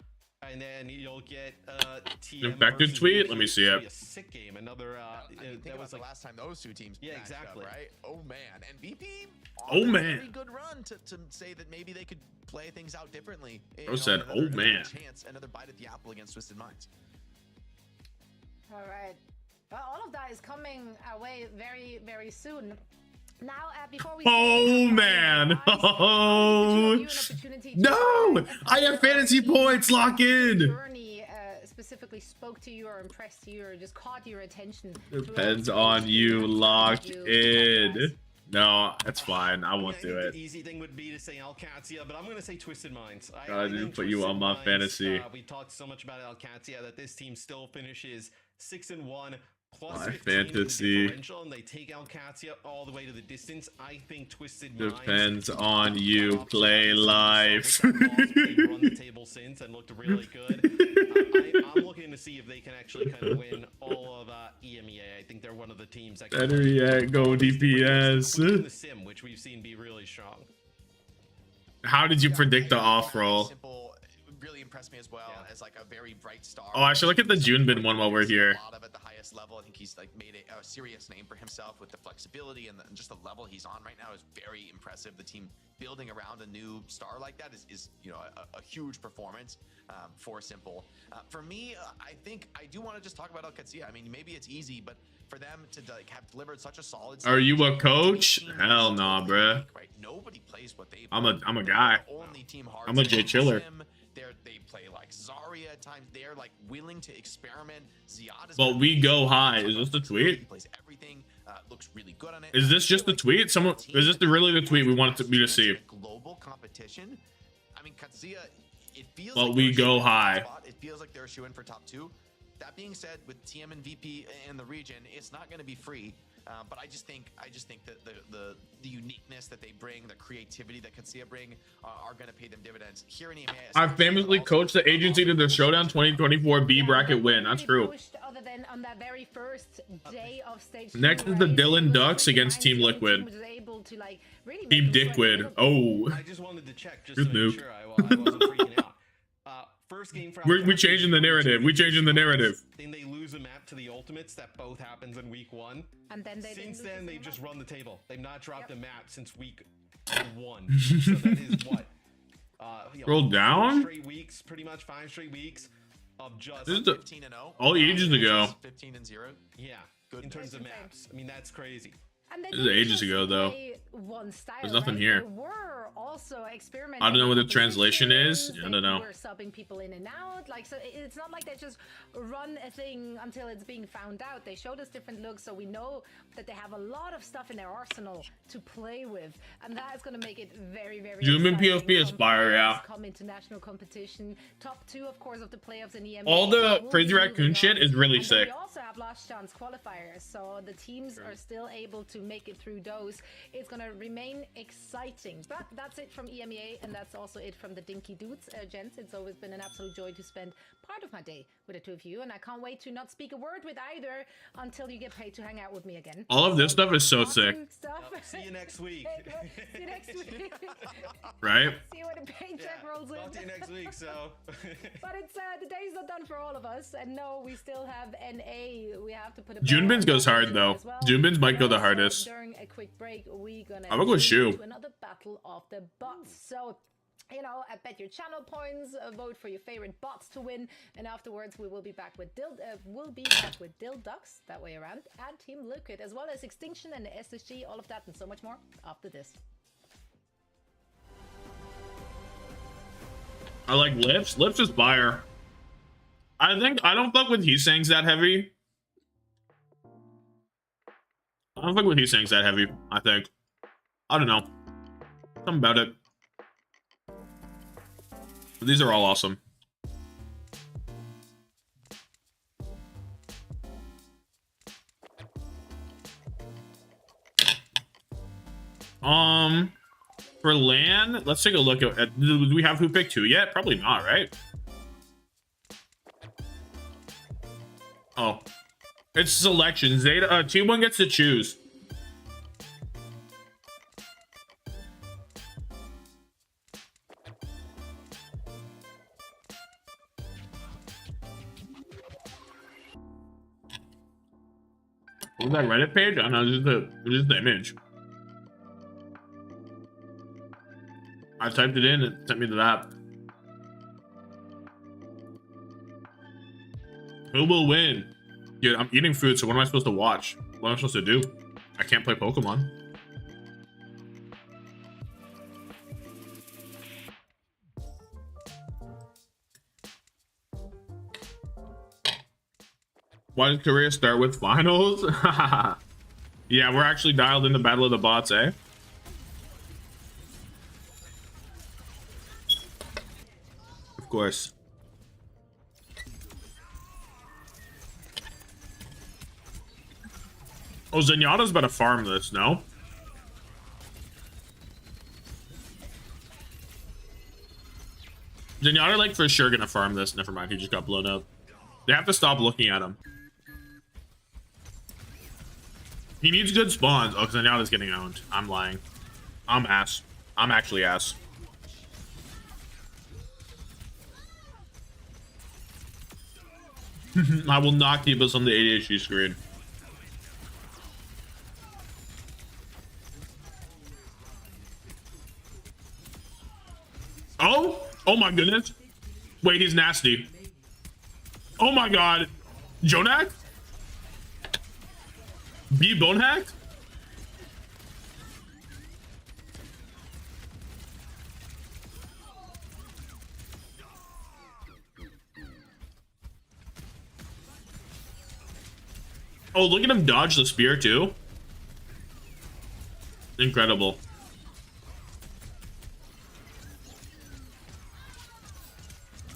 And then you'll get Infected tweet? Let me see it. A sick game. Another that was the last time those 2 teams matched exactly up, right? Oh man, and VP oh man, very good run to say that maybe they could play things out differently. Bro said oh man. Chance, another bite at the apple against Twisted Minds. All right, well, all of that is coming our way very, very soon. Now, before we oh man, oh no, I have fantasy points. Lock in. Journey specifically spoke to you or impressed you or just caught your attention. Depends on you. Lock in. No, that's fine. I won't do it. The easy thing would be to say Alcatia, but I'm going to say Twisted Minds. I didn't put you on my fantasy. We talked so much about Alcatia that this team still finishes 6-1. Plus my 15 fantasy. And they take Alcatia all the way to the distance. I think Twisted Minds depends on you. Play life. They've run the table since and looked really good. I'm looking to see if they can actually kind of win all of EMEA. I think they're one of the teams that better yet, go DPS. The sim, which we've seen be really strong. How did you predict the off roll? Really impressed me as well as like a very bright star. Oh, I should look at the Junebin one while we're here. A lot of at the highest level. I think he's like made a serious name for himself with the flexibility and just the level he's on right now is very impressive. The team building around a new star like that is you know a huge performance for Simple. For me, I think I do want to just talk about Alcatia. I mean, maybe it's easy, but for them to like have delivered such a solid. Are you a coach? Hell no, nah, bruh. Right? Nobody plays what they. I'm a guy. Only team hard. I'm a J Chiller. They play like Zarya at times. They're like willing to experiment. Ziad well, we go high. Is this the tweet? He plays everything. Looks really good on it. Is this just the tweet? Someone is this really the tweet we wanted me to see? Global competition. I mean, Katsuya. It feels. Well, like we go high. It feels like they're shooing for top 2. That being said, with TM and VP in the region, it's not going to be free. But I just think that the uniqueness that they bring, the creativity that Katsuya bring, are going to pay them dividends here in EMEA. I famously coached the agency to the Showdown 2024 B bracket win. That's true. Other than on that very first day of stage next is the DhillDucks against Team Liquid. Team Dickwood. Oh. I just wanted to check just to make sure I wasn't freaking out. First game for we're changing the narrative. We're changing the narrative. Then they lose a map to the Ultimates. That both happens in week 1. And then since then they've just run the table. They've not dropped a map since week 1. So that is what. Roll down. 5 straight weeks, pretty much 5 straight weeks of just 15-0. All ages ago. 15-0. Yeah. Good in terms of maps. I mean, that's crazy. This is ages ago, though. There's nothing here. I don't know what the translation is. I don't know. We're subbing people in and out. Like, so it's not like they just run a thing until it's being found out. They showed us different looks, so we know that they have a lot of stuff in their arsenal to play with, and that is going to make it very, very. Zoom in PFP Aspire, yeah. Come international competition, top 2, of course, of the playoffs in EMEA. All the Crazy Raccoon shit is really sick. We also have last chance qualifiers, so the teams are still able to make it through those. It's gonna remain exciting, but that's it from EMEA, and that's also it from the Dinky Dudes. Gents, it's always been an absolute joy to spend part of my day with the 2 of you, and I can't wait to not speak a word with either until you get paid to hang out with me again. All of this stuff is so sick. See you next week. See you next week. Right? See you when the paycheck rolls in. Talk to you next week, so. But it's the day's not done for all of us, and no, we still have NA. We have to put a Junebins goes hard though. Junebins might go the hardest. During a quick break, we're gonna I'm gonna go Shu. Another battle of the bots. So, you know, I bet your channel points, vote for your favorite bots to win, and afterwards we will be back with DhillDucks, that way around, and Team Liquid, as well as Extinction and the SSG, all of that and so much more after this. I like Lips. Lips is fire. I don't fuck with Hesangs that heavy. I don't think what he's saying is that heavy. I think. I don't know. Something about it. But these are all awesome. For LAN, let's take a look at do we have who picked who yet? Probably not, right? Oh. It's selection. Zeta T1 gets to choose. What was that Reddit page? I don't know, just the image. I typed it in and it sent me to that. Who will win? Dude, I'm eating food, so what am I supposed to watch? What am I supposed to do? I can't play Pokemon. Why did Korea start with finals? Yeah, we're actually dialed in the Battle of the Bots, eh? Of course. Oh, Zenyatta's about to farm this, no? Zenyatta, like, for sure gonna farm this. Never mind, he just got blown up. They have to stop looking at him. He needs good spawns. Oh, because Zenyatta's getting owned. I'm lying. I'm ass. I'm actually ass. I will not keep us on the ADHD screen. Oh! Oh my goodness. Wait, he's nasty. Oh my god. Jonak? B Bonehack? Oh, look at him dodge the spear too. Incredible.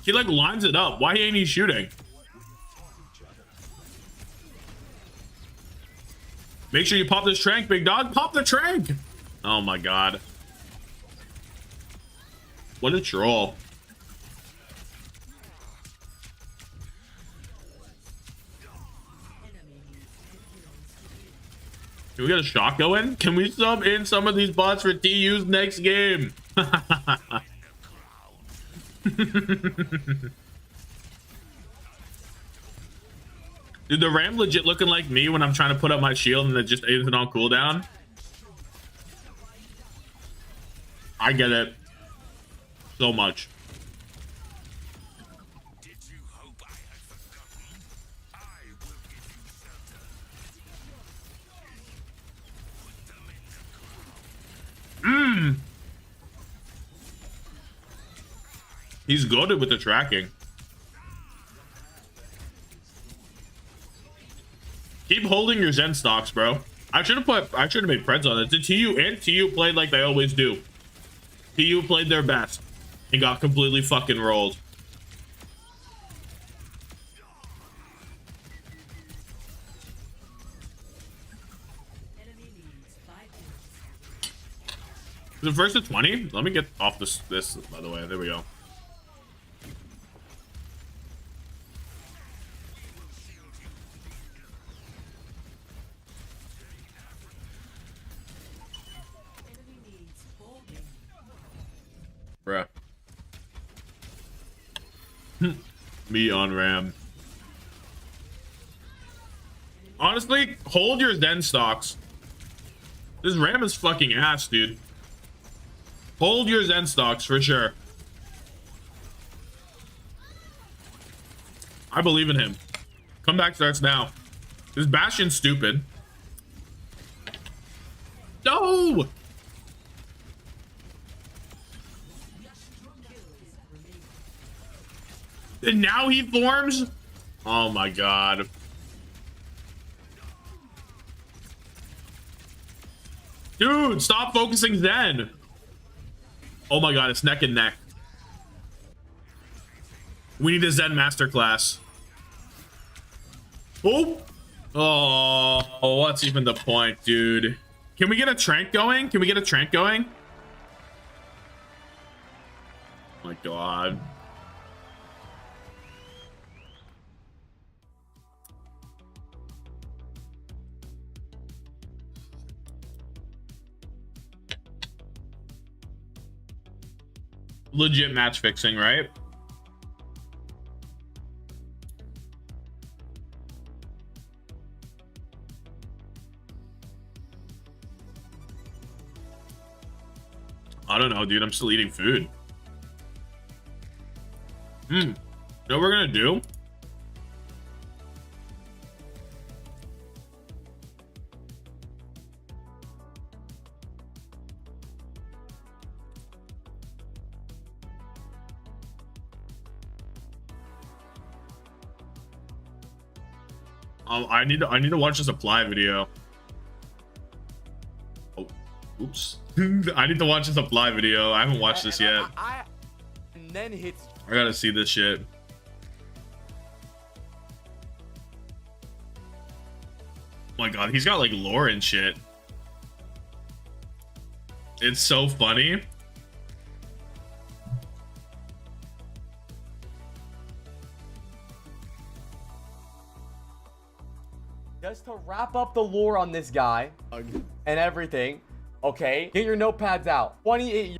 He like lines it up. Why ain't he shooting? Make sure you pop this trank, big dog. Pop the trank. Oh my god. What a troll. Can we get a shot going? Can we sub in some of these bots for TU's next game? Dude, the Ram legit looking like me when I'm trying to put up my shield and it just isn't on cooldown. I get it. So much. He's goated with the tracking. Keep holding your Zen stocks, bro. I should have made Preds on it. The TU played like they always do. TU played their best and got completely fucking rolled. Is it first to 20? Let me get off this by the way. There we go. Bruh. Me on Ram. Honestly, hold your Zen stocks. This Ram is fucking ass, dude. Hold your Zen stocks for sure. I believe in him. Comeback starts now. This Bastion's stupid. No! And now he forms? Oh my god. Dude, stop focusing Zen. Oh my god, it's neck and neck. We need a Zen masterclass. Oh. Oh, what's even the point, dude? Can we get a trank going? Can we get a trank going? Oh my god. Legit match fixing, right? I don't know, dude. I'm still eating food. You know what we're gonna do? I need to watch the supply video. Oh, oops. I need to watch the supply video. I haven't watched this yet. And then hits. I gotta see this shit. Oh my god, he's got like lore and shit. It's so funny. Just to wrap up the lore on this guy and everything, okay? Get your notepads out. 28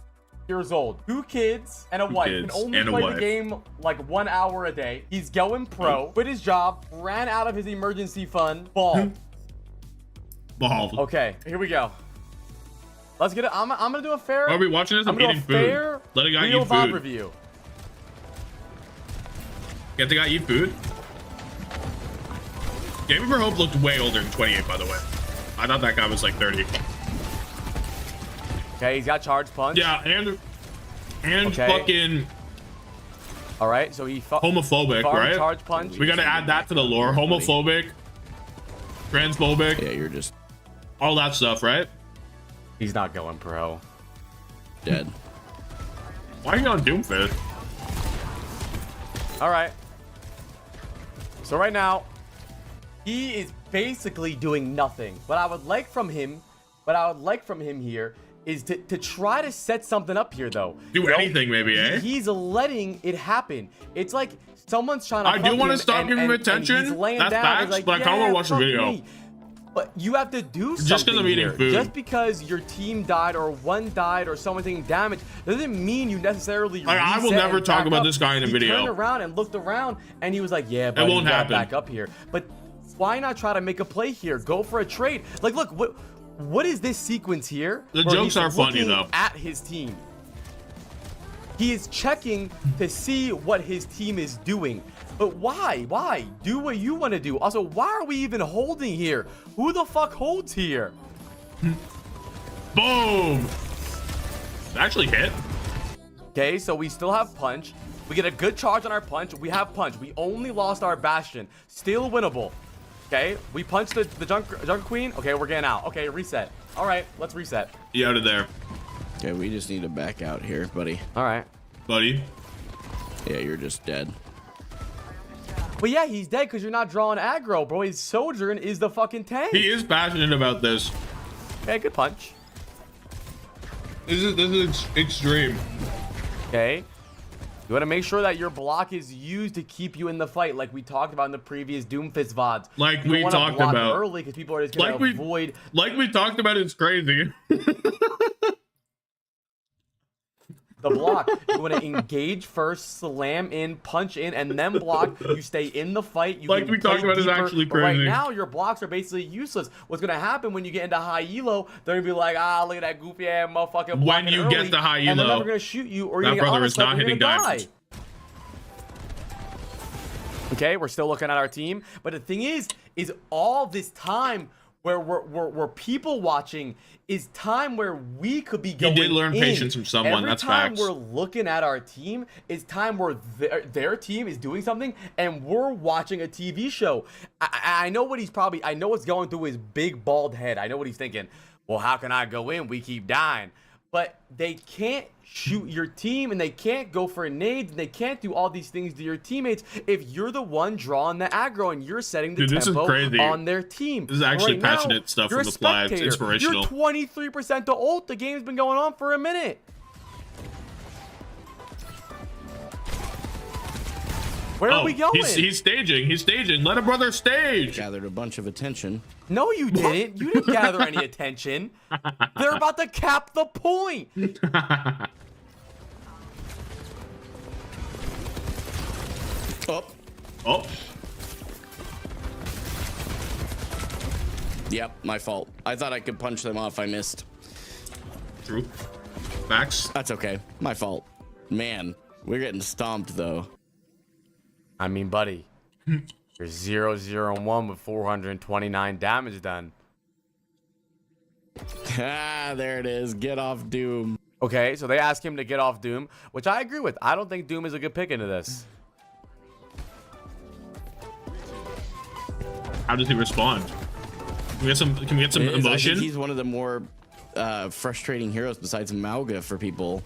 years old, 2 kids and a wife. Can only play the game like 1 hour a day. He's going pro. Quit his job. Ran out of his emergency fund. Bald. Bald. Okay, here we go. Let's get it. I'm gonna do a fair. Are we watching this? I'm eating food. Let a guy eat food. Review. Get the guy eat food. Gaming for Hope looked way older than 28, by the way. I thought that guy was like 30. Okay, he's got charge punch. Yeah, and okay. Fucking. All right, so he homophobic, right? Charge punch. We gotta add that to the lore. Homophobic, transphobic. Yeah, you're just all that stuff, right? He's not going pro. Dead. Why are you on Doomfist? All right. So right now, he is basically doing nothing. What I would like from him here is to try to set something up here, though. Do anything, maybe, eh? He's letting it happen. It's like someone's trying to. I do want to stop giving him attention. That's facts, like, but I kind of want to watch the video. Me. But you have to do something. Just because I'm eating food. Just because your team died or one died or someone taking damage doesn't mean you necessarily. Like, I will never talk about this guy in a video. He turned around and looked around, and he was like, "Yeah, but it won't happen. Back up here." But why not try to make a play here? Go for a trade. Like, look, what is this sequence here? The jokes are funny though. At his team, he is checking to see what his team is doing. But why? Why? Do what you want to do. Also, why are we even holding here? Who the fuck holds here? Boom! It actually hit. Okay, so we still have punch. We get a good charge on our punch. We have punch. We only lost our bastion. Still winnable. Okay, we punched the junk queen. Okay, we're getting out. Okay, reset. All right, let's reset. You out of there. Okay, we just need to back out here, buddy. All right. Buddy. Yeah, you're just dead. But yeah, he's dead because you're not drawing aggro, bro. His Sojourn is the fucking tank. He is passionate about this. Okay, good punch. This is extreme. Okay. You want to make sure that your block is used to keep you in the fight, like we talked about in the previous Doomfist VODs. Like we talked about early, because people are just going to avoid. Like we talked about, it's crazy. The block. You want to engage first, slam in, punch in, and then block. You stay in the fight. You like we talked about is actually crazy. Right now, your blocks are basically useless. What's going to happen when you get into high elo? They're going to be like, ah, look at that goofy ass motherfucker. When you get the high elo, and they're never going to shoot you, or that you're brother is not hitting diamonds. Okay, we're still looking at our team, but the thing is all this time where we're people watching is time where we could be going. He did learn patience from someone. That's facts. Every time we're looking at our team is time where their team is doing something and we're watching a TV show. I know what he's probably. I know what's going through his big bald head. I know what he's thinking. well, how can I go in? We keep dying. But they can't shoot your team, and they can't go for nades, and they can't do all these things to your teammates if you're the one drawing the aggro and you're setting the tempo on their team. This is actually passionate stuff from the fly. It's inspirational. You're 23% to ult. The game's been going on for a minute. Where are we going? He's staging. He's staging. Let a brother stage. Gathered a bunch of attention. No, you didn't. You didn't gather any attention. They're about to cap the point. Oh. Yep, my fault. I thought I could punch them off. I missed. True. Facts. That's okay. My fault. Man, we're getting stomped though. I mean, buddy, you're 0-0-1 with 429 damage done. Ah, there it is. Get off Doom. Okay, so they ask him to get off Doom, which I agree with. I don't think Doom is a good pick into this. How does he respond? Can we get some emotion? I think he's one of the more frustrating heroes besides Mauga for people.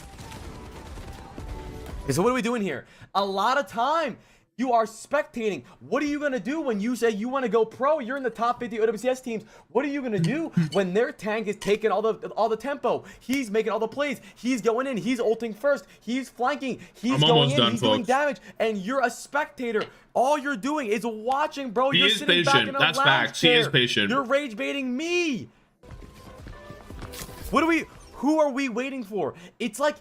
Okay, so what are we doing here? A lot of time. You are spectating. What are you going to do when you say you want to go pro? You're in the top 50 OWCS teams. What are you going to do when their tank is taking all the tempo? He's making all the plays. He's going in. He's ulting first. He's flanking. He's going in. He's doing damage. And you're a spectator. All you're doing is watching, bro. You're sitting back in a lounge chair. That's facts. He is patient. You're rage baiting me. Who are we waiting for? It's like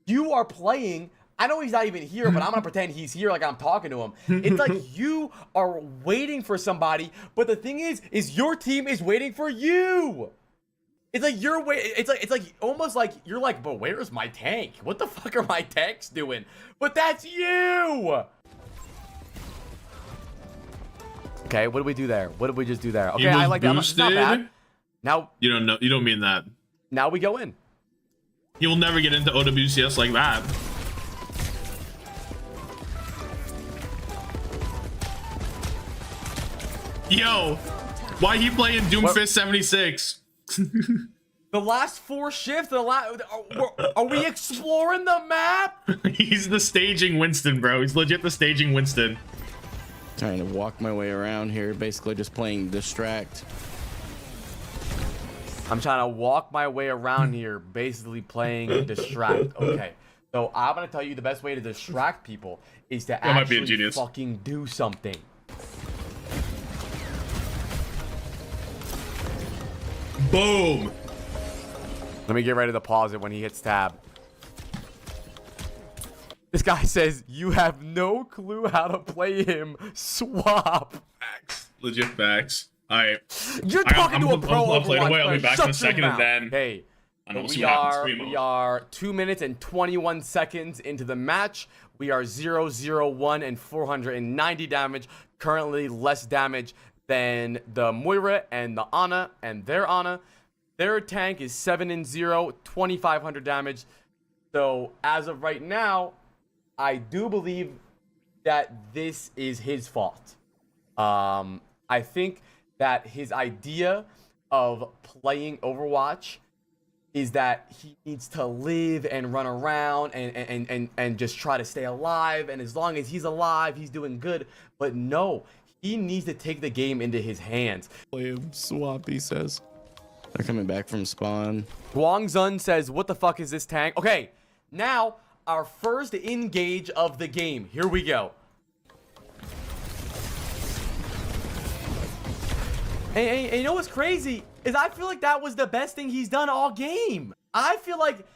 you are playing. I know he's not even here, but I'm gonna pretend he's here like I'm talking to him. It's like you are waiting for somebody, but the thing is your team is waiting for you. It's like you're waiting. It's like almost like you're like, but where's my tank? What the fuck are my tanks doing? But that's you. Okay, what did we do there? What did we just do there? Okay, I like that. It's not bad. Now you don't know. You don't mean that. Now we go in. He will never get into OWCS like that. Yo, why he playing Doomfist 76? The last 4 shifts, are we exploring the map? He's the staging Winston, bro. He's legit the staging Winston. Trying to walk my way around here, basically just playing distract. I'm trying to walk my way around here, basically playing distract. Okay, so I'm gonna tell you the best way to distract people is to actually fucking do something. Boom. Let me get ready to pause it when he hits tab. This guy says, you have no clue how to play him. Swap. Facts. Legit facts. Alright. You're talking to a pro I'll play away. I'll be back in a second and then. Hey, we are 2 minutes and 21 seconds into the match. We are 0-0-1 and 490 damage. Currently less damage than the Moira and the Ana and their Ana. Their tank is 7-0, 2,500 damage. So as of right now, I do believe that this is his fault. I think that his idea of playing Overwatch is that he needs to live and run around and just try to stay alive. And as long as he's alive, he's doing good. But no, he needs to take the game into his hands. Play him swap, he says. They're coming back from spawn. Guangzun says, what the fuck is this tank? Okay, now our first engage of the game. Here we go. And you know what's crazy is I feel like that was the best thing he's done all game. I feel like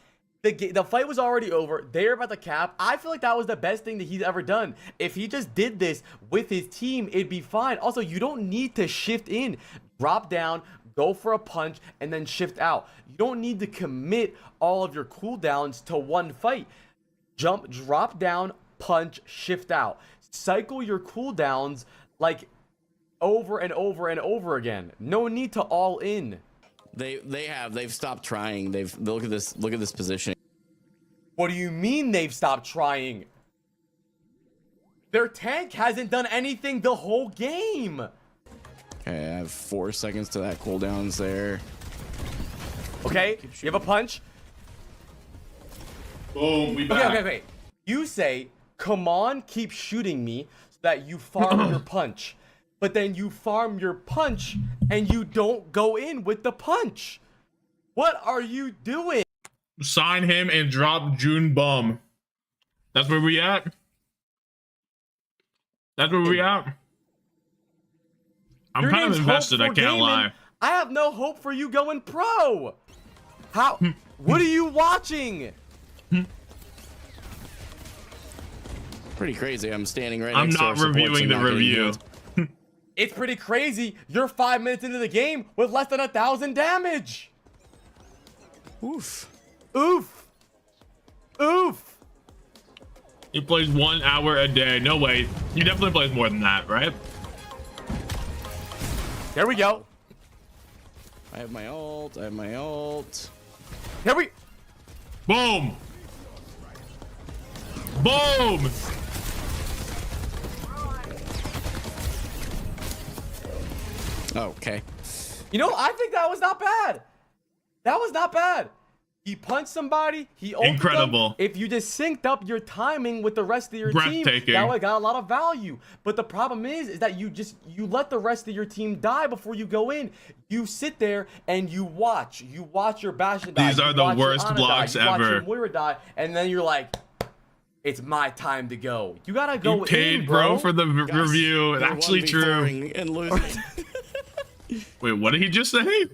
the fight was already over. They're about to cap. I feel like that was the best thing that he's ever done. If he just did this with his team, it'd be fine. Also, you don't need to shift in, drop down, go for a punch, and then shift out. You don't need to commit all of your cooldowns to one fight. Jump, drop down, punch, shift out. Cycle your cooldowns like over and over and over again. No need to all in. They've stopped trying. Look at this position. What do you mean they've stopped trying? Their tank hasn't done anything the whole game. Okay, I have 4 seconds to that cooldowns there. Okay? You have a punch. Boom, we back. Okay. You say, come on, keep shooting me so that you farm your punch. But then you farm your punch and you don't go in with the punch. What are you doing? Sign him and drop June Bum. That's where we at. That's where we at. I'm kind of invested, I can't lie. I have no hope for you going pro. How? What are you watching? Pretty crazy. I'm standing right I'm next to not our reviewing the review. It's pretty crazy. You're 5 minutes into the game with less than 1,000 damage. Oof. Oof. Oof. He plays 1 hour a day. No way. He definitely plays more than that, right? There we go. I have my ult. I have my ult. Here we. Boom. Boom. Okay. You know, I think that was not bad. That was not bad. He punched somebody. He ulted Incredible. them. If you just synced up your timing with the rest of your team, Breathtaking. that would have got a lot of value. But the problem is that you let the rest of your team die before you go in. You sit there and you watch. You watch your Bastion die. These are You the watch your worst Ana blocks die. You watch ever. your Moira die, and then you're like, it's my time to go. You gotta go You paid, in, bro, for the Guys, review. It's you're actually true. 1v4ing and losing. Wait, what did he just say?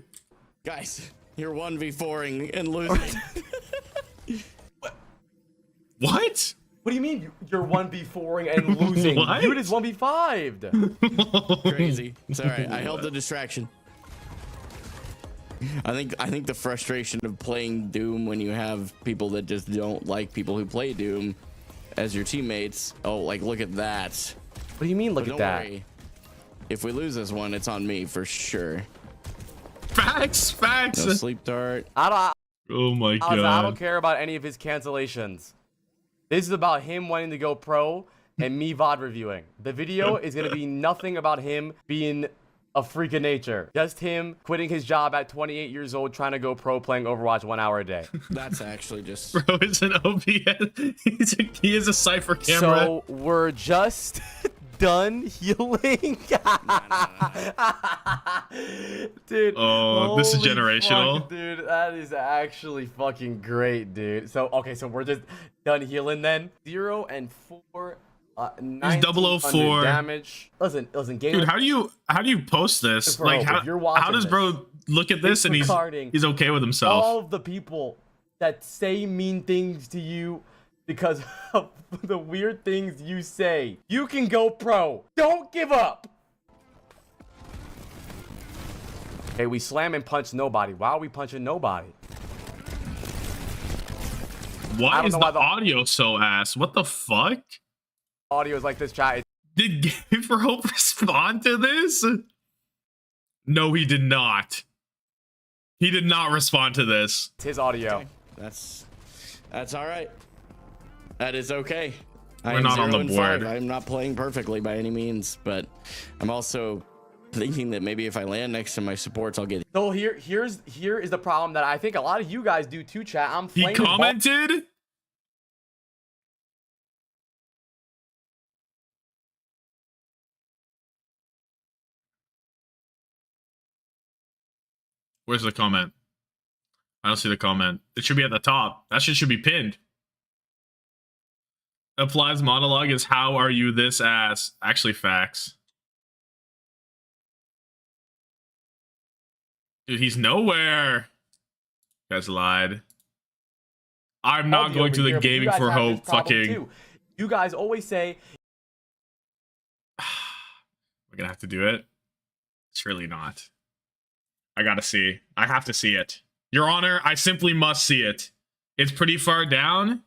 Guys, you're 1v4ing and losing. What? What do you mean you're 1v4ing and losing? What? You just 1v5'd. Crazy. It's all right. I held the distraction. I think the frustration of playing Doom when you have people that just don't like people who play Doom as your teammates. Oh, like look at that. What do you mean? Look But at don't that. worry. If we lose this one, it's on me for sure. Facts. No sleep dart. Oh my god. I don't care about any of his cancellations. This is about him wanting to go pro and me VOD reviewing. The video is going to be nothing about him being a freak of nature. Just him quitting his job at 28 years old, trying to go pro playing Overwatch 1 hour a day. That's actually just... Bro, it's an OBS. He is a Cypher camera. So we're just done healing. Dude. Oh, this is holy fuck, dude, that is actually fucking great, dude. So, okay, so we're just done healing then. 0 and 4. 004 damage. Listen, game. Dude, how do you post this? Like, how does bro look at this and he's okay with himself? All of the people that say mean things to you because of the weird things you say. You can go pro. Don't give up. Hey, we slam and punch nobody. Why are we punching nobody? Why is the audio so ass? What the fuck? Audio is like this, chat. Did Game for Hope respond to this? No, he did not. He did not respond to this. It's his audio. Okay. That's all right. That is okay. We're not on the board. I'm not playing perfectly by any means, but I'm also thinking that maybe if I land next to my supports, I'll get. So here is the problem that I think a lot of you guys do too, chat. He commented. Where's the comment? I don't see the comment. It should be at the top. That shit should be pinned. Applies monologue is how are you this ass? Actually, facts. Dude, he's nowhere. You guys lied. I'm not going to the Gaming for Hope fucking. You guys always say. We're gonna have to do it. Surely not. I gotta see. I have to see it. Your Honor, I simply must see it. It's pretty far down.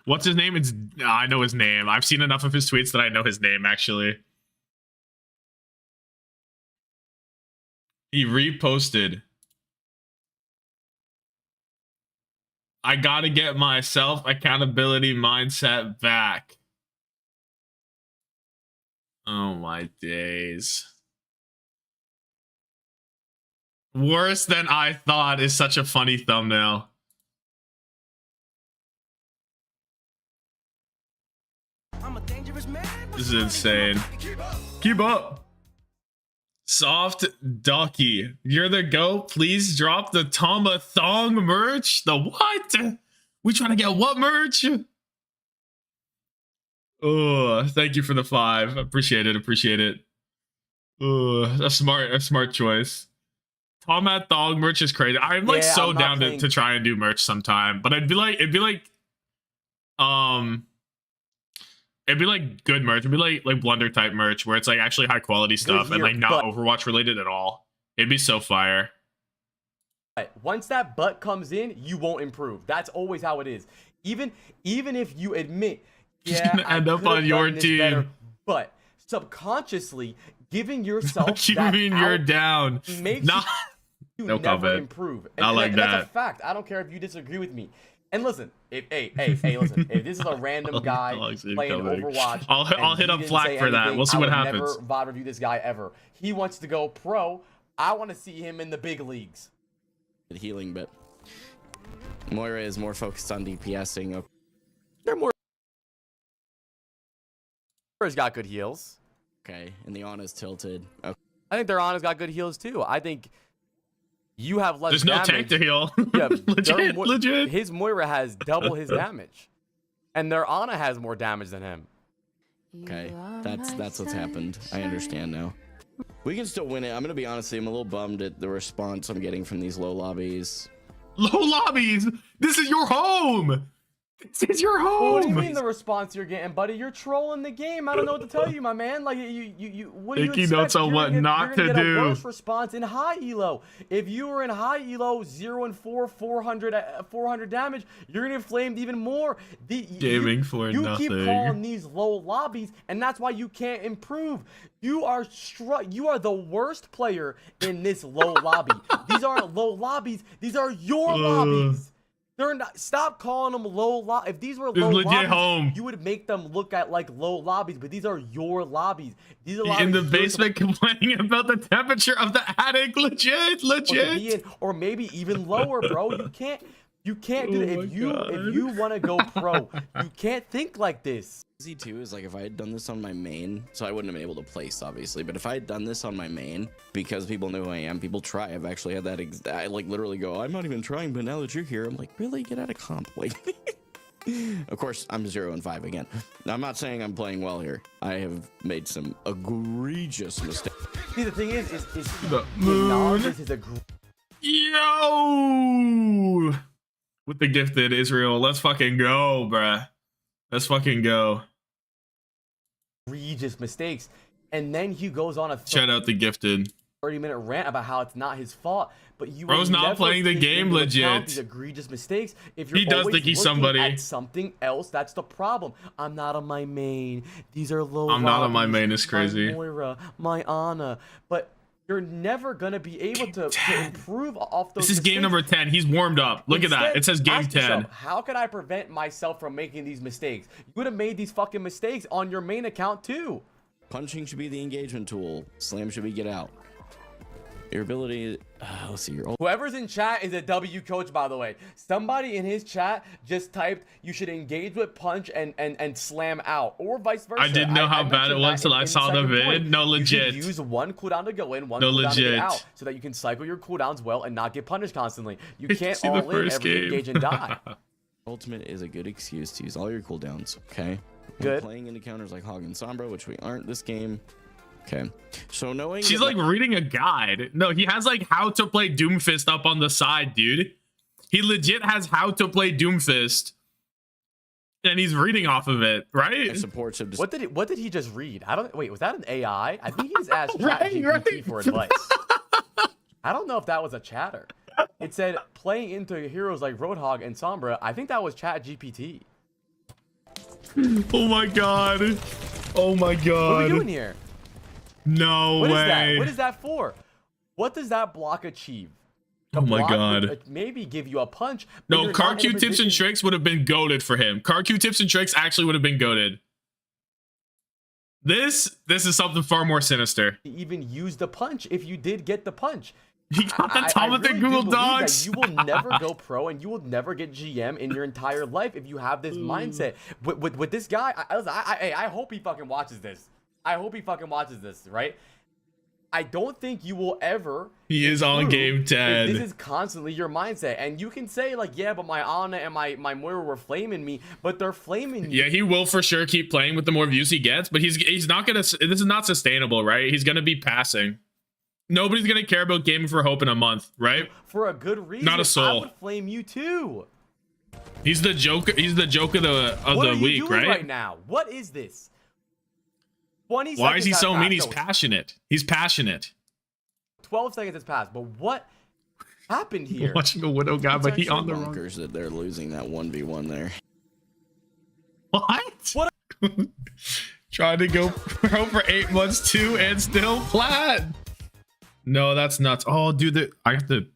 What's his name? I know his name. I've seen enough of his tweets that I know his name, actually. He reposted. I gotta get my self-accountability mindset back. Oh my days. Worse than I thought is such a funny thumbnail. This is insane. Keep up. Soft Ducky, you're the GOAT. Please drop the Tommathan merch. The what? We trying to get what merch? Oh, thank you for the 5. Appreciate it. Appreciate it. Oh, a smart choice. Tommathan merch is crazy. I'm like so down to try and do merch sometime, but it'd be like good merch. It'd be like Blunder type merch where it's like actually high quality stuff and like not Overwatch related at all. It'd be so fire. Once that butt comes in, you won't improve. That's always how it is. Even if you admit, yeah, gonna end up on your team, better, but subconsciously giving yourself you mean you're down makes you no never comment. improve. I like that. That's a fact. I don't care if you disagree with me. And listen, listen, if this is a random guy playing Overwatch, I'll hit up Flack for that. We'll see what happens. Never VOD review this guy ever. He wants to go pro. I want to see him in the big leagues. The healing bit. Moira is more focused on DPSing. They're more. Moira's got good heals. Okay, and the Ana's tilted. Okay. I think their Ana's got good heals too. I think you have less. There's damage. no tank to heal. Yeah, legit. His Moira has double his damage, and their Ana has more damage than him. Okay, that's what's happened. I understand now. We can still win it. I'm gonna be honest, I'm a little bummed at the response I'm getting from these low lobbies. Low lobbies. This is your home. This is your home. What do you mean the response you're getting, buddy? You're trolling the game. I don't know what to tell you, my man. Like you what do you expect? Notes on what not to do. A worse response in high elo. If you were in high elo, 0 and 4, 400 damage, you're gonna get flamed even more. Gaming for you nothing. You keep calling these low lobbies, and that's why you can't improve. You are the worst player in this low lobby. These aren't low lobbies. These are your lobbies. They're not. Stop calling them low lobbies. If these were low lobbies, home. You would make them look at like low lobbies. But these are your lobbies. These are lobbies in the basement complaining about the temperature of the attic. Legit. Or maybe even lower, bro. You can't do that. If you want to go pro, you can't think like this. Z2 is like if I had done this on my main, so I wouldn't have been able to place obviously, but if I had done this on my main, because people know who I am, people try. I've actually had that I like literally go, I'm not even trying, but now that you're here, I'm like, really? Get out of comp. Like of course I'm 0 and 5 again. Now, I'm not saying I'm playing well here. I have made some egregious mistakes. See, the thing is the moon is yo with the gifted Israel. Let's fucking go, bruh. Let's fucking go. Egregious mistakes, and then he goes on a shout out the gifted 30-minute rant about how it's not his fault, but you bro's not playing the game legit. These egregious mistakes. If you're he does think he's somebody at something else, that's the problem. I'm not on my main. These are low. I'm not on my main. It's crazy. My Moira, my Ana, but you're never gonna be able to improve off those. This is game number 10. He's warmed up. Look at that. It says game 10. Yourself, how can I prevent myself from making these mistakes? You would have made these fucking mistakes on your main account too. Punching should be the engagement tool. Slam should be get out. Your ability, let's see. Whoever's in chat is a W coach, by the way. Somebody in his chat just typed, you should engage with punch and slam out, or vice versa. I didn't know how bad it was till I saw the vid. No, legit. You use one cooldown to go in, one cooldown to get out, so that you can cycle your cooldowns well and not get punished constantly. You can't all in every engage and die. Ultimate is a good excuse to use all your cooldowns, okay? Good. Playing into counters like Hog and Sombra, which we aren't this game. Okay, so knowing she's like reading a guide. No, he has like how to play Doomfist up on the side, dude. He legit has how to play Doomfist, and he's reading off of it, right? Supports him. What did he just read? I don't. Wait, was that an AI? I think he just asked ChatGPT for advice. I don't know if that was a chatter. It said playing into heroes like Roadhog and Sombra. I think that was ChatGPT. Oh my god! Oh my god! What are we doing here? No way. What is that for? What does that block achieve? Oh my god. Maybe give you a punch. No, CarQ tips and tricks would have been goated for him. CarQ tips and tricks actually would have been goated. This is something far more sinister. Even use the punch if you did get the punch. He got the Tommathan really Google do believe that Docs. you will never go pro and you will never get GM in your entire life if you have this mindset. With this guy, I hope he fucking watches this. I hope he fucking watches this, right? I don't think you will ever. He is on game 10. This is constantly your mindset, and you can say like, yeah, but my Ana and my Moira were flaming me, but they're flaming you. Yeah, he will for sure keep playing with the more views he gets, but he's not gonna. This is not sustainable, right? He's gonna be passing. Nobody's gonna care about gaming for hope in a month, right? For a good reason. Not a soul. I would flame you too. He's the joke. He's the joke of the What are you week, doing right? now? What is this? 20 Why is he seconds so has mean? He's passed. passionate. He's passionate. 12 seconds has passed, but what happened here? Watching a widow guy, but he on the wrong. bonkers that they're losing that 1v1 there. What? What? Trying to go pro for 8 months too and still flat. No, that's nuts. Oh, dude, I have to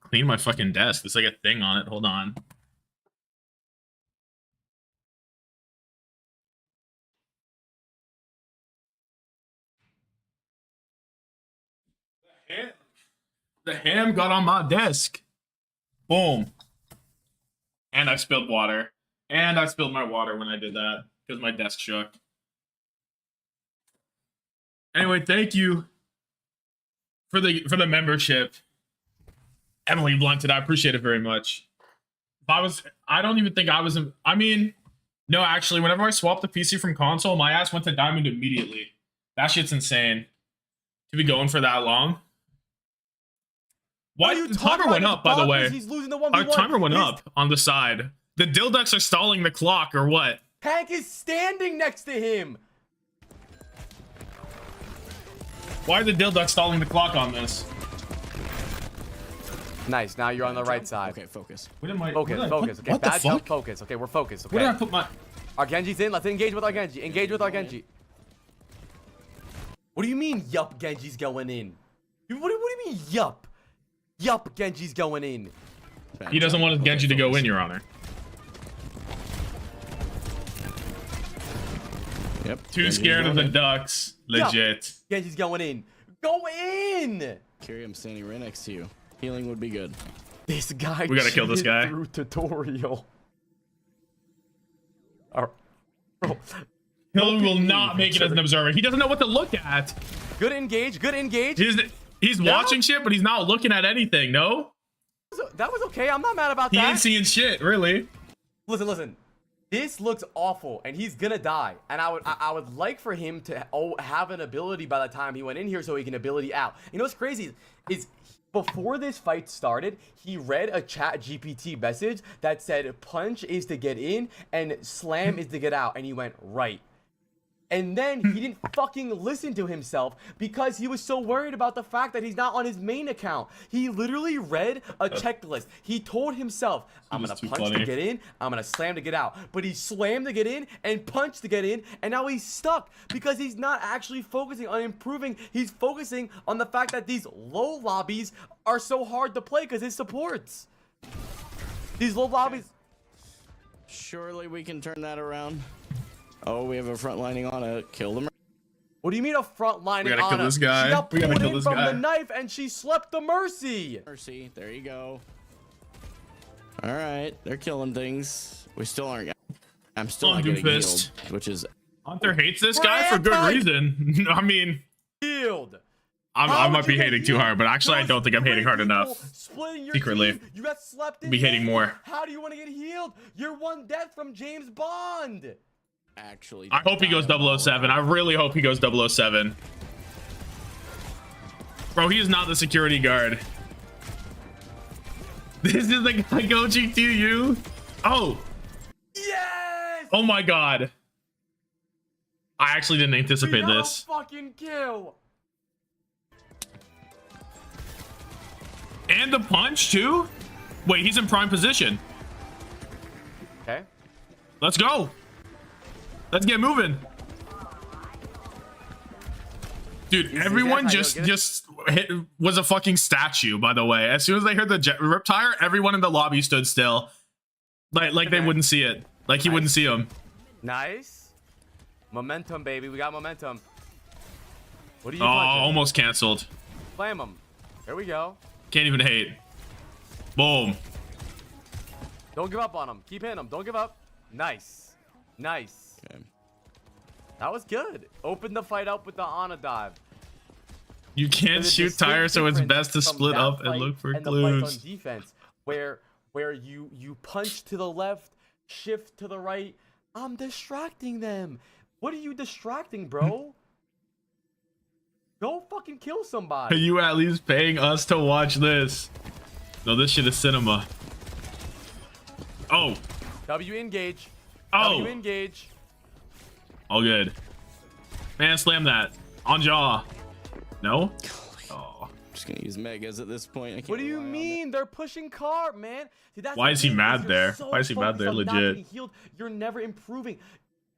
clean my fucking desk. There's like a thing on it. Hold on. The ham got on my desk. Boom. And I spilled water. And I spilled my water when I did that because my desk shook. Anyway, thank you for the membership. Emily Blunted, I appreciate it very much. I don't even think I was I mean, no, actually, whenever I swapped the PC from console, my ass went to diamond immediately. That shit's insane. To be going for that long. Why you timer went up, by the way? He's losing the 1v1. Our timer went up on the side. The DhillDucks are stalling the clock, or what? Tank is standing next to him. Why are the DhillDucks stalling the clock on this? Nice. Now you're on the right side. Okay, focus. Focus. Okay, bad jump. Focus. Okay, we're focused. Okay. Where did I put my? Our Genji's in. Let's engage with our Genji. Engage with our Genji. What do you mean, yup, Genji's going in? What do you mean, yup? Yup, Genji's going in. He doesn't want his Genji to go in, Your Honor. Yep. Too scared of the ducks. Legit. Genji's going in. Go in! Kiri, I'm standing right next to you. Healing would be good. This guy. We gotta kill this guy. Through tutorial. Bro. He will not make it as an observer. He doesn't know what to look at. Good engage. Good engage. He's watching shit, but he's not looking at anything. No. That was okay. I'm not mad about He that. ain't seeing shit, really. Listen. This looks awful, and he's gonna die. And I would like for him to have an ability by the time he went in here, so he can ability out. You know what's crazy is before this fight started, he read a chat GPT message that said punch is to get in and slam is to get out, and he went right. And then he didn't fucking listen to himself because he was so worried about the fact that he's not on his main account. He literally read a checklist. He told himself, I'm going to punch to get in, I'm going to slam to get out. But he slammed to get in and punched to get in, and now he's stuck because he's not actually focusing on improving. He's focusing on the fact that these low lobbies are so hard to play because his supports. These low lobbies. Surely we can turn that around. Oh, we have a frontlining on it. Kill them. What do you mean a frontlining? We gotta kill this guy. She got We gotta pulled kill in this from guy. the knife and she slept the mercy. Mercy. There you go. All right, they're killing things. We still aren't. I'm still not getting healed, which is. Hunter hates this guy for good reason. I mean, Healed. I might be hating too hard, but actually I don't think I'm hating hard enough. Secretly. You got slept in. Be hating more. How do you want to get healed? You're one death from James Bond. Actually, I hope he goes 007. I really hope he goes 007. Bro, he is not the security guard. This is the guy coaching to you. Oh. Yes. Oh my god. I actually didn't anticipate this. Fucking kill. And the punch too? Wait, he's in prime position. Okay. Let's go. Let's get moving. Dude, everyone just was a fucking statue, by the way. As soon as they heard the riptire, everyone in the lobby stood still. Like they wouldn't see it. Like he wouldn't see him. Nice. Momentum, baby. We got momentum. What do you Oh, almost canceled. Slam him. There we go. Can't even hate. Boom. Don't give up on him. Keep hitting him. Don't give up. Nice. Nice. Okay. That was good. Open the fight up with the Ana dive. You can't shoot tire, so it's best to split up and look for and the fights clues. on defense, where you punch to the left, shift to the right. I'm distracting them. What are you distracting, bro? Go fucking kill Are somebody. you at least paying us to watch this? No, this shit is cinema. Oh. W engage. Oh. W engage. All good. Man, slam that. On jaw. No? Oh. Just gonna use megas at this point. I can't What do you rely on mean? They're pushing car, man. See, that's Why the is he thing, mad you're there? so Why is he mad focused there? on not Legit. getting healed, you're never improving.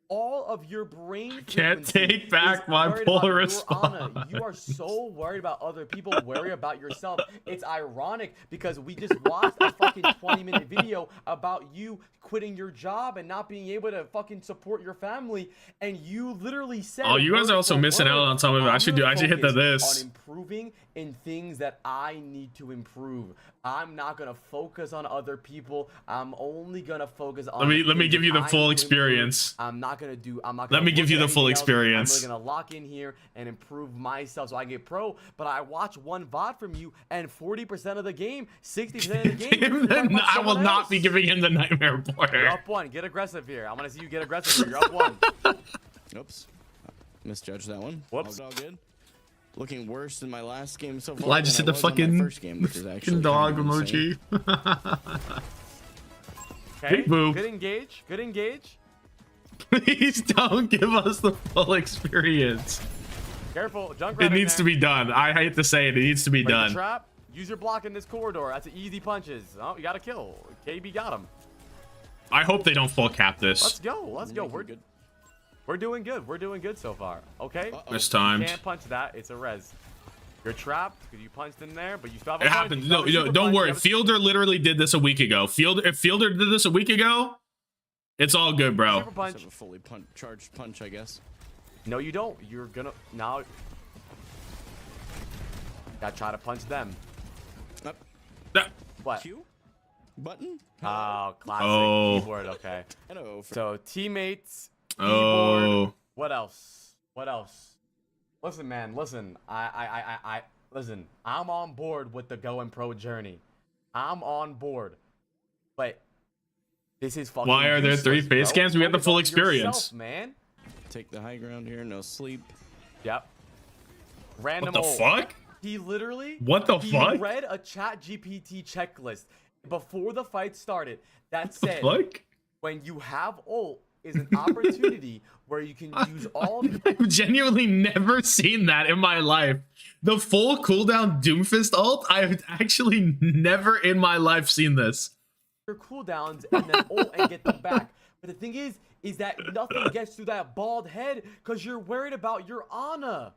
All of your brain Can't frequency take back is my worried about polar your response. Ana. You are so worried about other people. Worry about yourself. It's ironic because we just watched a fucking 20-minute video about you quitting your job and not being able to fucking support your family, and you literally said, Oh, you guys are also missing out on some of it. I should hit this. on improving in things that I need to improve. I'm not gonna focus on other people. I'm only gonna focus on. Let me give you the I full need to improve. experience. I'm not gonna. Let me give you the full experience. I'm really gonna lock in here and improve myself so I can get pro. But I watch one VOD from you, and 40% of the game, 60% of the game. I will not be giving him the nightmare border. You're up one. Get aggressive here. I'm gonna see you get aggressive here. You're up one. Oops. Misjudged that one. Whoops. All good. Looking worse than my last game so far. Well, I just hit the fucking first game, which is actually dog kind of insane. emoji. Okay. Big move. Good engage. Good engage. Please don't give us the full experience. Careful. Junk It needs to be done. I hate to say it. It needs to be done. Trap. Use your block in this corridor. That's easy punches. Oh, you got to kill. KB got him. I hope they don't full cap Let's this. go. Let's go. We're good. We're doing good. We're doing good so far. Okay. Mistimed. Can't punch that. It's a res. You're trapped because you punched in there, but you still have a It punch. happens. You still No, have a super don't punch. worry. You have a- Fielder literally did this a week ago. If Fielder did this a week ago, it's all good, bro. Super punch. Just have a fully charged punch, I guess. No, you don't. You're gonna now. Gotta try to punch them. Up. That- What? Q? Button? Oh, classic Oh. keyboard. Okay. Hello. So teammates. Oh. Keyboard. What else? What else? Listen, man. Listen. Listen. I'm on board with the Go and Pro journey. I'm on board. But this is fucking. Why are there useless, 3 face bro. cams? We got the Focus full on experience. yourself, man. Take the high ground here. No sleep. Yep. Random What the ult. fuck? He literally. What the fuck? He read a chat GPT checklist before the fight started that said, Fuck? when you have ult, is an opportunity where you can use all of your I've genuinely never seen that in my life. The full cooldown Doomfist ult? I've actually never in my life seen this. cooldowns and then ult and get them back. But the thing is that nothing gets through that bald head because you're worried about your Ana.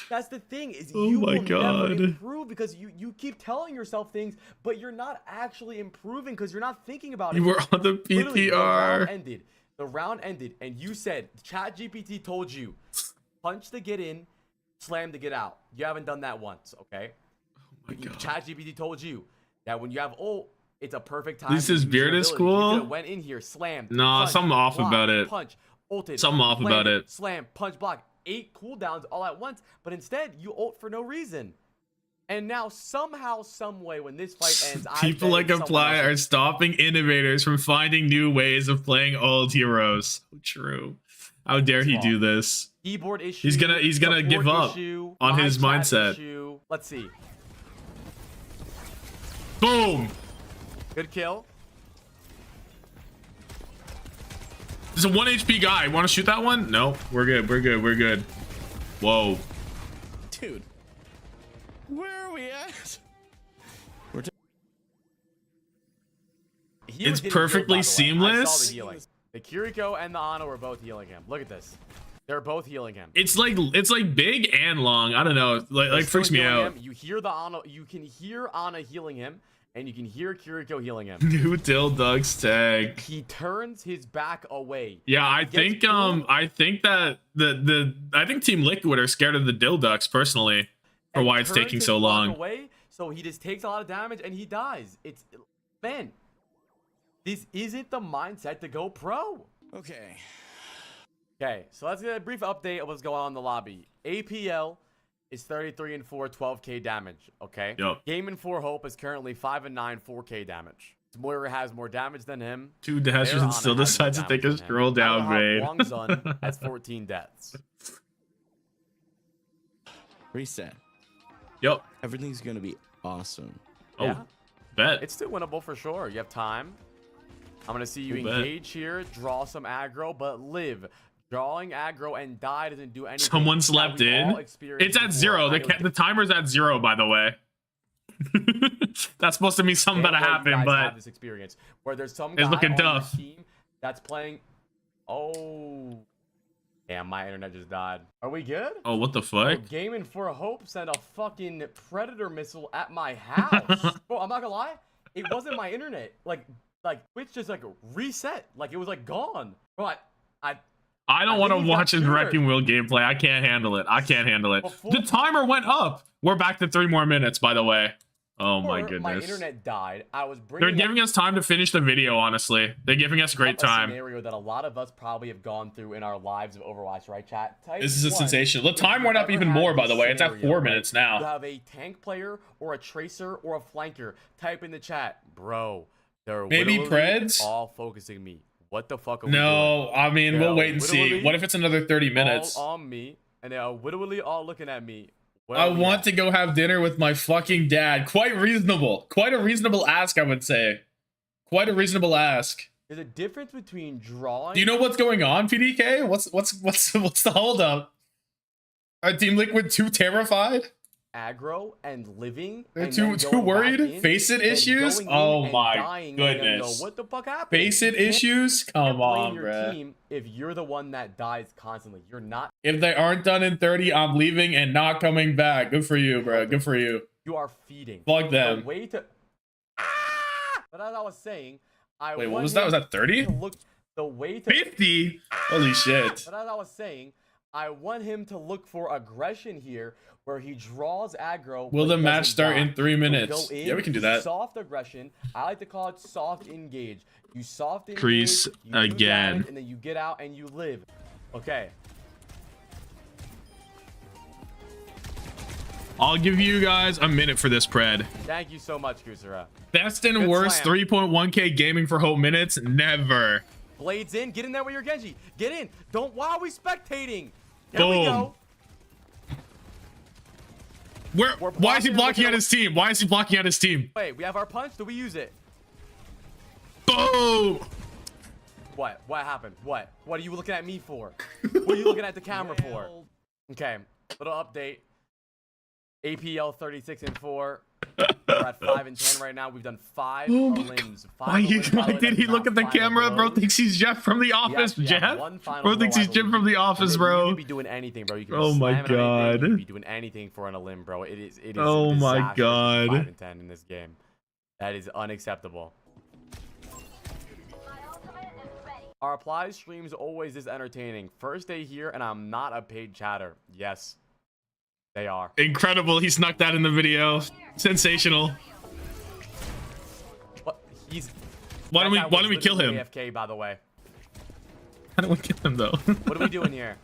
That's the thing, is Oh you my will God. never improve because you keep telling yourself things, but you're not actually improving because you're not thinking about it. You were on the Literally, PTR. the round ended, and you said, ChatGPT told you, punch to get in, slam to get out. You haven't done that once, okay? Oh my God. ChatGPT told you that when you have ult, it's a perfect time. This to is use your Bearded ability. School? You could've went in here, slammed. Nah, punched, something off blocked, about it. Punch, ulted. Something off about landed, it. Slam, punch, block. 8 cooldowns all at once, but instead you ult for no reason. And now somehow, some way, when this fight ends, People like Apply are stopping innovators from finding new ways of playing old heroes. So true. How dare he do this? Keyboard issue. He's gonna support give up issue, on his live chat mindset. issue. Let's see. Boom! Good kill. There's a 1 HP guy. Want to shoot that one? No, we're good. We're good. We're good. Whoa. Dude. Where are we at? He It's didn't heal, perfectly by the way. I seamless. saw the healing. The Kiriko and the Ana were both healing him. Look at this. They're both healing him. It's like big and long. I don't know. Like freaks me Healing out. him. You hear the Ana. You can hear Ana healing him, and you can hear Kiriko healing him. New DhillDucks tag. He turns his back away. Yeah, I He gets think pulled I think that I think Team Liquid are scared of the DhillDucks personally for and why it's turns taking his so block long. Away, So he just takes a lot of damage and he dies. It's, man, this isn't the mindset to go pro. Okay. Okay, so let's get a brief update of what's going on in the lobby. APL is 33-4, 12k damage. Okay. Yep. Game and 4 Hope is currently 5-9, 4k damage. Moira has more damage than him. 2 dashes and still decides to take a scroll downgrade. Wangzun has 14 deaths. Reset. Yep. Everything's gonna be awesome. Oh, Yeah. bet. It's still winnable for sure. You have time. I'm gonna see you Cool bet. engage here, draw some aggro, but live. Drawing aggro and die doesn't do anything. Someone slept in. It's at 0. The timer's at 0, by the way. That's supposed to mean something better happen, but have this experience where there's some it's guy looking on tough. your team that's playing. Oh, damn! My internet just died. Are we good? Oh, what the fuck? Gaming for Hope sent a fucking predator missile at my house. Bro, I'm not gonna lie, it wasn't my internet. Like Twitch just like reset. Like it was like gone. Bro, I don't want to watch his Wrecking Wheel gameplay. I can't handle it. I can't handle it. The timer went up. We're back to 3 more minutes, by the way. Oh my goodness. My internet died. I was They're bringing giving us time to finish the video, honestly. They're giving us great time. Scenario that a lot of us probably have gone through in our lives of Overwatch, right, chat? This is a sensation. The time went up even more, by the way. It's at 4 minutes You now. have a tank player or a tracer or a flanker. Type in the chat, bro. They're Maybe literally Preds? all focusing me. What the fuck are we No, doing? I mean, we'll wait and see. What if it's another 30 minutes? All on me, and they are literally all looking at me. I want to go have dinner with my fucking dad. Quite reasonable. Quite a reasonable ask, I would say. Quite a reasonable ask. There's a difference between drawing. Do you know what's going on, PDK? What's the holdup? Are Team Liquid too terrified? Aggro and living. They're and too then worried? back in, Face it and issues? going in Oh and my dying, and then goodness. go, what the fuck happened? Face it issues? Come on, your bruh. team if you're the one that dies constantly. You're not. If they aren't done in 30, I'm leaving and not coming back. Good for you, bro. Good for you. You are feeding. Fuck them. The way to. But as I was saying, Wait, what was that? Was that 30? The way to 50? Holy shit. But as I was saying, I want him to look for aggression here, where he draws aggro. Will the match start in 3 minutes? Go in, Yeah, we can do that. Soft aggression. I like to call it soft engage. You soft engage. Crease you do again. damage, and then you get out and you live. Okay. I'll give you guys a minute for this, Pred. Thank you so much, Kusara. Best and Good worst slam. 3.1k gaming for Hope minutes? Never. Blades in. Get in there with your Genji. Get in. Don't. Why are we spectating? There Boom. we go. Why is he blocking out his team? Why is he blocking out his team? Wait, we have our punch. Do we use it? Boom! What? What happened? What? What are you looking at me for? What are you looking at the camera for? Okay. Little update. APL 36-4. We're at 5 and 10 right now. We've done 5 limbs. Why did he look at the camera? Bro thinks he's Jeff from The Office. Jeff? Bro thinks he's Jim from The Office, bro. You could be doing anything, bro. You can be Oh my slamming on anything. God. You could be doing anything for an limb, bro. It is Oh a my disaster God. 5 and 10 in this game. That is unacceptable. Our Apply streams always this entertaining. First day here, and I'm not a paid chatter. Yes, they are. Incredible. He snuck that in the video. Sensational. What? Why don't we kill him? AFK, by the way. How do we kill him though? What are we doing here?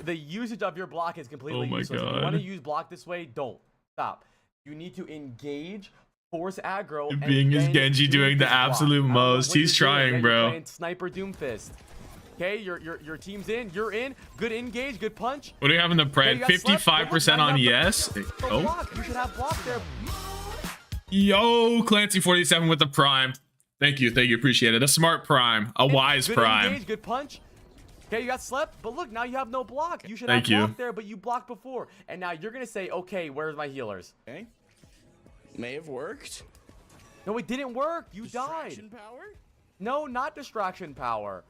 The usage of your block is completely Oh my useless. If you God. want to use block this way, don't. Stop. You need to engage, force aggro. and Being his then Genji use doing the this block. absolute I don't know most. what you're He's doing, trying, man. bro. You're playing Sniper Doomfist. Okay, your team's in. You're in. Good engage. Good punch. What do we have in the Okay, Pred? you got slept. 55% Now on you have yes. the Oh. block. You should have block there. Yo, Clancy47 with the prime. Thank you. Appreciate it. A smart prime. A wise Good prime. engage, good punch. Okay, you got slept, but look, now you have no block. You should Thank have you. block there, but you blocked before. And now you're going to say, okay, where's my healers? Okay. May have worked. No, it didn't work. You Distraction died. power? No, not distraction power.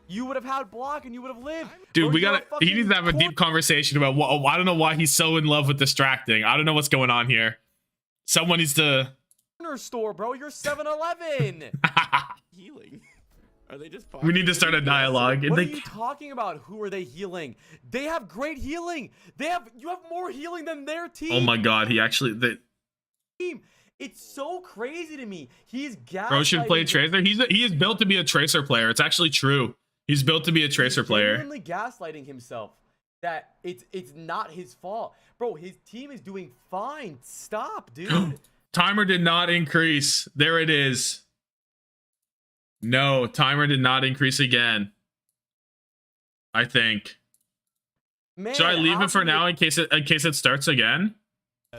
You would have had block and you would have lived. Dude, Bro, we you're gotta. a He needs to have a fucking deep conversation about what. I don't know why he's so in love with distracting. I don't know what's going on here. Someone needs to. corner store, bro. You're 7-Eleven. Healing. Are they just? We need to start a dialogue. What are you talking about? Who are they healing? They have great healing. You have more healing than their team. Oh my God, he actually. team. It's so crazy to me. He's Bro should play gaslighting. Tracer. He is built to be a Tracer player. It's actually true. He's built to be a Tracer player. Genuinely gaslighting himself that it's not his fault. Bro, his team is doing fine. Stop, dude. Timer did not increase. There it is. No, timer did not increase again. I think. Man, Should I leave it for now in case it starts again?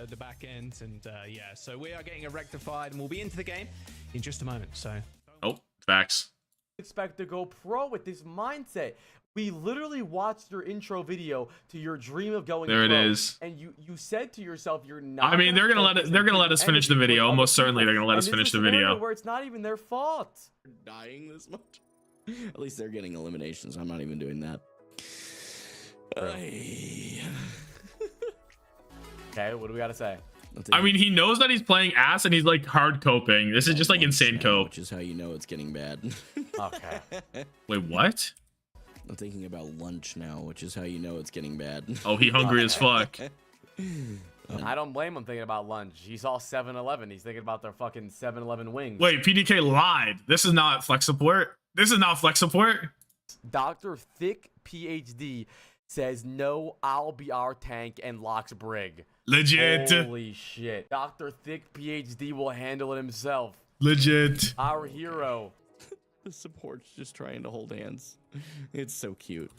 The back end, and yeah, so we are getting it rectified, and we'll be into the game in just a moment. So, oh, facts. Expect to go pro with this mindset. We literally watched your intro video to your dream of going there pro, it is. and you said to yourself, "You're not." I mean, they're gonna let us finish the video. Almost certainly, they're gonna let us finish the video. Where it's not even their fault. Dying this much. At least they're getting eliminations. I'm not even doing that. Okay, what do we gotta say? I mean, he knows that he's playing ass, and he's like hard coping. This is just like insane cope. Which is how you know it's getting bad. Okay. Wait, what? I'm thinking about lunch now, which is how you know it's getting bad. Oh, he hungry as fuck. I don't blame him thinking about lunch. He saw 7-Eleven. He's thinking about their fucking 7-Eleven wings. Wait, PDK lied. This is not flex support. This is not flex support. Dr. Thick PhD says no, I'll be our tank and locks Brig. Legit. Holy shit. Dr. Thick PhD will handle it himself. Legit. Our hero. The support's just trying to hold hands. It's so cute.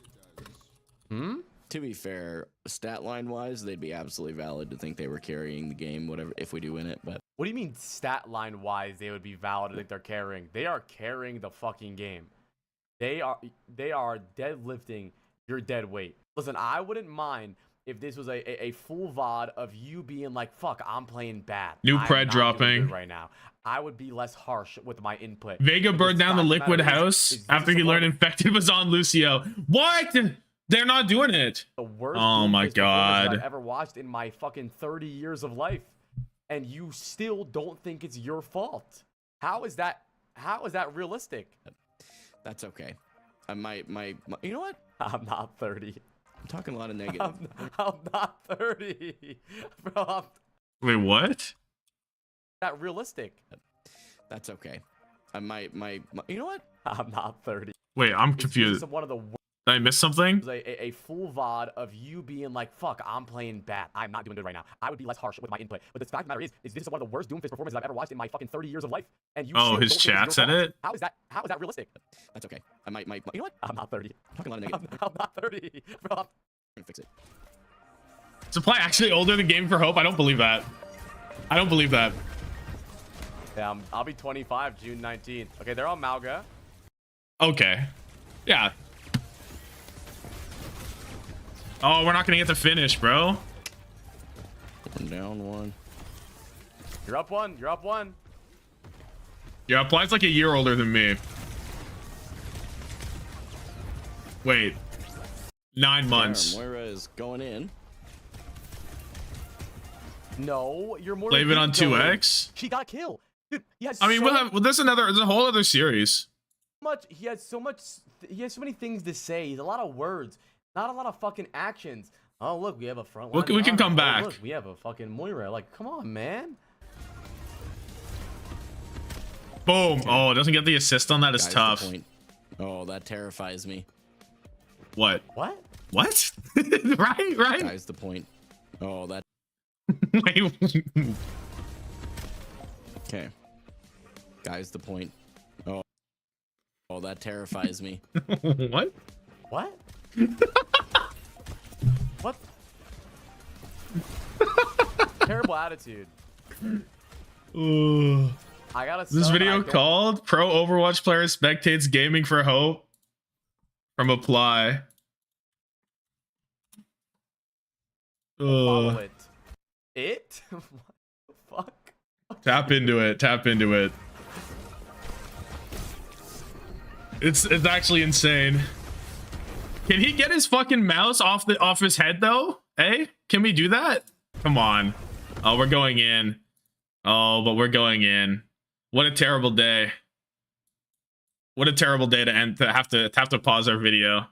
To be fair, stat line wise, they'd be absolutely valid to think they were carrying the game, whatever, if we do win it. But What do you mean stat line wise they would be valid to think they're carrying? They are carrying the fucking game. They are deadlifting your dead weight. Listen, I wouldn't mind if this was a full VOD of you being like, fuck, I'm playing bad. New I'm pred not doing dropping good right now. I would be less harsh with my input. Vega But burned down the fact of liquid matter house is after he learned infected was on Lucio. What? They're not doing it. The worst Oh my Doomfist performance God. I've ever watched in my fucking 30 years of life. And you still don't think it's your fault. How is that realistic? that's okay. My you know what? I'm not 30. I'm talking a lot of negative. I'm not 30. Bro, Wait, what? that realistic. That's okay. You know what? I'm not 30. Wait, I'm It's confused. just one of the worst. Did I miss something? A full VOD of you being like, fuck, I'm playing bad. I'm not doing good right now. I would be less harsh with my input. But the fact of the matter is this is one of the worst Doomfist performances I've ever watched in my fucking 30 years of life. And you Oh, still his don't think chat it's said your it? fault. How is that realistic? That's okay. You know what? I'm not 30. I'm talking a lot of negative. I'm not 30. Bro, I'm gonna fix it. Supply actually older than Game for Hope? I don't believe that. I don't believe that. yeah, I'll be 25 June 19th. Okay, they're on Malga. Okay. Yeah. Oh, we're not gonna get the finish, bro. I'm down one. You're up one. You're up one. Yeah, Applied's like a year older than me. Wait. 9 months. Moira is going in. No, you're more. Blame it on 2x. She got a kill. Dude, he has I mean, there's a whole other series. he has so many things to say. He's a lot of words, not a lot of fucking actions. Oh, look, we have a front line. We can come Oh, back. Look, we have a fucking Moira. Like, come on, man. Boom. Oh, doesn't get the assist on that is Guy's the tough. point. Oh, that terrifies me. What? What? What? right? Guy's the point. Oh, that. Wait. Okay. Guy's the point. Oh, that terrifies me. What? What? What? Terrible attitude. Ooh. I gotta. Is this video called Pro Overwatch Player Spectates Gaming for Hope from Apply. Follow it. It? What the fuck? Tap into it. Tap into it. It's actually insane. Can he get his fucking mouse off his head though? Eh? Can we do that? Come on. Oh, we're going in. Oh, but we're going in. What a terrible day. What a terrible day to have to pause our video.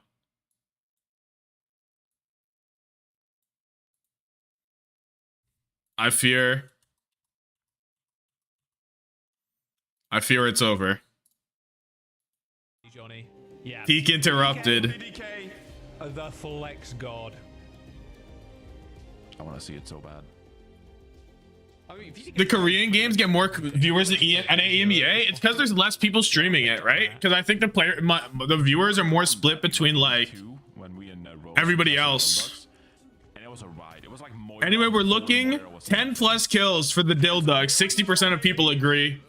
I fear I fear it's over. Johnny. Yeah. Peak interrupted. PDK, the flex god. I want to see it so bad. I mean, The Korean games get more viewers than EMEA. It's because there's less people streaming it, right? Because I think the viewers are more split between like everybody else. Anyway, we're looking 10 plus kills for the DhillDucks. 60% of people agree.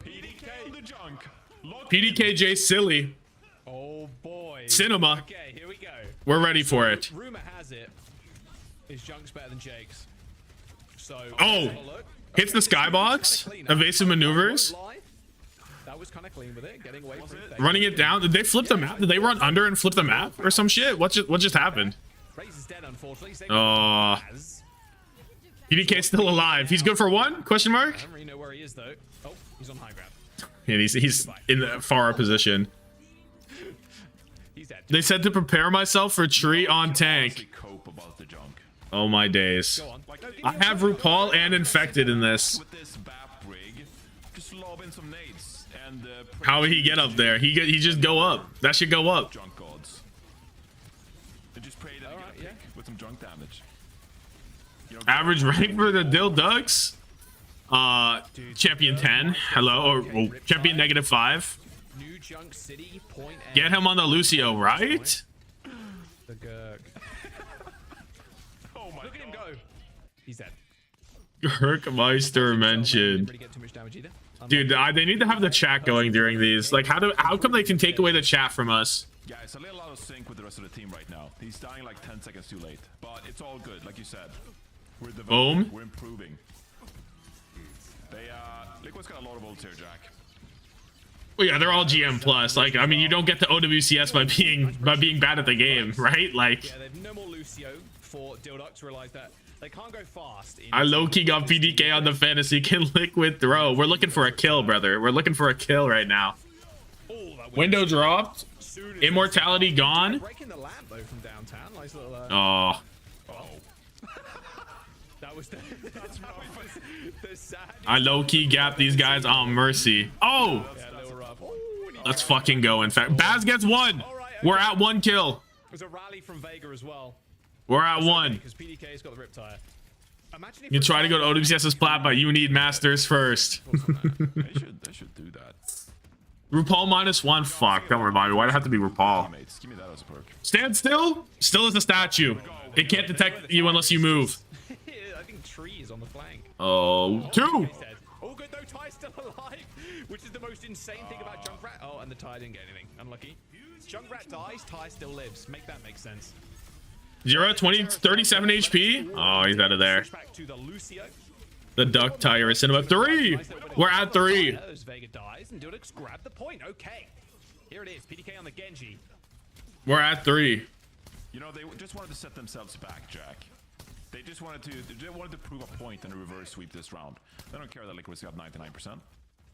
PDKJ silly. Oh boy. Cinema. Okay, here we go. We're ready for it. Rumor has it is Junk's better than Jake's. So Oh, hits the skybox. Evasive maneuvers. That was kind of clean with it. Getting away from it. Running it down. Did they flip the map? Did they run under and flip the map or some shit? What just happened? Raze is dead, unfortunately. Oh. PDK's still alive. He's good for one? Question mark? I don't really know where he is though. Oh, he's on high ground. And he's in the far position. He's dead. They said to prepare myself for tree on tank. Oh my days. I have RuPaul and infected in this. How would he get up there? He just go up. That should go up. Average rank for the DhillDucks? Champion 10. Hello. Or champion -5. New Junk City, point Get him on the Lucio, right? The Gurk. Oh my Look at him go. He's dead. Gurkmeister mentioned. Dude, they need to have the chat going during these. Like, how come they can take away the chat from us? Yeah, it's a little out of sync with the rest of the team right now. He's dying like 10 seconds too late, but it's all good, like you said. We're developing, Boom. we're improving. Liquid's got a lot of ults here, Jack. Well, yeah, they're all GM plus. Like, I mean, you don't get the OWCS by being bad at the game, right? Like, yeah, they've no more Lucio for DhillDucks. Realize that they can't go fast. I low-key got PDK on the fantasy. Can Liquid throw? We're looking for a kill, brother. We're looking for a kill right now. Window dropped. Immortality gone. Breaking the lamp though from downtown. Nice little. Oh. That was the sad. I low-key gapped these guys on mercy. Oh. Let's fucking go. In fact, Baz gets one. We're at 1 kill. There's a rally from Vega as well. We're at 1. Because PDK's got the riptire. Imagine if You try to go to OWCS's plat, but you need masters first. They should do that. RuPaul -1. Fuck, don't remind me. Why'd it have to be RuPaul? Give me that as a perk. Stand still. Still as a statue. It can't detect you unless you move. I think Tree is on the flank. Oh, 2. Oh, good though. Ty's still alive, which is the most insane thing about Junkrat. Oh, and the Ty didn't get anything. Unlucky. Junkrat dies, Ty still lives. Make that make sense. 0, 20, 37 HP. Oh, he's out of there. Back to the Lucio. The duck tire is cinema 3. We're at 3. Vega dies and DhillDucks grab the point. Okay, here it is. PDK on the Genji. We're at 3. You know, they just wanted to set themselves back, Jack. They just wanted to prove a point and a reverse sweep this round. They don't care that Liquid's got 99%.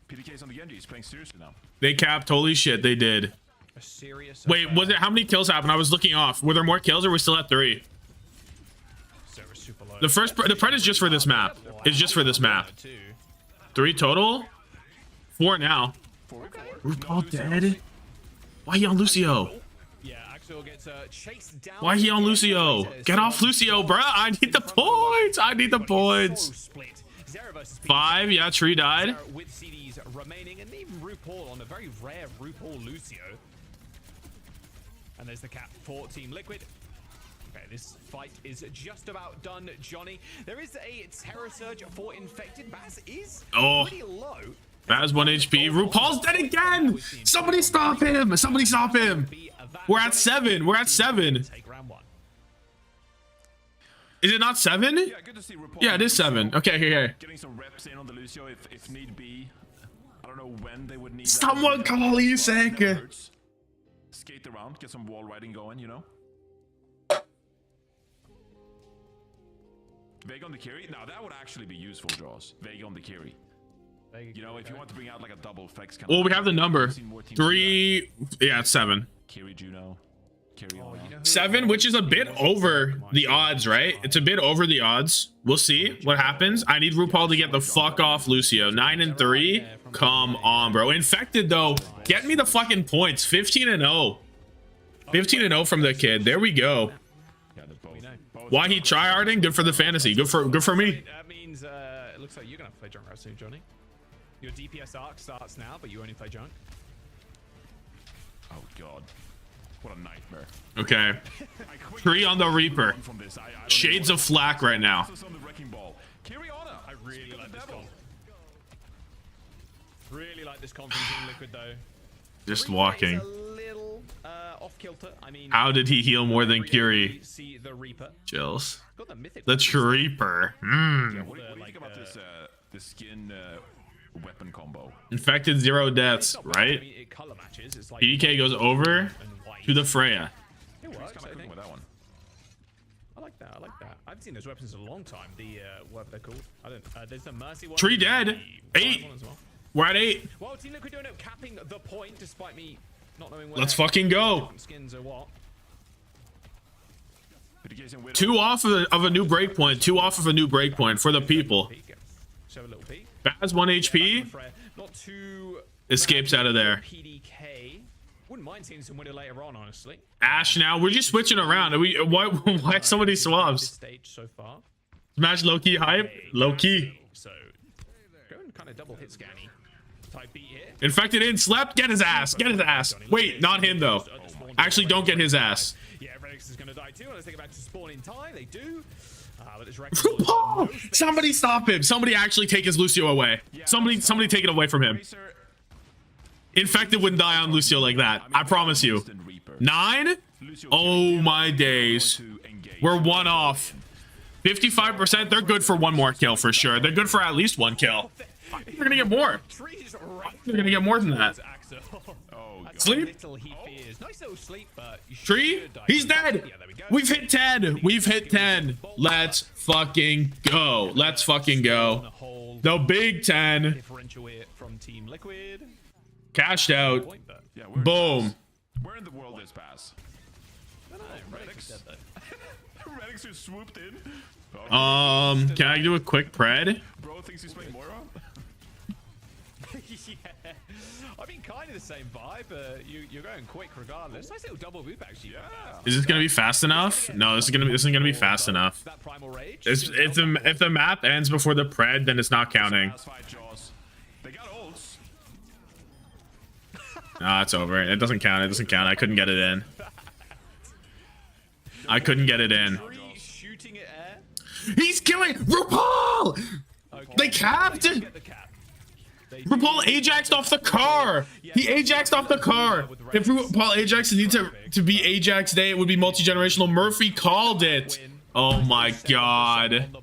PDK's on the Genji. He's playing seriously now. They capped. Holy shit, they did. A serious. Wait, was it how many kills happened? I was looking off. Were there more kills or are we still at 3? The pred is just for this map. It's just for this map. 3 total? 4 now. RuPaul dead? Why he on Lucio? Yeah, Axel gets chased down. Why he on Lucio? Get off Lucio, bruh. I need the points. I need the points. 5, yeah, Tree died. With CDs remaining, and even RuPaul on a very rare RuPaul Lucio. And there's the cap for Team Liquid. Okay, this fight is just about done, Johnny. There is a terror surge for infected. Baz is pretty low. Baz 1 HP. RuPaul's dead again. Somebody stop him. Somebody stop him. We're at 7. We're at 7. Take round 1. Is it not 7? Yeah, good to see RuPaul. Yeah, it is 7. Okay, here. Getting some reps in on the Lucio if need be. I don't know when they would need someone that. Call Isek. Skate around, get some wall riding going, you know. Vega on the carry. Now that would actually be useful, Jaws. Vega on the carry. You know, if you want to bring out like a double flex kind of. Well, we have the number. 3. Yeah, it's 7. Carry Juno. Carry on. 7, which is a bit over the odds, right? It's a bit over the odds. We'll see what happens. I need RuPaul to get the fuck off Lucio. 9 and 3. Come on, bro. Infected though. Get me the fucking points. 15 and 0. 15 and 0 from the kid. There we go. Why he tryharding? Good for the fantasy. Good for me. That means it looks like you're gonna play junk soon, Johnny. Your DPS arc starts now, but you only play junk. Oh god. What a nightmare. Okay. 3 on the Reaper. Shades of Flak right now. I really like this comp. Really like this comp in Liquid though. Just walking. A little off kilter. I mean, how did he heal more than Curie? See the Reaper. Chills. Got the mythic. The Reaper. Yeah, what do you think about this the skin weapon combo? Infected 0 deaths, right? PDK goes over to the Freya. It works, I think. With that one. I like that. I like that. I haven't seen those weapons in a long time. The whatever they're called. I don't. There's the Mercy one. 3 dead. 8. Well. We're at 8. Well, Team Liquid don't end up capping the point, despite me not knowing where. Let's fucking go. Skins or what? 2 off of a new breakpoint. 2 off of a new breakpoint for the people. Show a little peek. Baz 1 HP. Not too. Escapes out of there. PDK. Wouldn't mind seeing some winner later on, honestly. Ash now. We're just switching around. Are we? Why so many swaps? Stage so far. Smash low key hype. Low key. So going kind of double hit scanny. Type beat here. Infected in. Slept. Get his ass. Get his ass. Wait, not him though. Actually, don't get his ass. Yeah, Redix is going to die too. Unless they get back to spawn in time, they do. But this RuPaul! Somebody stop him. Somebody actually take his Lucio away. Somebody take it away from him. Infected wouldn't die on Lucio like that. I promise you. 9? Oh my days. We're 1 off. 55%. They're good for 1 more kill for sure. They're good for at least 1 kill. They're gonna get more. They're gonna get more than that. Sleep? Tree? He's dead. We've hit 10. We've hit 10. Let's fucking go. Let's fucking go. The Big 10. Cashed out. Boom. Where in the world is Bass? Redix just swooped in. Can I do a quick pred? Bro thinks he's playing Moira? Yeah. I mean, kind of the same vibe, but you're going quick regardless. Nice little double boop actually. Yeah. Is this gonna be fast enough? No, this isn't gonna be fast enough. If the map ends before the pred, then it's not counting. They got ults. Nah, it's over. It doesn't count. It doesn't count. I couldn't get it in. I couldn't get it in. He's killing RuPaul! They capped! RuPaul Ajaxed off the car! He Ajaxed off the car! If RuPaul Ajaxed needs to be Ajax Day, it would be multi-generational. Murphy called it! Oh my god.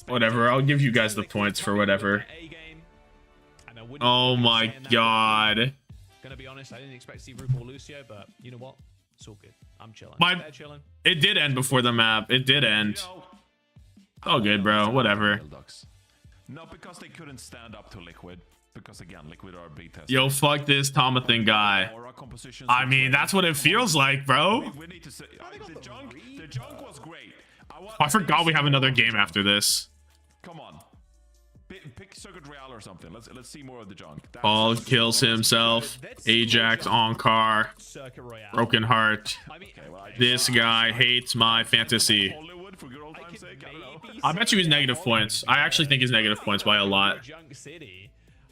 Whatever, I'll give you guys the points for whatever. Oh my god. Gonna be honest, I didn't expect to see RuPaul Lucio, but you know what? It's all good. I'm chilling. They're chilling. It did end before the map. It did end. Oh, good, bro. Whatever. Not because they couldn't stand up to Liquid. Because again, Liquid are a big test. Yo, fuck this Tommathan guy. I mean, that's what it feels like, bro. We need to say, the junk was great. I forgot we have another game after this. Come on. Pick Circuit Real or something. Let's see more of the junk. Paul kills himself. Ajax on car. Broken heart. This guy hates my fantasy. I bet you he's negative points. I actually think he's negative points by a lot. I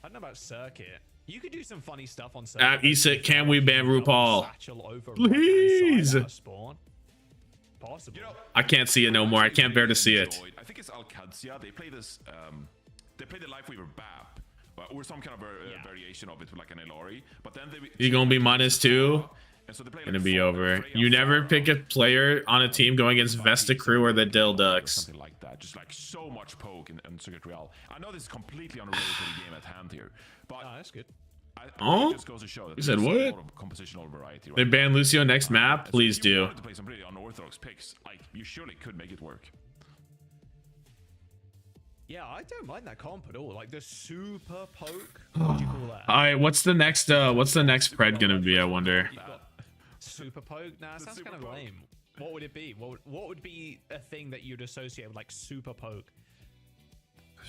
don't know about Circuit. You could do some funny stuff on Circuit. At ESIT, can we ban RuPaul? Please. I can't see it no more. I can't bear to see it. I think it's Alcadia. They play this. They play the Lifeweaver BAP, or some kind of variation of it with like an Elori. But then you gonna be -2. Gonna be over. You never pick a player on a team going against Vesta Crew or the DhillDucks. Something like that. Just like so much poke in Circuit Real. I know this is completely unrelated to the game at hand here, but that's good. Oh, just goes to show that you said what? Compositional variety, right? They ban Lucio next map. Please do. To play some pretty unorthodox picks, like you surely could make it work. Yeah, I don't mind that comp at all. Like the super poke. What do you call that? All right, what's the next pred gonna be? I wonder. Super poke? Nah, it sounds kind of lame. What would it be? What would be a thing that you'd associate with like super poke?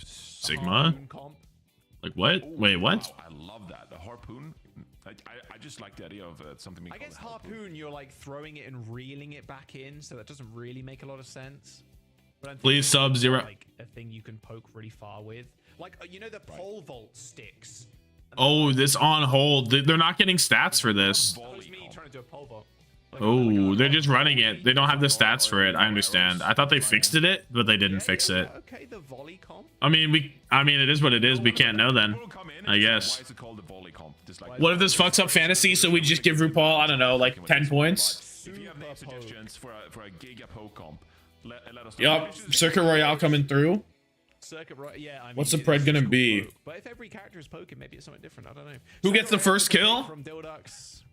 Sigma? Comp? Like what? Wait, what? Wow, I love that. The harpoon. I just like the idea of something. I guess harpoon, you're like throwing it and reeling it back in, so that doesn't really make a lot of sense. But Please sub zero. Like a thing you can poke really far with, like you know the pole vault sticks. Oh, this on hold. They're not getting stats for this. That was me trying to do a pole vault. Oh, they're just running it. They don't have the stats for it. I understand. I thought they fixed it, but they didn't fix it. Okay, the volley comp. I mean, it is what it is. We can't know then, I guess. Why is it called the volley comp? Just like What if this fucks up fantasy? So we just give RuPaul, I don't know, like 10 points. if you have name suggestions for a giga poke comp, let us know. Yup, Circuit Royale coming through. Yeah. I mean, What's the pred gonna be? But if every character is poking, maybe it's something different. I don't know. Who gets the first kill? From DhillDucks.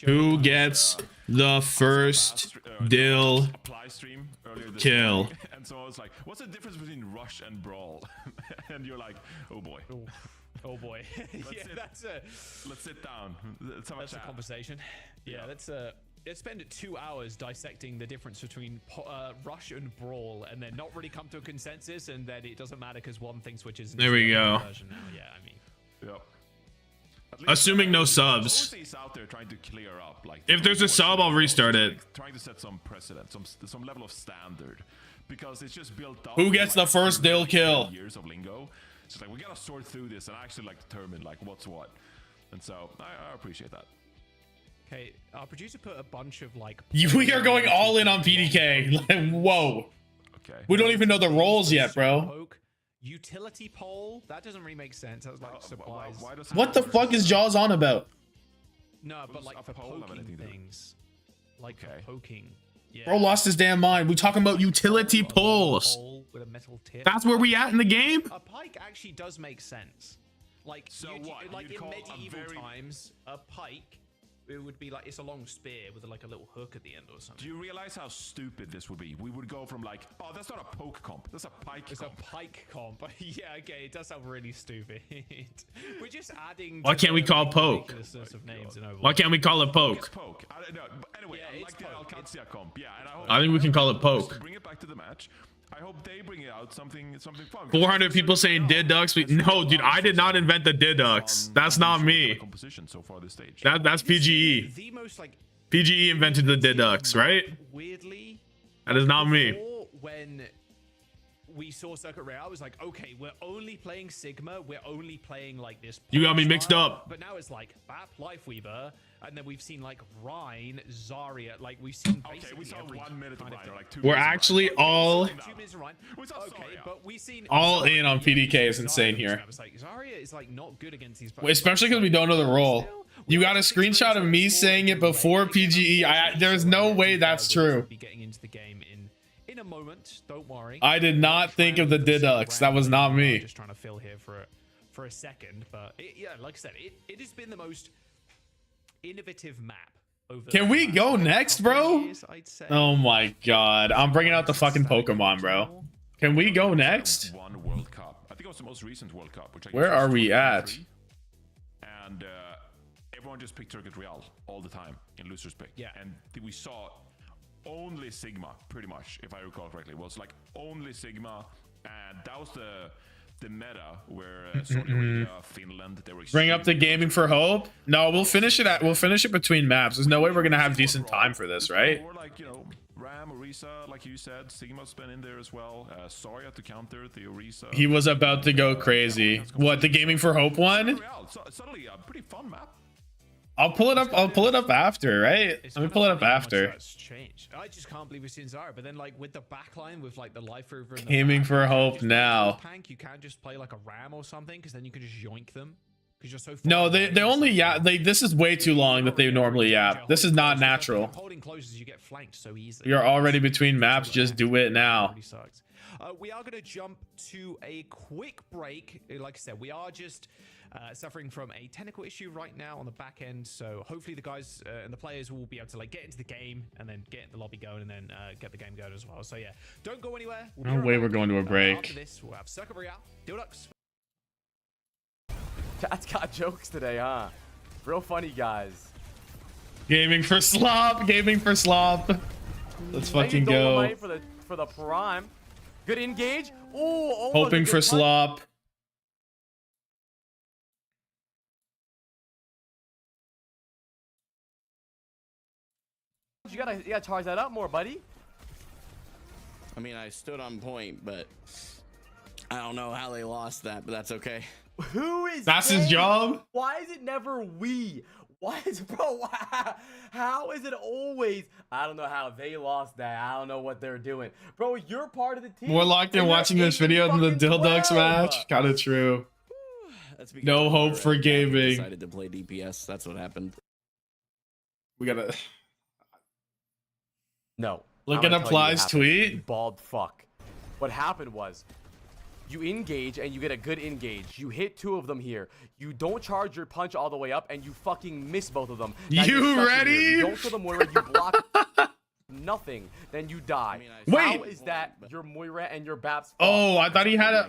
Who gets the first Dill kill? And so I was like, what's the difference between rush and brawl? And you're like, oh boy. Oh boy. Yeah, let's sit down. Let's have a chat. A conversation. Yeah, let's spend 2 hours dissecting the difference between rush and brawl, and then not really come to a consensus, and then it doesn't matter because one thing switches. There we go. Yeah, I mean. Yep. Assuming no subs. Out there trying to clear up, like, If there's a sub, I'll restart it. Trying to set some precedent, some level of standard, because it's just built up. Who gets the first Dill kill? Years of lingo. So it's like we gotta sort through this and actually like determine like what's what. And so I appreciate that. Okay, our producer put a bunch of like. We are going all in on PDK. Whoa. Okay. We don't even know the roles yet, bro. Utility pole? That doesn't really make sense. That was like supplies. What the fuck is Jaws on about? No, but like for poking things. Like for poking. Yeah. Bro lost his damn mind. We talking about utility poles. With a metal tip. That's where we at in the game? A pike actually does make sense. Like, so like in medieval times, a pike, it would be like, it's a long spear with like a little hook at the end or something. Do you realize how stupid this would be? We would go from like, oh, that's not a poke comp, that's a pike comp. It's a pike comp. Yeah, okay, it does sound really stupid. We're just adding. Why can't we call poke? Why can't we call it poke? Poke. I don't know. But anyway, yeah, I like the Alcancia comp. Yeah, and I think we can call it poke. Bring it back to the match. I hope they bring it out something fun. 400 people saying DhillDucks. No, dude, I did not invent the DhillDucks. That's not me. So far this stage. That's PGE. The most like PGE invented the DhillDucks, right? Weirdly, that is not me. When we saw Circuit Royale, I was like, okay, we're only playing Sigma. We're only playing like this. You got me mixed up. But now it's like Bap, Lifeweaver, and then we've seen like Rhine, Zarya. Like we've seen. Okay, we saw 1 minute of Rhine. Like 2 We're actually all. 2 minutes of Rhine. Okay, but we've seen all in on PDK is insane here. It's like Zarya is like not good against these. Especially because we don't know the role. You got a screenshot of me saying it before PGE. There's no way that's true. Be getting into the game in a moment. Don't worry. I did not think of the DhillDucks. That was not me. Just trying to fill here for a second, but yeah, like I said, it has been the most innovative map. Can we go next, bro? Oh my god, I'm bringing out the fucking Pokemon, bro. Can we go next? One World Cup. I think it was the most recent World Cup. Which where are we at? And everyone just picked Circuit Royale all the time in losers pick. Yeah. And we saw only Sigma, pretty much, if I recall correctly. It was like only Sigma, and that was the meta where Saudi Arabia, Finland, they were. Bring up the gaming for hope. No, we'll finish it between maps. There's no way we're gonna have decent time for this, right? Or like, you know, Ram, Orisa, like you said, Sigma's been in there as well. Zarya to counter the Orisa. He was about to go crazy. What, the gaming for hope one? Suddenly a pretty fun map. I'll pull it up after, right? Let me pull it up after. That's changed. I just can't believe we've seen Zarya, but then like with the backline with like the life over. Gaming for hope now. You can't just play like a Ram or something, because then you can just yoink them. Because you're so. No, they only this is way too long that they normally yap. This is not natural. Holding close as you get flanked so easily. You're already between maps. Just do it now. We are going to jump to a quick break. Like I said, we are just suffering from a technical issue right now on the back end. So hopefully the guys and the players will be able to like get into the game and then get the lobby going and then get the game going as well. So yeah, don't go anywhere. No way we're going to a break. After this, we'll have Circuit Royale, DhillDucks. Chat's got jokes today, huh? Real funny, guys. Gaming for slop. Gaming for slop. Let's fucking go. For the prime. Good engage. Ooh, Hoping for slop. You gotta charge that up more, buddy. I mean, I stood on point, but I don't know how they lost that, but that's okay. Who is That's his job? Why is it never we? Why is, bro, how is it always, I don't know how they lost that. I don't know what they're doing. Bro, you're part of the team. More locked in watching this video than the DhillDucks match. Kinda true. That's No hope for gaming. Decided to play DPS. That's what happened. We gotta... No. Look at Apply's tweet. Bald fuck. What happened was, you engage and you get a good engage. You hit 2 of them here. You don't charge your punch all the way up and you fucking miss both of them. Now You ready? You don't kill the Moira, you block nothing, then you die. Wait. How is that your Moira and your Baps? Oh, I thought he had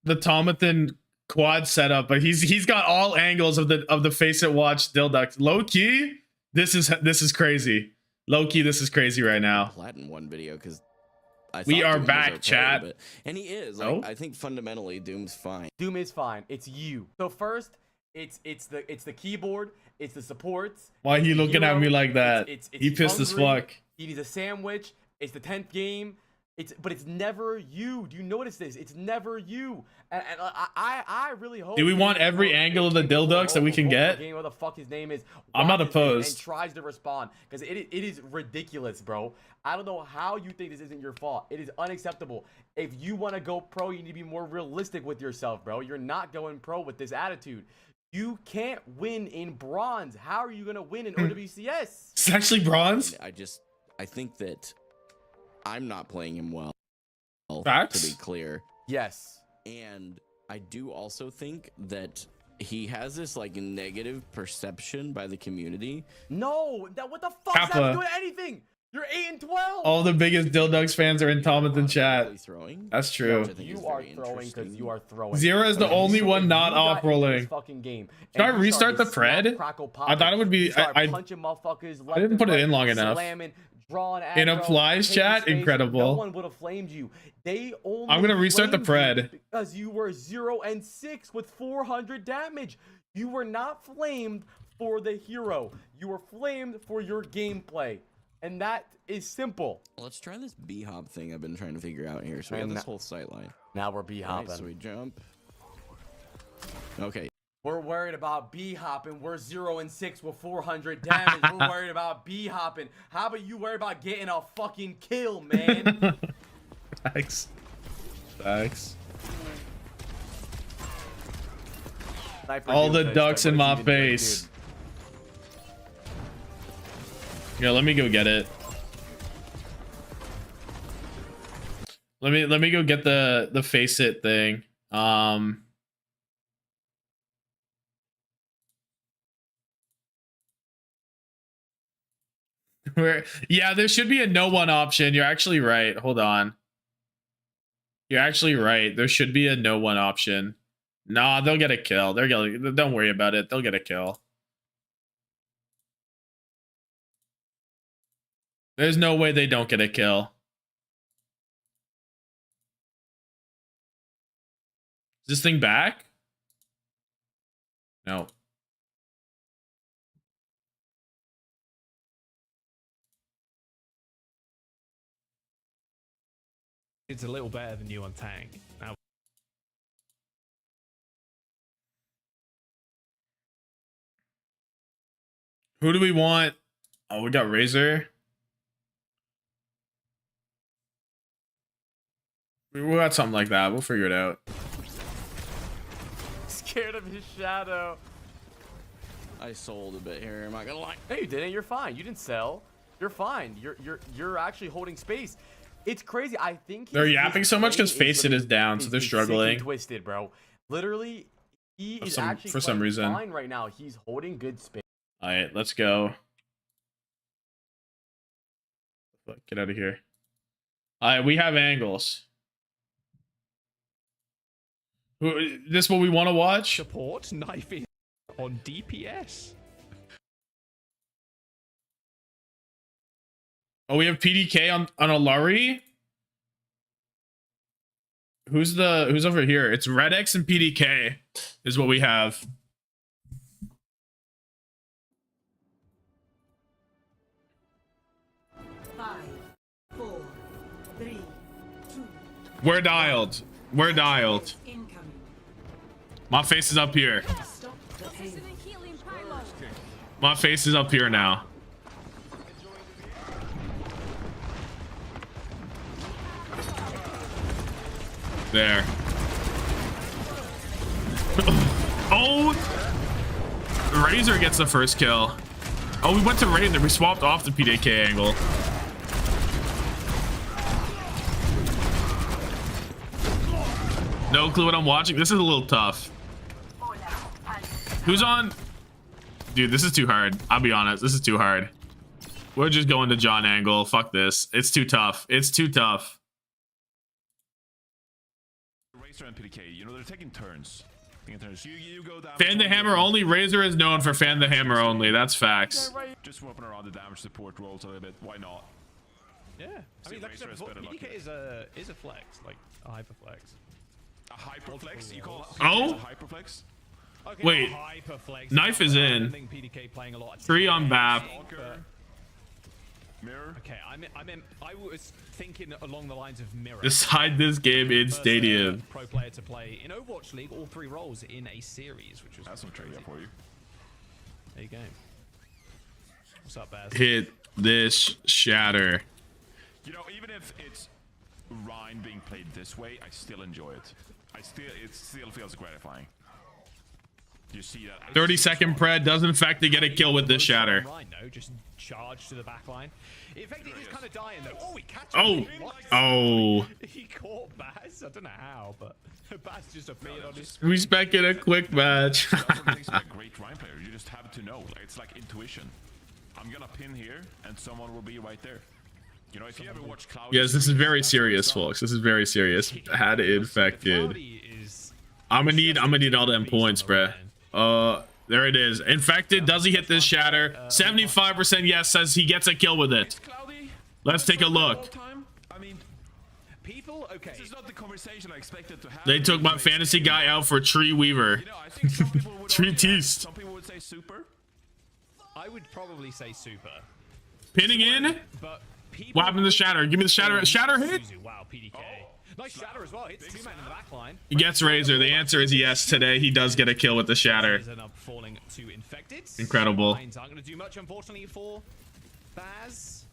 the Tommathan quad setup, but he's got all angles of the face it watch DhillDucks. Low key, this is crazy. Low key, this is crazy right now. Platin one video because we are back, chat. And he is. Oh? Like, I think fundamentally Doom's fine. Doom is fine. It's you. So first, it's the keyboard. It's the supports. Why he looking at me like that? He he's pissed as hungry, fuck. He needs a sandwich. It's the 10th game. But it's never you. Do you notice this? It's never you. And I really hope. Do we want every angle of the DhillDucks that we can get? What the fuck his name is? I'm not opposed. And tries to respond because it is ridiculous, bro. I don't know how you think this isn't your fault. It is unacceptable. If you want to go pro, you need to be more realistic with yourself, bro. You're not going pro with this attitude. You can't win in bronze. How are you gonna win in OWCS? It's actually bronze. I think that I'm not playing him well. Facts? To be clear. Yes. And I do also think that he has this like negative perception by the community. No, what the fuck is that doing anything? You're 8 and 12. All the biggest DhillDucks fans are in Tommathan chat. That's true. You are throwing because you are throwing. Zero is the only one not off rolling. Fucking game. Should I restart the pred? I thought it would be. I didn't put it in long enough. In Apply's chat, incredible. No one would have flamed you. I'm gonna restart the pred because you were 0 and 6 with 400 damage. You were not flamed for the hero. You were flamed for your gameplay. And that is simple. Let's try this B-hop thing I've been trying to figure out here. So we have this whole sight line. Now we're B-hopping. Right, so we jump. Okay. We're worried about B-hopping. We're 0 and 6 with 400 damage. We're worried about B-hopping. How about you worry about getting a fucking kill, man? Thanks. Thanks. All the ducks in my face. Yeah, let me go get it. Let me go get the face it thing. Yeah, there should be a no one option. You're actually right. Hold on. You're actually right. There should be a no one option. Nah, they'll get a kill. Don't worry about it. They'll get a kill. There's no way they don't get a kill. Is this thing back? No. It's a little better than you on tank. Now, who do we want? Oh, we got Razor. We got something like that. We'll figure it out. Scared of his shadow. I sold a bit here. Am I gonna lie? No, you didn't. You're fine. You didn't sell. You're fine. You're actually holding space. It's crazy. I think they're yapping so much because Face It is down, so they're struggling. Twisted, bro. Literally, he is actually for some reason fine right now. He's holding good space. All right, let's go. Get out of here. All right, we have angles. This what we want to watch? Support knife on DPS. Oh, we have PDK on a Lurry. Who's over here? It's Red X and PDK is what we have. We're dialed. We're dialed. My face is up here. My face is up here now. There. Oh! Razor gets the first kill. Oh, we went to Razor. We swapped off the PDK angle. No clue what I'm watching. This is a little tough. Who's on? Dude, this is too hard. I'll be honest. This is too hard. We're just going to John angle. Fuck this. It's too tough. It's too tough. Razor and PDK, you know, they're taking turns. You go down. Fan the hammer only. Razor is known for fan the hammer only. That's facts. Just swapping around the damage support roles a little bit. Why not? Yeah. I mean, like I said before, PDK is a flex, like a hyper flex. A hyperflex? You call it oh? A hyperflex? Okay, wait. Hyperflex. Knife is in. Three on BAP. Mirror. Okay, I was thinking along the lines of mirror. Decide this game in stadium. Pro player to play in Overwatch League, all 3 roles in a series, which was that's some trivia for you. There you go. What's up, Baz? Hit this shatter. You know, even if it's Rhine being played this way, I still enjoy it. It still feels gratifying. You see that 30-second pred does in fact to get a kill with this shatter. Rhine, no, just charge to the back line. In fact, he's kind of dying though. Oh, he catches him. Oh. He caught Baz. I don't know how, but Baz just appeared on his screen. We spec in a quick match. a great Rhine player. You just have to know. It's like intuition. I'm gonna pin here, and someone will be right there. You know, if you ever watch Cloud. Yes, this is very serious, folks. This is very serious. Had infected. I'm gonna need all them points, bruh. There it is. Infected. Does he hit this shatter? 75% yes says he gets a kill with it. Let's take a look. I mean, people. Okay. This is not the conversation I expected to have. They took my fantasy guy out for Tree Weaver. You know, I think some people would Tree Teast. Some people would say super. I would probably say super. Pinning in. But what happened to the shatter? Give me the shatter. Shatter hit. Wow, PDK. Nice shatter as well. Hits 2 men in the back line. He gets Razor. The answer is yes. Today he does get a kill with the shatter. Incredible. Aren't going to do much, unfortunately, for Baz.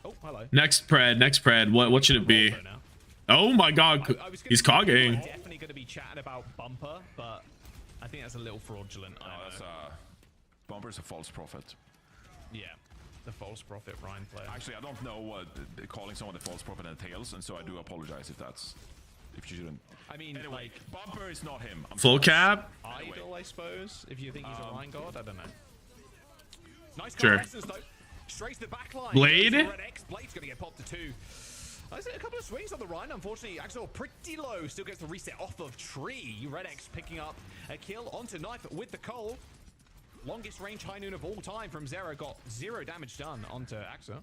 Oh, hello. Next pred. What should it be? Oh my God. He's cogging. Definitely going to be chatting about Bumper, but I think that's a little fraudulent. Bumper's a false prophet. Yeah. The false prophet Rhine player. Actually, I don't know what calling someone the false prophet entails, and so I do apologize if you shouldn't. I mean, anyway, like, Bumper is not him. Full cap. Idol, I suppose. If you think he's a Rhine god, I don't know. Nice sure. Though. Straight to the back line. Blade. Blade's gonna get popped to 2. There's a couple of swings on the Rhine. Unfortunately, Axel pretty low. Still gets the reset off of Tree. Red X picking up a kill onto Knife with the Cole. Longest range high noon of all time from Zera, got 0 damage done onto Axa.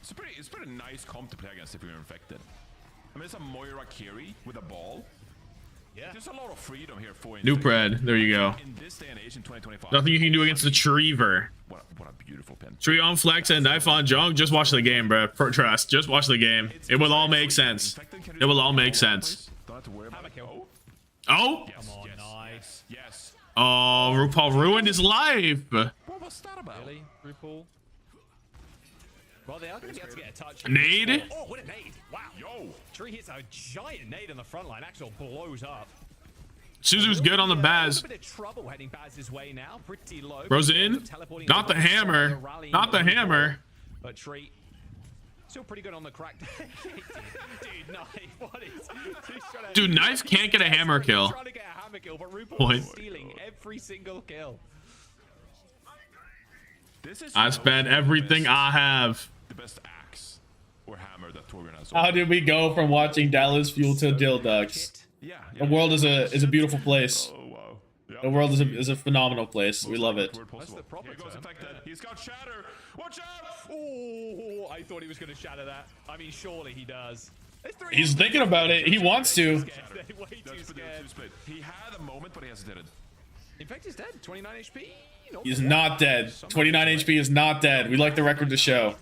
It's pretty nice comp to play against if you're infected. I mean, it's a Moira Kiri with a ball. Yeah. There's a lot of freedom here for New pred. There you go. In this day and age in 2025. Nothing you can do against the Treever. What a beautiful pin. Tree on flex and knife on junk. Just watch the game, bro. Trust. Just watch the game. It will all make sense. It will all make sense. Don't have to worry about it. Oh! Yes, come on, nice. Yes. Oh, RuPaul ruined his life. What was that about? Really, RuPaul? Well, they are going to be able to get a touch. Nade? Oh, what a nade. Wow. Yo. Tree hits a giant nade on the front line. Axel blows up. Suzu's good on the Baz. A bit of trouble heading Baz's way now. Pretty low. Bro's in. Not the hammer. Not the hammer. But Tree still pretty good on the crack. Dude, Knife, what is... Dude, Knife can't get a hammer kill. Trying to get a hammer kill, but RuPaul is stealing every single kill. I spent everything I have. The best axe or hammer that Torbjorn has. How did we go from watching Dallas Fuel to DhillDucks? Yeah. The world is a beautiful place. Oh wow. Yeah. The world is a phenomenal place. We love it. That's the proper Here goes term. Infected. He's got Shatter. Watch out! Oh, I thought he was going to shatter that. I mean, surely he does. He's thinking about it. He wants to. They're way too scared. He had a moment, but he hesitated. Infected's dead. 29 HP. He's not dead. 29 HP is not dead. We like the record to show.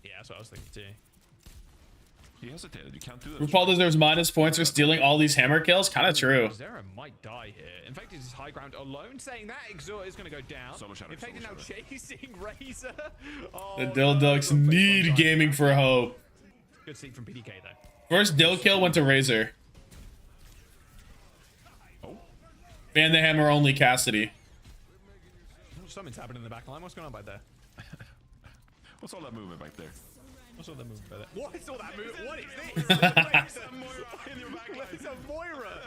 Yeah, that's what I was thinking too. He hesitated. You can't do that. RuPaul deserves minus points for stealing all these hammer kills. Kind of true. Zera might die here. Infected is high ground alone. Saying that, Exhort is going to go down. Infected now chasing Razor. Oh, The DhillDucks need gaming for hope. Good seat from PDK though. First Dill kill went to Razor. Ban the hammer only Cassidy. Something's happening in the back line. What's going on back there? What's all that movement back there? What's all that movement back there? What is all that movement? What is this? What is a Moira?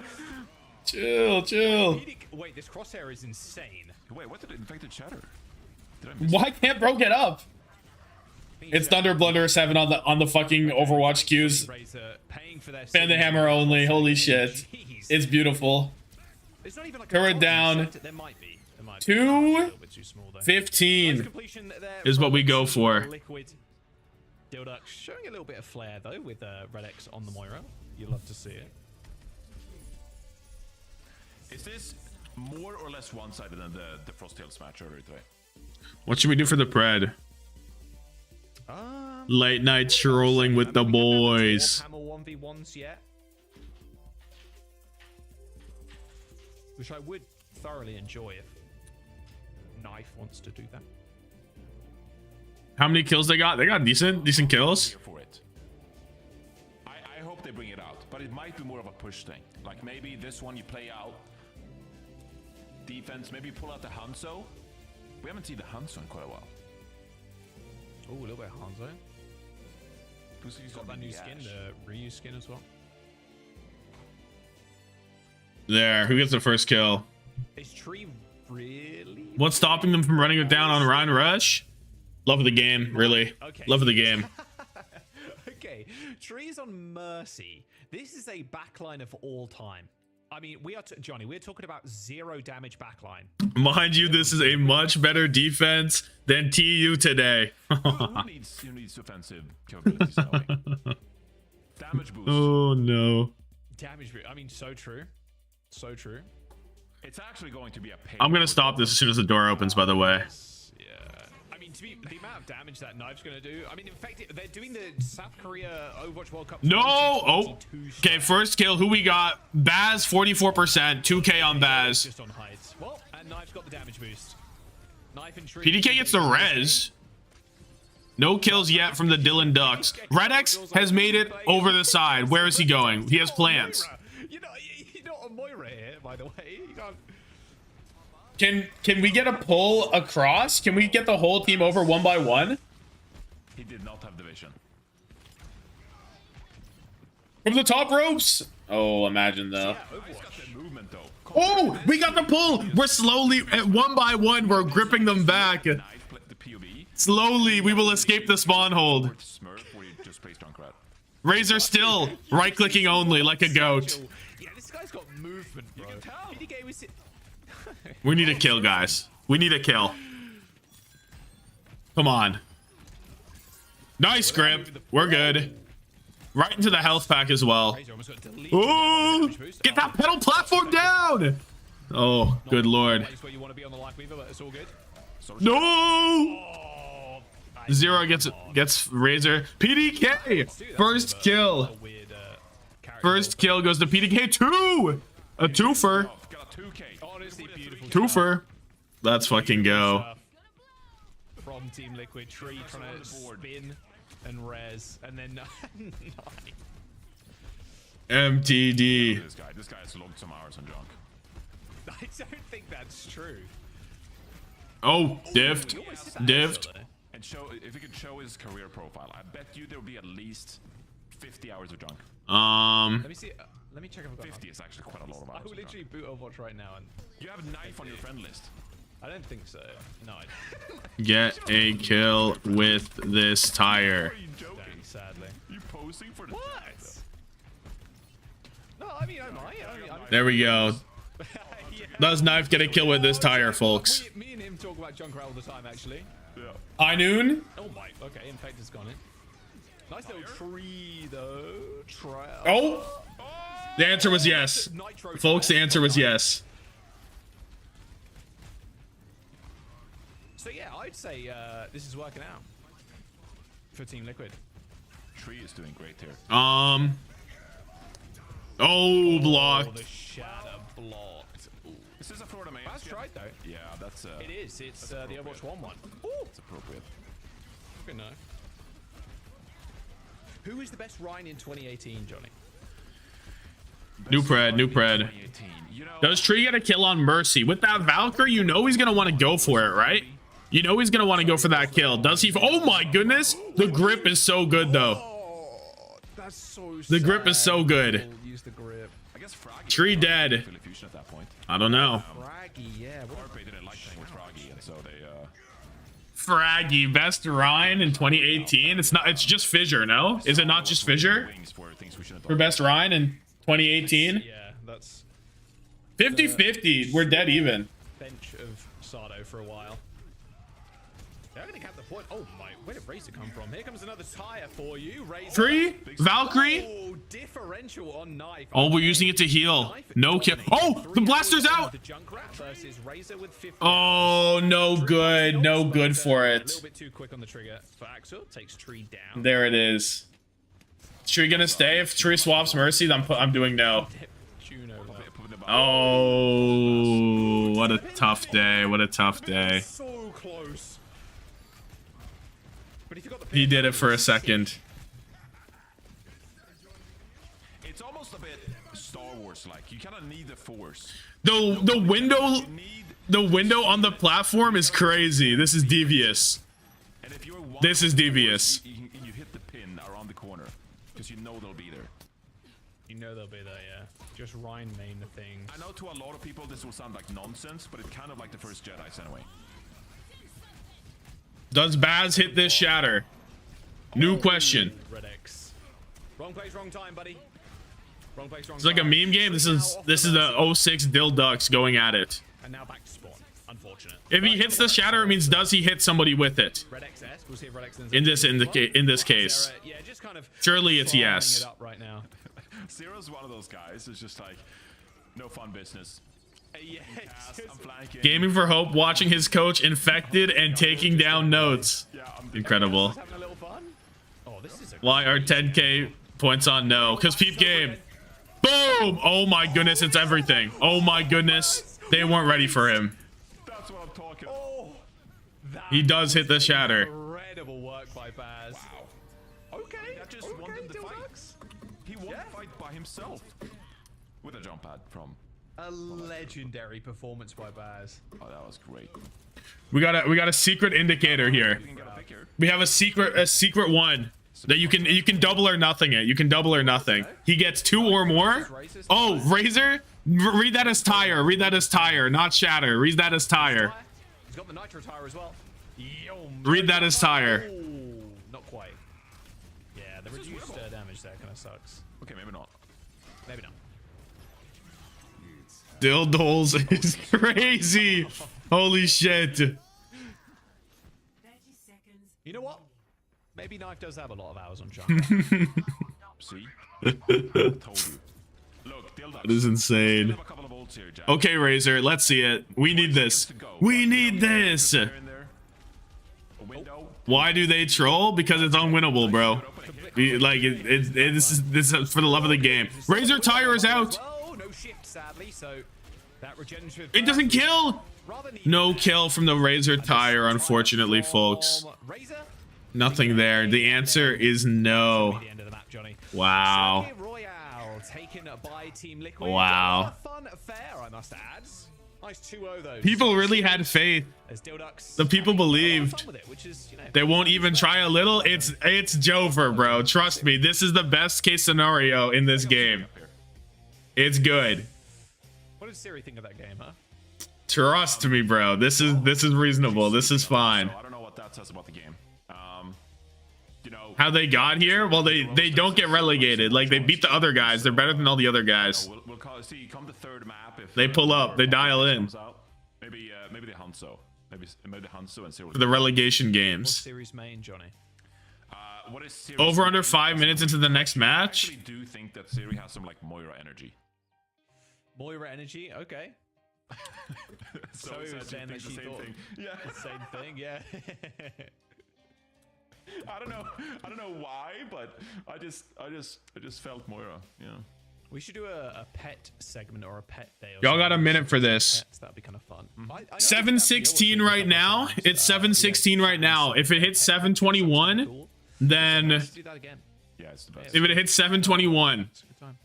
Chill. Wait, this crosshair is insane. Wait, what did Infected shatter? Why can't bro get up? It's Thunder Blunder 7 on the fucking Overwatch queues. Ban the hammer only. Holy shit. It's beautiful. Turret down. 2:15 is what we go for. DhillDucks showing a little bit of flair though with Red X on the Moira. You love to see it. Is this more or less one-sided than the Frosttails match earlier today? What should we do for the pred? Late night trolling with the boys. Hammer 1v1s yet, which I would thoroughly enjoy if Knife wants to do that. How many kills they got? They got decent kills. For it. I hope they bring it out, but it might be more of a push thing. Like maybe this one you play out defense, maybe pull out the Hanzo. We haven't seen the Hanzo in quite a while. Oh, a little bit of Hanzo. He's got that new skin, the reuse skin as well. There, who gets the first kill? Is Tree really? What's stopping them from running it down on Ryan Rush? Love of the game, really. Okay. Love of the game. Okay, Tree's on Mercy. This is a backline of all time. I mean, Johnny, we're talking about 0 damage backline. Mind you, this is a much better defense than TU today. who needs offensive capabilities that way? Damage boost. Oh no. Damage boost. I mean, so true. So true. It's actually going to be a pain. I'm gonna stop this as soon as the door opens, by the way. Yeah. I mean, the amount of damage that Knife's gonna do. I mean, in fact, they're doing the South Korea Overwatch World Cup. No! Oh! Okay, first kill. Who we got? Baz, 44%. 2K on Baz. Just on heights. Well, and Knife's got the damage boost. Knife and Tree. PDK gets the res. No kills yet from the DhillDucks. Red X has made it over the side. Where is he going? He has plans. You're not a Moira here, by the way. You can't... Can we get a pull across? Can we get the whole team over 1 by 1? He did not have the vision. From the top ropes? Oh, imagine though. Movement, though. Oh, we got the pull. We're slowly at 1 by 1. We're gripping them back. Slowly, we will escape the spawn hold. Razor still right-clicking only like a goat. Yeah, this guy's got movement, bro. PDK was... We need a kill, guys. We need a kill. Come on. Nice grip. We're good. Right into the health pack as well. Ooh! Get that pedal platform down! Oh, good lord. No! Zero gets Razor. PDK! First kill. First kill goes to PDK. 2! A twofer. Twofer. Let's fucking go. From Team Liquid, Tree trying to spin and res, and then MTD. This guy has logged some hours on junk. I don't think that's true. Oh, diffed. Diffed. And if he could show his career profile, I bet you there will be at least 50 hours of junk. Let me see. Let me check if I've got 50 is actually quite a lot of hours. I will literally boot Overwatch right now, and you have a knife on your friend list. I don't think so. No, I don't. Get a kill with this tire. Dang, sadly. You posing for the what? No, I mean I might. There we go. Does Knife get a kill with this tire, folks? Me and him talk about Junkrat all the time, actually. Yeah. High noon. Oh my. Okay, Infect has gone in. Nice little tree, though. Oh. The answer was yes. Folks, the answer was yes. So yeah, I'd say this is working out for Team Liquid. Tree is doing great here. Oh, Oh, blocked. the shatter blocked. Ooh. This is a Florida main. That's right, though. Yeah, that's It is. It's the Overwatch 1 one. Ooh. It's appropriate. Good know. Who is the best Rhine in 2018, Johnny? New pred. You know, Does Tree get a kill on Mercy? With that Valkyrie, you know he's going to want to go for it, right? You know he's going to want to go for that kill. Does he? Oh my goodness. The grip is so good, though. That's so The grip is so good. Use the grip. I guess Froggy Tree dead. Fusion at that point. I don't know. Fraggy, yeah. Carpe didn't like playing with Froggy, and so they Fraggy, best Rhine in 2018. It's not. It's just Fissure, no? Is it not just Fissure wings for things we shouldn't have for done. best Rhine in 2018? Yeah, that's 50-50. We're dead even. bench of Sardo for a while. They're going to cap the point. Oh my, where did Razor come from? Here comes another tire for you. Razor. Tree, Valkyrie. Oh, differential on Knife. Oh, we're using it to heal. No kill. Oh, the blaster's out. The Junkrat versus Razor with 50. Oh, no good. No good for A it. little bit too quick on the trigger. For Axel, takes Tree down. There it is. Tree gonna stay? If Tree swaps Mercy, I'm doing no. Juno. Oh, what a tough day. What a tough day. So close. But if you got the He did it for a second. It's almost a bit Star Wars like. You kind of need the force. The window on the platform is crazy. This is devious. And if you're This is devious. you hit the pin around the corner because you know they'll be there. You know they'll be there, yeah. Just Rhine main the thing. I know to a lot of people this will sound like nonsense, but it's kind of like the first Jedi's anyway. Does Baz hit this shatter? New question. Red X. Wrong place, wrong time, buddy. Wrong place, wrong It's like a time. meme game. This is the 06 DhillDucks going at it. And now back to spawn. Unfortunate. If he hits the shatter, it means does he hit somebody with it? Red XS. We'll see if Red X ends In up this doing it as well. in this case, Yeah, just kind of surely it's farming yes. it up right now. Zero's one of those guys. It's just like no fun business. Yeah, I'm flanking. Gaming for Hope, watching his coach infected and taking down notes. Incredible. Having a little fun. Oh, this is a Why are 10k points on no? Because peep game. Boom! Oh my goodness, it's everything. Oh my goodness. They weren't ready for him. That's what I'm talking. Oh, that He does hit the shatter. incredible work by Baz. Wow. Okay. That just won them the fight. He won the fight by himself with a jump pad from. A legendary performance by Baz. Oh, that was great. We got a secret indicator here. You can get a pick here. We have a secret one that you can double or nothing it. You can double or nothing. He gets 2 or more. Oh, Razor. Read that as tire. Read that as tire, not shatter. Read that as tire. He's got the nitro tire as well. Yo, Read that as tire. Ooh, not quite. Yeah, the reduced damage there kind of sucks. Okay, maybe not. Maybe not. Dildos is crazy. Holy shit. You know what? Maybe Knife does have a lot of hours on Jungle. See? I told you. Look, DhillDucks. That is insane. Have a couple of ults here, Jack. Okay, Razor, let's see it. We need this. We need this. Here and there. A window. Why do they troll? Because it's unwinnable, bro. Like this is for the love of the game. Razor tire is out. Oh, no shift, sadly. So that regenerative. It doesn't kill. No kill from the Razor tire, unfortunately, folks. Razor. Nothing there. The answer is no. The end of the map, Johnny. Wow. Circuit Royale taken by Team Liquid. Wow. A fun affair, I must add. Nice 2-0 though. People really had faith. As DhillDucks The people believed. fun with it, which is, you know, They won't even try a little. It's Jover, bro. Trust me. This is the best case scenario in this game. It's good. What did Siri think of that game, huh? Trust me, bro. This is reasonable. This is fine. I don't know what that says about the game. You know, How they got here? Well, they don't get relegated. Like, they beat the other guys. They're better than all the other guys. we'll come the third map. If They pull up, they dial in. comes out, maybe the Hanzo. Maybe the Hanzo and Zero. For the relegation What's games. series main, Johnny? What is Siri Over under saying? 5 minutes into the next I match. actually do think that Siri has some like Moira energy. Moira energy, okay. So he was sad you saying think that the she same thought thing. Yeah. the same thing, yeah. I don't know why, but I just felt Moira. Yeah. We should do a pet segment or a pet day. Or Y'all got a something. minute for this. Pets, that'd be kind of fun. Mm-hmm. I know 7:16 that right now. It's 7:16 right now. If it hits 7:21, then Let's do that again. Yeah, it's the best. if it hits 7:21, It's a good time.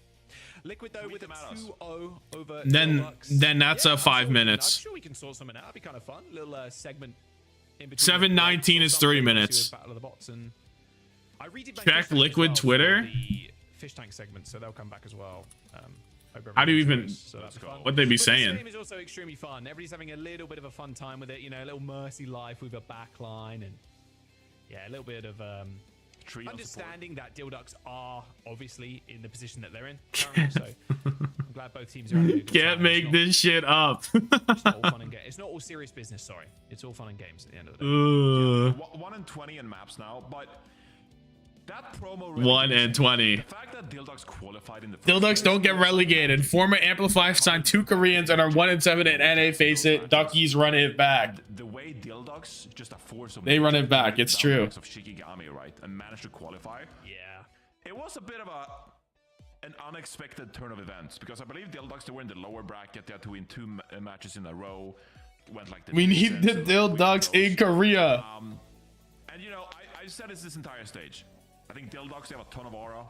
Liquid though with a 2-0 over then DhillDucks. that's Yeah, 5 I'm minutes. sure we can sort something out. That'd be kind of fun. Little segment. In between 7:19 is 3 something, minutes. Battle of the Bots, and I read it back Check Fish Tank as Liquid well for Twitter. The Fish Tank segment, so they'll come back as well. Over How do you everyone's even- voice, so that'd be fun. what they be But saying? This game is also extremely fun. Everybody's having a little bit of a fun time with it. You know, a little mercy life with a backline, and yeah, a little bit of Tree on understanding that DhillDucks are obviously in the position that they're in currently. So I'm glad both teams are having a good Can't time. make this shit up. It's not all fun and games. It's not all serious business. Sorry, it's all fun and games at the end of the day. 1 and 20 in maps now, but that promo 1 and 20. The fact that DhillDucks qualified in the DhillDucks don't get relegated. Former Amplify signed 2 Koreans and are 1 and 7 at NA. Face it, Duckies run it back. The way DhillDucks just a force of They run it back. It's true. of Shikigami, right, and managed to qualify. Yeah, it was a bit of an unexpected turn of events because I believe DhillDucks, they were in the lower bracket. They had to win 2 matches in a row. Went like the We need the DhillDucks in Korea. And you know, I said this entire stage. I think DhillDucks, they have a ton of aura.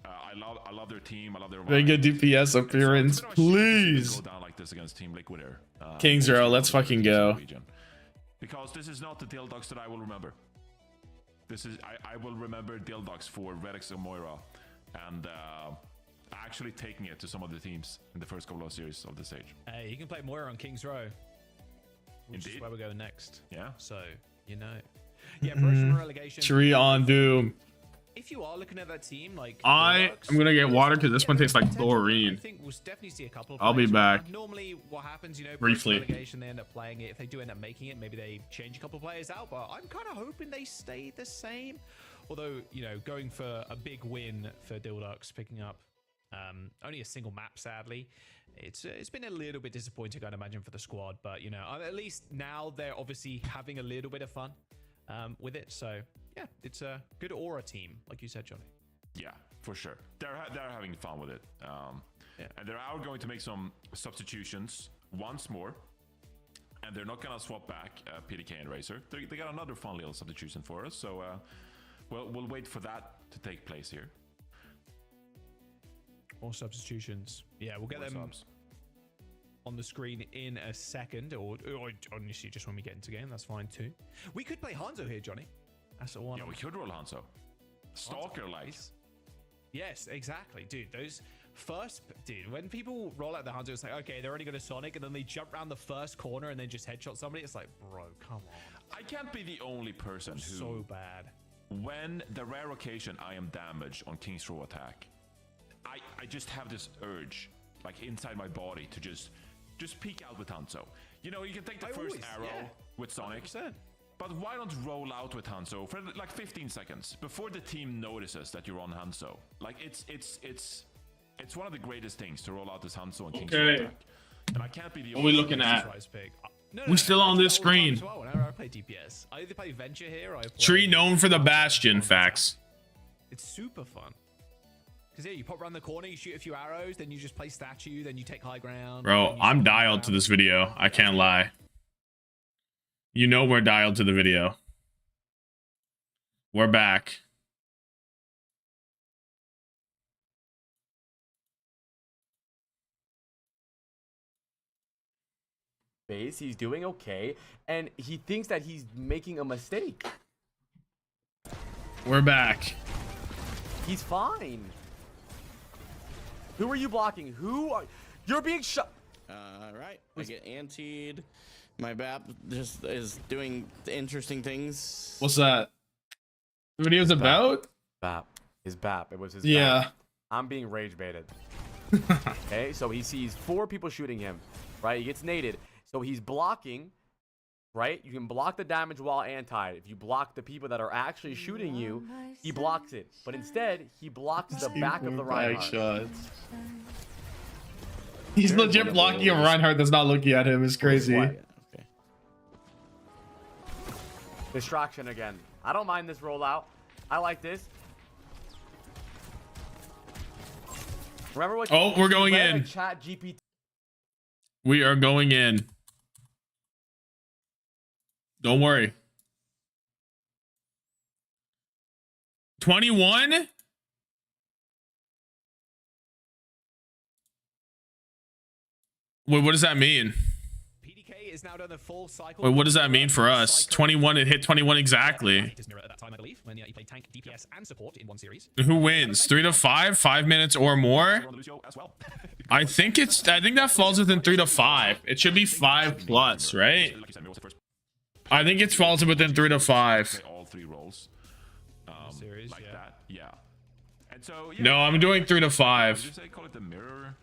I love their team. I love their Make a DPS appearance, please. Go down like this against Team Liquid Air. King Zero, let's fucking go. Because this is not the DhillDucks that I will remember. This is I will remember DhillDucks for Redix and Moira, and actually taking it to some of the teams in the first couple of series of the stage. Hey, you can play Moira on Kings Row, which Indeed. is where we're going next. Yeah. So you know, yeah, promotion relegation. Tree on Doom. If you are looking at that team, like I'm gonna get water because this one tastes like I chlorine. think we'll definitely see a couple of I'll be players. back. Normally, what happens, you know, Briefly. relegation, they end up playing it. If they do end up making it, maybe they change a couple of players out. But I'm kind of hoping they stay the same. Although, you know, going for a big win for DhillDucks, picking up only a single map, sadly. It's been a little bit disappointing, I'd imagine, for the squad. But, you know, at least now they're obviously having a little bit of fun with it. So, yeah, it's a good aura team, like you said, Johnny. Yeah, for sure. They're having fun with it. And they're out going to make some substitutions once more. And they're not going to swap back PDK and Razer. They got another fun little substitution for us. So we'll wait for that to take place here. More substitutions. Yeah, we'll get More them subs. on the screen in a second. Or honestly, just when we get into game, that's fine too. We could play Hanzo here, Johnny. That's the one. Yeah, we could roll Hanzo. Stalker like. Yes, exactly, dude. Those when people roll out the Hanzo, it's like, okay, they're only going to Sonic, and then they jump around the first corner and then just headshot somebody. It's like, bro, come on. I can't be the only person who, so bad. When the rare occasion I am damaged on King's Row attack, I just have this urge, like inside my body, to just peek out with Hanzo. You know, you can take the first arrow with Sonic. 100%. But why don't roll out with Hanzo for like 15 seconds before the team notices that you're on Hanzo? Like it's one of the greatest things to roll out this Hanzo on King's Row attack. And I can't be the What are we looking at? We still on this screen. Whenever I play DPS, I either play Venture here or I play Tree known for the Bastion facts. It's super fun. Because yeah, you pop around the corner, you shoot a few arrows, then you just play statue, then you take high ground. Bro, I'm dialed to this video. I can't lie. You know we're dialed to the video. We're back. He's doing okay, and he thinks that he's making a mistake. We're back. He's fine. Who are you blocking? You're being shot? Right. I get antied. My BAP just is doing interesting things. What's that? The video's about? BAP. His BAP. It was his Yeah. BAP. I'm being rage baited. Okay, so he sees 4 people shooting him, right? He gets naded. So he's blocking, right? You can block the damage while anti. If you block the people that are actually shooting you, he blocks it. But instead, he blocks the back of the Reinhardt. He's legit blocking a Reinhardt that's not looking at him. It's crazy. Okay. Distraction again. I don't mind this rollout. I like this. Remember what? Oh, we're going in. Chat GPT. We are going in. Don't worry. 21? Wait, what does that mean? PDK is now done the full cycle. Wait, what does that mean for us? 21, it hit 21 exactly. At that time, I believe, when he played tank, DPS, and support in one series. Who wins? 3 to 5? 5 minutes or more? I think that falls within 3 to 5. It should be 5 plus, right? I think it falls within 3 to 5. All 3 roles. Series, like that. Yeah. And so, No, I'm doing 3 to 5. Did you say call it the mirror?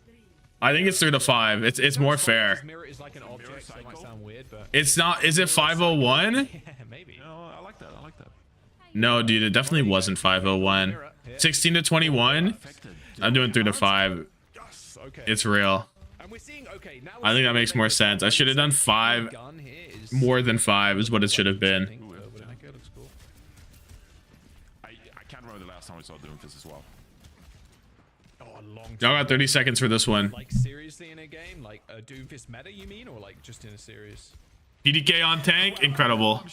I think it's 3 to 5. It's more fair. Mirror is like an object, so it might sound weird, but It's not. Is it 501? yeah, maybe. No, I like that. I like that. No, dude, it definitely wasn't 501. 16 to 21. I'm doing 3 to 5. Okay. It's real. And we're seeing, okay, now I think that makes more sense. I should have done 5. More than 5 is what it should have been. I can't remember the last time I saw Doomfist as well. Y'all got 30 seconds for this one. Like seriously in a game, like a Doomfist meta, you mean, or like just in a series? PDK on tank, incredible.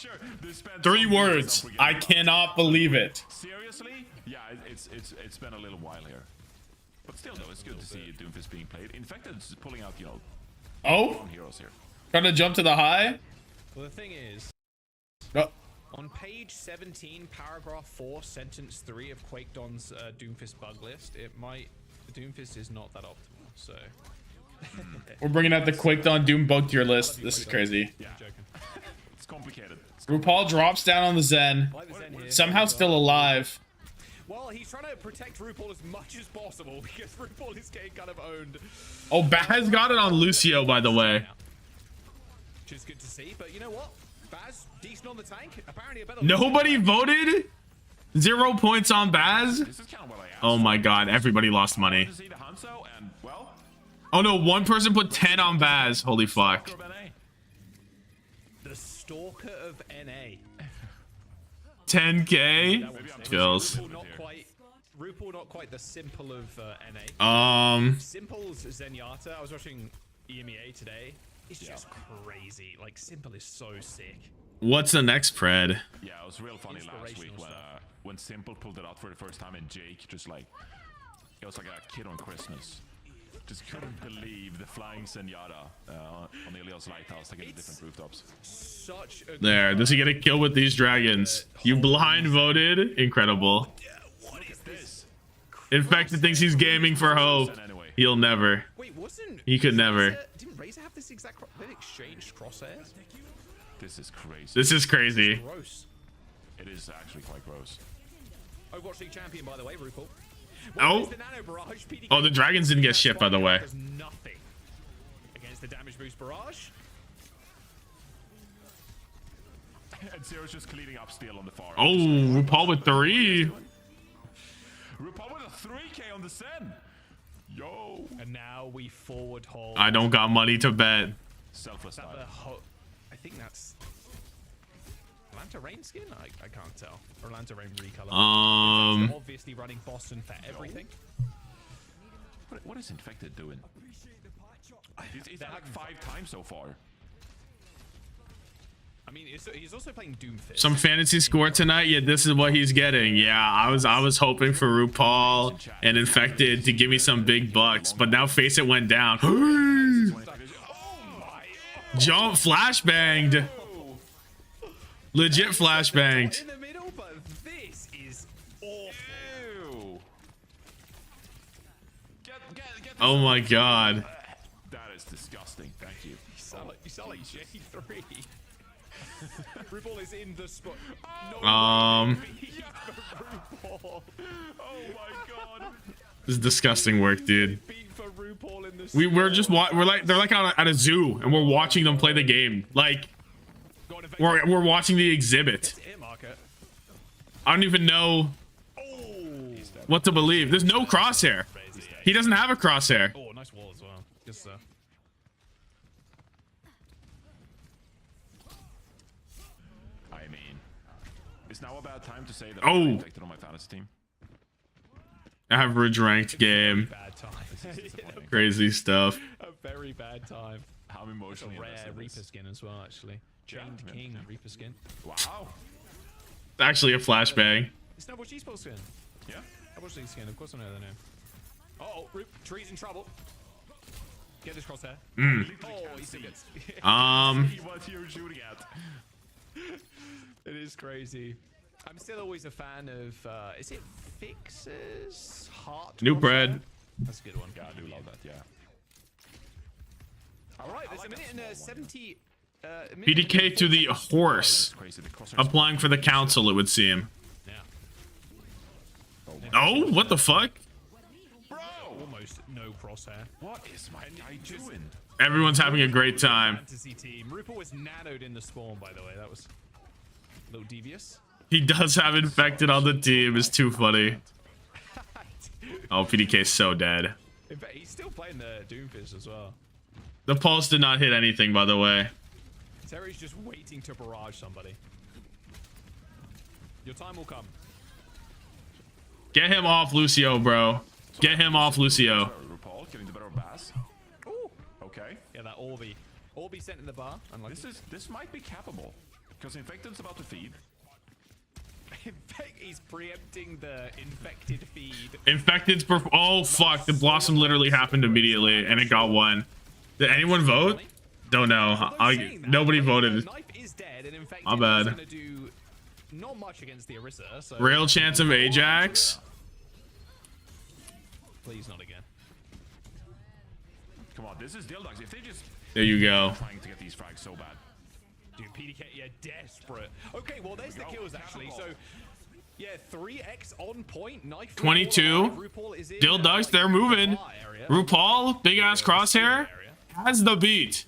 3 words. I cannot believe it. Seriously? Yeah, it's been a little while here. But still, though, it's good to see Doomfist being played. Infected's pulling out, you know, Oh, heroes here. trying to jump to the high. Well, the thing is, Oh. on page 17, paragraph 4, sentence 3 of QuakeDon's Doomfist bug list, Doomfist is not that optimal, so... We're bringing out the QuakeDon Doom bug tier list. This is crazy. Yeah. It's complicated. RuPaul drops down on the Zen. Somehow still alive. Well, he's trying to protect RuPaul as much as possible because RuPaul is getting kind of owned. Oh, Baz got it on Lucio, by the way. Which is good to see, but you know what? Baz, decent on the tank. Apparently a better... Nobody voted? 0 points on Baz? This is kind of what I asked. Oh my god, everybody lost money. To see the Hanzo, and, well, Oh no, 1 person put 10 on Baz. Holy fuck. The Stalker of NA. 10k? Kills. RuPaul not quite the simple of NA. Simple's Zenyatta. I was watching EMEA today. It's just crazy. Like, Simple is so sick. What's the next pred? Yeah, it was real funny last week when Simple pulled it out for the first time and Jake just like, it was like a kid on Christmas. Just couldn't believe the flying Zenyatta on the Ilios Lighthouse, like in the different rooftops. There, does he get a kill with these dragons? You blind voted? Incredible. What is this? Infected thinks he's gaming for hope. He'll never. Wait, wasn't... He could never. Didn't Razor have this exact... They exchanged crosshairs? This is crazy. This is crazy. Gross. It is actually quite gross. Overwatch League champion, by the way, RuPaul. Oh. Oh, the dragons didn't get shit, by the way. Nothing against the damage boost barrage. And Zero's just cleaning up steel on the far. Oh, RuPaul with 3. RuPaul with a 3k on the Sen. Yo. And now we forward hold. I don't got money to bet. Selfless. I think that's Atlanta Rain skin? I can't tell. Or Atlanta Rain recolor. Obviously running Boston for everything. What is Infected doing? He's like 5 times so far. I mean, he's also playing Doomfist. Some fantasy score tonight. Yeah, this is what he's getting. Yeah, I was hoping for RuPaul and Infected to give me some big bucks, but now Face It went down. Jump flashbanged. Legit flashbanged. In the middle, but this is awful. Oh my god. That is disgusting. Thank you. You sound like J3. RuPaul is in the spot. Oh my god. This is disgusting work, dude. We're just we're like they're like at a zoo and we're watching them play the game. Like we're watching the exhibit. I don't even know what to believe. There's no crosshair. He doesn't have a crosshair. Oh, nice wall as well. Yes, sir. I mean, it's now about time to say that Oh. I'm infected on my fantasy team. Average ranked game. Bad time. Crazy stuff. A very bad time. How emotionally A rare invested Reaper this. skin as well, actually. Chained Yeah. King Reaper skin. Wow. It's actually a flashbang. It's Snowball Cheese Ball skin. Yeah. Snowball Cheese skin, of course I know their name. Oh, Tree's in trouble. Get this crosshair. Oh, he's still good. See what you're shooting at. It is crazy. I'm still always a fan of, is it Fix's Heart? New crosshair? bread. That's a good one. Yeah, I do love that. Yeah. All right, there's a minute and 70. PDK to the horse. Crazy. The crosshair's Applying for the council, it would seem. Yeah. Oh, what the fuck? Bro! Almost no crosshair. What is my guy doing? Everyone's having a great time. Fantasy team. Rupert was nanoed in the spawn, by the way. That was a little devious. He does have infected on the team. It's too funny. Oh, PDK's so dead. In fact, he's still playing the Doomfish as well. The pulse did not hit anything, by the way. Terry's just waiting to barrage somebody. Your time will come. Get him off Lucio, bro. Get him off Lucio. RuPaul getting the better of Bass. Ooh. Okay. Yeah, that Orby. Orby sent in the bar. Unlucky. This might be cappable. Because Infected's about to feed. In fact, he's preempting the infected feed. Infected's oh fuck, the blossom literally happened immediately and it got one. Did anyone vote? Don't know. Nobody voted. Knife is dead, and Infected My bad. is gonna do not much against the Orisa. So Real chance of Ajax. please not again. Come on, this is DhillDucks. If they just There you go. trying to get these frags so bad. Dude, PDK, yeah, desperate. Okay, well, there's the kills, actually. So, yeah, 3x on point. Knife 22. DhillDucks, they're moving. RuPaul, big ass crosshair, has the beat.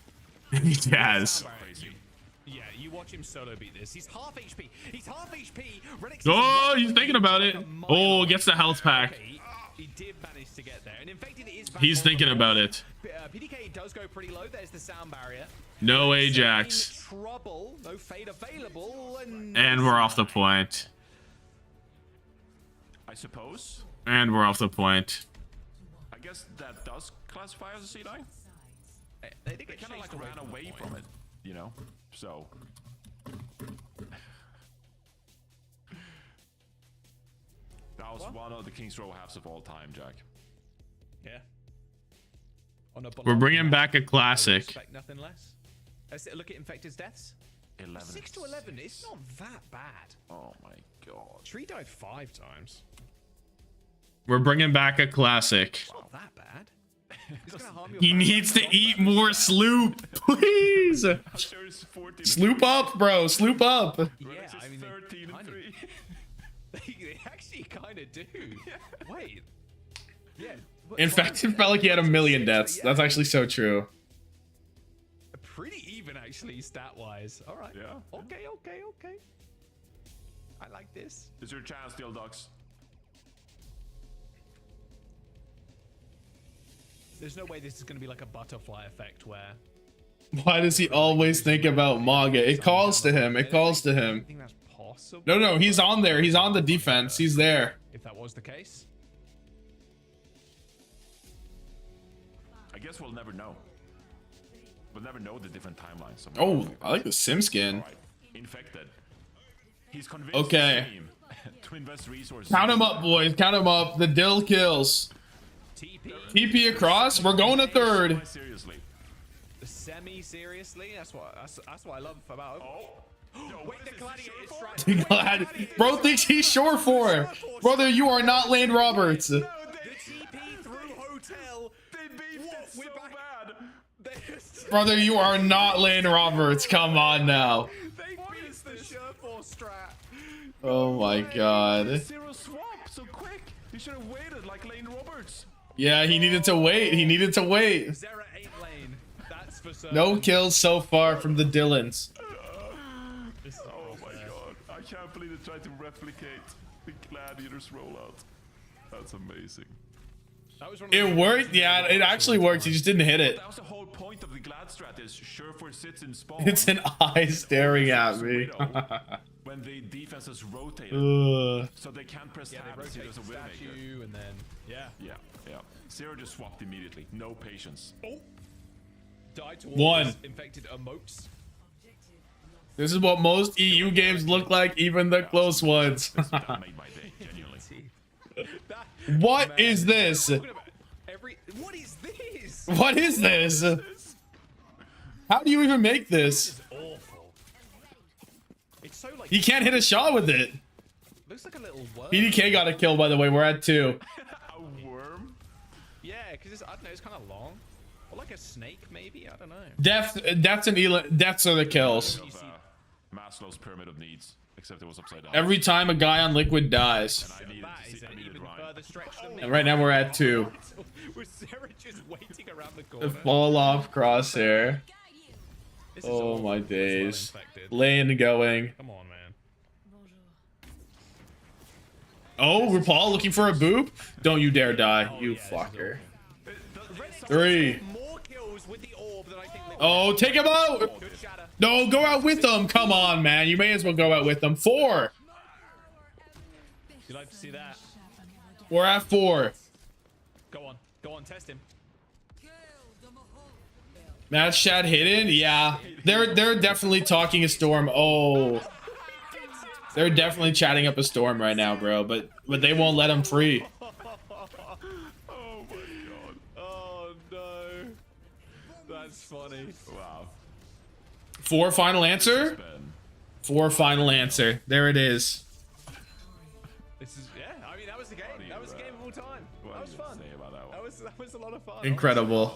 He has. Yeah, you watch him solo beat this. He's half HP. He's half HP. Oh, he's thinking about it. Oh, gets the health pack. He did manage to get there. And Infected is back He's on thinking the about board. it. PDK does go pretty low. There's the sound barrier. No Ajax. Trouble. No fade available. And we're off the point. I suppose. And we're off the point. I guess that does classify as a C9. They kind of like ran away from it, you know? So. That was one of the King's Row halves of all time, Jack. Yeah. We're bringing back a I classic. expect nothing less. Let's look at Infected's deaths. 11. 6 to 11. It's not that bad. Oh my god. Tree died 5 times. We're bringing back a classic. It's not that bad. It's gonna harm your He needs to eat more sloop, please. Sloop up, bro. Sloop up. Yeah, I mean, 13 and 3. They actually kind of do. Wait. Yeah. Infected felt like he had 1 million deaths. That's actually so true. Pretty even, actually, stat-wise. All right. Yeah. Okay. I like this. Is your chance, DhillDucks? There's no way this is going to be like a butterfly effect where... Why does he always think about Maga? It calls to him. It calls to him. I think that's possible. No, he's on there. He's on the defense. He's there. If that was the case. I guess we'll never know. We'll never know the different timelines. So Oh, I like the sim skin. Alright. Infected. He's convinced Okay. his team to invest resources. Count him up, boys. Count him up. The Dill kills. TP across. We're going to third. Seriously. Semi-seriously? That's what I love about... Yo, wait, the gladiator strike. Glad. Bro thinks he's short for. Brother, you are not Lane Roberts. The TP through hotel. They beefed it so bad. Brother, you are not Lane Roberts. Come on now. They beat the Sureforce strat. Oh my god. Zero swap so quick. He should have waited like Lane Roberts. Yeah, he needed to wait. He needed to wait. Zera ain't lane. That's for certain. No kills so far from the Dylans. Oh my god. I can't believe they tried to replicate the Gladiators rollout. That's amazing. That was one of the It worked. Yeah, it actually worked. He just didn't hit it. That was the whole point of the Glad strat is Surefoot sits in spawn. It's an eye staring at me. When the defenses rotate, so they can't press tab and see there's a Widowmaker. And then, yeah. Zero just swapped immediately. No patience. Oh. Died to all One. those infected emotes. This is what most EU games look like, even the close ones. That made my day, genuinely. What is this? What is this? What is this? How do you even make this? Awful. It's so like He can't hit a shot with it. looks like a little worm. PDK got a kill, by the way. We're at 2. A worm? Yeah, because I don't know, it's kind of long. Or like a snake, maybe? I don't know. Deaths are the kills. Maslow's pyramid of needs, except it was upside down. Every time a guy on liquid dies. I needed That to is see, an I needed even Ryan. further stretch than And right now we're at 2. With Sarah just waiting around the The corner. fall off crosshair. This is Oh awful. my It's days. well infected. Lane going. Come on, man. Oh, RuPaul looking for a boop? Don't you dare die, you yeah, fucker. 3. Redneck more kills with the orb than I think they Oh, take him out! Good shatter. No, go out with them. Come on, man. You may as well go out with them. 4. You like to see that? We're at 4. Go on, test him. Match chat hidden? Yeah. They're definitely talking a storm. Oh. They're definitely chatting up a storm right now, bro. But they won't let him free. Oh my god. Oh no. That's funny. Wow. 4 final answer? 4 final answer. There it is. This is I mean that was the game. That was the game of all time. That was fun. Say about that one? That was a lot of fun. Incredible.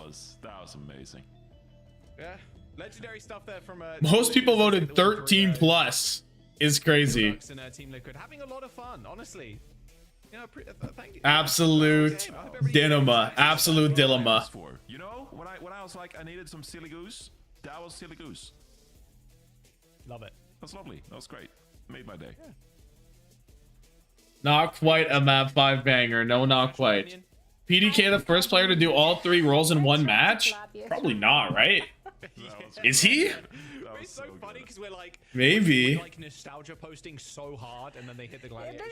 That was amazing. Yeah. Legendary stuff there from Most people voted 13 plus. Is crazy. DhillDucks and Team Liquid having a lot of fun, honestly. You know, thank you. Absolute dilemma. Absolute dilemma. You know, when I was like I needed some silly goose, that was silly goose. Love it. That's lovely. That was great. Made my day. Yeah. Not quite a map 5 banger. No, not quite. PDK the first player to do all 3 roles in one match? Probably not, right? Is he? It's so funny because we're like Maybe. like nostalgia posting so hard and then they hit the gladiator.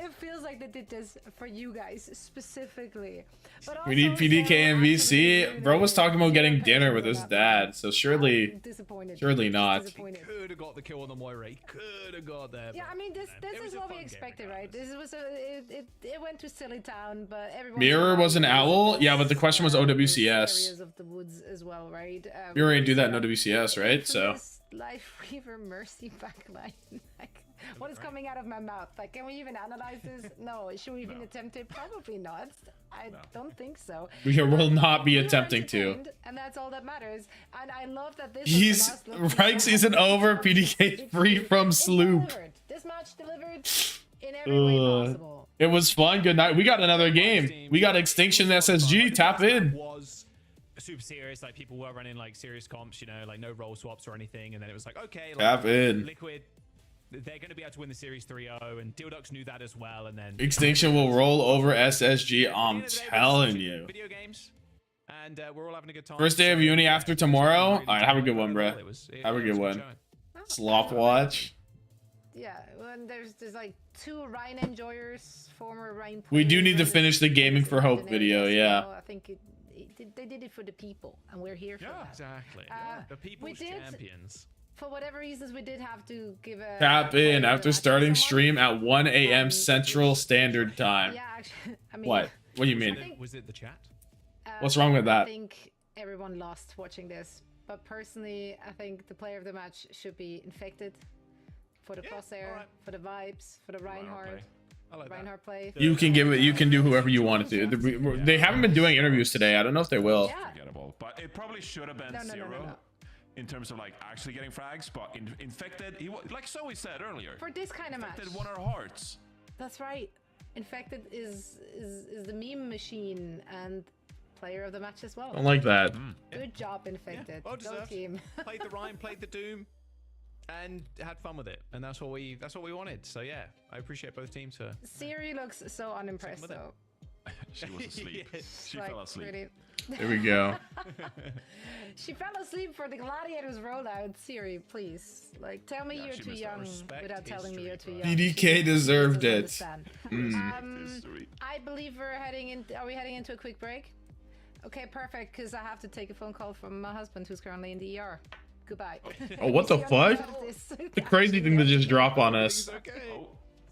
It feels like they did this for you guys specifically. But We need also, PDK Sarah, MVC. absolutely, Bro was talking about getting really dinner with his disappointed dad, so surely not. He could have got the kill on the Moira. He could have got there. Yeah, I mean this is what we expected, right? This was it went to silly town, but everyone Mirror was an owl? Yeah, but the question was OWCS. areas of the woods as well, right? Mirror ain't do that in OWCS, right? So Life Weaver Mercy backline. Like, what is coming out of my mouth? Like, can we even analyze this? No. Should we even attempt it? Probably not. I don't think so. we will not be attempting to. And that's all that matters. And I love that this He's rank season over. PDK free from sloop. This match delivered in every way possible. It was fun. Good night. We got another game. We got Extinction SSG. Tap in. Was super serious, like people were running like serious comps, you know, like no role swaps or anything, and then it was like, okay, like, Tap in. Liquid, they're going to be able to win the series 3-0, and DhillDucks knew that as well, and then Extinction will roll over SSG. I'm telling you. Video games, and we're all having a good time. First day of uni after tomorrow. All right, have a good one, bro. Have a good one. Slop watch. Yeah, when there's like 2 Rhine enjoyers, former Rhine players. We do need to finish the Gaming for Hope video, yeah. I think they did it for the people, and we're here for that. Exactly. The people's champions. For whatever reasons, we did have to give a Tap in after starting stream at 1 a.m. Central Standard Time. Yeah, actually, I mean, What? What do you mean? Was it the chat? What's wrong with that? I think everyone lost watching this, but personally, I think the player of the match should be Infected for the crosshair, for the vibes, for the Reinhardt. Reinhardt play. You can give it. You can do whoever you want to do. They haven't been doing interviews today. I don't know if they will. Forgettable. But it probably should have been Zero in terms of like actually getting frags. But Infected, he like Zoe said earlier. For this kind of match. Infected won our hearts. That's right. Infected is the meme machine and player of the match as well. Don't like that. Good job, Infected. Well Go deserved. team. Played the Rhyme, played the Doom, and had fun with it. And that's what we wanted. So yeah, I appreciate both teams for. Siri looks so unimpressed with it. though. She was asleep. She Like, fell asleep. really. There we go. She fell asleep for the Gladiators rollout. Siri, please. Like, tell me you're she too missed young Respect without telling me history, you're too bro. young. DDK She deserved doesn't it. understand. History. I believe we're heading in. Are we heading into a quick break? Okay, perfect. Because I have to take a phone call from my husband, who's currently in the ER. Goodbye. Oh, what the fuck? The crazy thing to just drop on us. Okay.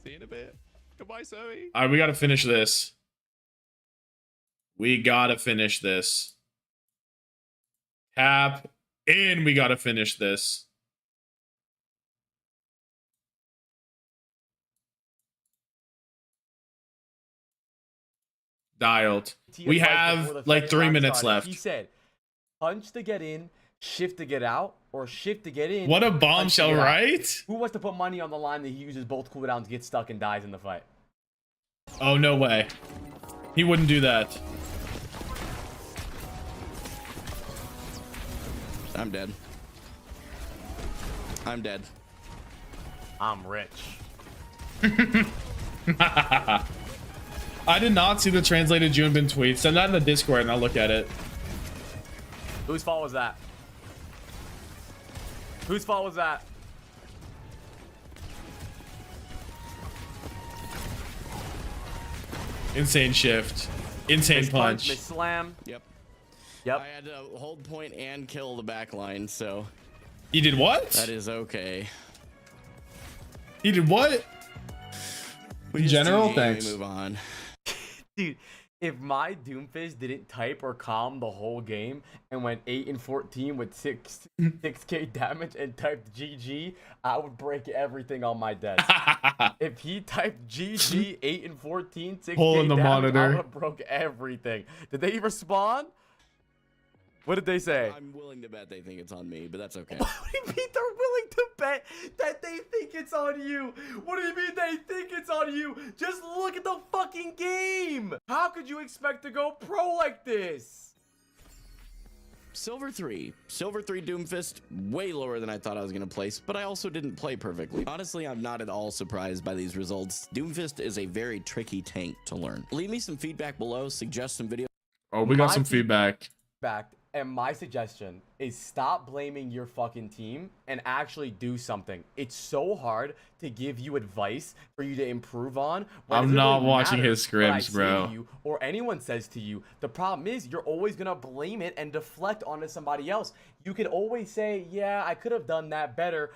See you in a bit. Goodbye, Zoe. All right, we got to finish this. We got to finish this. Tap in. We got to finish this. Dialed. We have like 3 minutes left. He said, punch to get in, shift to get out, or shift to get in. What a punch to bombshell, get out. right? Who wants to put money on the line that he uses both cooldowns, gets stuck, and dies in the fight? Oh, no way. He wouldn't do that. I'm dead. I'm dead. I'm rich. I did not see the translated Junebin tweet. Send that in the Discord and I'll look at it. Whose fault was that? Whose fault was that? Insane shift. Insane Miss punch. Miss slam. Yep. Yep. I had to hold point and kill the back line, so He did what? that is okay. He did what? In general, thanks. Move on. Dude, if my Doomfist didn't type or calm the whole game and went 8 and 14 with 6k damage and typed GG, I would break everything on my desk. If he typed GG 8 and 14, 6k Hole in the damage, I monitor. would have broke everything. Did they respond? What did they say? I'm willing to bet they think it's on me, but that's okay. What do you mean they're willing to bet that they think it's on you? What do you mean they think it's on you? Just look at the fucking game. How could you expect to go pro like this? Silver 3 Doomfist, way lower than I thought I was going to place, but I also didn't play perfectly. Honestly, I'm not at all surprised by these results. Doomfist is a very tricky tank to learn. Leave me some feedback below, suggest some videos. Oh, we got some feedback. And my suggestion is stop blaming your fucking team and actually do something. It's so hard to give you advice for you to improve on. I'm not watching his scrims, bro. You, or anyone says to you, the problem is you're always going to blame it and deflect onto somebody else. You can always say, yeah, I could have done that better,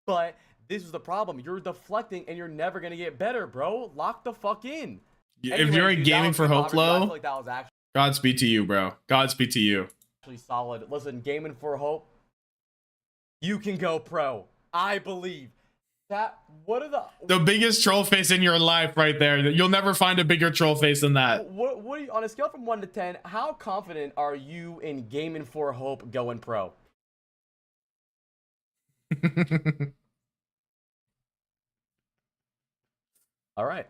but this was the problem. You're deflecting and you're never going to get better, bro. Lock the fuck in. If you're in gaming for Hope Low, like that was actually Godspeed to you, bro. Godspeed to you. Solid. Listen, gaming for hope. You can go pro. I believe that. What are the biggest troll face in your life right there? You'll never find a bigger troll face than that. What are you, on a scale from 1 to 10? How confident are you in gaming for hope going pro? All right.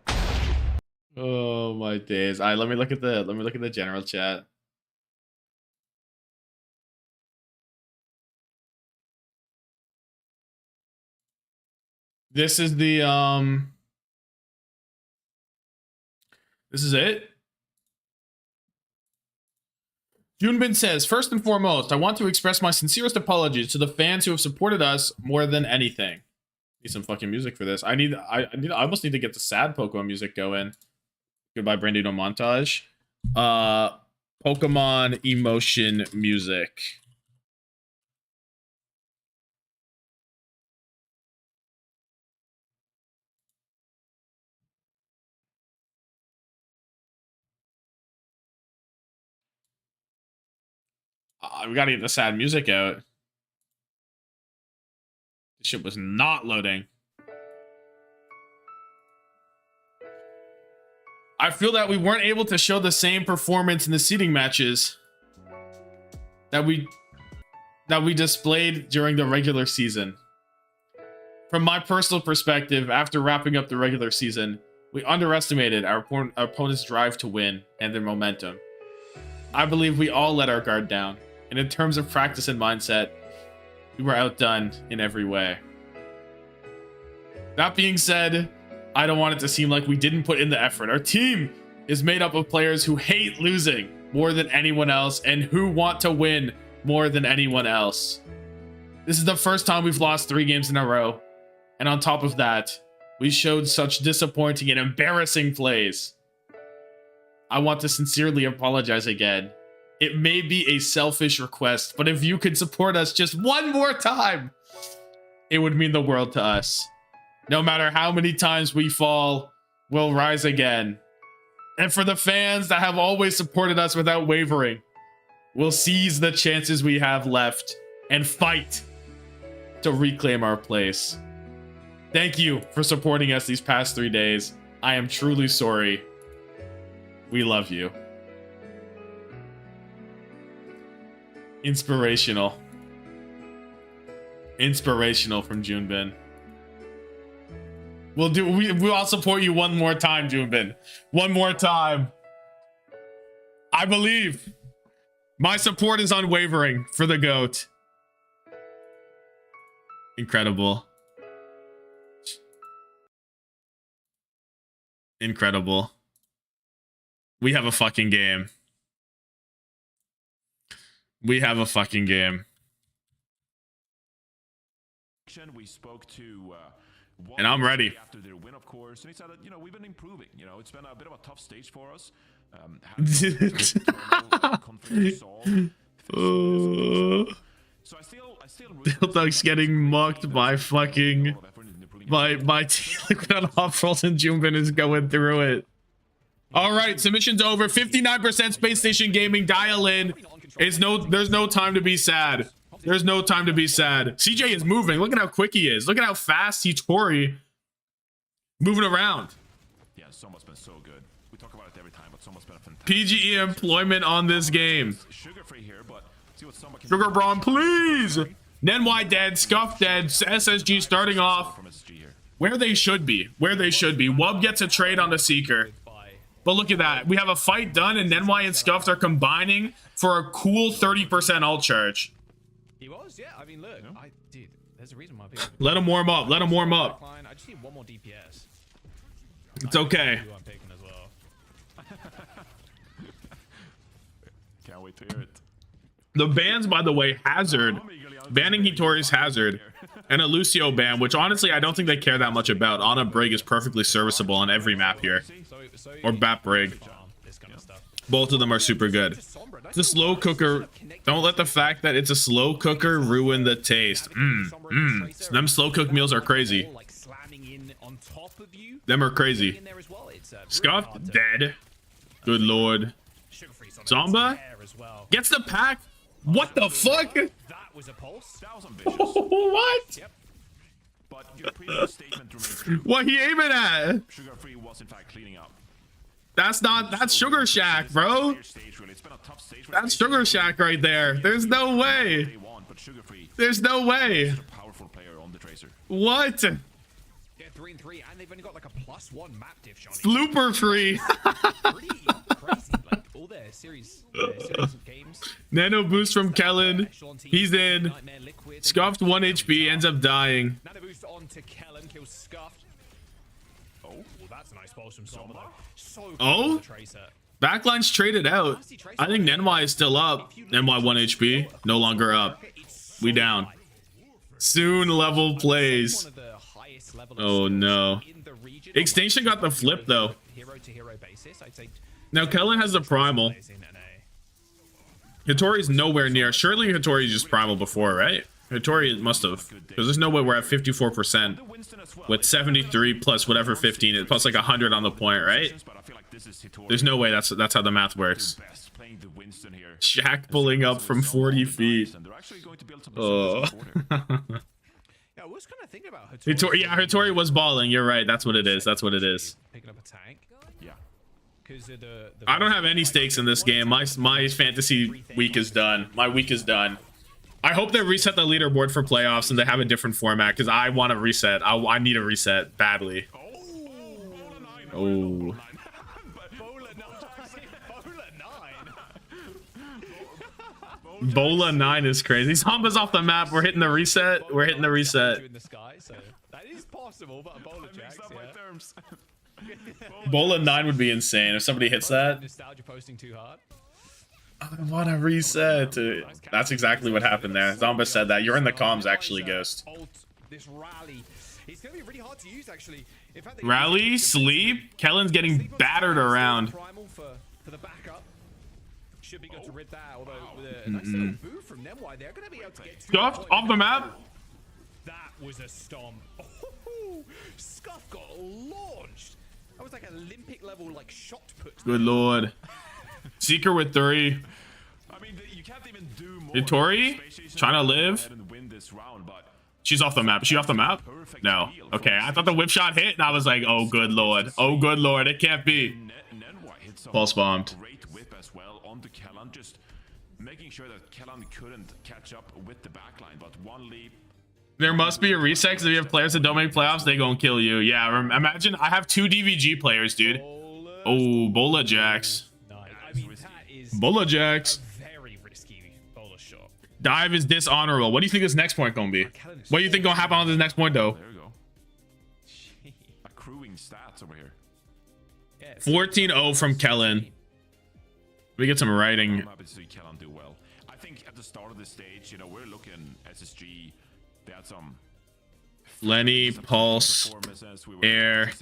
Oh my days. All right, let me look at the general chat. This is the this is it. Junbin says, first and foremost, I want to express my sincerest apologies to the fans who have supported us more than anything. Need some fucking music for this. I almost need to get the sad Pokemon music going. Goodbye, Brandino montage. Pokemon emotion music. We gotta get the sad music out. This shit was not loading. I feel that we weren't able to show the same performance in the seeding matches that we displayed during the regular season. From my personal perspective, after wrapping up the regular season, We underestimated our opponent's drive to win and their momentum. I believe we all let our guard down, and in terms of practice and mindset, we were outdone in every way. That being said, I don't want it to seem like we didn't put in the effort. Our team is made up of players who hate losing more than anyone else and who want to win more than anyone else. This is the first time we've lost 3 games in a row, and on top of that, we showed such disappointing and embarrassing plays. I want to sincerely apologize again. It may be a selfish request, but if you could support us just one more time, it would mean the world to us. No matter how many times we fall, we'll rise again. And for the fans that have always supported us without wavering, we'll seize the chances we have left and fight to reclaim our place. Thank you for supporting us these past 3 days. I am truly sorry. We love you. Inspirational. Inspirational from Junebin. We'll support you one more time, Junebin. One more time. I believe. My support is unwavering for the GOAT. Incredible. Incredible. We have a fucking game. We have a fucking game. We spoke to and I'm ready. After their win, of course, and he said that, you know, we've been improving. You know, it's been a bit of a tough stage for us. So I still DhillDucks getting mucked by fucking by Liquid on off-rolls, and Junebin is going through it. All right, submission's over. 59% SpaceStation Gaming. Dial in. There's no time to be sad. There's no time to be sad. CJ is moving. Look at how quick he is. Look at how fast Tori moving around. Yeah, Soma's been so good. We talk about it every time, but Soma's been a fantastic. PGE employment on this game. Sugar free here, but see what Soma can Sugar do. Braun, please. Nenwai dead. Scuff dead. SSG starting off where they should be. Where they should be. Wub gets a trade on the Seeker. But look at that. We have a fight done, and Nenwai and Scuffed are combining for a cool 30% ult charge. He was, yeah. I mean, look, dude, there's a reason why people... Let him warm up. Let him warm up. I just need one more DPS. It's okay. I'm picking as well. Can't wait to hear it. The bans, by the way, Hazard. Banning Hitori's Hazard. And a Lucio ban, which honestly I don't think they care that much about. Ana Brig is perfectly serviceable on every map here. Or Bat Brig. Both of them are super good. It's a slow cooker. Don't let the fact that it's a slow cooker ruin the taste. Them slow cook meals are crazy. Them are crazy. Scuffed, dead. Good lord. Zomba gets the pack. What the fuck? That was a pulse. That was ambitious. What? Yep. But your previous statement remains true. What he aiming at? Sugar free was in fact cleaning up. That's Sugar Shack, bro. That's Sugar Shack right there. There's no way. There's no way. What? Yeah, 3 and 3, and they've only got like a +1 map diff, Johnny. Flooper free. Pretty crazy. Like all their series of games. Nano boost from Kellen. He's in. Scuffed 1 HP, ends up dying. Nano boost on to Kellen, kills Scuffed. Oh, well, that's a nice pulse from Soma. So Oh? Backline's traded out. I think Nenwai is still up. Nenwai 1 HP. No longer up. We down. Soon level plays. Oh no. Extinction got the flip though. Now Kellen has the primal. Hitori's nowhere near. Surely Hitori's just primal before, right? Hitori must have. Because there's no way we're at 54% with 73 plus whatever 15 is, plus like 100 on the point, right? There's no way that's how the math works. Shaq pulling up from 40 feet. Oh. Yeah, I was kind of thinking about Hitori. Yeah, Hitori was balling. You're right. That's what it is. That's what it is. Picking up a tank. Yeah. I don't have any stakes in this game. My fantasy week is done. My week is done. I hope they reset the leaderboard for playoffs and they have a different format because I want to reset. I need a reset badly. Oh. Bola 9 is crazy. Zamba's off the map. We're hitting the reset. We're hitting the reset. In the sky, so that is possible, but a Bola Jax, Bola 9 would be insane if somebody hits that. Nostalgia posting too hard. I want to reset. That's exactly what happened there. Zamba said that. You're in the comms, actually, Ghost. This rally. It's going to be really hard to use, actually. In fact, Rally, sleep. Kellen's getting battered around. Primal for the backup. Should be good to rid that, although with a nice little move from them, why they're going to be able to get Scuffed off the map. That was a stomp. Oh, Scuff got launched. That was like an Olympic level like shot put. Good lord. Seeker with 3. I mean, you can't even do more. Vittori trying to live. She's off the map. Is she off the map? No. Okay, I thought the whip shot hit, and I was like, oh good lord. Oh good lord, it can't be. Pulse bombed. Great whip as well onto Kellan, just making sure that Kellan couldn't catch up with the backline, but one leap. There must be a reset, because if you have players that don't make playoffs, they gonna kill you. Yeah, imagine I have 2 DVG players, dude. Oh, Bola Jax. I mean, that is Bola Jax. very risky Bola shot. Dive is dishonorable. What do you think this next point gonna be? What do you think gonna happen on this next point, though? There you go. Accruing stats over here. 14-0 from Kellen. We get some writing. I'm happy to see Kellan do well. I think at the start of the stage, you know, we're looking SSG. They had some Lenny, Pulse, Air.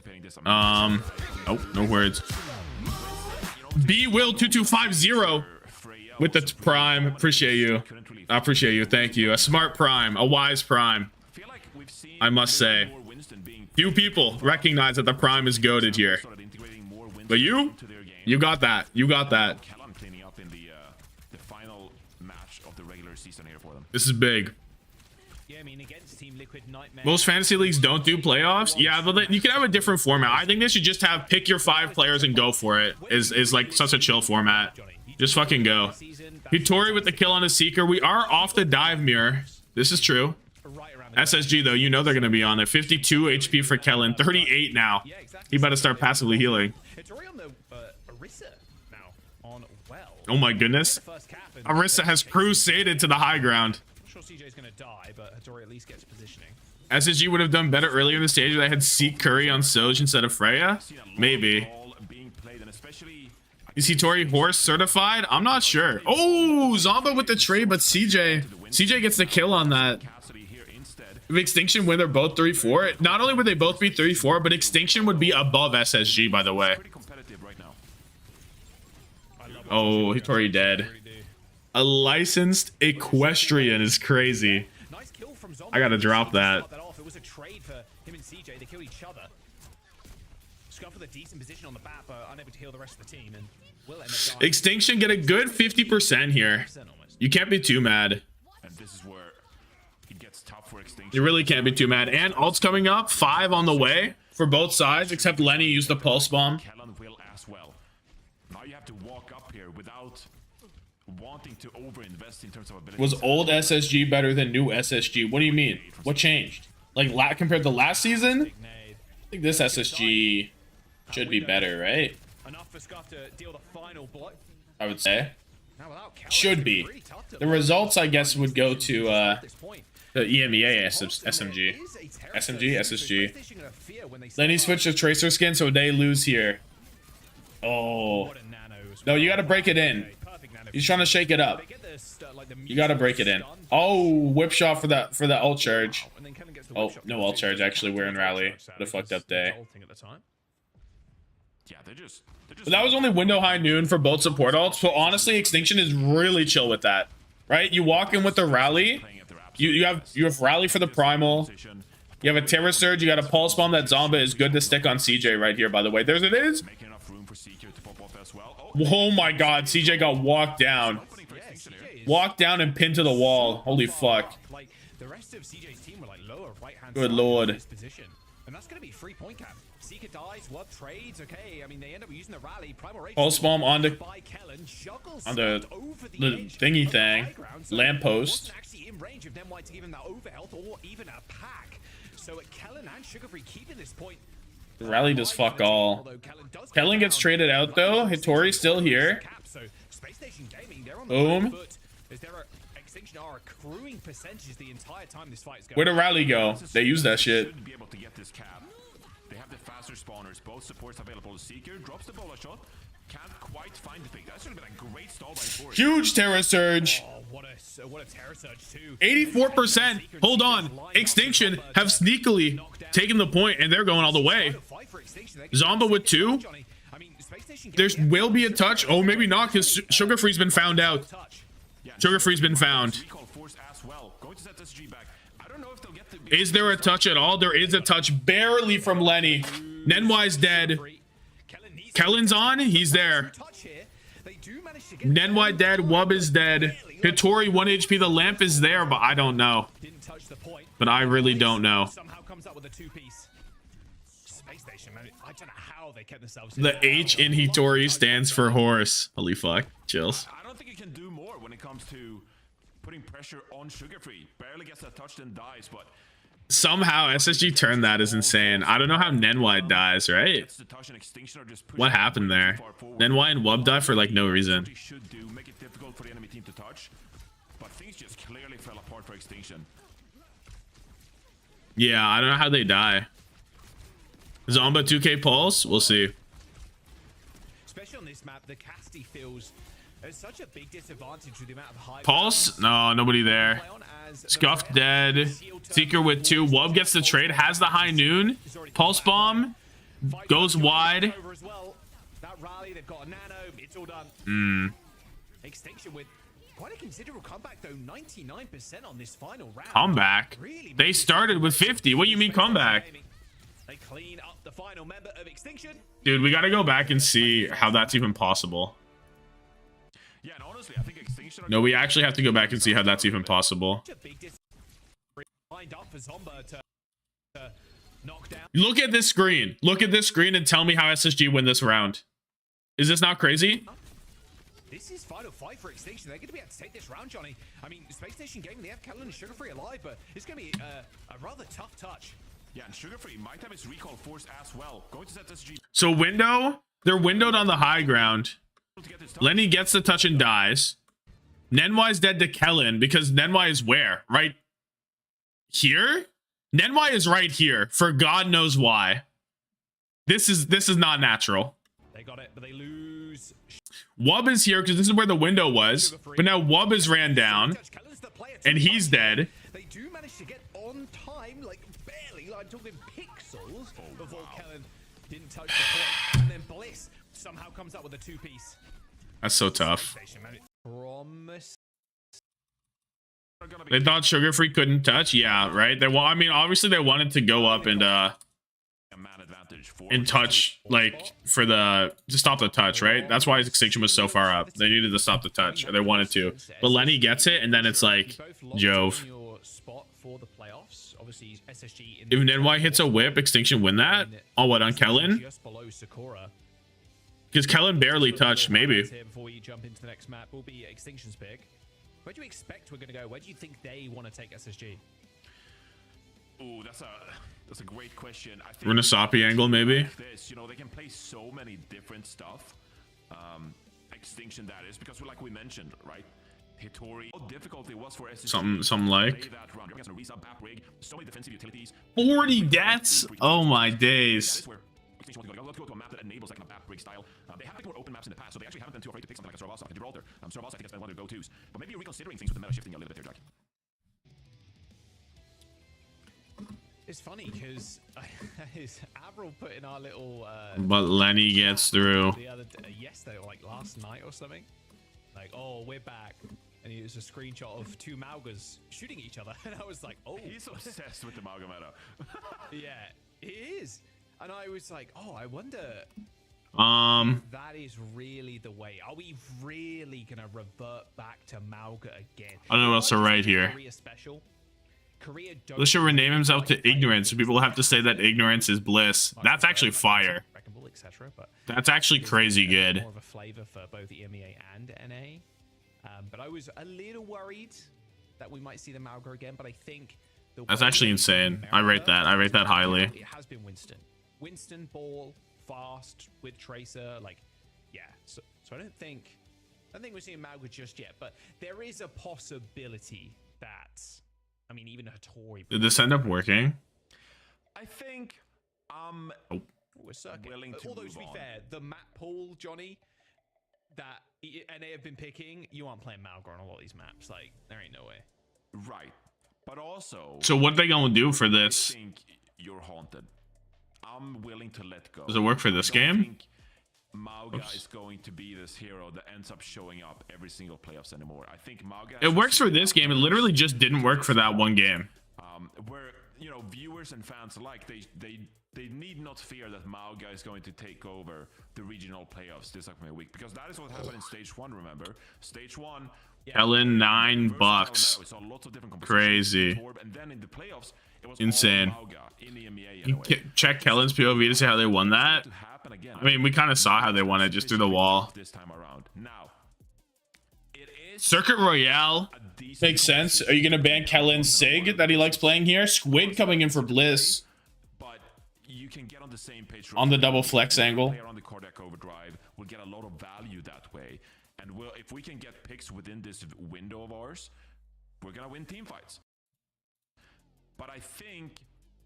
Oh, no words. B Will 2250 with the prime. Appreciate you. I appreciate you. Thank you. A smart prime, a wise prime. I must say, few people recognize that the prime is goated here. But you got that. You got that. Kellan cleaning up in the final match of the regular season here for them. This is big. Yeah, I mean, against Team Liquid Nightmare. Most fantasy leagues don't do playoffs. Yeah, but you can have a different format. I think they should just have pick your 5 players and go for it. Is like such a chill format. Just fucking go. Vittori with the kill on a Seeker. We are off the dive mirror. This is true. SSG though, you know they're gonna be on it. 52 HP for Kellen. 38 now. He better start passively healing. Oh my goodness. Arissa has crusaded to the high ground. I'm sure CJ's gonna die, but Hattori at least gets positioning. SSG would have done better earlier in the stage if they had Seek Curry on Soj instead of Freya. Maybe. Is Hattori horse certified? I'm not sure. Oh, Zomba with the trade, but CJ gets the kill on that. If Extinction win, they're both 3-4. Not only would they both be 3-4, but Extinction would be above SSG, by the way. Oh, Hattori dead. A licensed equestrian is crazy. I gotta drop that. It was a trade for him and CJ. They killed each other. Scuff with a decent position on the bat, but unable to heal the rest of the team. And will end up dying. Extinction get a good 50% here. You can't be too mad. And this is where it gets tough for Extinction. You really can't be too mad. And ult's coming up. 5 on the way for both sides, except Lenny used the pulse bomb. Kellan will as well. Now you have to walk up here without wanting to overinvest in terms of ability. Was old SSG better than new SSG? What do you mean? What changed? Like compared to last season? I think this SSG should be better, right? Enough for Scuff to deal the final blow. I would say. Should be. The results, I guess, would go to the EMEA SMG. SSG. Lenny switched to Tracer skin, so they lose here. Oh. No, you gotta break it in. He's trying to shake it up. You gotta break it in. Oh, whip shot for the ult charge. Oh, no ult charge. Actually, we're in rally. What a fucked up day. Yeah, they're just But that was only window high noon for both support ults. So honestly, Extinction is really chill with that, right? You walk in with the rally. You have rally for the primal. You have a Terror Surge. You got a Pulse Bomb. That Zomba is good to stick on CJ right here, by the way. There's it is. Oh my god, CJ got walked down. Walked down and pinned to the wall. Holy fuck. Good lord. And that's going to be 3-point cap. Seeker dies, what trades? Okay, I mean, they end up using the rally. Pulse bomb on the thingy thing. Lamppost. Actually in range of them to give him that overhealth or even a pack. So Kellen and Sugar Free keeping this point Rally does fuck all. Kellen gets traded out though. Hitori's still here. Boom. Where'd the rally go? They use that shit. They have the faster spawners, both supports available. Seeker drops the bola shot. Can't quite find the pick. That should have been a great stall by Tori. Huge Terra Surge. Oh, what a Terra Surge too. 84%. Hold on. Extinction have sneakily taken the point and they're going all the way. Zomba with 2. There will be a touch. Oh, maybe not because Sugar Free's been found out. Sugar Free's been found. Is there a touch at all? There is a touch barely from Lenny. Nenwai's dead. Kellen's on. He's there. Nenwai dead. Wub is dead. Hitori 1 HP. The lamp is there, but I don't know. But I really don't know. The H in Hitori stands for horse. Holy fuck. Chills. I don't think you can do more when it comes to putting pressure on Sugar Free. Barely gets a touch and dies, but somehow SSG turned that is insane. I don't know how Nenwai dies, right? What happened there? Nenwai and Wub die for like no reason. Should do make it difficult for the enemy team to touch, but things just clearly fell apart for Extinction. Yeah, I don't know how they die. Zomba 2K Pulse? We'll see. Especially on this map, the Casti feels such a big disadvantage with the amount of high Pulse? No, nobody there. Scuffed dead. Seeker with 2. Wub gets the trade. Has the high noon. Pulse bomb. Goes wide. Extinction with quite a considerable comeback though. 99% on this final round. Comeback? They started with 50. What do you mean comeback? They clean up the final member of Extinction. Dude, we gotta go back and see how that's even possible. Yeah, and honestly, I think Extinction. No, we actually have to go back and see how that's even possible. Look at this screen. Look at this screen and tell me how SSG win this round. Is this not crazy? This is final fight for Extinction. They're going to be able to take this round, Johnny. I mean, SpaceStation Gaming, they have Kellen and Sugar Free alive, but it's going to be a rather tough touch. Yeah, and Sugar Free might have his recall force as well. Going to set SSG. So window, they're windowed on the high ground. Lenny gets the touch and dies. Nenwai's dead to Kellen because Nenwai is where? Right here? Nenwai is right here for God knows why. This is not natural. They got it, but they lose. Wub is here because this is where the window was, but now Wub is ran down and he's dead. They do manage to get on time, like barely. I'm talking pixels before Kellen didn't touch the point, and then Bliss somehow comes up with a 2-piece. That's so tough. They thought Sugar Free couldn't touch. Yeah, right. I mean, obviously they wanted to go up and touch, like to stop the touch, right? That's why Extinction was so far up. They needed to stop the touch, or they wanted to. But Lenny gets it, and then it's like Jove. If Nenwai hits a whip, Extinction win that. On what, on Kellen? Because Kellen barely touched, maybe. Before we jump into the next map, will be Extinction's pick. Where do you expect we're going to go? Where do you think they want to take SSG? Oh, that's a great question. I think Renasapi angle, maybe. This, you know, they can play so many different stuff. Extinction, that is, because like we mentioned, right? Hitori, how difficult it was for SSG. Something like 40 deaths. Oh my days. Let's go to a map that enables like a map break style. They have like more open maps in the past, so they actually haven't been too afraid to pick something like a Sorabasa, like a Gibraltar. Sorabasa, I think it's been one of their go-tos. But maybe reconsidering things with the meta shifting a little bit here, Jack. It's funny because Avril put in our little. But Lenny gets through. The other yesterday, or like last night or something. Like, oh, we're back. And it was a screenshot of 2 Maugas shooting each other. And I was like, oh. He's obsessed with the Mauga meta. Yeah, he is. And I was like, oh, I wonder. That is really the way. Are we really going to revert back to Mauga again? I don't know what else to write here. Let's should rename himself to Ignorance, so people will have to say that ignorance is bliss. That's actually fire. That's actually crazy good. More of a flavor for both EMEA and NA. But I was a little worried that we might see the Mauga again, but I think that's actually insane. I rate that. I rate that highly. It has been Winston. Winston ball fast with Tracer, like, yeah. So I don't think we're seeing Mauga just yet, but there is a possibility that, I mean, even Hattori. Did this end up working? I think We're circuit. willing to Although move to be on. fair, the map pool, Johnny, that NA have been picking, you aren't playing Mauga on a lot of these maps. Like, there ain't no way. Right. But also, So what are they gonna do for I this? think you're haunted. I'm willing to let go. Does it work for this I don't game? think Mauga is going to be this hero that ends up showing up every single playoffs anymore. I think Mauga. It works for this game. It literally just didn't work for that one game. Where viewers and fans alike, they need not fear that Mauga is going to take over the regional playoffs this upcoming week, because that is what happened in stage 1. Remember, stage 1. Helen $9. We saw lots of different Crazy. and then in the playoffs, it was Insane. all Mauga in the EMEA You anyway. check Kellen's POV to see how they won that. To happen again. I mean, we kind of saw how they won it just through the wall. This time around. Now, it is Circuit Royale a decent makes sense. Are you gonna ban Kellen's Sig that he likes playing here? Squid coming in for Bliss but you can get on the same page on the double flex angle. player on the cardiac overdrive will get a lot of value that way, and if we can get picks within this window of ours, we're gonna win team fights. But I think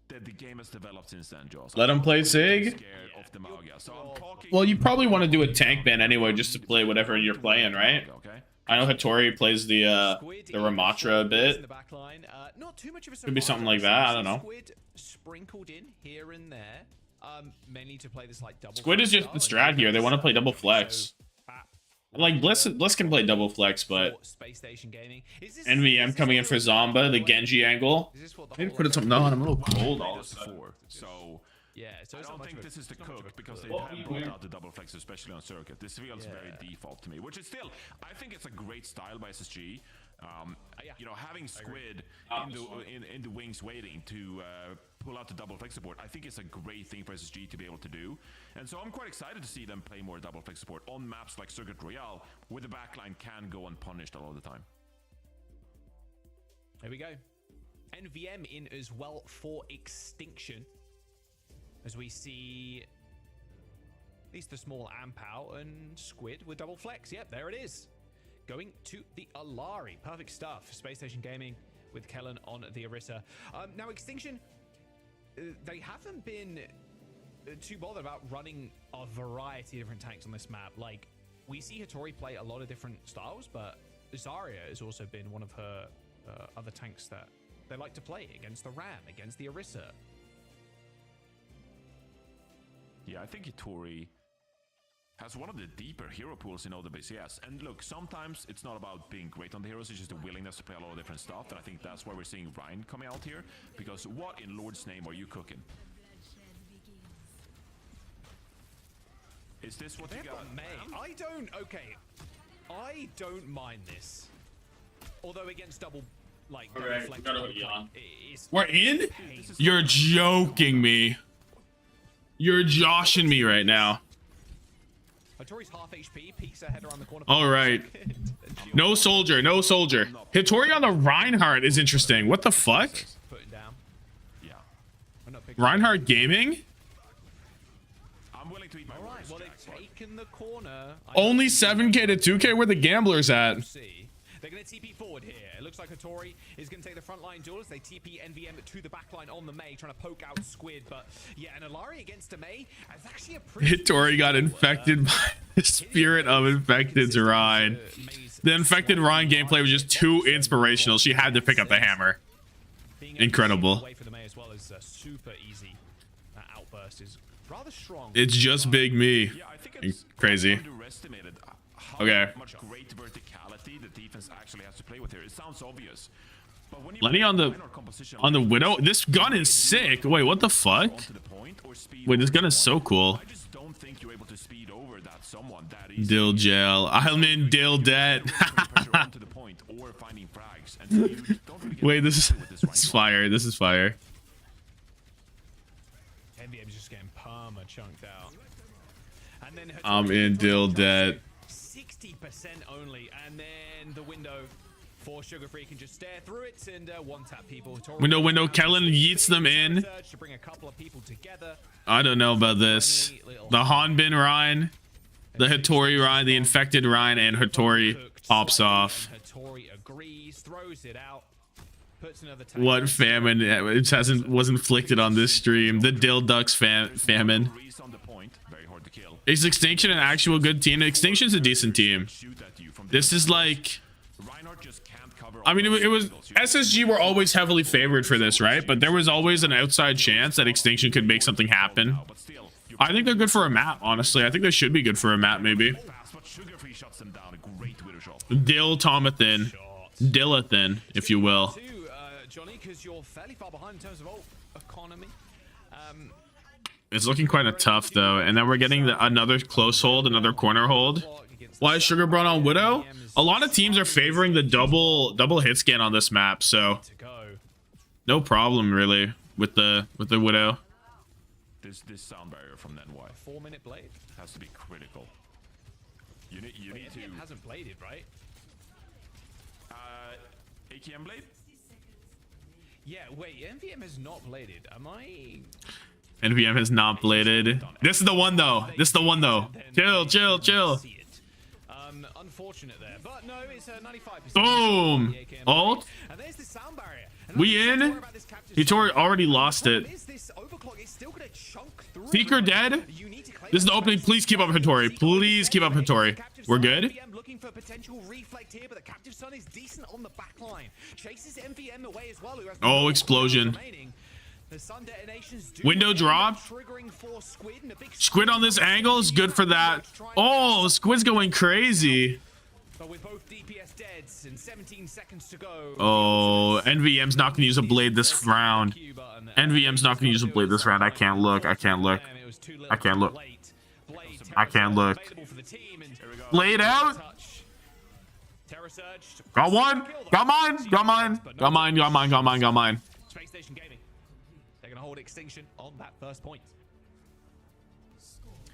that the game has developed since then, Joss. Let him play Sig. Scared of the Mauga. So I'm talking. Well, you probably want to do a tank ban anyway, just to play whatever you're playing, right? Okay. I know Hattori plays the Ramatra a bit. In the back line. Not too much of a Could be something like that. I don't know. Squid sprinkled in here and there. Mainly to play this like double. Squid is just the strat here. They want to play double flex. Like Bliss can play double flex, but SpaceStation Gaming. NVM coming in for Zomba, the Genji angle. Maybe put something on. I'm a little cold all of a sudden. So yeah, so I it's not don't much think of a- this is the it's not much of cook a because they cook. have brought out the double flex, especially on circuit. This feels very default to me, which is still, I think it's a great style by SSG. Having Squid in the wings waiting to pull out the double flex support, I think it's a great thing for SSG to be able to do. And so I'm quite excited to see them play more double flex support on maps like Circuit Royale, where the backline can go unpunished a lot of the time. There we go. NVM in as well for Extinction. As we see at least the small amp out and Squid with double flex. Yep, there it is. Going to the Alari. Perfect stuff. SpaceStation Gaming with Kellen on the Orisa. Now, Extinction, they haven't been too bothered about running a variety of different tanks on this map. Like, we see Hattori play a lot of different styles, but Zarya has also been one of her other tanks that they like to play against the Ram, against the Orisa. Yeah, I think Hattori has one of the deeper hero pools in OWCS. And look, sometimes it's not about being great on the heroes, it's just the willingness to play a lot of different stuff. And I think that's why we're seeing Ryan coming out here. Because what in Lord's name are you cooking? Is this what you got? May. I don't mind this. Although against double, like, double Alright, flex, we got a hoodie on. it's We're in? You're joking me. You're joshing me right now. Hattori's half HP, peeks her head around the corner. All right. No soldier, no soldier. Hattori on the Reinhardt is interesting. What the fuck? Putting down. Yeah. Reinhardt Gaming? I'm willing to eat my words, Well, Jack, they've taken the corner. Only 7k to 2k, where the gamblers at? See. They're going to TP forward here. It looks like Hattori is going to take the front line duel as they TP NVM to the back line on the May, trying to poke out Squid. But yeah, an Alari against a May is actually a pretty... Hattori got infected by the spirit of Infected's Rhine. The Infected Rhine gameplay was just too inspirational. She had to pick up the hammer. Incredible. Away for the May as well is super easy. That outburst is rather strong. It's just big me. Yeah, I think it's Crazy. underestimated how Okay. much great verticality the defense actually has to play with here. It sounds obvious. But when you Lenny on the Widow. This gun is sick. Wait, what the fuck? onto the point or speed Wait, this over gun is so someone, cool. I just don't think you're able to speed over that someone that easily. Dill gel. I'm in Dill debt. Onto the point or finding frags. And so you don't really get Wait, this is with this right this is fire. This is fire. NVM's just getting perma chunked out. And then I'm in Dill debt. 60% only, and then the window For Sugar Free can just stare through it and one tap people. Window. Kellen yeets them in. To bring a couple of people together. I don't know about this. The Hanbin Ryan, the Hattori Ryan, the infected Ryan, and Hattori pops off. Hattori agrees, throws it out. What famine? It was inflicted on this stream. The DhillDucks famine. Is Extinction an actual good team? Extinction's a decent team. This is like, I mean, it was SSG were always heavily favored for this, right? But there was always an outside chance that Extinction could make something happen. I think they're good for a map, honestly. I think they should be good for a map, maybe. Tommathan. Dillathan, if you will. Johnny, because you're fairly far behind in terms of economy. It's looking quite a tough though, and then we're getting another close hold, another corner hold. Why is Sugar brought on Widow? A lot of teams are favoring the double hit scan on this map, so no problem really with the Widow. This sound barrier from NY. 4-minute blade has to be critical. You need to. Hasn't bladed, right? AKM blade? Yeah, wait, NVM has not bladed. Am I? NVM has not bladed. This is the one though. Chill. Unfortunate there, but no, it's 95%. Boom. Ult. And there's the sound barrier. We in. Hattori already lost it. Seeker dead. This is the opening. Please keep up Hattori. Please keep up Hattori. We're good. Looking for potential reflect here, but the captive son is decent on the back line. Chases MVM away as well. Oh, explosion. Window drop. Squid on this angle is good for that. Oh, Squid's going crazy. But with both DPS deads and 17 seconds to go. Oh, NVM's not gonna use a blade this round. NVM's not gonna use a blade this round. I can't look. Blade out. Got one. Got mine. SpaceStation Gaming. They're gonna hold Extinction on that first point.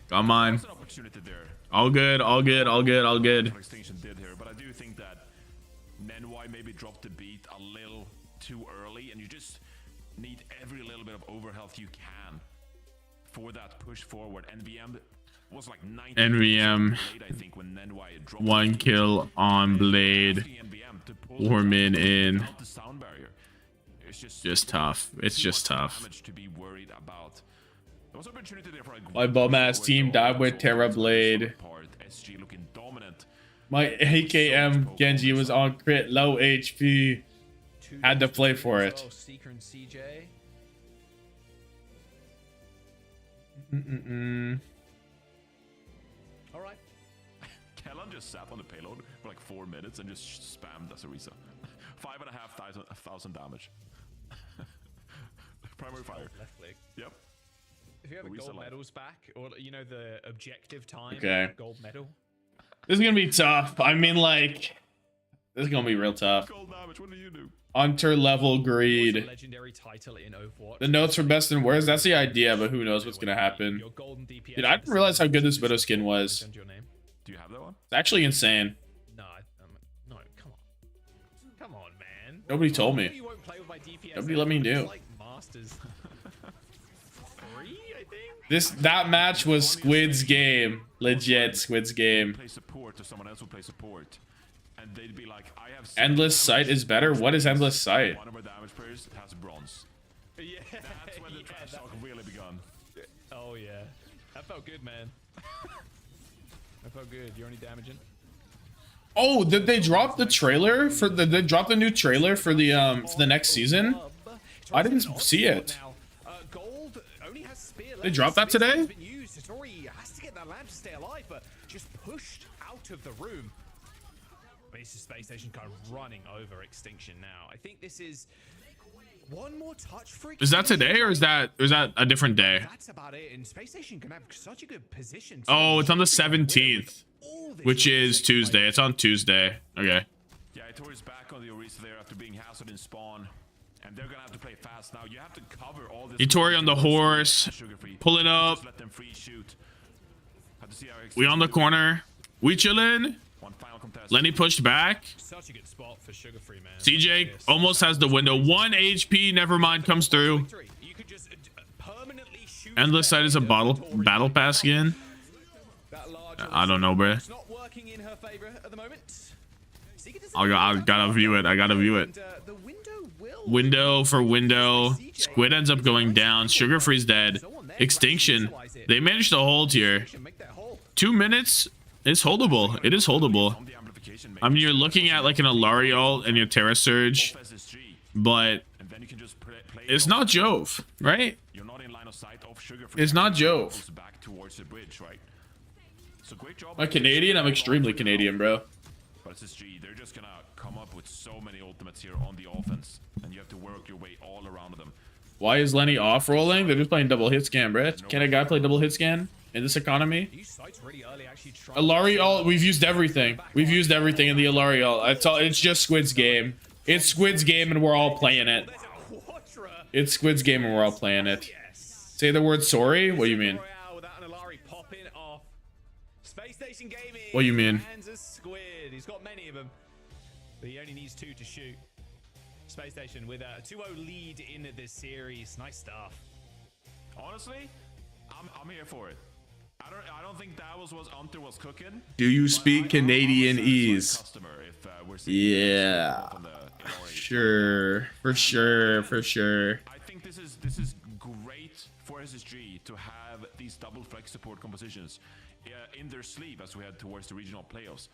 Got mine. All good. Extinction did here, but I do think that NY maybe dropped the beat a little too early, and you just need every little bit of overhealth you can for that push forward. NVM was like 90%. NVM. I think when NY dropped 1 kill on blade. 4 min in. The sound barrier. It's just tough. It's just tough. To be worried about. There was opportunity there for my bum ass team died with Terra Blade. SG looking dominant. My AKM Genji was on crit, low HP. Had to play for it. Seeker and CJ. All right. Kellen just sat on the payload for like 4 minutes and just spammed Asarisa. 5,500 damage. Primary fire. Left click. Yep. If you have a gold medals back, or you know the objective time, gold medal. This is gonna be tough. I mean, like, this is gonna be real tough. Gold damage. What do you do? Hunter level greed. Legendary title in Overwatch. The notes for best and worst. That's the idea, but who knows what's gonna happen. Dude, I didn't realize how good this Widow skin was. Do you have that one? It's actually insane. No, no, come on, man. Nobody told me. Nobody let me do. That match was Squid's game. Legit Squid's game. Play support to someone else who play support. And they'd be like, I have Endless Sight is better. What is Endless Sight? One of our damage players has bronze. Yeah. That's when the trash talk really begun. Oh yeah. That felt good, man. That felt good. You're only damaging. Oh, did they drop the trailer for they drop the new trailer for the next season? I didn't see it. They dropped that today? Has to get that lamp to stay alive, but just pushed out of the room. SpaceStation kind of running over Extinction now. I think this is one more touch for Extinction. Is that today or is that a different day? That's about it. And SpaceStation can have such a good position. Oh, it's on the 17th, which is Tuesday. It's on Tuesday. Okay. Yeah, Hattori's back on the Orisa there after being hassled in spawn. And they're gonna have to play fast now. You have to cover all this. Hattori on the horse, pulling up. Let them free shoot. We on the corner. We chillin'. One final contest. Lenny pushed back. Such a good spot for Sugar Free, man. CJ almost has the window. 1 HP. Never mind. Comes through. You could just permanently shoot Endless Sight is a battle pass again. I don't know, bro. It's not working in her favor at the moment. I gotta view it. I gotta view it. Window for window. Squid ends up going down. Sugar Free's dead. Extinction. They managed to hold here. 2 minutes. It's holdable. It is holdable. I mean, you're looking at like an Alarial and your Terra Surge, but it's not Jove, right? It's not Jove. I'm Canadian. I'm extremely Canadian, bro. But SSG, they're just gonna come up with so many ultimates here on the offense, and you have to work your way all around them. Why is Lenny off rolling? They're just playing double hit scan, bro. Can a guy play double hit scan in this economy? Alarial, we've used everything. We've used everything in the Alarial. It's just Squid's game. It's Squid's game, and we're all playing it. It's Squid's game, and we're all playing it. Say the word sorry. What do you mean? SpaceStation Gaming. What do you mean? Hands a squid. He's got many of them, but he only needs 2 to shoot. SpaceStation with a 2-0 lead in this series. Nice stuff. Honestly, I'm here for it. I don't think that was Hunter was cooking. Do you speak Canadianese? Yeah. Sure. For sure. For sure. I think this is great for SSG to have these double flex support compositions in their sleeve as we head towards the regional playoffs.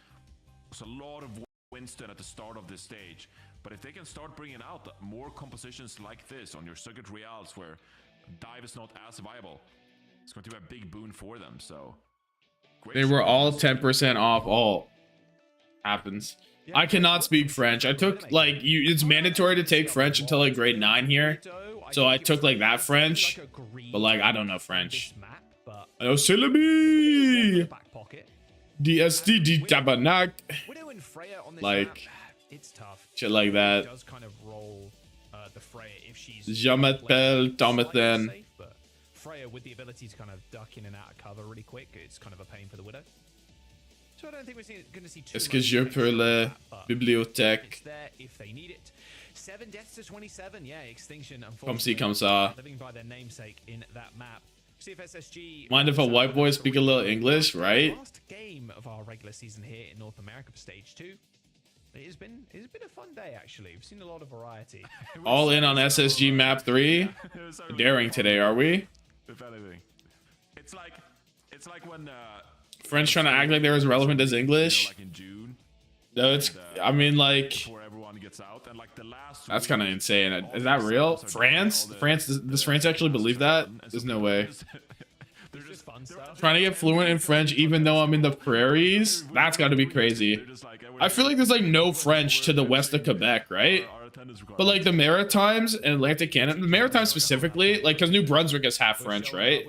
There's a lot of Winston at the start of this stage, but if they can start bringing out more compositions like this on your circuit reals where dive is not as viable, it's going to be a big boon for them. So they were all 10% off. All happens. I cannot speak French. I took like it's mandatory to take French until like grade 9 here, so I took like that French, but like I don't know French. Oh, syllabi! DST D tabernac. Like it's tough. Shit like that. Does kind of roll the Freya if she's Je m'appelle Tommathan. Safe, but Freya with the ability to kind of duck in and out of cover really quick, it's kind of a pain for the Widow. So I don't think we're going to see too Est-ce que je peux la bibliothèque? It's there if they need it. 7 deaths to 27. Yeah, Extinction. Comme si, comme ça. Living by their namesake in that map. See if SSG. Mind if a white boy speak a little English, right? Last game of our regular season here in North America for Stage 2. It's been a fun day actually. We've seen a lot of variety. All in on SSG map 3. Daring today, are we? If anything, it's like when French trying to act like they're as relevant as English. Like in June. No, it's. I mean, like. Before everyone gets out, and like the last. That's kind of insane. Is that real? France? Does France actually believe that? There's no way. Trying to get fluent in French even though I'm in the prairies? That's got to be crazy. I feel like there's like no French to the west of Quebec, right? But like the Maritimes and Atlantic Canada, the Maritimes specifically, like because New Brunswick is half French, right?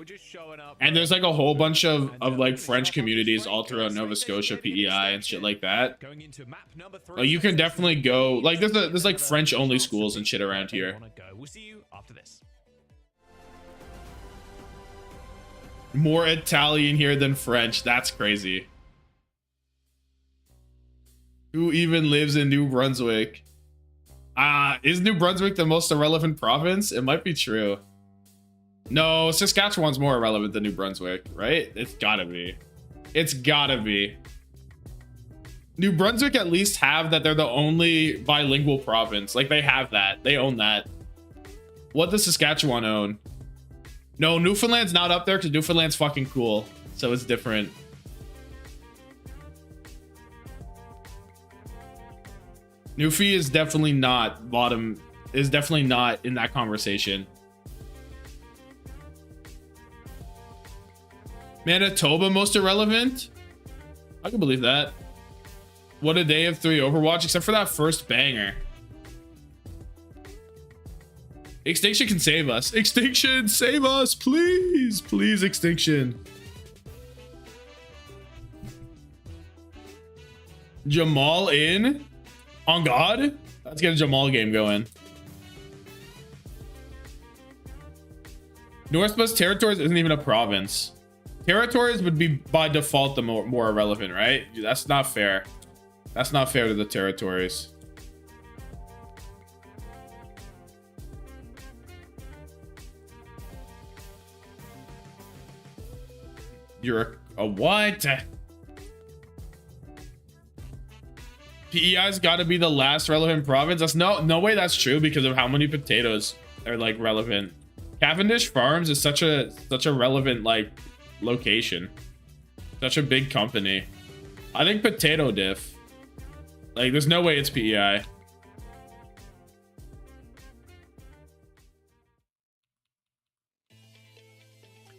And there's like a whole bunch of like French communities all throughout Nova Scotia, PEI and shit like that. Like you can definitely go, like there's like French only schools and shit around here. We'll see you after this. More Italian here than French. That's crazy. Who even lives in New Brunswick? Is New Brunswick the most irrelevant province? It might be true. No, Saskatchewan's more irrelevant than New Brunswick, right? It's gotta be. It's gotta be. New Brunswick at least have that they're the only bilingual province. Like they have that. They own that. What does Saskatchewan own? No, Newfoundland's not up there because Newfoundland's fucking cool. So it's different. Newfie is definitely not bottom, is definitely not in that conversation. Manitoba most irrelevant? I can believe that. What a day of 3 Overwatch, except for that first banger. Extinction can save us. Extinction, save us, please. Please, Extinction. Jamal in? On God? Let's get a Jamal game going. Northwest Territories isn't even a province. Territories would be by default the more irrelevant, right? That's not fair. That's not fair to the territories. You're a what? PEI's got to be the last relevant province. That's no way that's true because of how many potatoes are like relevant. Cavendish Farms is such a relevant like location. Such a big company. I think potato diff. Like there's no way it's PEI.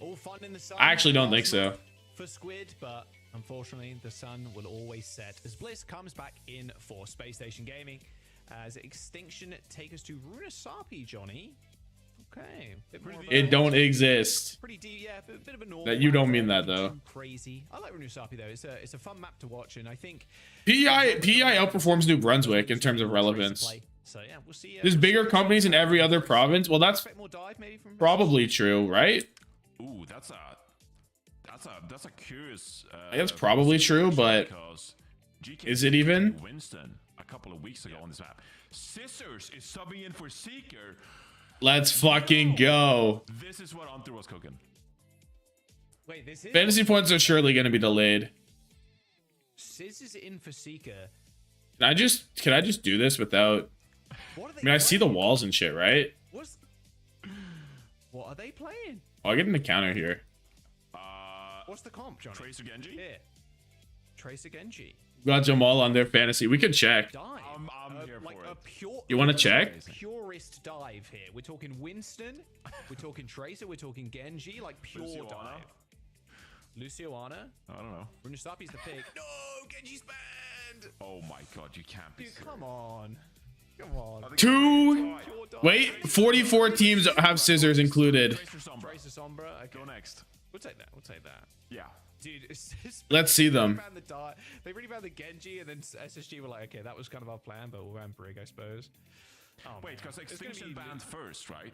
All fun in the sun. I actually don't think so. For Squid, but unfortunately, the sun will always set as Bliss comes back in for SpaceStation Gaming. As Extinction take us to Runasapi, Johnny. Okay. It don't exist. Pretty deep, yeah. Bit of a normal. That you don't map mean there, that though. Crazy. I like Runasapi though. It's a fun map to watch, and I think PEI outperforms New Brunswick in terms of relevance. So yeah, we'll see. There's bigger companies in every other province. Well, that's probably true, right? Ooh, that's a curious. That's probably true, but is it even? Winston a couple of weeks ago on this map. Scissors is subbing in for Seeker. Let's fucking go. This is what Hunter was cooking. Wait, this is Fantasy points are surely going to be delayed. Scissors in for Seeker. Can I just do this without? I mean, I see the walls and shit, right? What are they playing? Oh, I get an encounter here. What's the comp, Johnny? Tracer Genji? Yeah. Tracer Genji. Got Jamal on their fantasy. We could check. Dive. I'm here like for a it. pure, You want to check? Purist dive here. We're talking Winston. We're talking Tracer. We're talking Genji. Like pure dive. Luciana? I don't know. Runasapi's the pick. No, Genji's banned. Oh my god, you can't be Dude, serious. come on. Come on. 44 teams have scissors included. Tracer Sombra. Okay. Go next. We'll take that. We'll take that. Yeah. Dude, Let's see them. They really banned the Genji, and then SSG were like, okay, that was kind of our plan, but we'll ban Brig, I suppose. Oh, wait, because Extinction banned first, right?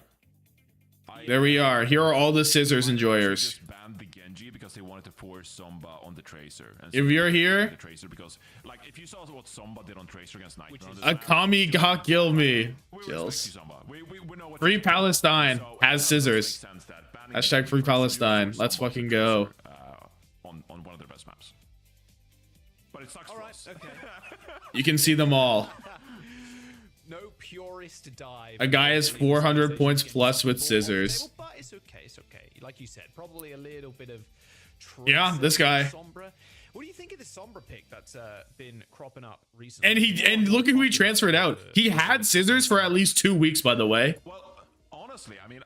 There we are. Here are all the scissors enjoyers. Just banned the Genji because they wanted to force Somba on the Tracer. And If you're here, the Tracer because, like, if you saw what Somba did on Tracer against Nightmare, a commie got kill me. Chills. Free Palestine has scissors. Hashtag Free Palestine. Let's fucking go. On one of their best maps. But it sucks for us. Okay. You can see them all. No purist dive. A guy has 400 points plus with scissors. But it's okay. It's okay. Like you said, probably a little bit of. Yeah, this guy. Sombra. What do you think of the Sombra pick that's been cropping up recently? And look at who he transferred out. He had scissors for at least 2 weeks, by the way. Well, honestly, I mean,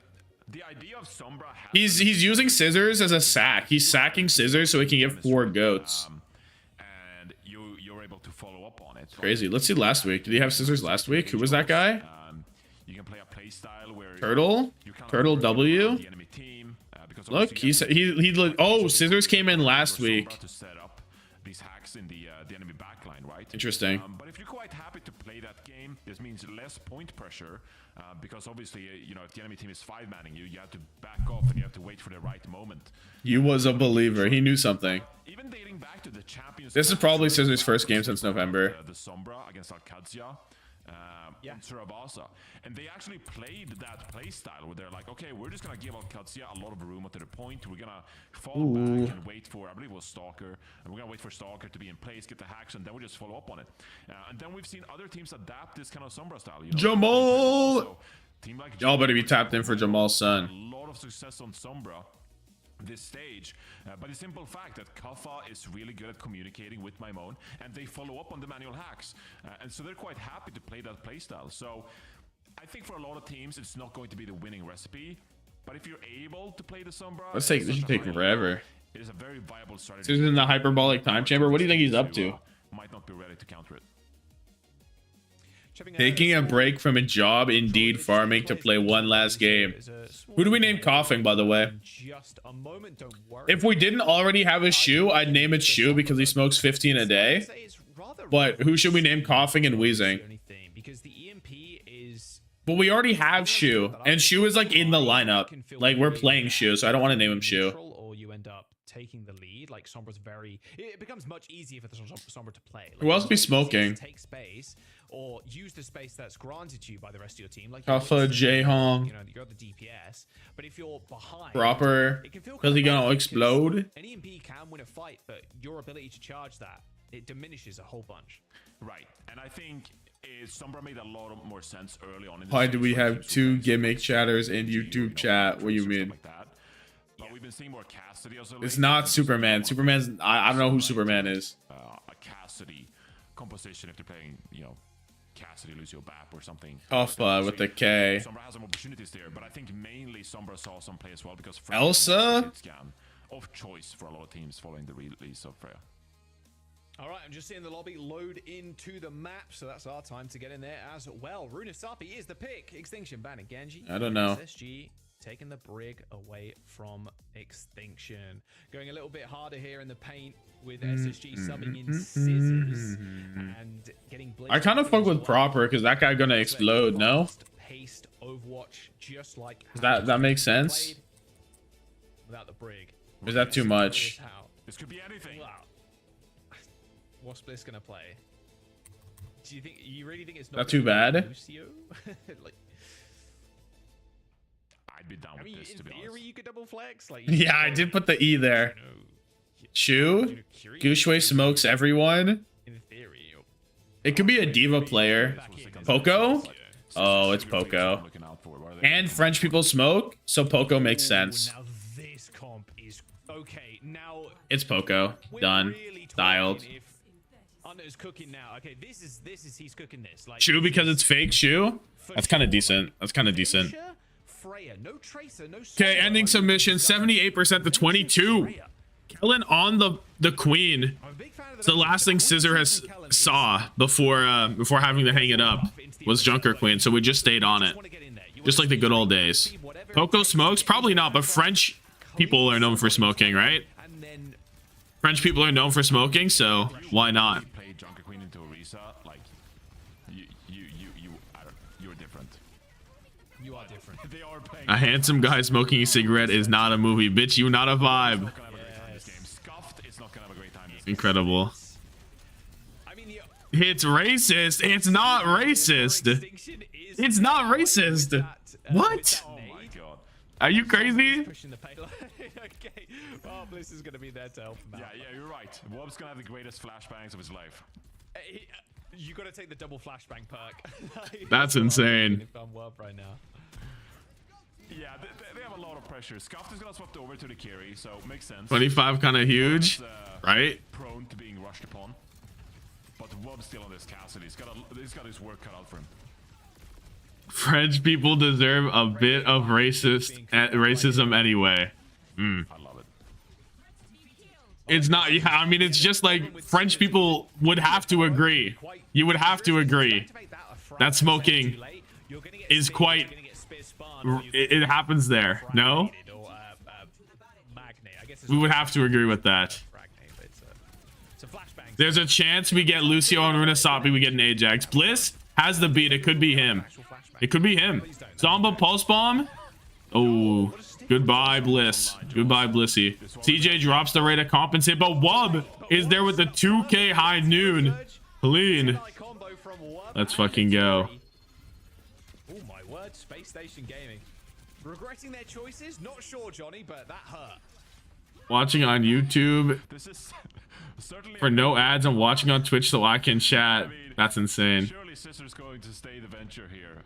the idea of Sombra. He's using scissors as a sack. He's sacking scissors so he can get 4 goats. And you're able to follow up on it. Crazy. Let's see last week. Did he have scissors last week? Who was that guy? You can play a play style where Turtle? Turtle W? Look, he oh, scissors came in last week. To set up these hacks in the enemy backline, right? Interesting. But if you're quite happy to play that game, this means less point pressure because obviously, you know, if the enemy team is 5-manning you, you have to back off and you have to wait for the right moment. You was a believer. He knew something. Even dating back to the Champions. This is probably Scissors' first game since November. The Sombra against Alcadzia. On Surabasa, and they actually played that play style where they're like, okay, we're just gonna give Alcadzia a lot of room at the point. We're gonna fall back and wait for, I believe it was Stalker, and we're gonna wait for Stalker to be in place, get the hacks, and then we just follow up on it. And then we've seen other teams adapt this kind of Sombra style. You know? Jamal! So, team like Y'all better be tapped in for Jamal's son. A lot of success on Sombra this stage, but the simple fact that Kafa is really good at communicating with Maimon, and they follow up on the manual hacks, and so they're quite happy to play that playstyle. So I think for a lot of teams it's not going to be the winning recipe, but if you're able to play the Sombra, This should take forever. It is a very viable strategy. Scissors in the hyperbolic time chamber. What do you think he's up to? Might not be ready to counter it. Taking a break from a job, indeed farming to play one last game. Who do we name Coughing, by the way? If we didn't already have a shoe, I'd name it Shoe because he smokes 15 a day. But who should we name Coughing and Wheezing? But we already have Shoe, and Shoe is like in the lineup. Like we're playing Shoe, so I don't want to name him Shoe. taking the lead, like Sombra's it becomes much easier for the Sombra to play. Like, Who else be smoking? Take space or use the space that's granted to you by the rest of your team. Like Alpha J Hong. You know, you're the DPS, but if you're behind, Proper. Is he gonna explode? An EMP can win a fight, but your ability to charge that, it diminishes a whole bunch. Right, and I think Sombra made a lot more sense early on. Why do we have two gimmick chatters in YouTube chat? What do you mean? Like that. But we've been seeing more Cassidy also. It's not Superman. Superman's I don't know who Superman is. A Cassidy composition if they're playing, you know, Cassidy, Lucio Bap or something. Alpha with the K. Sombra has some opportunities there, but I think mainly Sombra saw some play as well because Elsa scan of choice for a lot of teams following the release of Freya. All right, I'm just seeing the lobby load into the map, so that's our time to get in there as well. Runasapi is the pick. Extinction banning Genji. I don't know. SSG taking the brig away from Extinction. Going a little bit harder here in the paint with SSG subbing in scissors and getting. I kind of fuck with Proper because that guy gonna explode. No. Paced Overwatch, just like that makes sense. Without the brig. Is that too much? This could be anything. Wow. What's Bliss gonna play? Do you really think it's not too bad? Lucio? Like, I'd be down with this, to be honest. In theory, you could double flex. Like, Yeah, I did put the E there. Chu? Gooshway smokes everyone. In theory. It could be a diva player. Poco? Oh, it's Poco. And French people smoke, so Poco makes sense. Now this comp is okay. Now it's Poco. Done. Dialed. Hunter's cooking now. Okay, this is he's cooking this. Like Chu because it's fake Chu? That's kind of decent. That's kind of decent. Freya, no tracer, no. Okay, ending submission 78% to 22. Kellen on the queen. It's the last thing Scissor has saw before having to hang it up was Junker Queen, so we just stayed on it. Just like the good old days. Poco smokes? Probably not, but French people are known for smoking, right? French people are known for smoking, so why not? Play Junker Queen into Orisa, like you're different. You are different. They are playing. A handsome guy smoking a cigarette is not a movie, bitch. You not a vibe. Incredible. It's racist. It's not racist. It's not racist. What? Oh my god. Are you crazy? Pushing the payload. Okay. Oh, Bliss is gonna be there to help him out. Yeah, you're right. Wobb's gonna have the greatest flashbangs of his life. You gotta take the double flashbang perk. That's insane. Right now. Yeah, they have a lot of pressure. Scuffed is gonna swap over to the carry, so makes sense. 25 kind of huge, right? Prone to being rushed upon, but Wobb's still on this castle. He's got his work cut out for him. French people deserve a bit of racism anyway. I love it. It's not. Yeah, I mean, it's just like French people would have to agree. You would have to agree that smoking is quite. It happens there. No. We would have to agree with that. There's a chance we get Lucio and Runasapi. We get an Ajax. Bliss has the beat. It could be him. It could be him. Zomba Pulse Bomb. Oh, goodbye, Bliss. Goodbye, Blissy. CJ drops the rate to compensate, but Wub is there with the 2K high noon. Clean. Let's fucking go. Oh my word, SpaceStation Gaming. Regretting their choices? Not sure, Johnny, but that hurt. Watching on YouTube for no ads and watching on Twitch so I can chat. That's insane. Surely Scissor's going to stay the venture here.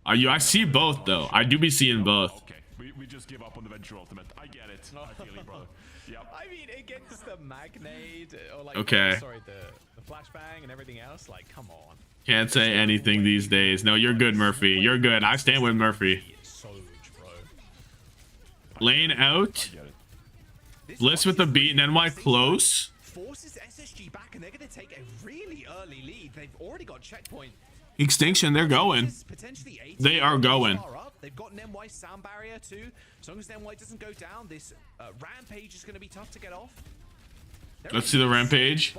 Are you? I see both though. I do be seeing both. Okay, we just give up on the venture ultimate. I get it. I feel you, brother. Yep. I mean, against the Magnade or like, okay. Sorry, the flashbang and everything else. Like, come on. Can't say anything these days. No, you're good, Murphy. You're good. I stand with Murphy. Lane out. Bliss with the beat and NY close. Forces SSG back and they're going to take a really early lead. They've already got checkpoint. Extinction, they're going. They are going. They've got an NY sound barrier too. As long as NY doesn't go down, this rampage is going to be tough to get off. Let's see the rampage.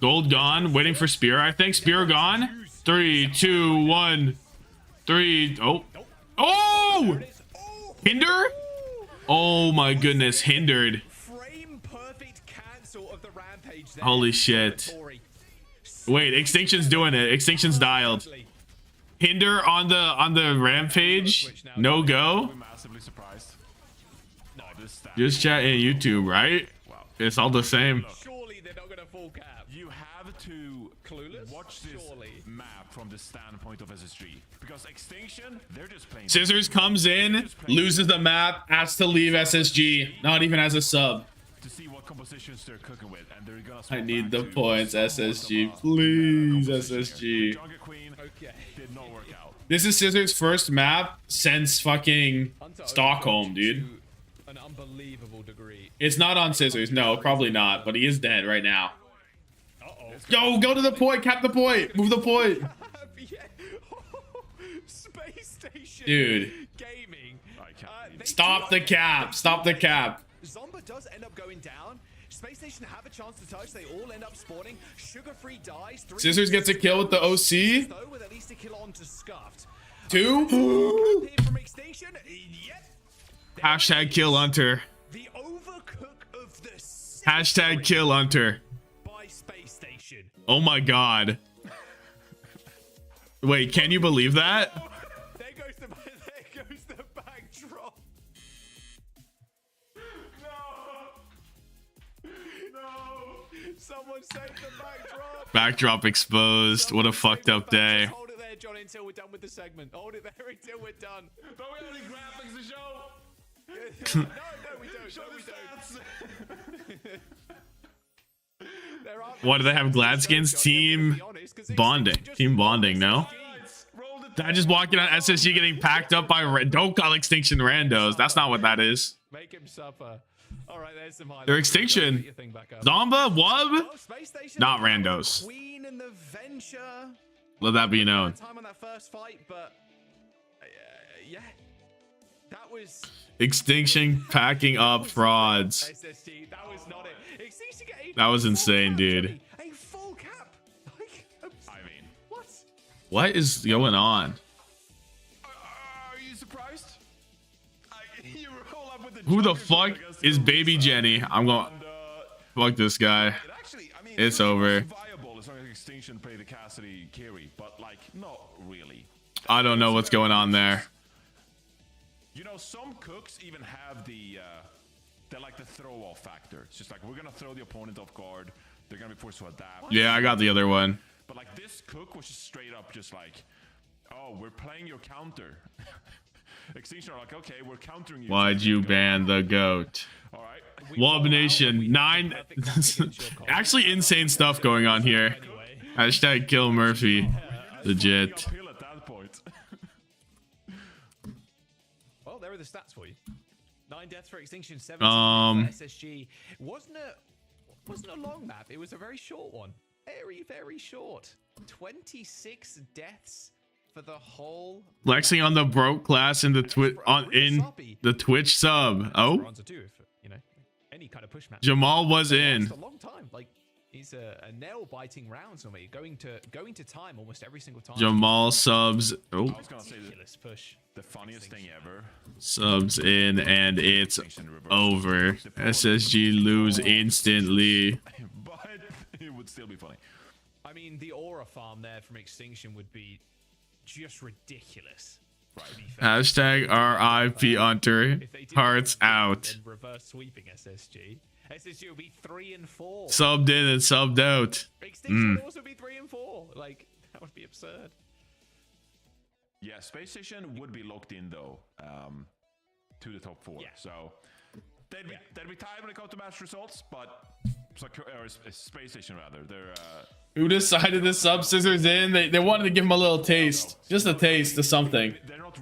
Gold gone. Waiting for Spear, I think. Spear gone. 3, 2, 1. 3. Oh. Oh! Hinder? Oh Oh my goodness, hindered. Frame perfect cancel of the rampage there. Holy shit. Wait, Extinction's doing it. Extinction's dialed. Hinder on the rampage. No go. Massively surprised. No, this Just chat in YouTube, right? It's all the same. Surely they're not gonna full cap. You have to Clueless? watch this Surely. map from the standpoint of SSG, because Extinction, they're just playing. Scissors comes in, loses the map, has to leave SSG, not even as a sub. To see what compositions they're cooking with, and they're gonna. I need the points, SSG, please, SSG. Jungle Queen did not work out. This is Scissors' first map since fucking Stockholm, dude. An unbelievable degree. It's not on Scissors, no, probably not, but he is dead right now. Yo, go to the point, cap the point, move the point. SpaceStation Dude. Gaming. Stop the cap, stop the cap. Zomba does end up going down. SpaceStation have a chance to touch. They all end up spawning. Sugar-free dies. Scissors gets a kill with the OC. Though, with at least a kill on to Scuffed. 2. From Extinction. Yep. Hashtag kill Hunter. The overcook of the Hashtag kill Hunter. by SpaceStation. Oh my god. Wait, can you believe that? There goes the backdrop. No. Someone save the backdrop. Backdrop exposed. What a fucked up day. Hold it there, John, until we're done with the segment. Hold it there until we're done. Don't we have any graphics to show? No, we don't. No, we don't. What do they have? Gladskins? Team bonding. Team bonding, no? I just walking on SSG getting packed up by don't call Extinction randos. That's not what that is. Make him suffer. All right, there's some highlights. They're Extinction. Zomba? Wub? Not randos. Queen and the Venture. Let that be known. Time on that first fight, but yeah, that was Extinction packing up frauds. SSG. That was not it. Extinction get That was insane, dude. a full cap. Like, I mean, what? What is going on? are you surprised? You roll up with the Who the Jungle Queen fuck against is the Baby Rosa. Jenny? I'm going. Fuck this guy. It actually, I mean, It's really over. viable as long as Extinction play the Cassidy carry, but like, not really. I don't know what's going on there. You know, some cooks even have the like the throw off factor. It's just like, we're gonna throw the opponent off guard. They're gonna be forced to adapt. Yeah, I got the other one. But like, this cook was just straight up just like, oh, we're playing your counter. Extinction are like, okay, we're countering you. Why'd you ban the goat? All right. Wob Nation 9. Actually, insane stuff going on here. Hashtag kill Murphy. Legit. Uphill at that point. Well, there are the stats for you. 9 deaths for Extinction, 7 for SSG. Wasn't a long map. It was a very short one. Very short. 26 deaths for the whole. Flexing on the broke class in the Twitch sub. Oh, Bronzer too, if, you know, any kind of push match. Jamal was in. It's a long time. Like, he's a nail biting round for me. Going to time almost every single time. Jamal subs. Oh, I was gonna say Ridiculous push. the funniest thing ever. subs in and it's over. SSG lose instantly. But it would still be funny. I mean, the aura farm there from Extinction would be just ridiculous. Hashtag RIP Hunter. Hearts out. And reverse sweeping SSG. SSG would be 3 and 4. Subbed in and subbed out. Extinction would also be 3 and 4. Like, that would be absurd. Yeah, SpaceStation would be locked in though, to the top 4. Yeah. So they'd be tied when it comes to match results, but SpaceStation rather. They're Who decided to sub Scissors in? They wanted to give him a little taste. Just a taste of something. they're not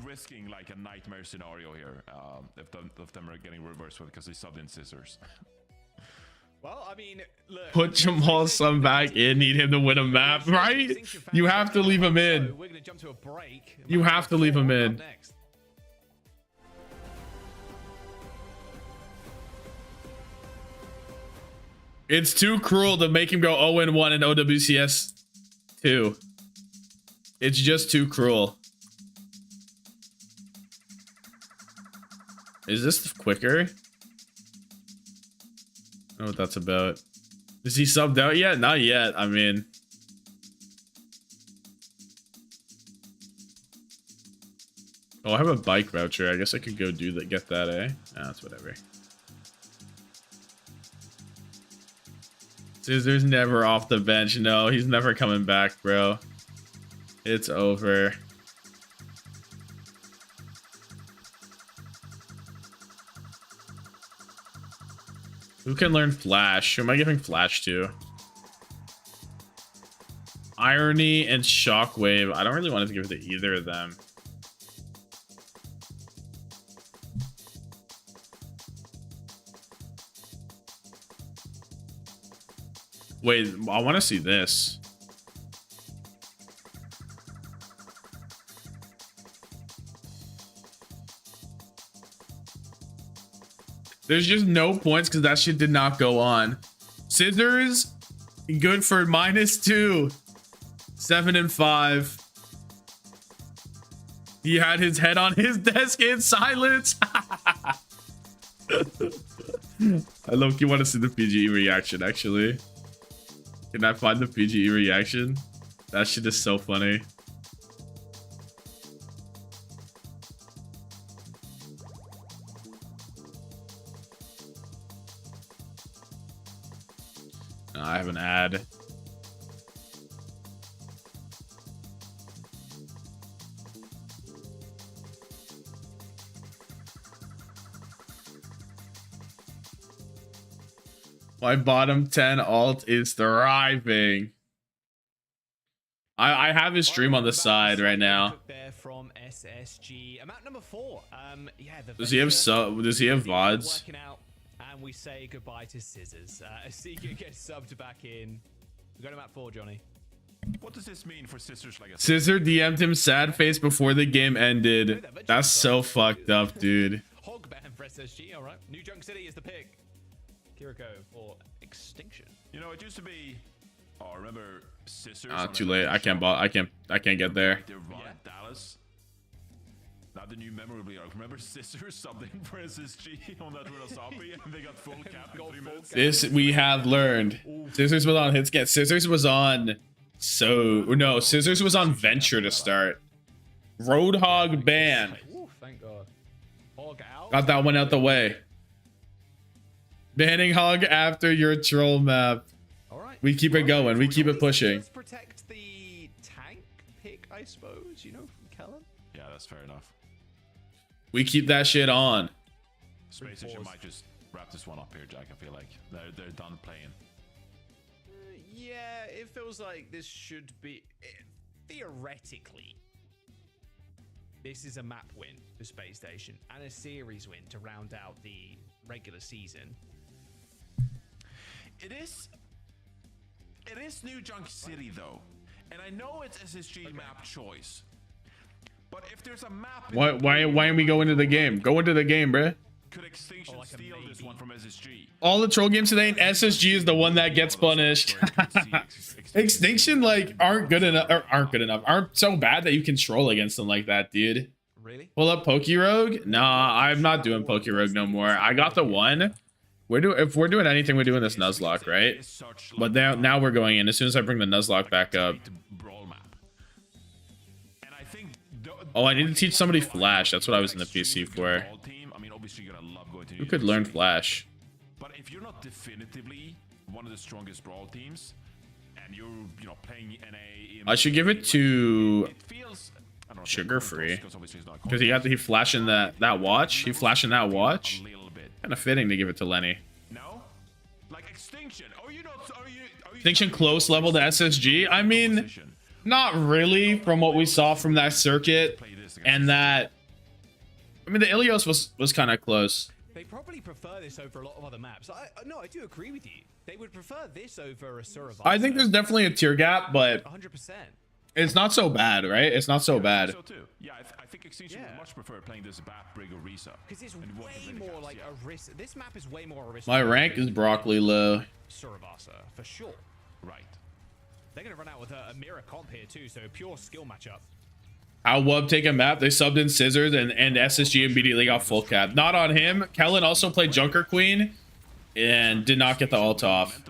risking like a nightmare scenario here. If them are getting reversed with because they subbed in Scissors. Well, I mean, look. Put Jamal's son back in. Need him to win a map, right? You have to leave him in. We're gonna jump to a break. You have to leave him in. Next. It's too cruel to make him go 0-1 in OWCS 2. It's just too cruel. Is this quicker? I don't know what that's about. Is he subbed out yet? Not yet. I mean, oh, I have a bike voucher. I guess I could go do that. Get that, eh? Nah, that's whatever. Scissors never off the bench. No, he's never coming back, bro. It's over. Who can learn Flash? Who am I giving Flash to? Irony and Shockwave. I don't really want to give it to either of them. Wait, I want to see this. There's just no points because that shit did not go on. Scissors, good for -2. 7 and 5. He had his head on his desk in silence. I low-key want to see the PGE reaction, actually. Can I find the PGE reaction? That shit is so funny. I have an ad. My bottom 10 alt is thriving. I have his stream on the side right now. From SSG. Map number 4. Does he have VODs? And we say goodbye to Scissors. Seeker gets subbed back in. We go to map 4, Johnny. What does this mean for Scissors? Like Scissor DM'd him sad face before the game ended. That's so fucked up, dude. Hog ban for SSG. All right. New Junk City is the pick. Kiriko for Extinction. You know, it used to be. Oh, remember Scissors? Too late. I can't get there. Dallas. Now the new memorabilia. Remember Scissors something for SSG on that Rurasapi and they got full cap in 3 minutes? This we have learned. Scissors was on Hitscan. Scissors was on Scissors was on Venture to start. Roadhog ban. Ooh, thank God. Hog out. Got that one out the way. Banning Hog after your troll map. All right. We keep it going. We keep it pushing. Let's protect the tank pick, I suppose, you know, from Kellen. Yeah, that's fair enough. We keep that shit on. SpaceStation might just wrap this one up here, Jack. I feel like they're done playing. Yeah, it feels like this should be theoretically. This is a map win for SpaceStation and a series win to round out the regular season. It is New Junk City though, and I know it's SSG map choice. But if there's a map, why don't we go into the game? Go into the game, bruh. Could Extinction steal this one from SSG? All the troll games today, and SSG is the one that gets punished. Extinction aren't good enough. Aren't so bad that you can troll against them like that, dude. Really? Pull up Pokerogue? Nah, I'm not doing Pokerogue no more. I got the one. If we're doing anything, we're doing this Nuzlocke, right? But now we're going in as soon as I bring the Nuzlocke back up. Oh, I need to teach somebody Flash. That's what I was in the PC for. Who could learn Flash? But if you're not definitively one of the strongest brawl teams, and you're playing NA, I should give it to Sugar Free because he flashing that watch. He flashing that watch. Kind of fitting to give it to Lenny. No, like Extinction. Extinction close level to SSG. I mean, not really from what we saw from that circuit, and that. I mean, the Ilios was kind of close. They probably prefer this over a lot of other maps. No, I do agree with you. They would prefer this over a Survivor. I think there's definitely a tier gap, but 100%. It's not so bad, right? It's not so bad. So too. Yeah, I think Extinction would much prefer playing this Bat, Brig, or Risa. Because it's way more like a risk. This map is way more a risk. My rank is broccoli low. Survivor, for sure. Right. They're going to run out with a mirror comp here too, so pure skill matchup. How Wub take a map? They subbed in Scissors and SSG immediately got full cap. Not on him. Kellen also played Junker Queen and did not get the ult off.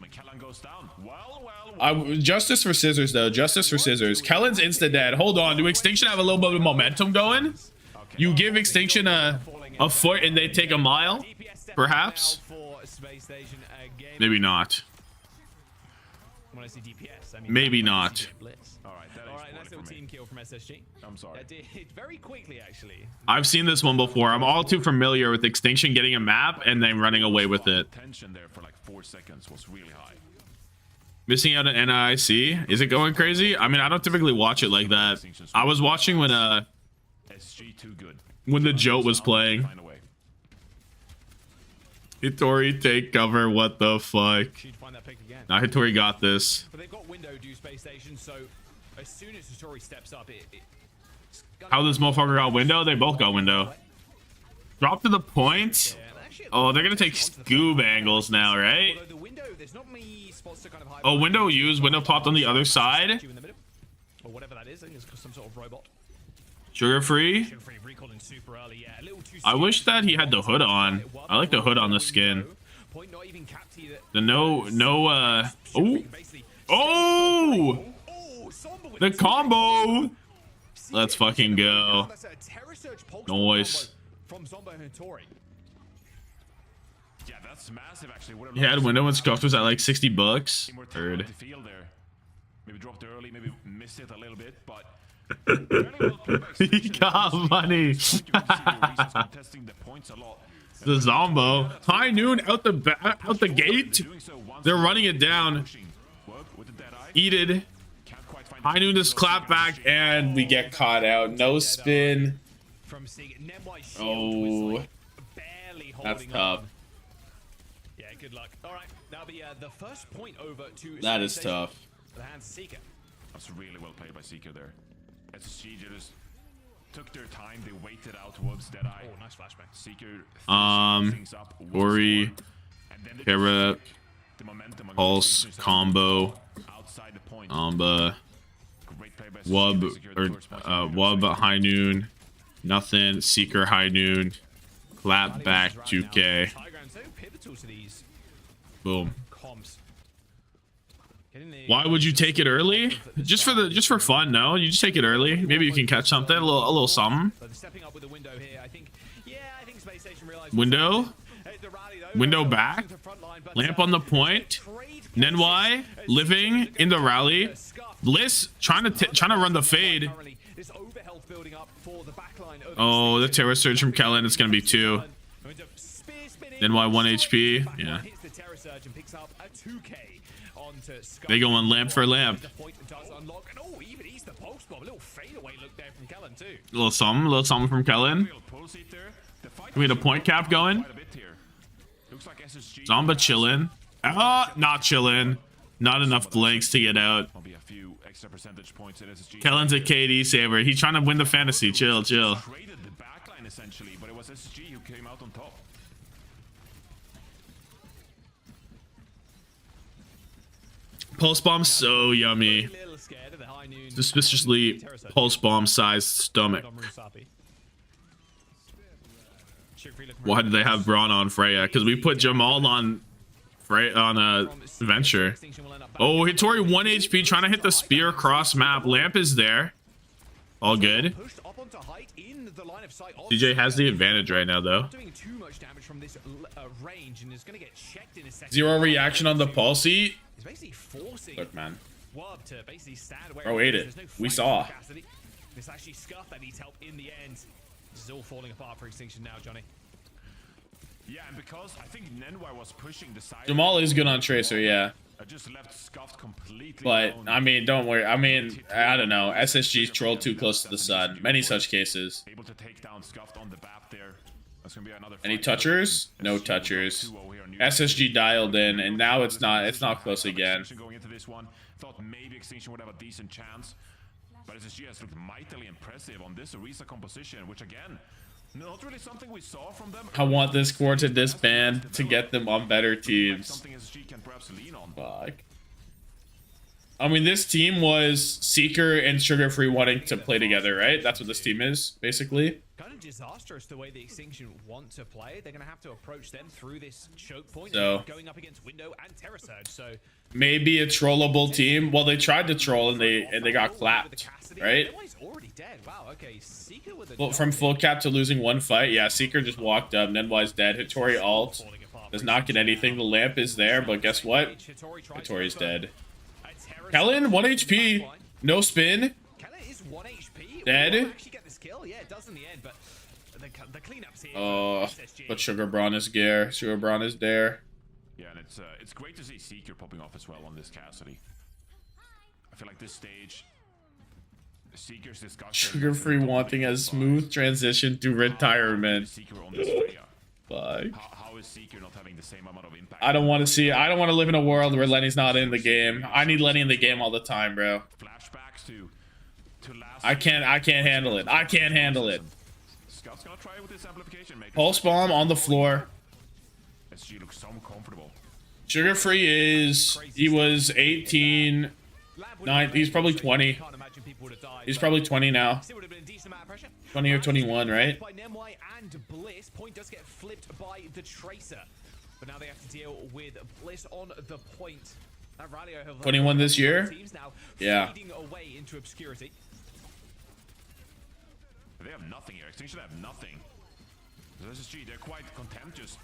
Justice for Scissors though. Justice for Scissors. Kellen's insta dead. Hold on. Do Extinction have a little bit of momentum going? You give Extinction a foot and they take a mile? Perhaps? Maybe not. Maybe not. Nice little team kill from SSG. I'm sorry. That did very quickly, actually. I've seen this one before. I'm all too familiar with Extinction getting a map and then running away with it. Tension there for like 4 seconds was really high. Missing out on NIC. Is it going crazy? I mean, I don't typically watch it like that. I was watching when SG too good. When the Jote was playing. Hitori take cover. What the fuck? Now Hitori got this. But they've got window due SpaceStation, so as soon as Hitori steps up, How this motherfucker got window? They both got window. Drop to the point. Oh, they're gonna take Scoob angles now, right? Oh, window used. Window popped on the other side. Or whatever that is. I think it's some sort of robot. Sugar free. I wish that he had the hood on. I like the hood on the skin. The oh! The combo! Let's fucking go. Noise. Yeah, that's massive actually. He had window and scuffed was at like 60 bucks. Heard. Maybe dropped early, maybe missed it a little bit, but he got money. The Zombo. High Noon out the gate. They're running it down. Eated. High Noon just clap back and we get caught out. No spin. Oh, that's tough. Yeah, good luck. All right, that'll be the first point over to. That is tough. The hands of Seeker. That's really well played by Seeker there. SSG just took their time. They waited out Wub's Deadeye. Oh, nice flashback. Seeker. Ori, Kara, Pulse, combo, Amba, Wub, or Wub, High Noon, nothing, Seeker, High Noon, clap back 2K. Boom. Why would you take it early? Just for fun, no? You just take it early. Maybe you can catch something, a little something. Window. Window back. Lamp on the point. Nenwai living in the rally. Bliss trying to run the fade. Oh, the terror surge from Kellen. It's gonna be 2. Nenwai 1 HP. Yeah. They go on lamp for lamp. A little something from Kellen. We had a point cap going. Zomba chillin'. Not chillin'. Not enough blanks to get out. Kellen's a KD saver. He's trying to win the fantasy. Chill. Pulse bomb so yummy. Suspiciously pulse bomb sized stomach. Why did they have Braun on Freya? Because we put Jamal on Venture. Oh, Hitori 1 HP trying to hit the spear cross map. Lamp is there. All good. DJ has the advantage right now though. 0 reaction on the Pulsey. Look, man. Bro ate it. We saw. This actually scuffed that needs help in the end. This is all falling apart for Extinction now, Johnny. Yeah, and because I think Nenwai was pushing the side. Jamal is good on Tracer, yeah. I just left scuffed completely. But I mean, don't worry. I mean, I don't know. SSG's trolled too close to the sun. Many such cases. Able to take down scuffed on the BAP there. That's gonna be another. Any touchers? No touchers. SSG dialed in, and now it's not close again. Going into this one, thought maybe Extinction would have a decent chance, but SSG has looked mightily impressive on this Orisa composition, which again, not really something we saw from them. I want this core to disband to get them on better teams. Something SSG can perhaps lean on. Fuck. I mean, this team was Seeker and Sugar Free wanting to play together, right? That's what this team is, basically. Kind of disastrous the way the Extinction want to play. They're going to have to approach them through this choke point. So going up against Window and Terra Surge. So maybe a trollable team. Well, they tried to troll and they got clapped, right? Already dead. Wow. Okay. Seeker with a Well, from full cap to losing one fight. Yeah, Seeker just walked up. Nenwise dead. Hittori ult does not get anything. The lamp is there, but guess what? Hittori's dead. Kellen, 1 HP. No spin. Kellen is 1 HP. Dead. Actually get this kill. Yeah, it does in the end, but the cleanups here. Oh, but Sugar Braun is there. Sugar Braun is there. Yeah, and it's great to see Seeker popping off as well on this Cassidy. I feel like this stage, Seeker's discussion. Sugar Free wanting a smooth transition to retirement. Fuck. How is Seeker not having the same amount of impact? I don't want to see. I don't want to live in a world where Lenny's not in the game. I need Lenny in the game all the time, bro. Flashbacks to last. I can't handle it. I can't handle it. Scout's gonna try with this amplification maker. Pulse bomb on the floor. SG looks so comfortable. Sugar Free is. He was 18. 9. He's probably 20. He's probably 20 now. 20 or 21, right? By Nemway and Bliss, point does get flipped by the Tracer, but now they have to deal with Bliss on the point. 21 this year? Yeah. Fading away into obscurity. They have nothing here. Extinction have nothing. SSG, they're quite content just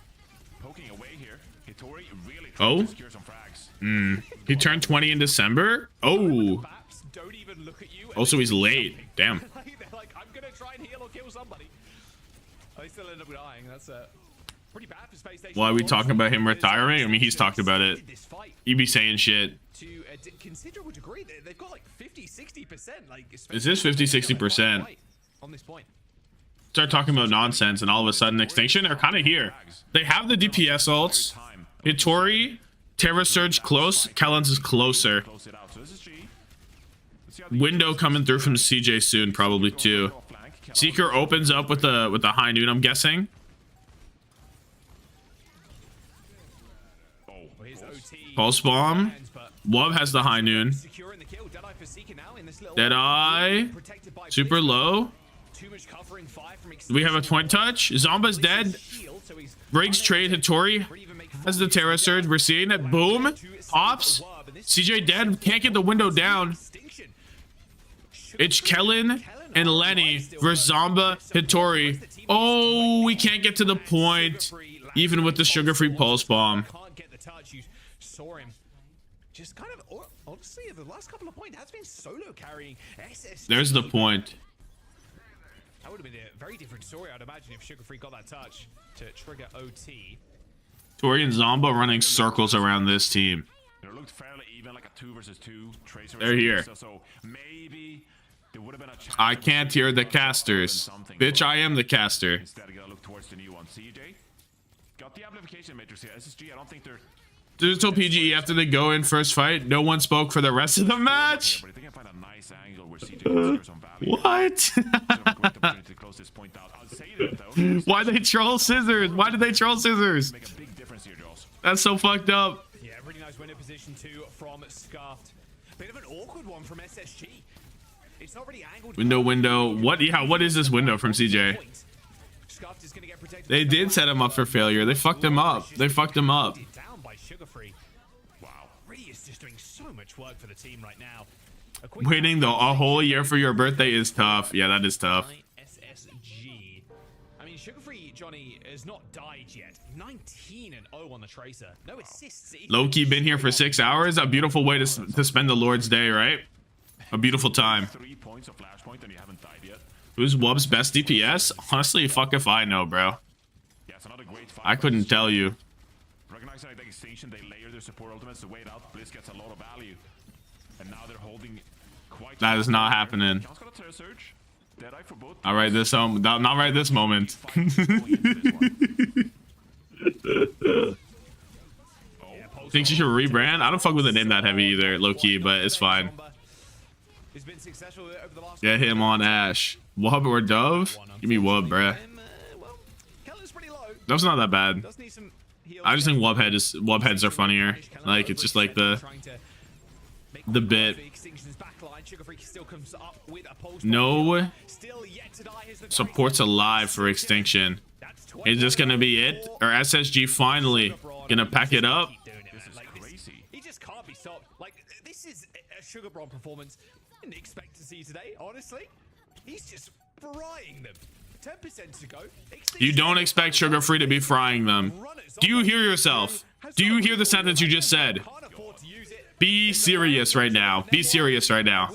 poking away here. Hittori really trying to secure some frags. He turned 20 in December? Oh. Don't even look at you. Also, he's late. Damn. They're like, I'm gonna try and heal or kill somebody. They still end up dying. That's pretty bad for SpaceStation. Why are we talking about him retiring? I mean, he's talked about it. He be saying shit. To a considerable degree, they've got like 50-60%. Like, is this 50-60%? On this point. Start talking about nonsense, and all of a sudden, Extinction are kind of here. They have the DPS ults. Hittori, Terra Surge close. Kellens is closer. Window coming through from CJ soon, probably too. Seeker opens up with the high noon, I'm guessing. Pulse bomb. Wub has the high noon. Deadeye. Super low. Do we have a point touch? Zomba's dead. Breaks trade. Hittori has the Terra Surge. We're seeing it. Boom. Pops. CJ dead. Can't get the window down. It's Kellen and Lenny versus Zomba, Hittori. Oh, we can't get to the point, even with the sugar-free pulse bomb. Can't get the touch. You saw him. Just kind of, honestly, the last couple of points has been solo carrying SSG. There's the point. That would have been a very different story, I'd imagine, if Sugar Free got that touch to trigger OT. Tori and Zomba running circles around this team. It looked fairly even, like a 2 versus 2. Tracer They're here. So maybe there would have been a chance. I can't hear the casters. Bitch, I am the caster. Instead, I gotta look towards the new one. CJ got the amplification matrix here. SSG, I don't think they're. Digital PGE after they go in first fight. No one spoke for the rest of the match. But I think I find a nice angle where CJ can secure some value. What? Why they troll scissors? Why did they troll scissors? Make a big difference here, Joss. That's so fucked up. Yeah, really nice window position too from Scuffed. Bit of an awkward one from SSG. It's not really angled. Window. What? Yeah, what is this window from CJ? They did set him up for failure. They fucked him up. They fucked him up. Down by Sugar Free. Wow. Really is just doing so much work for the team right now. Waiting a whole year for your birthday is tough. Yeah, that is tough. SSG. I mean, Sugar Free, Johnny, has not died yet. 19-0 on the Tracer. No assists. Low-key been here for 6 hours. A beautiful way to spend the Lord's Day, right? A beautiful time. 3 points of flashpoint and you haven't died yet. Who's Wub's best DPS? Honestly, fuck if I know, bro. Yeah, it's another great fight. I couldn't tell you. Recognizing like Extinction, they layer their support ultimates to wait out. Bliss gets a lot of value. And now they're holding quite. That is not happening. Not right this not right this moment. Think she should rebrand? I don't fuck with a name that heavy either, low key, but it's fine. Get him on Ash. Wub or Dove? Give me Wub, bruh. Dove's not that bad. I just think Wub heads are funnier. Like, it's just like the the bit. No supports alive for Extinction. Is this gonna be it, or SSG finally gonna pack it up? He just can't be stopped. Like, this is a Sugar Bron performance I didn't expect to see today, honestly. He's just frying them. 10% to go. You don't expect Sugar Free to be frying them. Do you hear yourself? Do you hear the sentence you just said? Be serious right now. Be serious right now.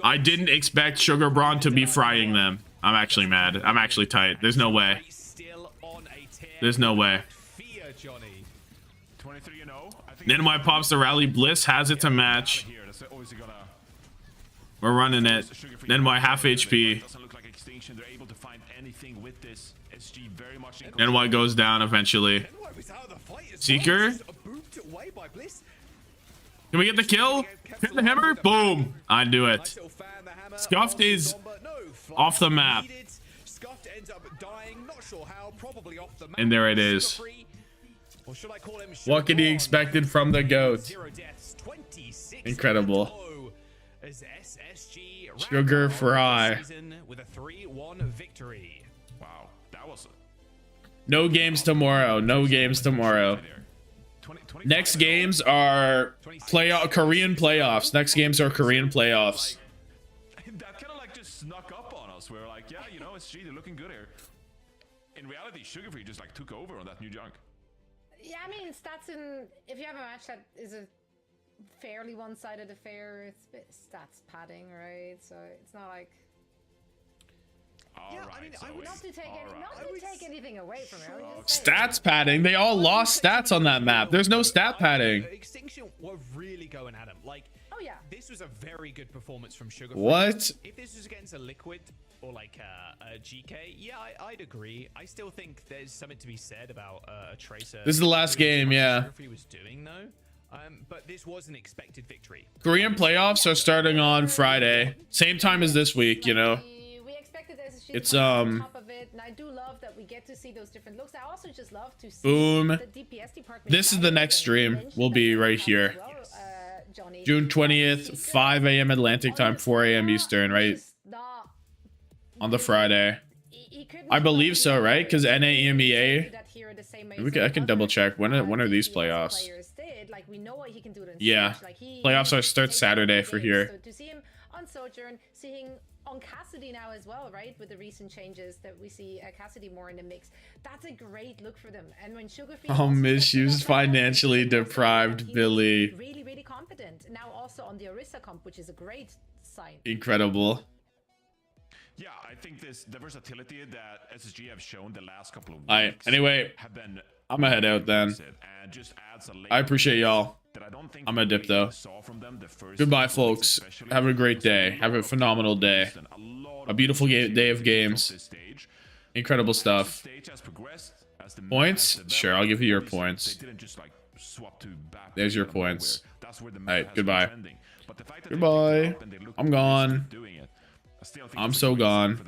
I didn't expect Sugar Bron to be frying them. I'm actually mad. I'm actually tight. There's no way. There's no way. Then why pops the rally? Bliss has it to match. We're running it. Then why half HP? Then why goes down eventually. Seeker? Can we get the kill? Hit the hammer? Boom! I do it. Scuffed is off the map. And there it is. What could be expected from the GOAT? Incredible. Sugar Fry. No games tomorrow. No games tomorrow. Next games are Korean playoffs. Next games are Korean playoffs. That kind of like just snuck up on us. We're like, yeah, you know, SG, they're looking good here. In reality, Sugar Free just like took over on that new junk. Yeah, I mean, stats in, if you have a match that is a fairly one-sided affair, it's a bit stats padding, right? So it's not like. Yeah, I mean, I would not to take anything away from it. Stats padding. They all lost stats on that map. There's no stat padding. Extinction were really going at him. Like, oh yeah, this was a very good performance from Sugar Free. What? If this was against a Liquid or like a GK, yeah, I'd agree. I still think there's something to be said about a Tracer. This is the last game, yeah. Sugar Free was doing though. But this was an expected victory. Korean playoffs are starting on Friday, same time as this week. You know. It's on top of it, and I do love that we get to see those different looks. I also just love to see boom. The DPS department. This is the next stream. We'll be right here. June 20th, 5 a.m. Atlantic time, 4 a.m. Eastern, right? On the Friday. I believe so, right? Because NA EMEA. I can double check. When are these playoffs? Yeah, playoffs are start Saturday for here. To see him on Sojourn, seeing on Cassidy now as well, right? With the recent changes that we see Cassidy more in the mix. That's a great look for them. And when Sugar Free misuse financially deprived Billy. Really, really confident. Now also on the Orisa comp, which is a great sign. Incredible. Yeah, I think the versatility that SSG have shown the last couple of weeks. Anyway, I'm gonna head out then. I appreciate y'all. I'm gonna dip though. Goodbye, folks. Have a great day. Have a phenomenal day. A beautiful day of games. Incredible stuff. Points? Sure, I'll give you your points. There's your points. Alright, goodbye. Goodbye. I'm gone. I'm so gone.